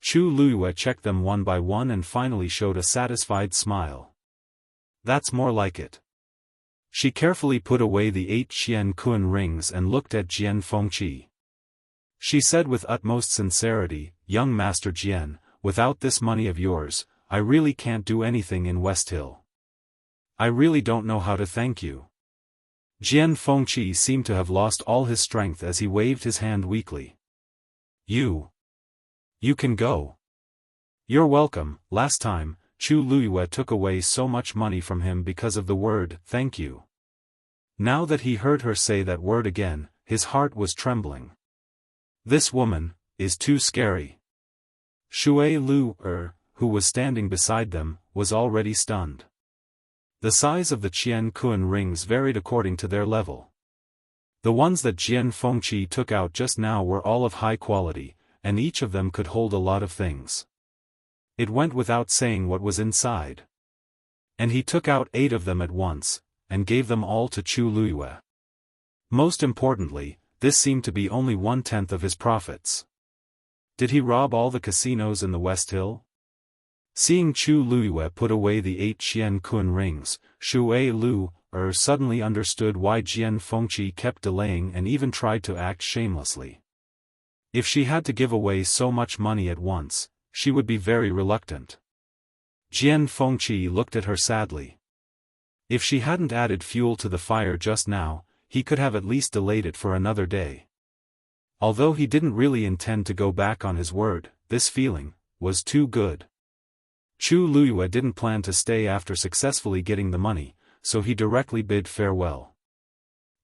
Chu Luiyue checked them one by one and finally showed a satisfied smile. That's more like it. She carefully put away the 8 Qian Kun rings and looked at Jian Fengqi. She said with utmost sincerity, Young Master Jian, without this money of yours, I really can't do anything in West Hill. I really don't know how to thank you. Jian Fengqi seemed to have lost all his strength as he waved his hand weakly. You can go. You're welcome. Last time, Chu Luiyue took away so much money from him because of the word, thank you. Now that he heard her say that word again, his heart was trembling. This woman is too scary. Shui Lu, who was standing beside them, was already stunned. The size of the Qian Kun rings varied according to their level. The ones that Jian Fengqi took out just now were all of high quality, and each of them could hold a lot of things. It went without saying what was inside. And he took out 8 of them at once, and gave them all to Chu Luiyue. Most importantly, this seemed to be only 1/10 of his profits. Did he rob all the casinos in the West Hill? Seeing Chu Luiyue put away the 8 Qian Kun rings, Shui Lu suddenly understood why Jian Fengqi kept delaying and even tried to act shamelessly. If she had to give away so much money at once, she would be very reluctant. Jian Fengqi looked at her sadly. If she hadn't added fuel to the fire just now, he could have at least delayed it for another day. Although he didn't really intend to go back on his word, this feeling was too good. Chu Luiyue didn't plan to stay after successfully getting the money, so he directly bid farewell.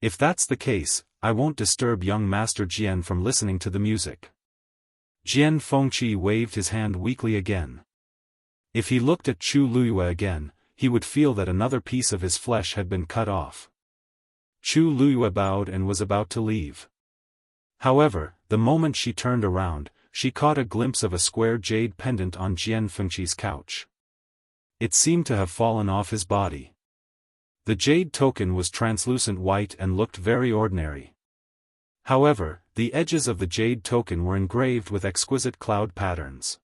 If that's the case, I won't disturb young Master Jian from listening to the music. Jian Fengqi waved his hand weakly again. If he looked at Chu Luiyue again, he would feel that another piece of his flesh had been cut off. Chu Luiyue bowed and was about to leave. However, the moment she turned around, she caught a glimpse of a square jade pendant on Jian Fengqi's couch. It seemed to have fallen off his body. The jade token was translucent white and looked very ordinary. However, the edges of the jade token were engraved with exquisite cloud patterns.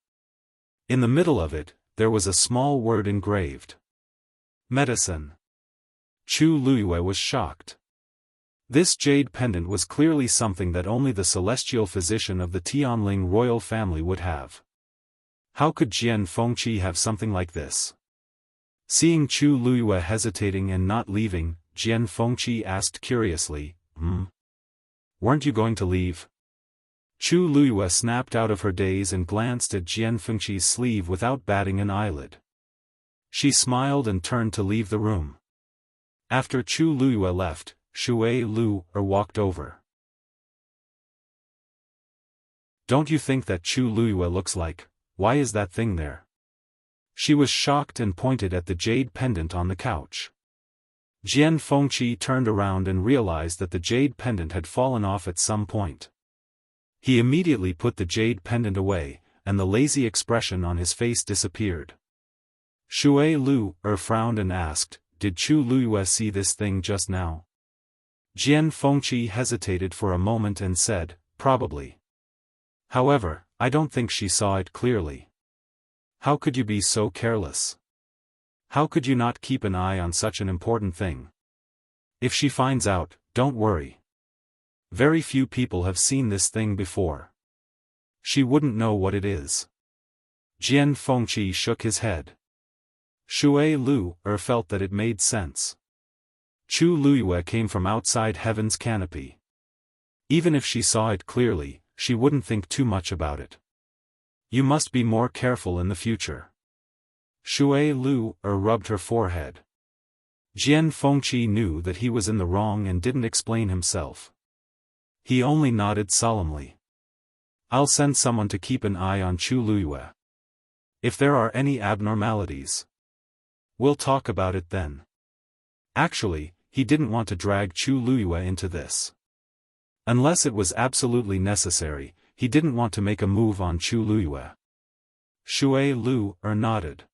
In the middle of it, there was a small word engraved. Medicine. Chu Luiyue was shocked. This jade pendant was clearly something that only the celestial physician of the Tianling royal family would have. How could Jian Fengqi have something like this? Seeing Chu Luiyue hesitating and not leaving, Jian Fengqi asked curiously, Weren't you going to leave? Chu Luiyue snapped out of her daze and glanced at Jian Fengqi's sleeve without batting an eyelid. She smiled and turned to leave the room. After Chu Luiyue left, Shui Lu walked over. Don't you think that Chu Luiyue looks like, why is that thing there? She was shocked and pointed at the jade pendant on the couch. Jian Fengqi turned around and realized that the jade pendant had fallen off at some point. He immediately put the jade pendant away, and the lazy expression on his face disappeared. Shui Lu frowned and asked, Did Chu Luiyue see this thing just now? Jian Fengqi hesitated for a moment and said, Probably. However, I don't think she saw it clearly. How could you be so careless? How could you not keep an eye on such an important thing? If she finds out, don't worry. Very few people have seen this thing before. She wouldn't know what it is. Jian Fengqi shook his head. Shui Lu felt that it made sense. Chu Luiyue came from outside heaven's canopy. Even if she saw it clearly, she wouldn't think too much about it. You must be more careful in the future. Shui Lu rubbed her forehead. Jian Fengqi knew that he was in the wrong and didn't explain himself. He only nodded solemnly. I'll send someone to keep an eye on Chu Luiyue. If there are any abnormalities, we'll talk about it then. Actually, he didn't want to drag Chu Luiyue into this. Unless it was absolutely necessary, he didn't want to make a move on Chu Luiyue. Shui Lu nodded.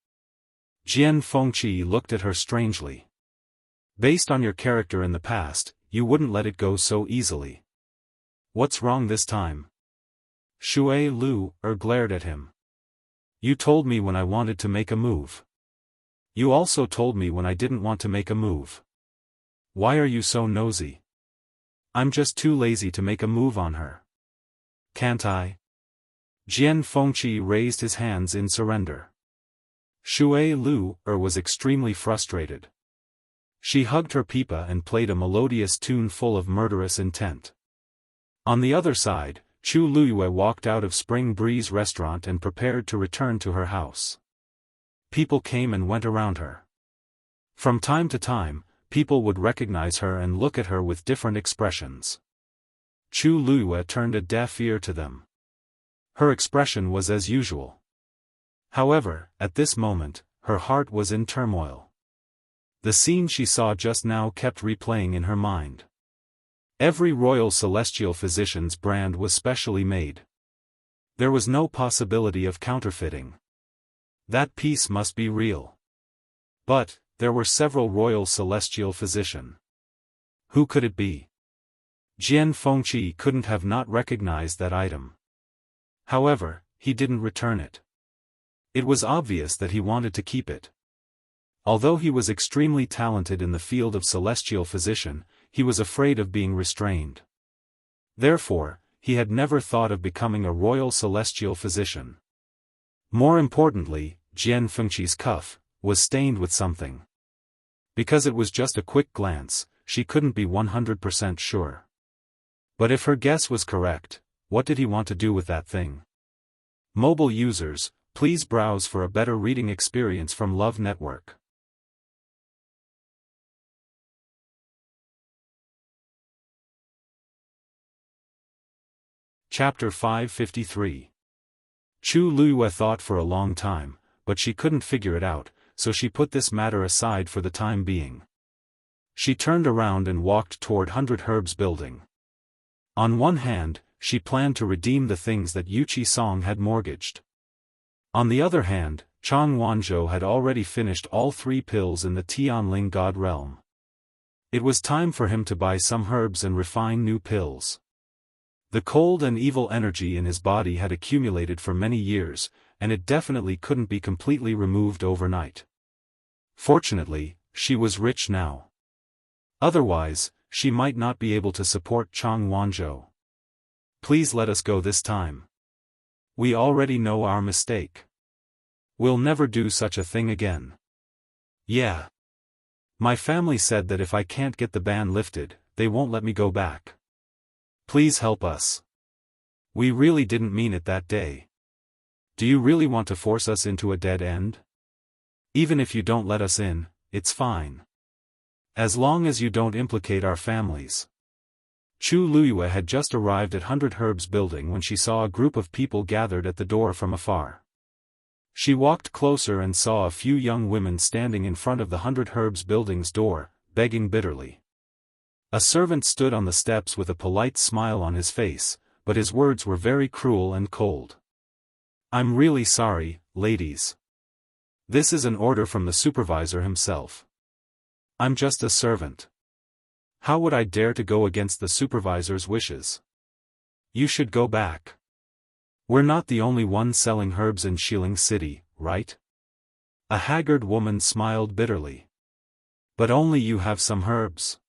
Jian Fengqi looked at her strangely. Based on your character in the past, you wouldn't let it go so easily. What's wrong this time? Shui Lu glared at him. You told me when I wanted to make a move. You also told me when I didn't want to make a move. Why are you so nosy? I'm just too lazy to make a move on her. Can't I? Jian Fengqi raised his hands in surrender. Shui Lu was extremely frustrated. She hugged her pipa and played a melodious tune full of murderous intent. On the other side, Chu Luiyue walked out of Spring Breeze restaurant and prepared to return to her house. People came and went around her. From time to time, people would recognize her and look at her with different expressions. Chu Luiyue turned a deaf ear to them. Her expression was as usual. However, at this moment, her heart was in turmoil. The scene she saw just now kept replaying in her mind. Every royal celestial physician's brand was specially made. There was no possibility of counterfeiting. That piece must be real. But, there were several royal celestial physician. Who could it be? Jian Fengqi couldn't have not recognized that item. However, he didn't return it. It was obvious that he wanted to keep it. Although he was extremely talented in the field of celestial physician, he was afraid of being restrained. Therefore, he had never thought of becoming a royal celestial physician. More importantly, Jian Fengqi's cuff was stained with something. Because it was just a quick glance, she couldn't be 100% sure. But if her guess was correct, what did he want to do with that thing? Mobile users, please browse for a better reading experience from Love Network. Chapter 553. Chu Luiyue thought for a long time, but she couldn't figure it out, so she put this matter aside for the time being. She turned around and walked toward 100 Herbs building. On one hand, she planned to redeem the things that Yuqi Song had mortgaged. On the other hand, Chang Wanzhou had already finished all 3 pills in the Tianling God realm. It was time for him to buy some herbs and refine new pills. The cold and evil energy in his body had accumulated for many years, and it definitely couldn't be completely removed overnight. Fortunately, she was rich now. Otherwise, she might not be able to support Chang Wanzhou. Please let us go this time. We already know our mistake. We'll never do such a thing again. Yeah. My family said that if I can't get the ban lifted, they won't let me go back. Please help us. We really didn't mean it that day. Do you really want to force us into a dead end? Even if you don't let us in, it's fine. As long as you don't implicate our families. Chu Luiyue had just arrived at 100 Herbs building when she saw a group of people gathered at the door from afar. She walked closer and saw a few young women standing in front of the 100 Herbs building's door, begging bitterly. A servant stood on the steps with a polite smile on his face, but his words were very cruel and cold. I'm really sorry, ladies. This is an order from the supervisor himself. I'm just a servant. How would I dare to go against the supervisor's wishes? You should go back. We're not the only ones selling herbs in Xiling City, right? A haggard woman smiled bitterly. But only you have some herbs.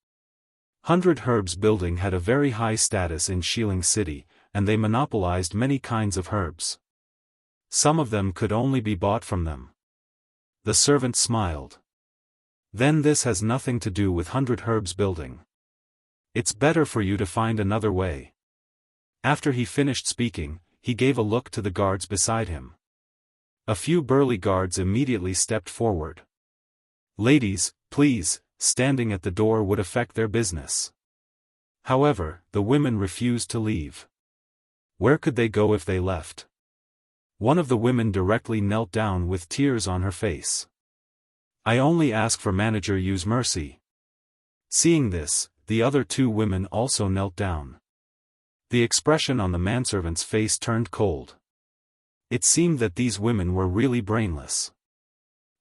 100 Herbs building had a very high status in Xiling City, and they monopolized many kinds of herbs. Some of them could only be bought from them. The servant smiled. Then this has nothing to do with 100 Herbs building. It's better for you to find another way. After he finished speaking, he gave a look to the guards beside him. A few burly guards immediately stepped forward. Ladies, please, standing at the door would affect their business. However, the women refused to leave. Where could they go if they left? One of the women directly knelt down with tears on her face. I only ask for manager use mercy. Seeing this, the other 2 women also knelt down. The expression on the manservant's face turned cold. It seemed that these women were really brainless.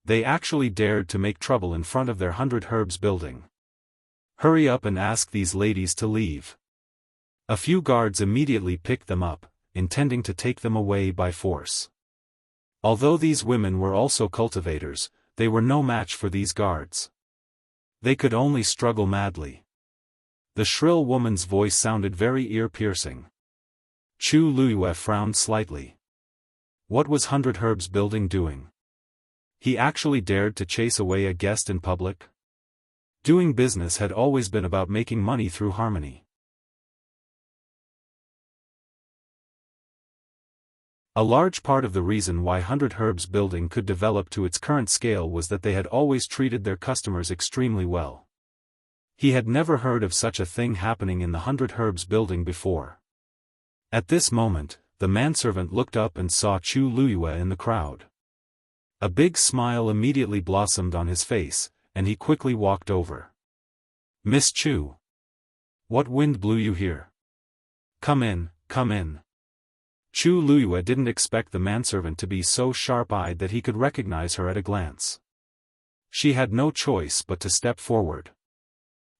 They actually dared to make trouble in front of their 100 Herbs building. Hurry up and ask these ladies to leave. A few guards immediately picked them up, intending to take them away by force. Although these women were also cultivators, they were no match for these guards. They could only struggle madly. The shrill woman's voice sounded very ear-piercing. Chu Luiyue frowned slightly. What was 100 Herbs building doing? He actually dared to chase away a guest in public? Doing business had always been about making money through harmony. A large part of the reason why 100 Herbs building could develop to its current scale was that they had always treated their customers extremely well. He had never heard of such a thing happening in the 100 Herbs building before. At this moment, the manservant looked up and saw Chu Luiyue in the crowd. A big smile immediately blossomed on his face, and he quickly walked over. Miss Chu. What wind blew you here? Come in, come in. Chu Luiyue didn't expect the manservant to be so sharp-eyed that he could recognize her at a glance. She had no choice but to step forward.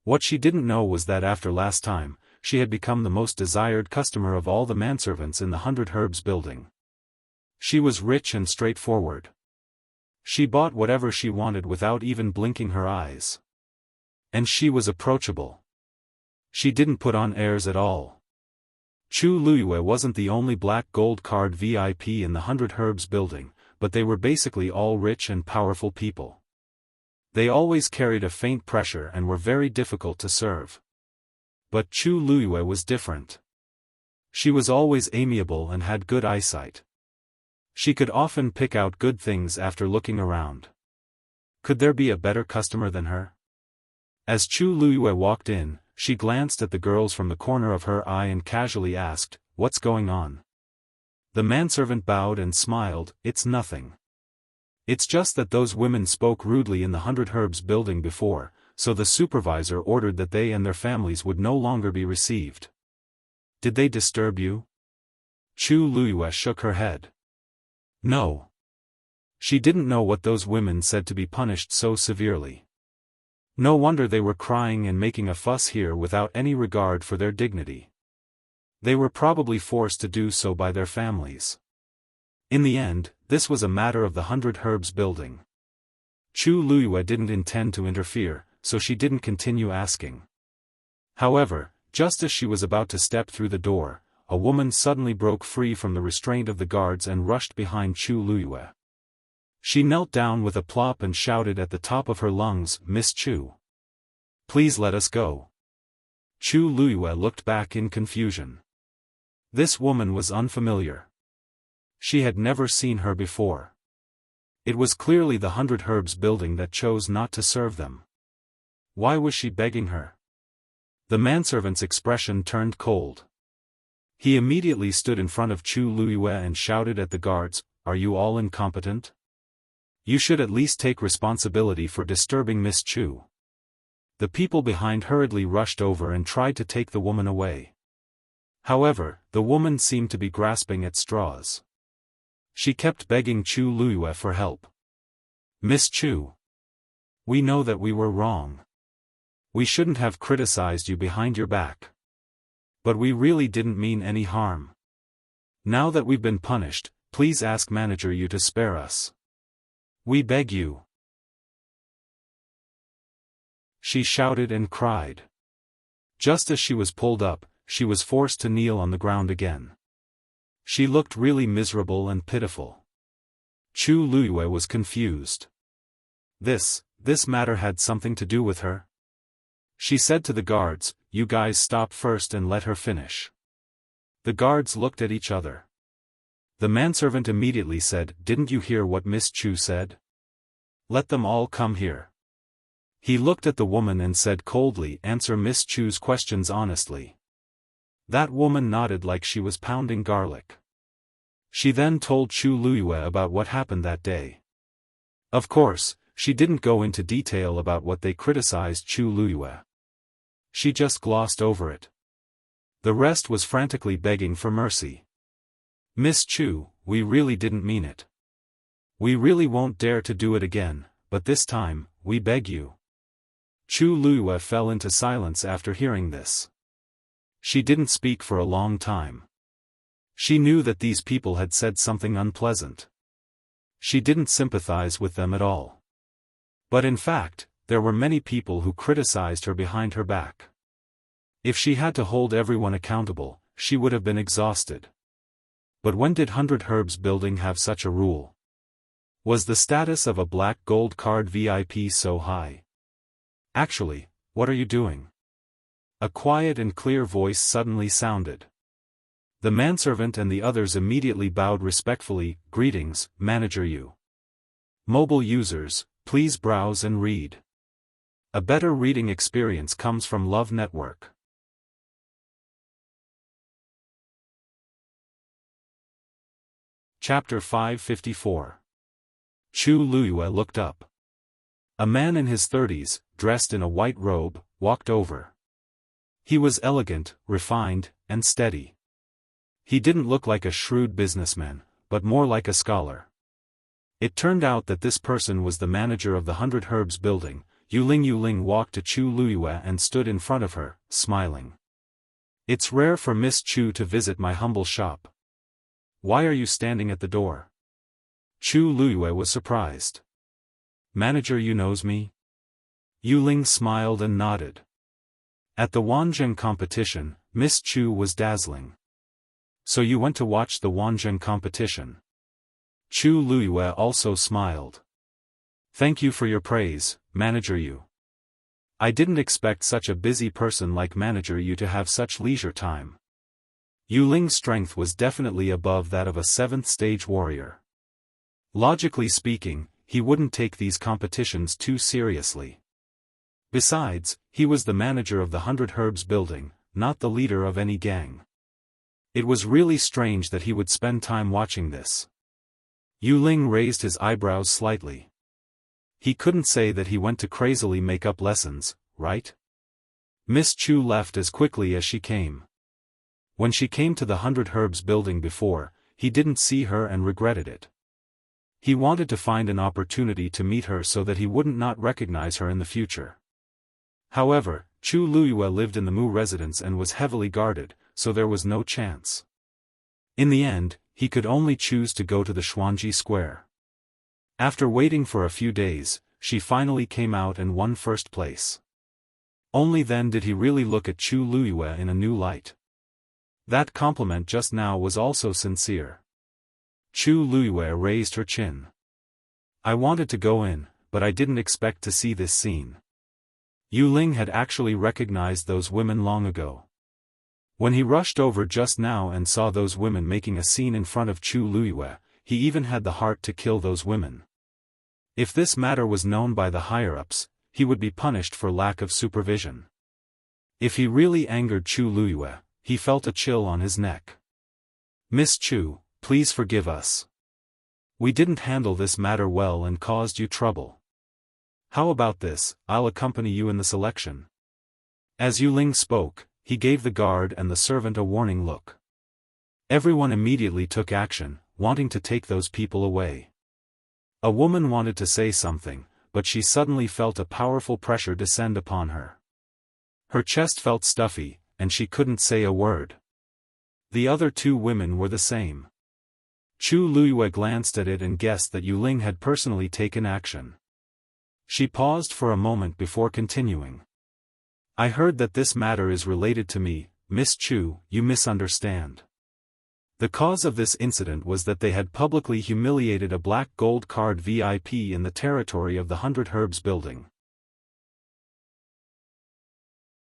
What she didn't know was that after last time, she had become the most desired customer of all the manservants in the 100 Herbs building. She was rich and straightforward. She bought whatever she wanted without even blinking her eyes. And she was approachable. She didn't put on airs at all. Chu Luiyue wasn't the only black gold card VIP in the 100 Herbs building, but they were basically all rich and powerful people. They always carried a faint pressure and were very difficult to serve. But Chu Luiyue was different. She was always amiable and had good eyesight. She could often pick out good things after looking around. Could there be a better customer than her? As Chu Luiyue walked in, she glanced at the girls from the corner of her eye and casually asked, "What's going on?" The manservant bowed and smiled, "It's nothing. It's just that those women spoke rudely in the 100 Herbs building before, so the supervisor ordered that they and their families would no longer be received." "Did they disturb you?" Chu Luiyue shook her head. No. She didn't know what those women said to be punished so severely. No wonder they were crying and making a fuss here without any regard for their dignity. They were probably forced to do so by their families. In the end, this was a matter of the 100 Herbs building. Chu Luiyue didn't intend to interfere, so she didn't continue asking. However, just as she was about to step through the door, a woman suddenly broke free from the restraint of the guards and rushed behind Chu Luiyue. She knelt down with a plop and shouted at the top of her lungs, "Miss Chu. Please let us go." Chu Luiyue looked back in confusion. This woman was unfamiliar. She had never seen her before. It was clearly the 100 Herbs building that chose not to serve them. Why was she begging her? The manservant's expression turned cold. He immediately stood in front of Chu Luiyue and shouted at the guards, "Are you all incompetent? You should at least take responsibility for disturbing Miss Chu." The people behind hurriedly rushed over and tried to take the woman away. However, the woman seemed to be grasping at straws. She kept begging Chu Luiyue for help. "Miss Chu. We know that we were wrong. We shouldn't have criticized you behind your back. But we really didn't mean any harm. Now that we've been punished, please ask manager Yu to spare us. We beg you." She shouted and cried. Just as she was pulled up, she was forced to kneel on the ground again. She looked really miserable and pitiful. Chu Luiyue was confused. This matter had something to do with her? She said to the guards, "You guys stop first and let her finish." The guards looked at each other. The manservant immediately said, "Didn't you hear what Miss Chu said? Let them all come here." He looked at the woman and said coldly, "Answer Miss Chu's questions honestly." That woman nodded like she was pounding garlic. She then told Chu Luiyue about what happened that day. Of course, she didn't go into detail about what they criticized Chu Luiyue. She just glossed over it. The rest was frantically begging for mercy. "Miss Chu, we really didn't mean it. We really won't dare to do it again, but this time, we beg you." Chu Luiyue fell into silence after hearing this. She didn't speak for a long time. She knew that these people had said something unpleasant. She didn't sympathize with them at all. But in fact, there were many people who criticized her behind her back. If she had to hold everyone accountable, she would have been exhausted. But when did 100 Herbs building have such a rule? Was the status of a black gold card VIP so high? "Actually, what are you doing?" A quiet and clear voice suddenly sounded. The manservant and the others immediately bowed respectfully, "Greetings, Manager Yu. Mobile users, please browse and read. A better reading experience comes from Love Network." Chapter 554. Chu Luiyue looked up. A man in his 30s, dressed in a white robe, walked over. He was elegant, refined, and steady. He didn't look like a shrewd businessman, but more like a scholar. It turned out that this person was the manager of the 100 Herbs building. Yuling walked to Chu Luiyue and stood in front of her, smiling. "It's rare for Miss Chu to visit my humble shop. Why are you standing at the door?" Chu Luiyue was surprised. Manager, you knows me? Yu Ling smiled and nodded. At the Wanzheng competition, Miss Chu was dazzling. So you went to watch the Wanzheng competition? Chu Luiyue also smiled. Thank you for your praise, Manager Yu. I didn't expect such a busy person like Manager Yu to have such leisure time. Yu Ling's strength was definitely above that of a 7th stage warrior. Logically speaking, he wouldn't take these competitions too seriously. Besides, he was the manager of the 100 Herbs building, not the leader of any gang. It was really strange that he would spend time watching this. Yu Ling raised his eyebrows slightly. He couldn't say that he went to crazily make up lessons, right? Miss Chu left as quickly as she came. When she came to the 100 Herbs building before, he didn't see her and regretted it. He wanted to find an opportunity to meet her so that he wouldn't not recognize her in the future. However, Chu Luiyue lived in the Mu residence and was heavily guarded, so there was no chance. In the end, he could only choose to go to the Xuanji Square. After waiting for a few days, she finally came out and won first place. Only then did he really look at Chu Luiyue in a new light. That compliment just now was also sincere. Chu Luiyue raised her chin. I wanted to go in, but I didn't expect to see this scene. Yu Ling had actually recognized those women long ago. When he rushed over just now and saw those women making a scene in front of Chu Luiyue, he even had the heart to kill those women. If this matter was known by the higher-ups, he would be punished for lack of supervision. If he really angered Chu Luiyue, he felt a chill on his neck. Miss Chu, please forgive us. We didn't handle this matter well and caused you trouble. How about this, I'll accompany you in the selection. As Yu Ling spoke, he gave the guard and the servant a warning look. Everyone immediately took action, wanting to take those people away. A woman wanted to say something, but she suddenly felt a powerful pressure descend upon her. Her chest felt stuffy, and she couldn't say a word. The other 2 women were the same. Chu Luiyue glanced at it and guessed that Yu Ling had personally taken action. She paused for a moment before continuing. I heard that this matter is related to me, Miss Chu, you misunderstand. The cause of this incident was that they had publicly humiliated a black gold card VIP in the territory of the 100 Herbs building.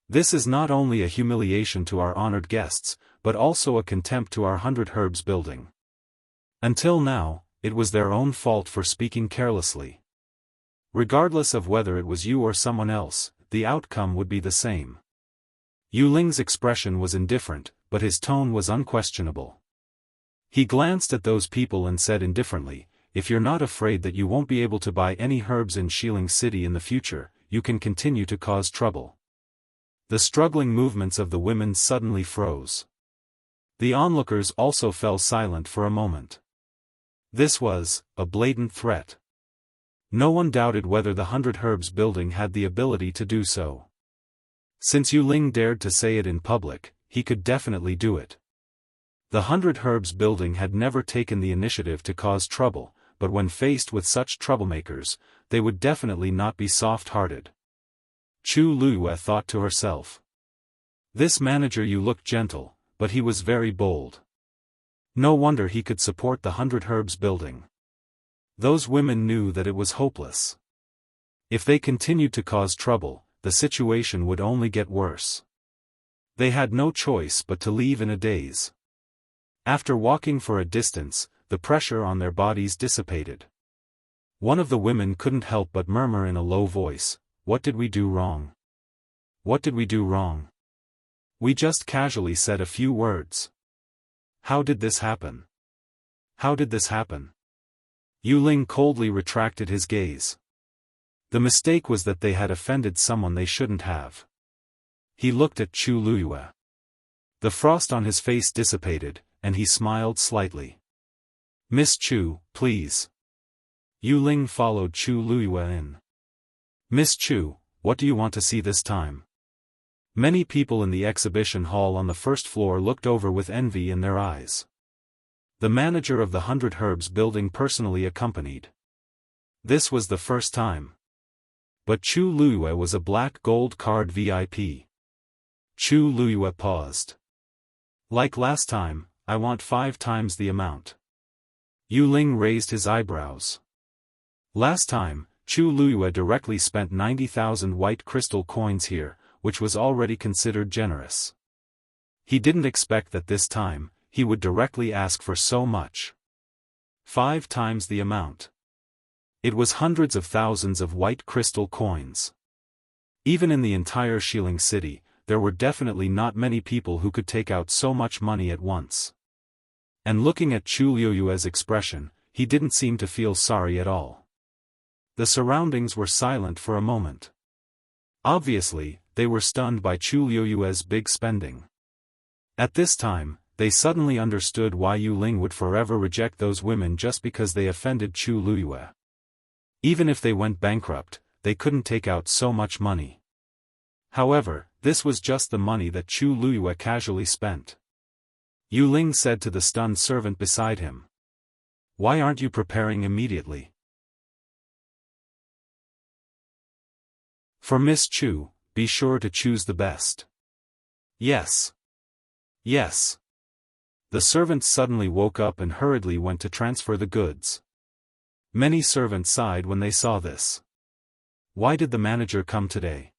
This is not only a humiliation to our honored guests, but also a contempt to our 100 Herbs building. Until now, it was their own fault for speaking carelessly. Regardless of whether it was you or someone else, the outcome would be the same. Yu Ling's expression was indifferent, but his tone was unquestionable. He glanced at those people and said indifferently, if you're not afraid that you won't be able to buy any herbs in Xiling City in the future, you can continue to cause trouble. The struggling movements of the women suddenly froze. The onlookers also fell silent for a moment. This was a blatant threat. No one doubted whether the 100 Herbs building had the ability to do so. Since Yu Ling dared to say it in public, he could definitely do it. The 100 Herbs building had never taken the initiative to cause trouble, but when faced with such troublemakers, they would definitely not be soft-hearted. Chu Luiyue thought to herself. This manager Yu looked gentle, but he was very bold. No wonder he could support the 100 Herbs building. Those women knew that it was hopeless. If they continued to cause trouble, the situation would only get worse. They had no choice but to leave in a daze. After walking for a distance, the pressure on their bodies dissipated. One of the women couldn't help but murmur in a low voice, "What did we do wrong? What did we do wrong? We just casually said a few words. How did this happen? How did this happen?" Yu Ling coldly retracted his gaze. The mistake was that they had offended someone they shouldn't have. He looked at Chu Luiyue. The frost on his face dissipated, and he smiled slightly. Miss Chu, please. Yu Ling followed Chu Luiyue in. Miss Chu, what do you want to see this time? Many people in the exhibition hall on the first floor looked over with envy in their eyes. The manager of the 100 Herbs building personally accompanied. This was the first time. But Chu Luiyue was a black gold card VIP. Chu Luiyue paused. Like last time, I want 5 times the amount. Yu Ling raised his eyebrows. Last time, Chu Luiyue directly spent 90,000 white crystal coins here, which was already considered generous. He didn't expect that this time, he would directly ask for so much. 5 times the amount. It was hundreds of thousands of white crystal coins. Even in the entire Xiling city, there were definitely not many people who could take out so much money at once. And looking at Chu Luiyue's expression, he didn't seem to feel sorry at all. The surroundings were silent for a moment. Obviously, they were stunned by Chu Luiyue's big spending. At this time, they suddenly understood why Yu Ling would forever reject those women just because they offended Chu Luiyue. Even if they went bankrupt, they couldn't take out so much money. However, this was just the money that Chu Luiyue casually spent. Yu Ling said to the stunned servant beside him. Why aren't you preparing immediately? For Miss Chu, be sure to choose the best. Yes. Yes. The servant suddenly woke up and hurriedly went to transfer the goods. Many servants sighed when they saw this. Why did the manager come today?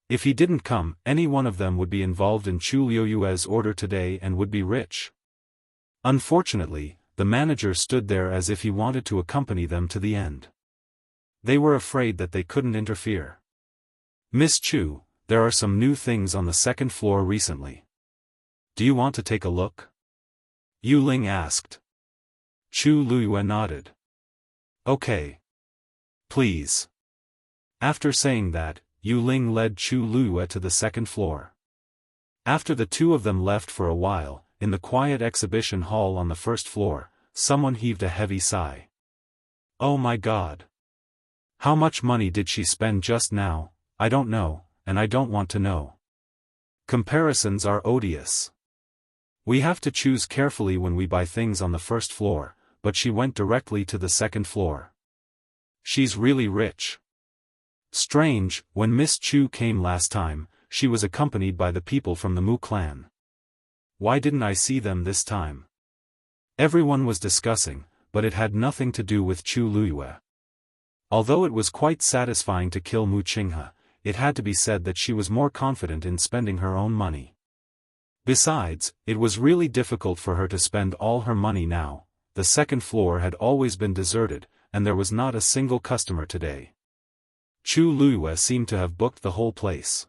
If he didn't come, any one of them would be involved in Chu Luiyue's order today and would be rich. Unfortunately, the manager stood there as if he wanted to accompany them to the end. They were afraid that they couldn't interfere. Miss Chu, there are some new things on the 2nd floor recently. Do you want to take a look? Yu Ling asked. Chu Luiyue nodded. Okay. Please. After saying that, Yu Ling led Chu Luiyue to the 2nd floor. After the two of them left for a while, in the quiet exhibition hall on the 1st floor, someone heaved a heavy sigh. Oh my God. How much money did she spend just now? I don't know, and I don't want to know. Comparisons are odious. We have to choose carefully when we buy things on the 1st floor, but she went directly to the 2nd floor. She's really rich. Strange, when Miss Chu came last time, she was accompanied by the people from the Mu clan. Why didn't I see them this time? Everyone was discussing, but it had nothing to do with Chu Luiyue. Although it was quite satisfying to kill Mu Qinghe, it had to be said that she was more confident in spending her own money. Besides, it was really difficult for her to spend all her money now. The 2nd floor had always been deserted, and there was not a single customer today. Chu Luiyue seemed to have booked the whole place.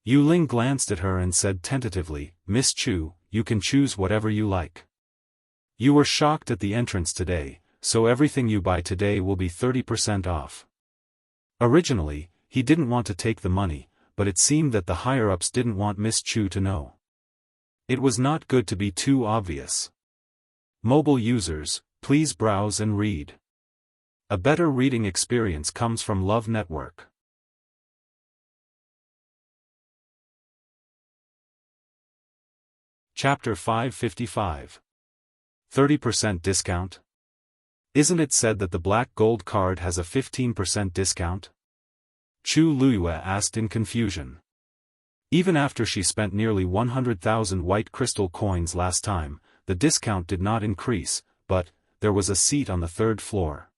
Yu Ling glanced at her and said tentatively, Miss Chu, you can choose whatever you like. You were shocked at the entrance today, so everything you buy today will be 30% off. Originally, he didn't want to take the money, but it seemed that the higher-ups didn't want Miss Chu to know. It was not good to be too obvious. Mobile users, please browse and read. A better reading experience comes from Love Network. Chapter 555. 30% discount? Isn't it said that the black gold card has a 15% discount? Chu Luiyue asked in confusion. Even after she spent nearly 100,000 white crystal coins last time, the discount did not increase, but there was a seat on the 3rd floor.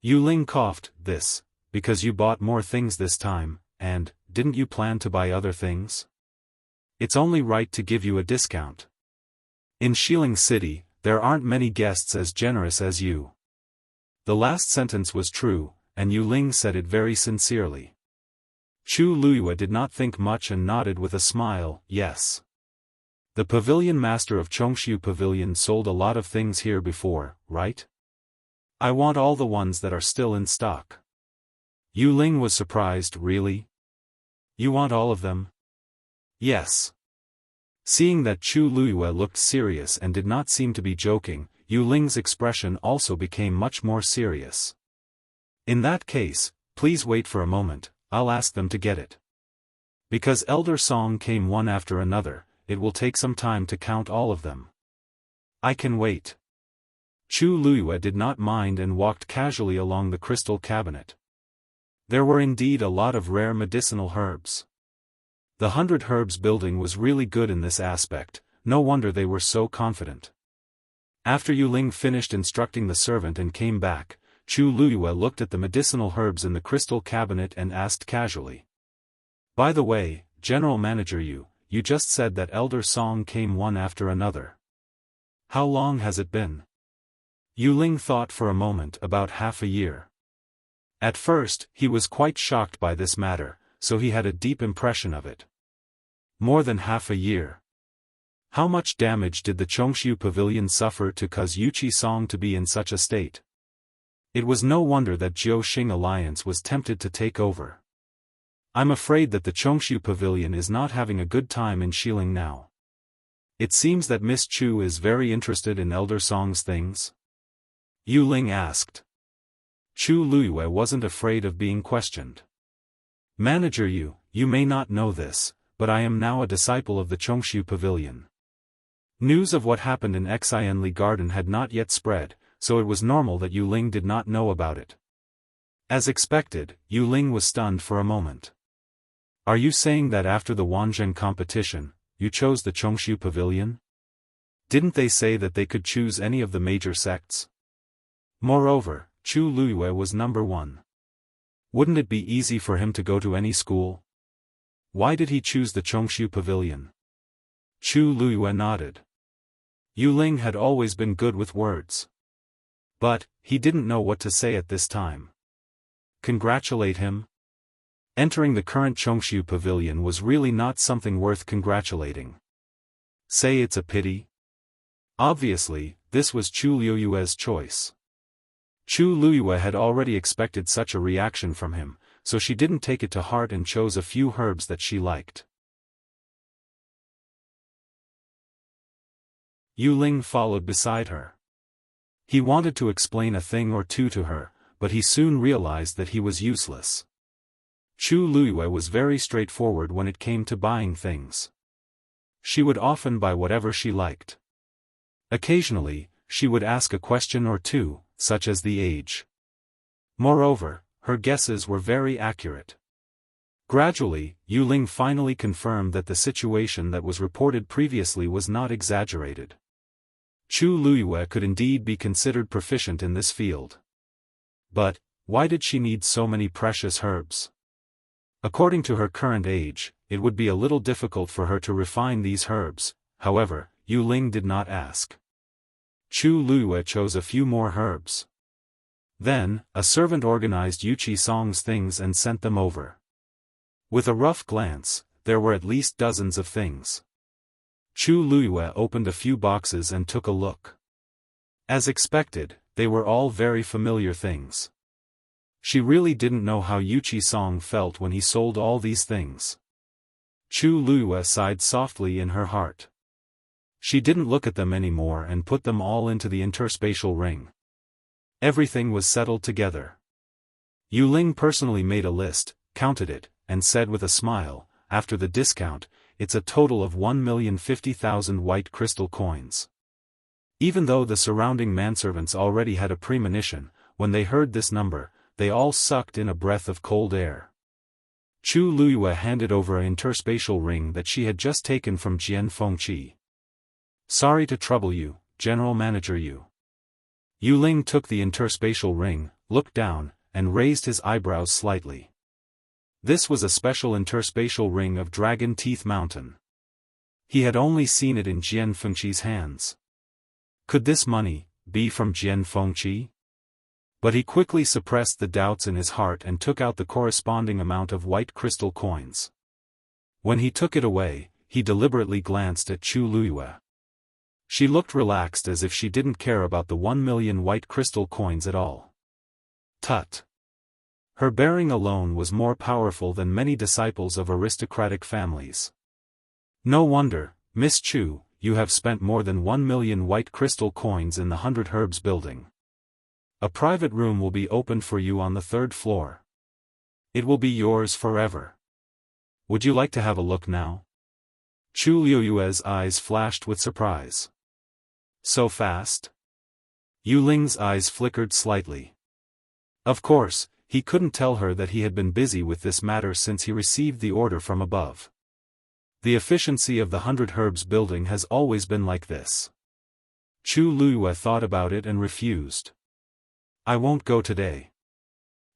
Yu Ling coughed, this, because you bought more things this time, and, didn't you plan to buy other things? It's only right to give you a discount. In Xiling City, there aren't many guests as generous as you. The last sentence was true, and Yu Ling said it very sincerely. Chu Luiyue did not think much and nodded with a smile, yes. The pavilion master of Chongshu Pavilion sold a lot of things here before, right? I want all the ones that are still in stock. Yu Ling was surprised, really? You want all of them? Yes. Seeing that Chu Luiyue looked serious and did not seem to be joking, Yu Ling's expression also became much more serious. In that case, please wait for a moment, I'll ask them to get it. Because Elder Song came one after another, it will take some time to count all of them. I can wait. Chu Luiyue did not mind and walked casually along the crystal cabinet. There were indeed a lot of rare medicinal herbs. The 100 Herbs building was really good in this aspect, no wonder they were so confident. After Yu Ling finished instructing the servant and came back, Chu Luiyue looked at the medicinal herbs in the crystal cabinet and asked casually. By the way, General Manager you just said that Elder Song came one after another. How long has it been? Yu Ling thought for a moment, about half a year. At first, he was quite shocked by this matter, so he had a deep impression of it. More than half a year. How much damage did the Chongshu Pavilion suffer to cause Yuchi Song to be in such a state? It was no wonder that Jiu-Xing Alliance was tempted to take over. I'm afraid that the Chongshu Pavilion is not having a good time in Xiling now. It seems that Miss Chu is very interested in Elder Song's things? Yu Ling asked. Chu Luiyue wasn't afraid of being questioned. Manager you may not know this, but I am now a disciple of the Chongshu Pavilion. News of what happened in Xianli Garden had not yet spread, so it was normal that Yu Ling did not know about it. As expected, Yu Ling was stunned for a moment. Are you saying that after the Wanzheng competition, you chose the Chongshu Pavilion? Didn't they say that they could choose any of the major sects? Moreover, Chu Luiyue was number 1. Wouldn't it be easy for him to go to any school? Why did he choose the Chongshu Pavilion? Chu Luiyue nodded. Yu Ling had always been good with words. But, he didn't know what to say at this time. Congratulate him? Entering the current Chongshu Pavilion was really not something worth congratulating. Say it's a pity? Obviously, this was Chu Luiyue's choice. Chu Luiyue had already expected such a reaction from him, so she didn't take it to heart and chose a few herbs that she liked. Yu Ling followed beside her. He wanted to explain a thing or two to her, but he soon realized that he was useless. Chu Luiyue was very straightforward when it came to buying things. She would often buy whatever she liked. Occasionally, she would ask a question or two, such as the age. Moreover, her guesses were very accurate. Gradually, Yu Ling finally confirmed that the situation that was reported previously was not exaggerated. Chu Luiyue could indeed be considered proficient in this field. But, why did she need so many precious herbs? According to her current age, it would be a little difficult for her to refine these herbs, however, Yu Ling did not ask. Chu Luiyue chose a few more herbs. Then, a servant organized Yuchi Song's things and sent them over. With a rough glance, there were at least dozens of things. Chu Luiyue opened a few boxes and took a look. As expected, they were all very familiar things. She really didn't know how Yuchi Song felt when he sold all these things. Chu Luiyue sighed softly in her heart. She didn't look at them anymore and put them all into the interspatial ring. Everything was settled together. Yu Ling personally made a list, counted it, and said with a smile, after the discount, it's a total of 1,050,000 white crystal coins. Even though the surrounding manservants already had a premonition, when they heard this number, they all sucked in a breath of cold air. Chu Luiyue handed over an interspatial ring that she had just taken from Jian Fengqi. Sorry to trouble you, General Manager Yu. Yu Ling took the interspatial ring, looked down, and raised his eyebrows slightly. This was a special interspatial ring of Dragon Teeth Mountain. He had only seen it in Jian Fengqi's hands. Could this money be from Jian Fengqi? But he quickly suppressed the doubts in his heart and took out the corresponding amount of white crystal coins. When he took it away, he deliberately glanced at Chu Luiyue. She looked relaxed as if she didn't care about the 1 million white crystal coins at all. Tut! Her bearing alone was more powerful than many disciples of aristocratic families. No wonder, Miss Chu, you have spent more than 1 million white crystal coins in the 100 Herbs building. A private room will be opened for you on the 3rd floor. It will be yours forever. Would you like to have a look now? Chu Luiyue's eyes flashed with surprise. So fast? Yu Ling's eyes flickered slightly. Of course, he couldn't tell her that he had been busy with this matter since he received the order from above. The efficiency of the 100 Herbs building has always been like this. Chu Luyue thought about it and refused. I won't go today.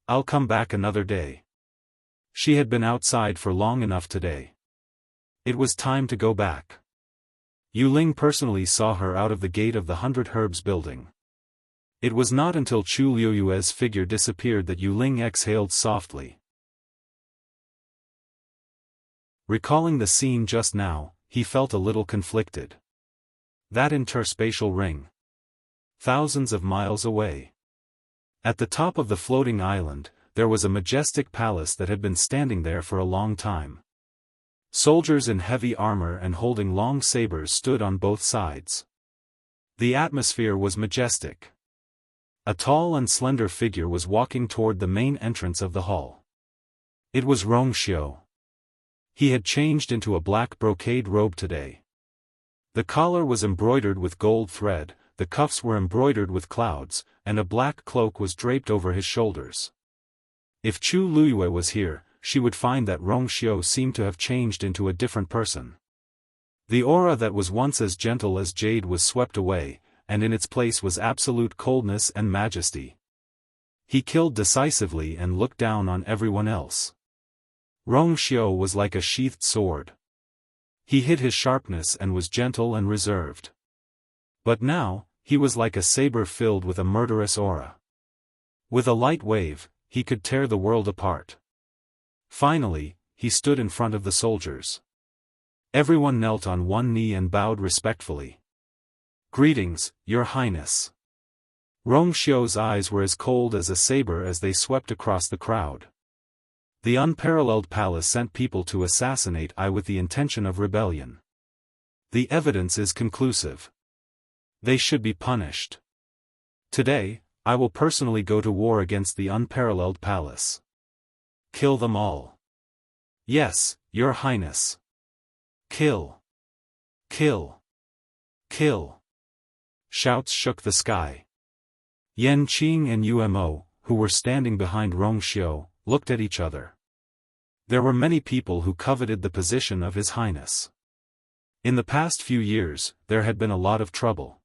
I'll come back another day. She had been outside for long enough today. It was time to go back. Yu Ling personally saw her out of the gate of the 100 Herbs building. It was not until Chu Luyue's figure disappeared that Yu Ling exhaled softly. Recalling the scene just now, he felt a little conflicted. That interspatial ring. Thousands of miles away. At the top of the floating island, there was a majestic palace that had been standing there for a long time. Soldiers in heavy armor and holding long sabers stood on both sides. The atmosphere was majestic. A tall and slender figure was walking toward the main entrance of the hall. It was Rongxiu. He had changed into a black brocade robe today. The collar was embroidered with gold thread, the cuffs were embroidered with clouds, and a black cloak was draped over his shoulders. If Chu Luyue was here, she would find that Rongxiu seemed to have changed into a different person. The aura that was once as gentle as jade was swept away, and in its place was absolute coldness and majesty. He killed decisively and looked down on everyone else. Rongxiu was like a sheathed sword. He hid his sharpness and was gentle and reserved. But now, he was like a saber filled with a murderous aura. With a light wave, he could tear the world apart. Finally, he stood in front of the soldiers. Everyone knelt on one knee and bowed respectfully. Greetings, Your Highness. Rongxiu's eyes were as cold as a saber as they swept across the crowd. The unparalleled palace sent people to assassinate I with the intention of rebellion. The evidence is conclusive. They should be punished. Today, I will personally go to war against the unparalleled palace. Kill them all. Yes, Your Highness. Kill. Kill. Kill. Shouts shook the sky. Yan Qing and Umo, who were standing behind Rongxiu, looked at each other. There were many people who coveted the position of His Highness. In the past few years, there had been a lot of trouble.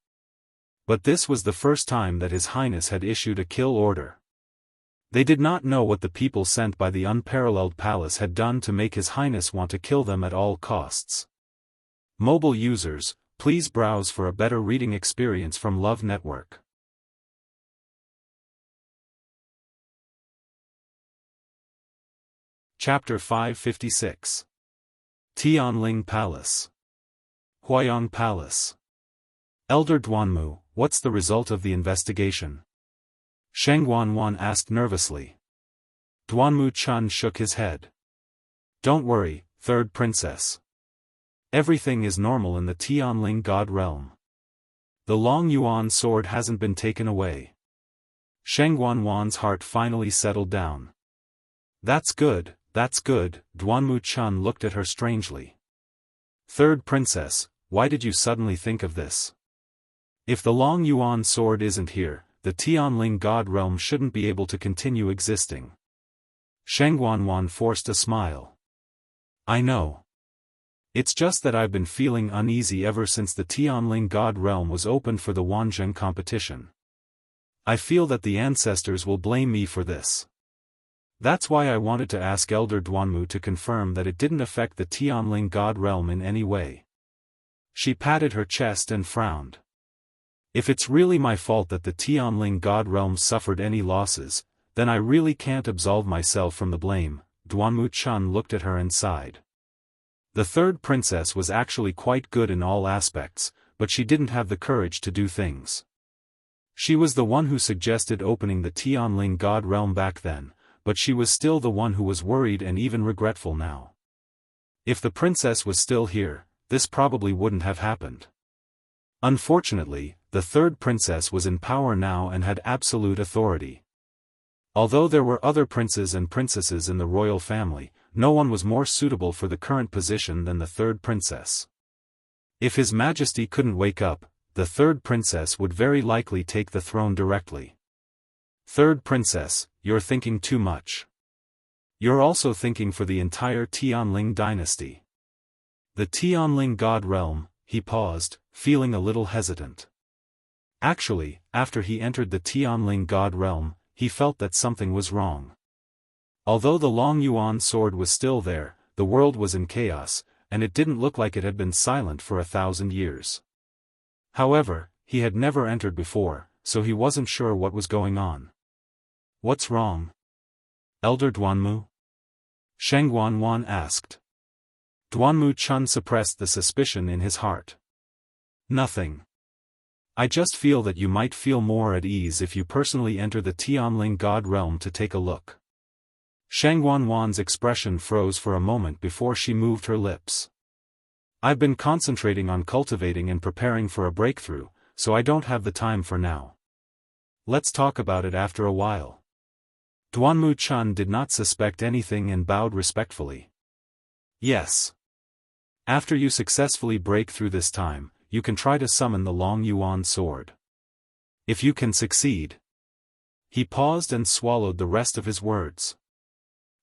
But this was the first time that His Highness had issued a kill order. They did not know what the people sent by the unparalleled palace had done to make His Highness want to kill them at all costs. Mobile users, please browse for a better reading experience from Love Network. Chapter 556. Tianling Palace. Huayang Palace. Elder Duanmu, what's the result of the investigation? Sheng Wanwan asked nervously. Duanmu Chun shook his head. Don't worry, third princess. Everything is normal in the Tianling God realm. The Long Yuan sword hasn't been taken away. Sheng Wanwan's heart finally settled down. That's good, Duanmu Chun looked at her strangely. Third princess, why did you suddenly think of this? If the Long Yuan sword isn't here, the Tianling God realm shouldn't be able to continue existing. Sheng Wanwan forced a smile. I know. It's just that I've been feeling uneasy ever since the Tianling God realm was opened for the Wanzheng competition. I feel that the ancestors will blame me for this. That's why I wanted to ask Elder Duanmu to confirm that it didn't affect the Tianling God realm in any way. She patted her chest and frowned. If it's really my fault that the Tianling God realm suffered any losses, then I really can't absolve myself from the blame. Duanmu Chun looked at her and sighed. The third princess was actually quite good in all aspects, but she didn't have the courage to do things. She was the one who suggested opening the Tianling God realm back then, but she was still the one who was worried and even regretful now. If the princess was still here, this probably wouldn't have happened. Unfortunately, the third princess was in power now and had absolute authority. Although there were other princes and princesses in the royal family, no one was more suitable for the current position than the third princess. If His Majesty couldn't wake up, the third princess would very likely take the throne directly. Third princess, you're thinking too much. You're also thinking for the entire Tianling dynasty. The Tianling God realm, he paused, feeling a little hesitant. Actually, after he entered the Tianling God realm, he felt that something was wrong. Although the Long Yuan sword was still there, the world was in chaos, and it didn't look like it had been silent for 1,000 years. However, he had never entered before, so he wasn't sure what was going on. What's wrong? Elder Duanmu? Sheng Guanwan asked. Duanmu Chun suppressed the suspicion in his heart. Nothing. I just feel that you might feel more at ease if you personally enter the Tianling God realm to take a look. Sheng Guanwan's expression froze for a moment before she moved her lips. I've been concentrating on cultivating and preparing for a breakthrough, so I don't have the time for now. Let's talk about it after a while. Duanmu Chun did not suspect anything and bowed respectfully. Yes. After you successfully break through this time, you can try to summon the Long Yuan sword. If you can succeed. He paused and swallowed the rest of his words.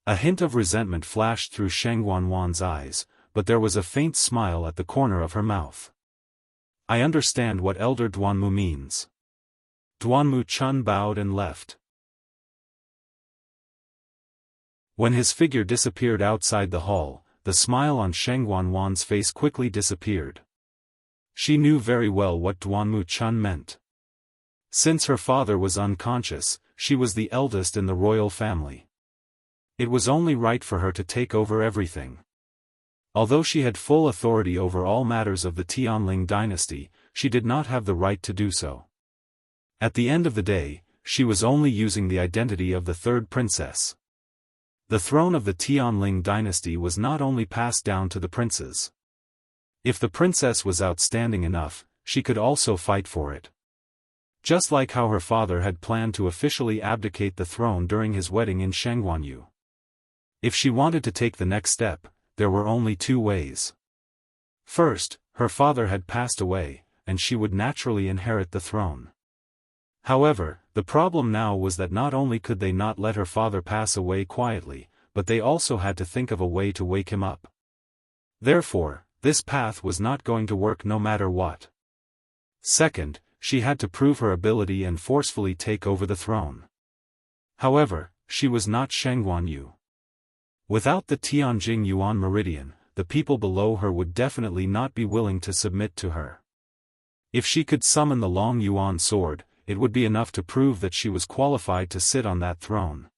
A hint of resentment flashed through Sheng Guanwan's eyes, but there was a faint smile at the corner of her mouth. I understand what Elder Duanmu means. Duanmu Chun bowed and left. When his figure disappeared outside the hall, the smile on Sheng Guanwan's face quickly disappeared. She knew very well what Duanmu Chun meant. Since her father was unconscious, she was the eldest in the royal family. It was only right for her to take over everything. Although she had full authority over all matters of the Tianling dynasty, she did not have the right to do so. At the end of the day, she was only using the identity of the third princess. The throne of the Tianling dynasty was not only passed down to the princes. If the princess was outstanding enough, she could also fight for it. Just like how her father had planned to officially abdicate the throne during his wedding in Shengguanyu. If she wanted to take the next step, there were only two ways. First, her father had passed away, and she would naturally inherit the throne. However, the problem now was that not only could they not let her father pass away quietly, but they also had to think of a way to wake him up. Therefore, this path was not going to work no matter what. Second, she had to prove her ability and forcefully take over the throne. However, she was not Shengguanyu. Without the Tianjing Yuan meridian, the people below her would definitely not be willing to submit to her. If she could summon the Long Yuan sword, it would be enough to prove that she was qualified to sit on that throne.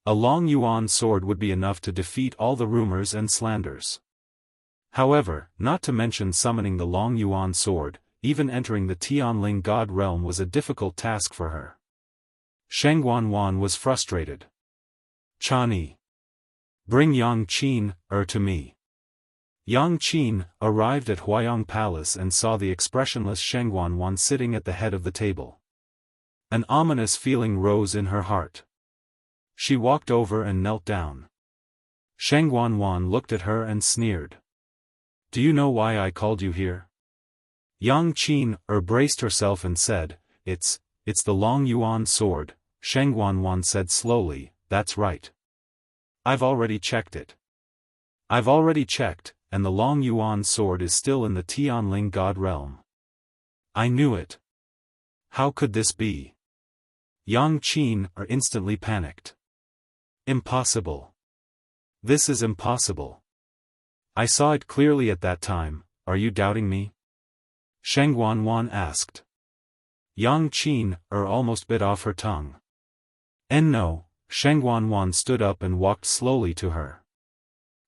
A Long Yuan sword would be enough to defeat all the rumors and slanders. However, not to mention summoning the Long Yuan sword, even entering the Tianling God realm was a difficult task for her. Sheng Guanwan was frustrated. Chani. Bring Yang Qin, to me. Yang Qin arrived at Huayong Palace and saw the expressionless Sheng Guanwan sitting at the head of the table. An ominous feeling rose in her heart. She walked over and knelt down. Sheng Guanwan looked at her and sneered. Do you know why I called you here? Yang Qin braced herself and said, It's the Long Yuan sword. Sheng Guanwan said slowly, That's right. I've already checked it. I've already checked, and the Long Yuan sword is still in the Tianling God realm. I knew it. How could this be? Yang Qin instantly panicked. Impossible. This is impossible. I saw it clearly at that time, are you doubting me? Sheng Guanwan asked. Yang Qin almost bit off her tongue. No, Sheng Guanwan stood up and walked slowly to her.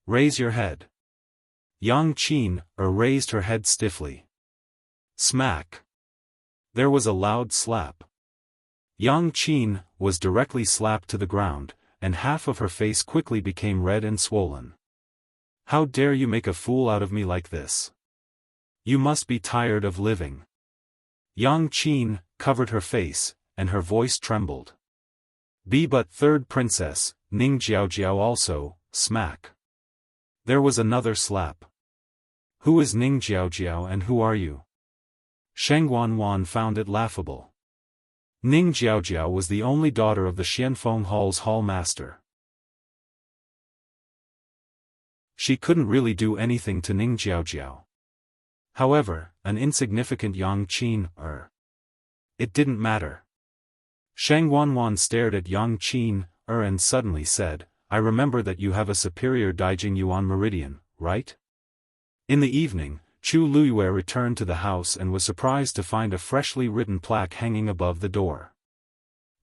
Raise your head. Yang Qin raised her head stiffly. Smack. There was a loud slap. Yang Qin was directly slapped to the ground, and half of her face quickly became red and swollen. How dare you make a fool out of me like this? You must be tired of living. Yang Qin covered her face, and her voice trembled. Be but third princess, Ning Jiaojiao also, smack. There was another slap. Who is Ning Jiaojiao and who are you? Sheng Wanwan found it laughable. Ning Jiaojiao was the only daughter of the Xianfeng Hall's hall master. She couldn't really do anything to Ning Jiaojiao. However, an insignificant Yang Qin, it didn't matter. Sheng Wanwan stared at Yang Qin, and suddenly said, I remember that you have a superior Daijing Yuan meridian, right? In the evening, Chu Luyue returned to the house and was surprised to find a freshly written plaque hanging above the door.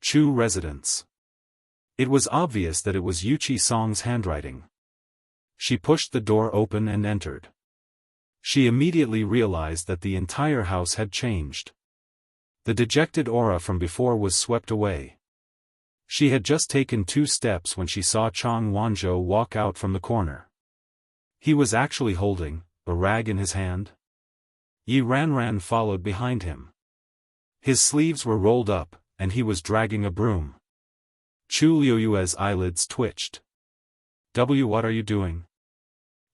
Chu Residence. It was obvious that it was Yuqi Song's handwriting. She pushed the door open and entered. She immediately realized that the entire house had changed. The dejected aura from before was swept away. She had just taken 2 steps when she saw Chang Wanzhou walk out from the corner. He was actually holding a rag in his hand. Yi Ranran followed behind him. His sleeves were rolled up, and he was dragging a broom. Chu Liuyue's eyelids twitched. What are you doing?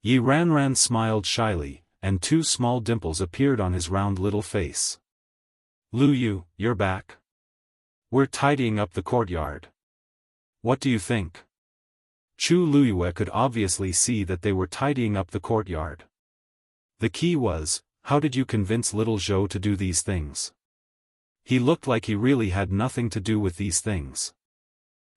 Yi Ranran smiled shyly, and 2 small dimples appeared on his round little face. Luyu, you're back? We're tidying up the courtyard. What do you think? Chu Luyue could obviously see that they were tidying up the courtyard. The key was, how did you convince little Zhou to do these things? He looked like he really had nothing to do with these things.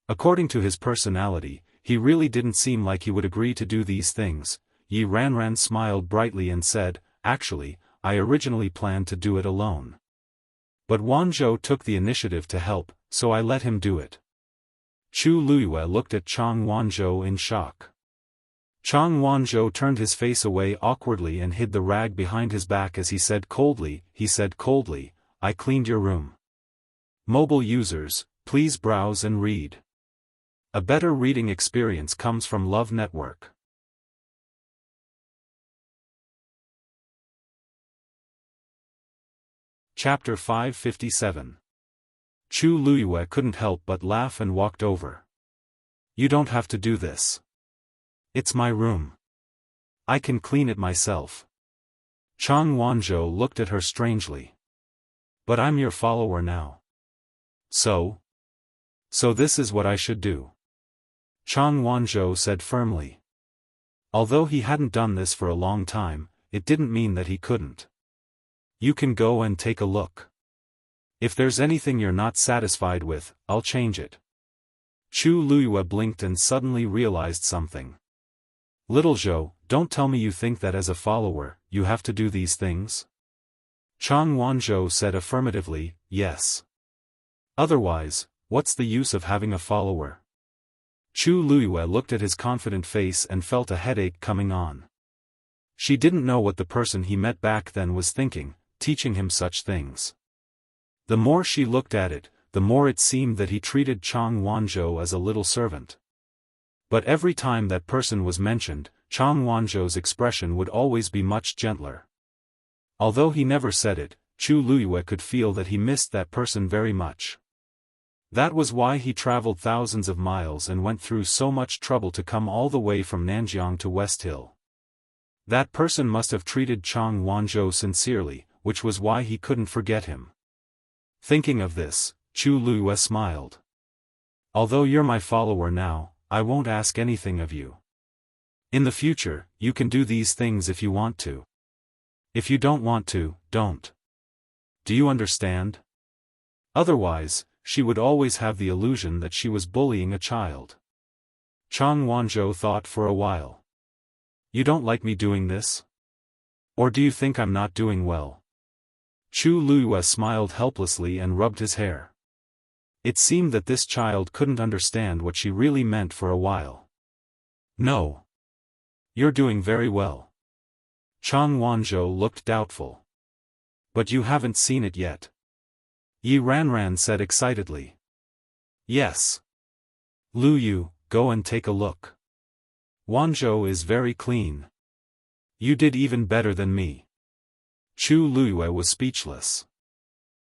According to his personality, he really didn't seem like he would agree to do these things. Yi Ranran smiled brightly and said, actually, I originally planned to do it alone. But Wanzhou took the initiative to help, so I let him do it. Chu Luyue looked at Chang Wanzhou in shock. Chang Wanzhou turned his face away awkwardly and hid the rag behind his back as he said coldly, I cleaned your room. Mobile users, please browse and read. A better reading experience comes from Love Network. Chapter 557. Chu Luyue couldn't help but laugh and walked over. You don't have to do this. It's my room. I can clean it myself. Chang Wanzhou looked at her strangely. But I'm your follower now. So this is what I should do. Chang Wanzhou said firmly. Although he hadn't done this for a long time, it didn't mean that he couldn't. You can go and take a look. If there's anything you're not satisfied with, I'll change it. Chu Luyue blinked and suddenly realized something. Little Zhou, don't tell me you think that as a follower, you have to do these things? Chang Wanzhou said affirmatively, yes. Otherwise, what's the use of having a follower? Chu Luyue looked at his confident face and felt a headache coming on. She didn't know what the person he met back then was thinking, teaching him such things. The more she looked at it, the more it seemed that he treated Chang Wanzhou as a little servant. But every time that person was mentioned, Chang Wanzhou's expression would always be much gentler. Although he never said it, Chu Luyue could feel that he missed that person very much. That was why he traveled thousands of miles and went through so much trouble to come all the way from Nanjiang to West Hill. That person must have treated Chang Wanzhou sincerely, which was why he couldn't forget him. Thinking of this, Chu Luyue smiled. Although you're my follower now, I won't ask anything of you. In the future, you can do these things if you want to. If you don't want to, don't. Do you understand? Otherwise, she would always have the illusion that she was bullying a child. Chang Wanzhou thought for a while. You don't like me doing this? Or do you think I'm not doing well? Chu Luyue smiled helplessly and rubbed his hair. It seemed that this child couldn't understand what she really meant for a while. No. You're doing very well. Chang Wanzhou looked doubtful. But you haven't seen it yet. Yi Ranran said excitedly. Yes. Luyu, go and take a look. Wanzhou is very clean. You did even better than me. Chu Luyue was speechless.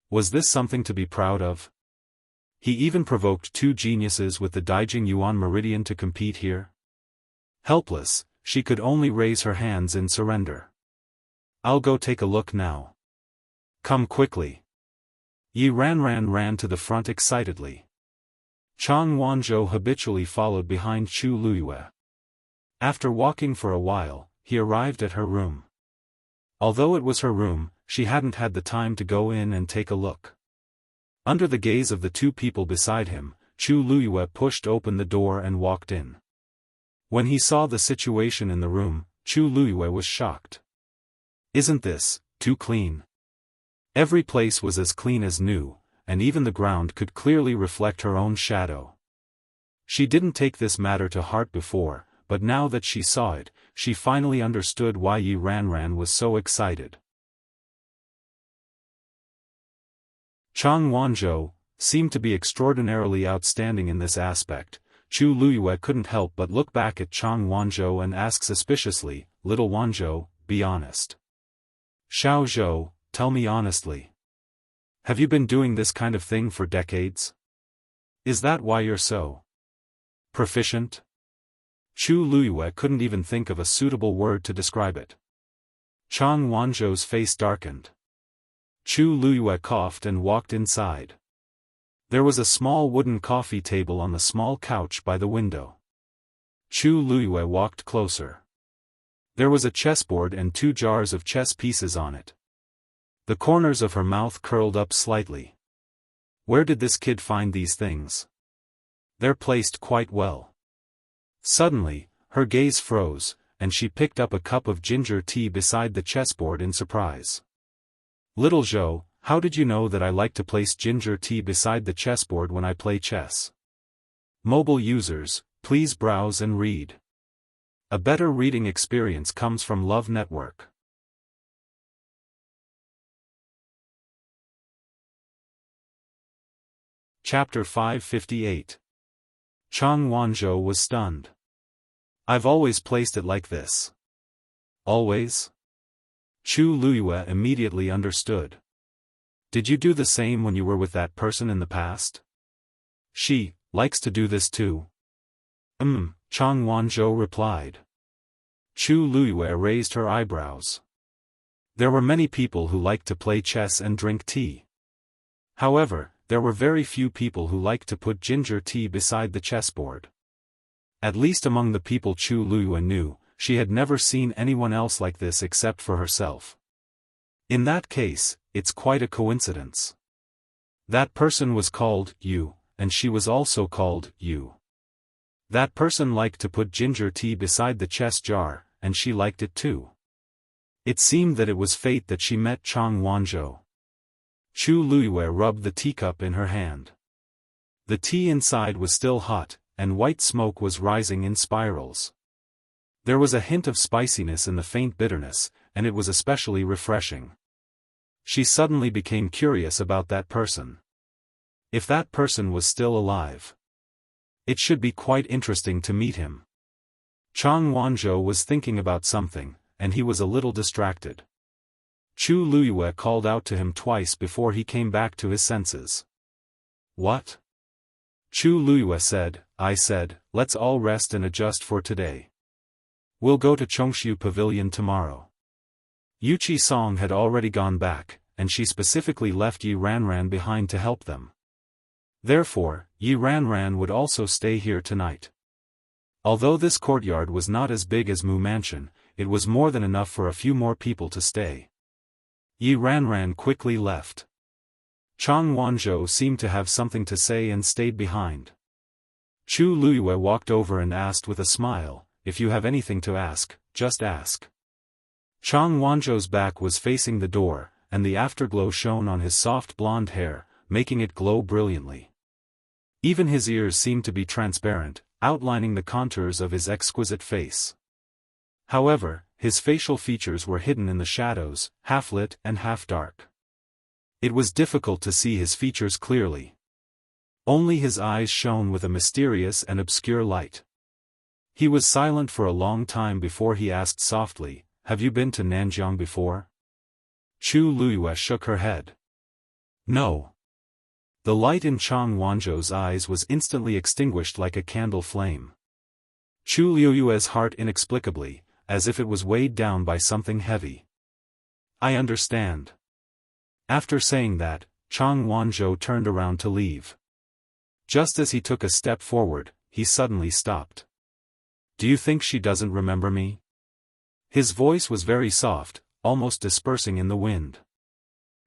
Was this something to be proud of? He even provoked 2 geniuses with the Daijing Yuan meridian to compete here? Helpless, she could only raise her hands in surrender. I'll go take a look now. Come quickly. Yi ran to the front excitedly. Chang Wanzhou habitually followed behind Chu Luiyue. After walking for a while, he arrived at her room. Although it was her room, she hadn't had the time to go in and take a look. Under the gaze of the two people beside him, Chu Luiyue pushed open the door and walked in. When he saw the situation in the room, Chu Luiyue was shocked. Isn't this too clean? Every place was as clean as new, and even the ground could clearly reflect her own shadow. She didn't take this matter to heart before, but now that she saw it, she finally understood why Yi Ranran was so excited. Chang Wanzhou seemed to be extraordinarily outstanding in this aspect. Chu Luiyue couldn't help but look back at Chang Wanzhou and ask suspiciously, "Little Wanzhou, be honest. Xiao Zhou, tell me honestly. Have you been doing this kind of thing for decades? Is that why you're so proficient?" Chu Luiyue couldn't even think of a suitable word to describe it. Chang Wanzhou's face darkened. Chu Luiyue coughed and walked inside. There was a small wooden coffee table on the small couch by the window. Chu Luiyue walked closer. There was a chessboard and 2 jars of chess pieces on it. The corners of her mouth curled up slightly. Where did this kid find these things? They're placed quite well. Suddenly, her gaze froze, and she picked up a cup of ginger tea beside the chessboard in surprise. "Little Zhou, how did you know that I like to place ginger tea beside the chessboard when I play chess?" Mobile users, please browse and read. A better reading experience comes from Love Network. Chapter 558. Chang Wanzhou was stunned. "I've always placed it like this." "Always?" Chu Luiyue immediately understood. "Did you do the same when you were with that person in the past?" "She likes to do this too." Chang Wanzhou replied. Chu Luiyue raised her eyebrows. There were many people who liked to play chess and drink tea. However, there were very few people who liked to put ginger tea beside the chessboard. At least among the people Chu Luiyue knew, she had never seen anyone else like this except for herself. In that case, it's quite a coincidence. That person was called Yu, and she was also called Yu. That person liked to put ginger tea beside the chess jar, and she liked it too. It seemed that it was fate that she met Chang Wanzhou. Chu Luiyue rubbed the teacup in her hand. The tea inside was still hot, and white smoke was rising in spirals. There was a hint of spiciness in the faint bitterness, and it was especially refreshing. She suddenly became curious about that person. If that person was still alive, it should be quite interesting to meet him. Chang Wanzhou was thinking about something, and he was a little distracted. Chu Luiyue called out to him twice before he came back to his senses. "What?" Chu Luiyue said, "I said, let's all rest and adjust for today. We'll go to Chongshu Pavilion tomorrow." Yuqi Song had already gone back, and she specifically left Yi Ranran behind to help them. Therefore, Yi Ranran would also stay here tonight. Although this courtyard was not as big as Mu Mansion, it was more than enough for a few more people to stay. Yi Ranran quickly left. Chang Wanzhou seemed to have something to say and stayed behind. Chu Luiyue walked over and asked with a smile, "If you have anything to ask, just ask." Chang Wanzhou's back was facing the door, and the afterglow shone on his soft blonde hair, making it glow brilliantly. Even his ears seemed to be transparent, outlining the contours of his exquisite face. However, his facial features were hidden in the shadows, half lit and half dark. It was difficult to see his features clearly. Only his eyes shone with a mysterious and obscure light. He was silent for a long time before he asked softly, "Have you been to Nanjiang before?" Chu Luiyue shook her head. "No." The light in Chang Wanzhou's eyes was instantly extinguished like a candle flame. Chu Luiyue's heart inexplicably, as if it was weighed down by something heavy. "I understand." After saying that, Chang Wanzhou turned around to leave. Just as he took a step forward, he suddenly stopped. "Do you think she doesn't remember me?" His voice was very soft, almost dispersing in the wind.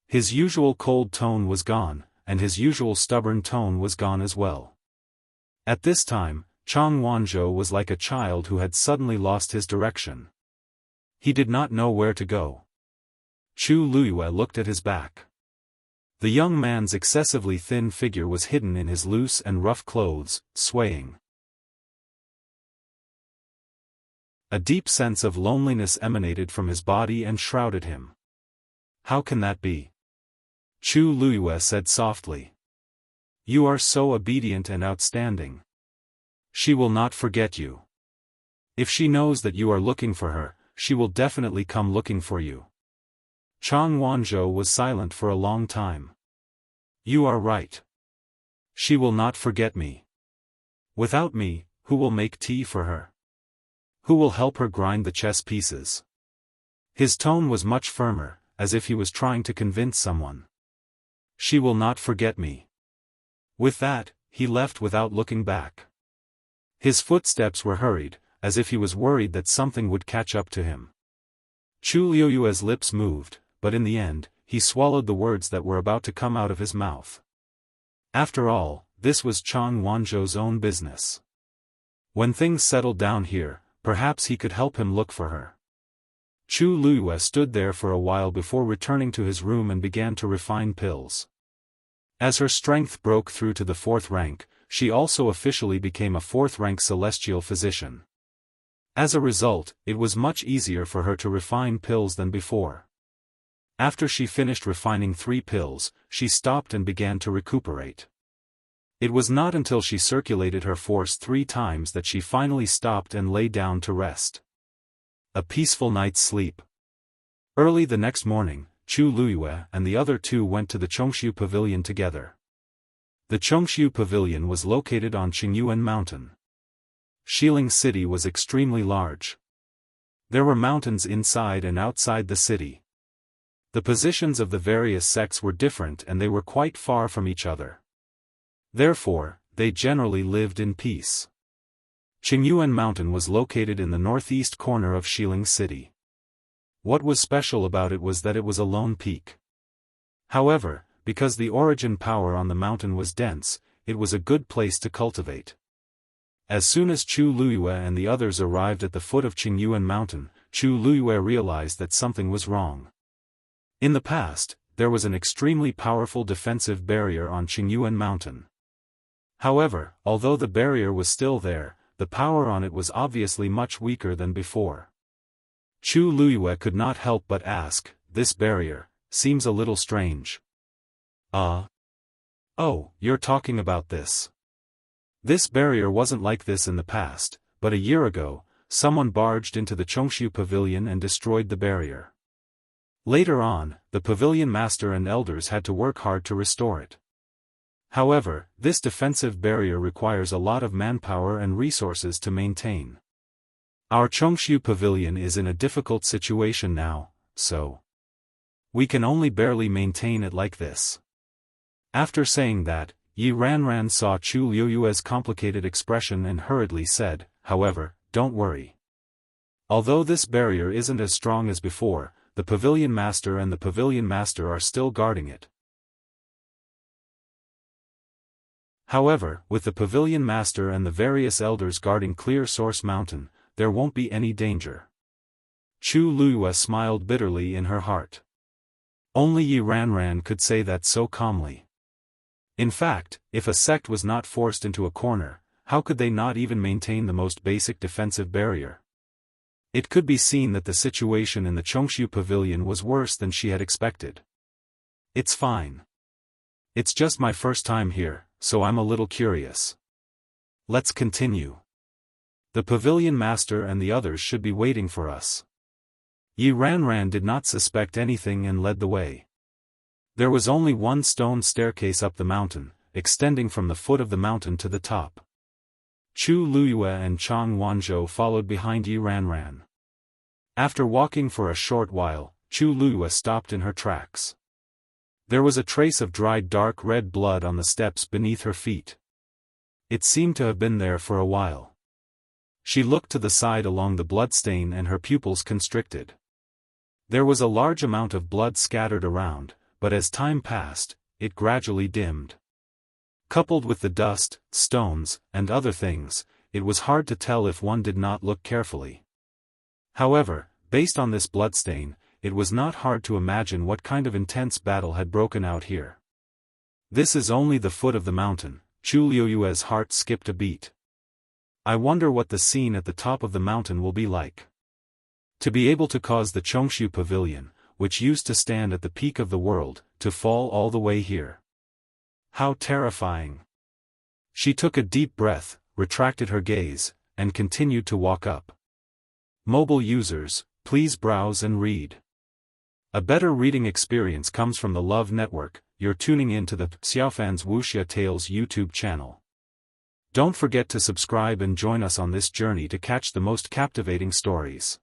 His usual cold tone was gone, and his usual stubborn tone was gone as well. At this time, Chang Wanzhou was like a child who had suddenly lost his direction. He did not know where to go. Chu Luiyue looked at his back. The young man's excessively thin figure was hidden in his loose and rough clothes, swaying. A deep sense of loneliness emanated from his body and shrouded him. "How can that be?" Chu Luiyue said softly. "You are so obedient and outstanding. She will not forget you. If she knows that you are looking for her, she will definitely come looking for you." Chang Wanzhou was silent for a long time. "You are right. She will not forget me. Without me, who will make tea for her? Who will help her grind the chess pieces?" His tone was much firmer, as if he was trying to convince someone. "She will not forget me." With that, he left without looking back. His footsteps were hurried, as if he was worried that something would catch up to him. Chu Luiyue's lips moved, but in the end, he swallowed the words that were about to come out of his mouth. After all, this was Chang Wanzhou's own business. When things settled down here, perhaps he could help him look for her. Chu Luiyue stood there for a while before returning to his room and began to refine pills. As her strength broke through to the 4th rank, she also officially became a 4th-rank celestial physician. As a result, it was much easier for her to refine pills than before. After she finished refining 3 pills, she stopped and began to recuperate. It was not until she circulated her force 3 times that she finally stopped and lay down to rest. A peaceful night's sleep. Early the next morning, Chu Luiyue and the other 2 went to the Chongshu Pavilion together. The Chongshu Pavilion was located on Qingyuan Mountain. Xiling City was extremely large. There were mountains inside and outside the city. The positions of the various sects were different and they were quite far from each other. Therefore, they generally lived in peace. Qingyuan Mountain was located in the northeast corner of Xiling City. What was special about it was that it was a lone peak. However, because the origin power on the mountain was dense, it was a good place to cultivate. As soon as Chu Luiyue and the others arrived at the foot of Qingyuan Mountain, Chu Luiyue realized that something was wrong. In the past, there was an extremely powerful defensive barrier on Qingyuan Mountain. However, although the barrier was still there, the power on it was obviously much weaker than before. Chu Luiyue could not help but ask, "This barrier seems a little strange." Oh, you're talking about this. This barrier wasn't like this in the past, but a year ago, someone barged into the Chongshu Pavilion and destroyed the barrier. Later on, the pavilion master and elders had to work hard to restore it. However, this defensive barrier requires a lot of manpower and resources to maintain. Our Chongshu Pavilion is in a difficult situation now, so we can only barely maintain it like this. After saying that, Yi Ranran saw Chu Luiyue's complicated expression and hurriedly said, "However, don't worry. Although this barrier isn't as strong as before, the pavilion master and the pavilion master are still guarding it. However, with the pavilion master and the various elders guarding Clear Source Mountain, there won't be any danger." Chu Luiyue smiled bitterly in her heart. Only Yi Ranran could say that so calmly. In fact, if a sect was not forced into a corner, how could they not even maintain the most basic defensive barrier? It could be seen that the situation in the Chongshu Pavilion was worse than she had expected. "It's fine. It's just my first time here, so I'm a little curious. Let's continue. The pavilion master and the others should be waiting for us." Yi Ranran did not suspect anything and led the way. There was only one stone staircase up the mountain, extending from the foot of the mountain to the top. Chu Luiyue and Chang Wanzhou followed behind Yi Ranran. After walking for a short while, Chu Luiyue stopped in her tracks. There was a trace of dried dark red blood on the steps beneath her feet. It seemed to have been there for a while. She looked to the side along the bloodstain and her pupils constricted. There was a large amount of blood scattered around, but as time passed, it gradually dimmed. Coupled with the dust, stones, and other things, it was hard to tell if one did not look carefully. However, based on this bloodstain, it was not hard to imagine what kind of intense battle had broken out here. This is only the foot of the mountain. Chu Liuyue's heart skipped a beat. I wonder what the scene at the top of the mountain will be like. To be able to cause the Chongshu Pavilion, which used to stand at the peak of the world, to fall all the way here. How terrifying. She took a deep breath, retracted her gaze, and continued to walk up. Mobile users, please browse and read. A better reading experience comes from the Love Network. You're tuning in to the Xiaofan's Wuxia Tales YouTube channel. Don't forget to subscribe and join us on this journey to catch the most captivating stories.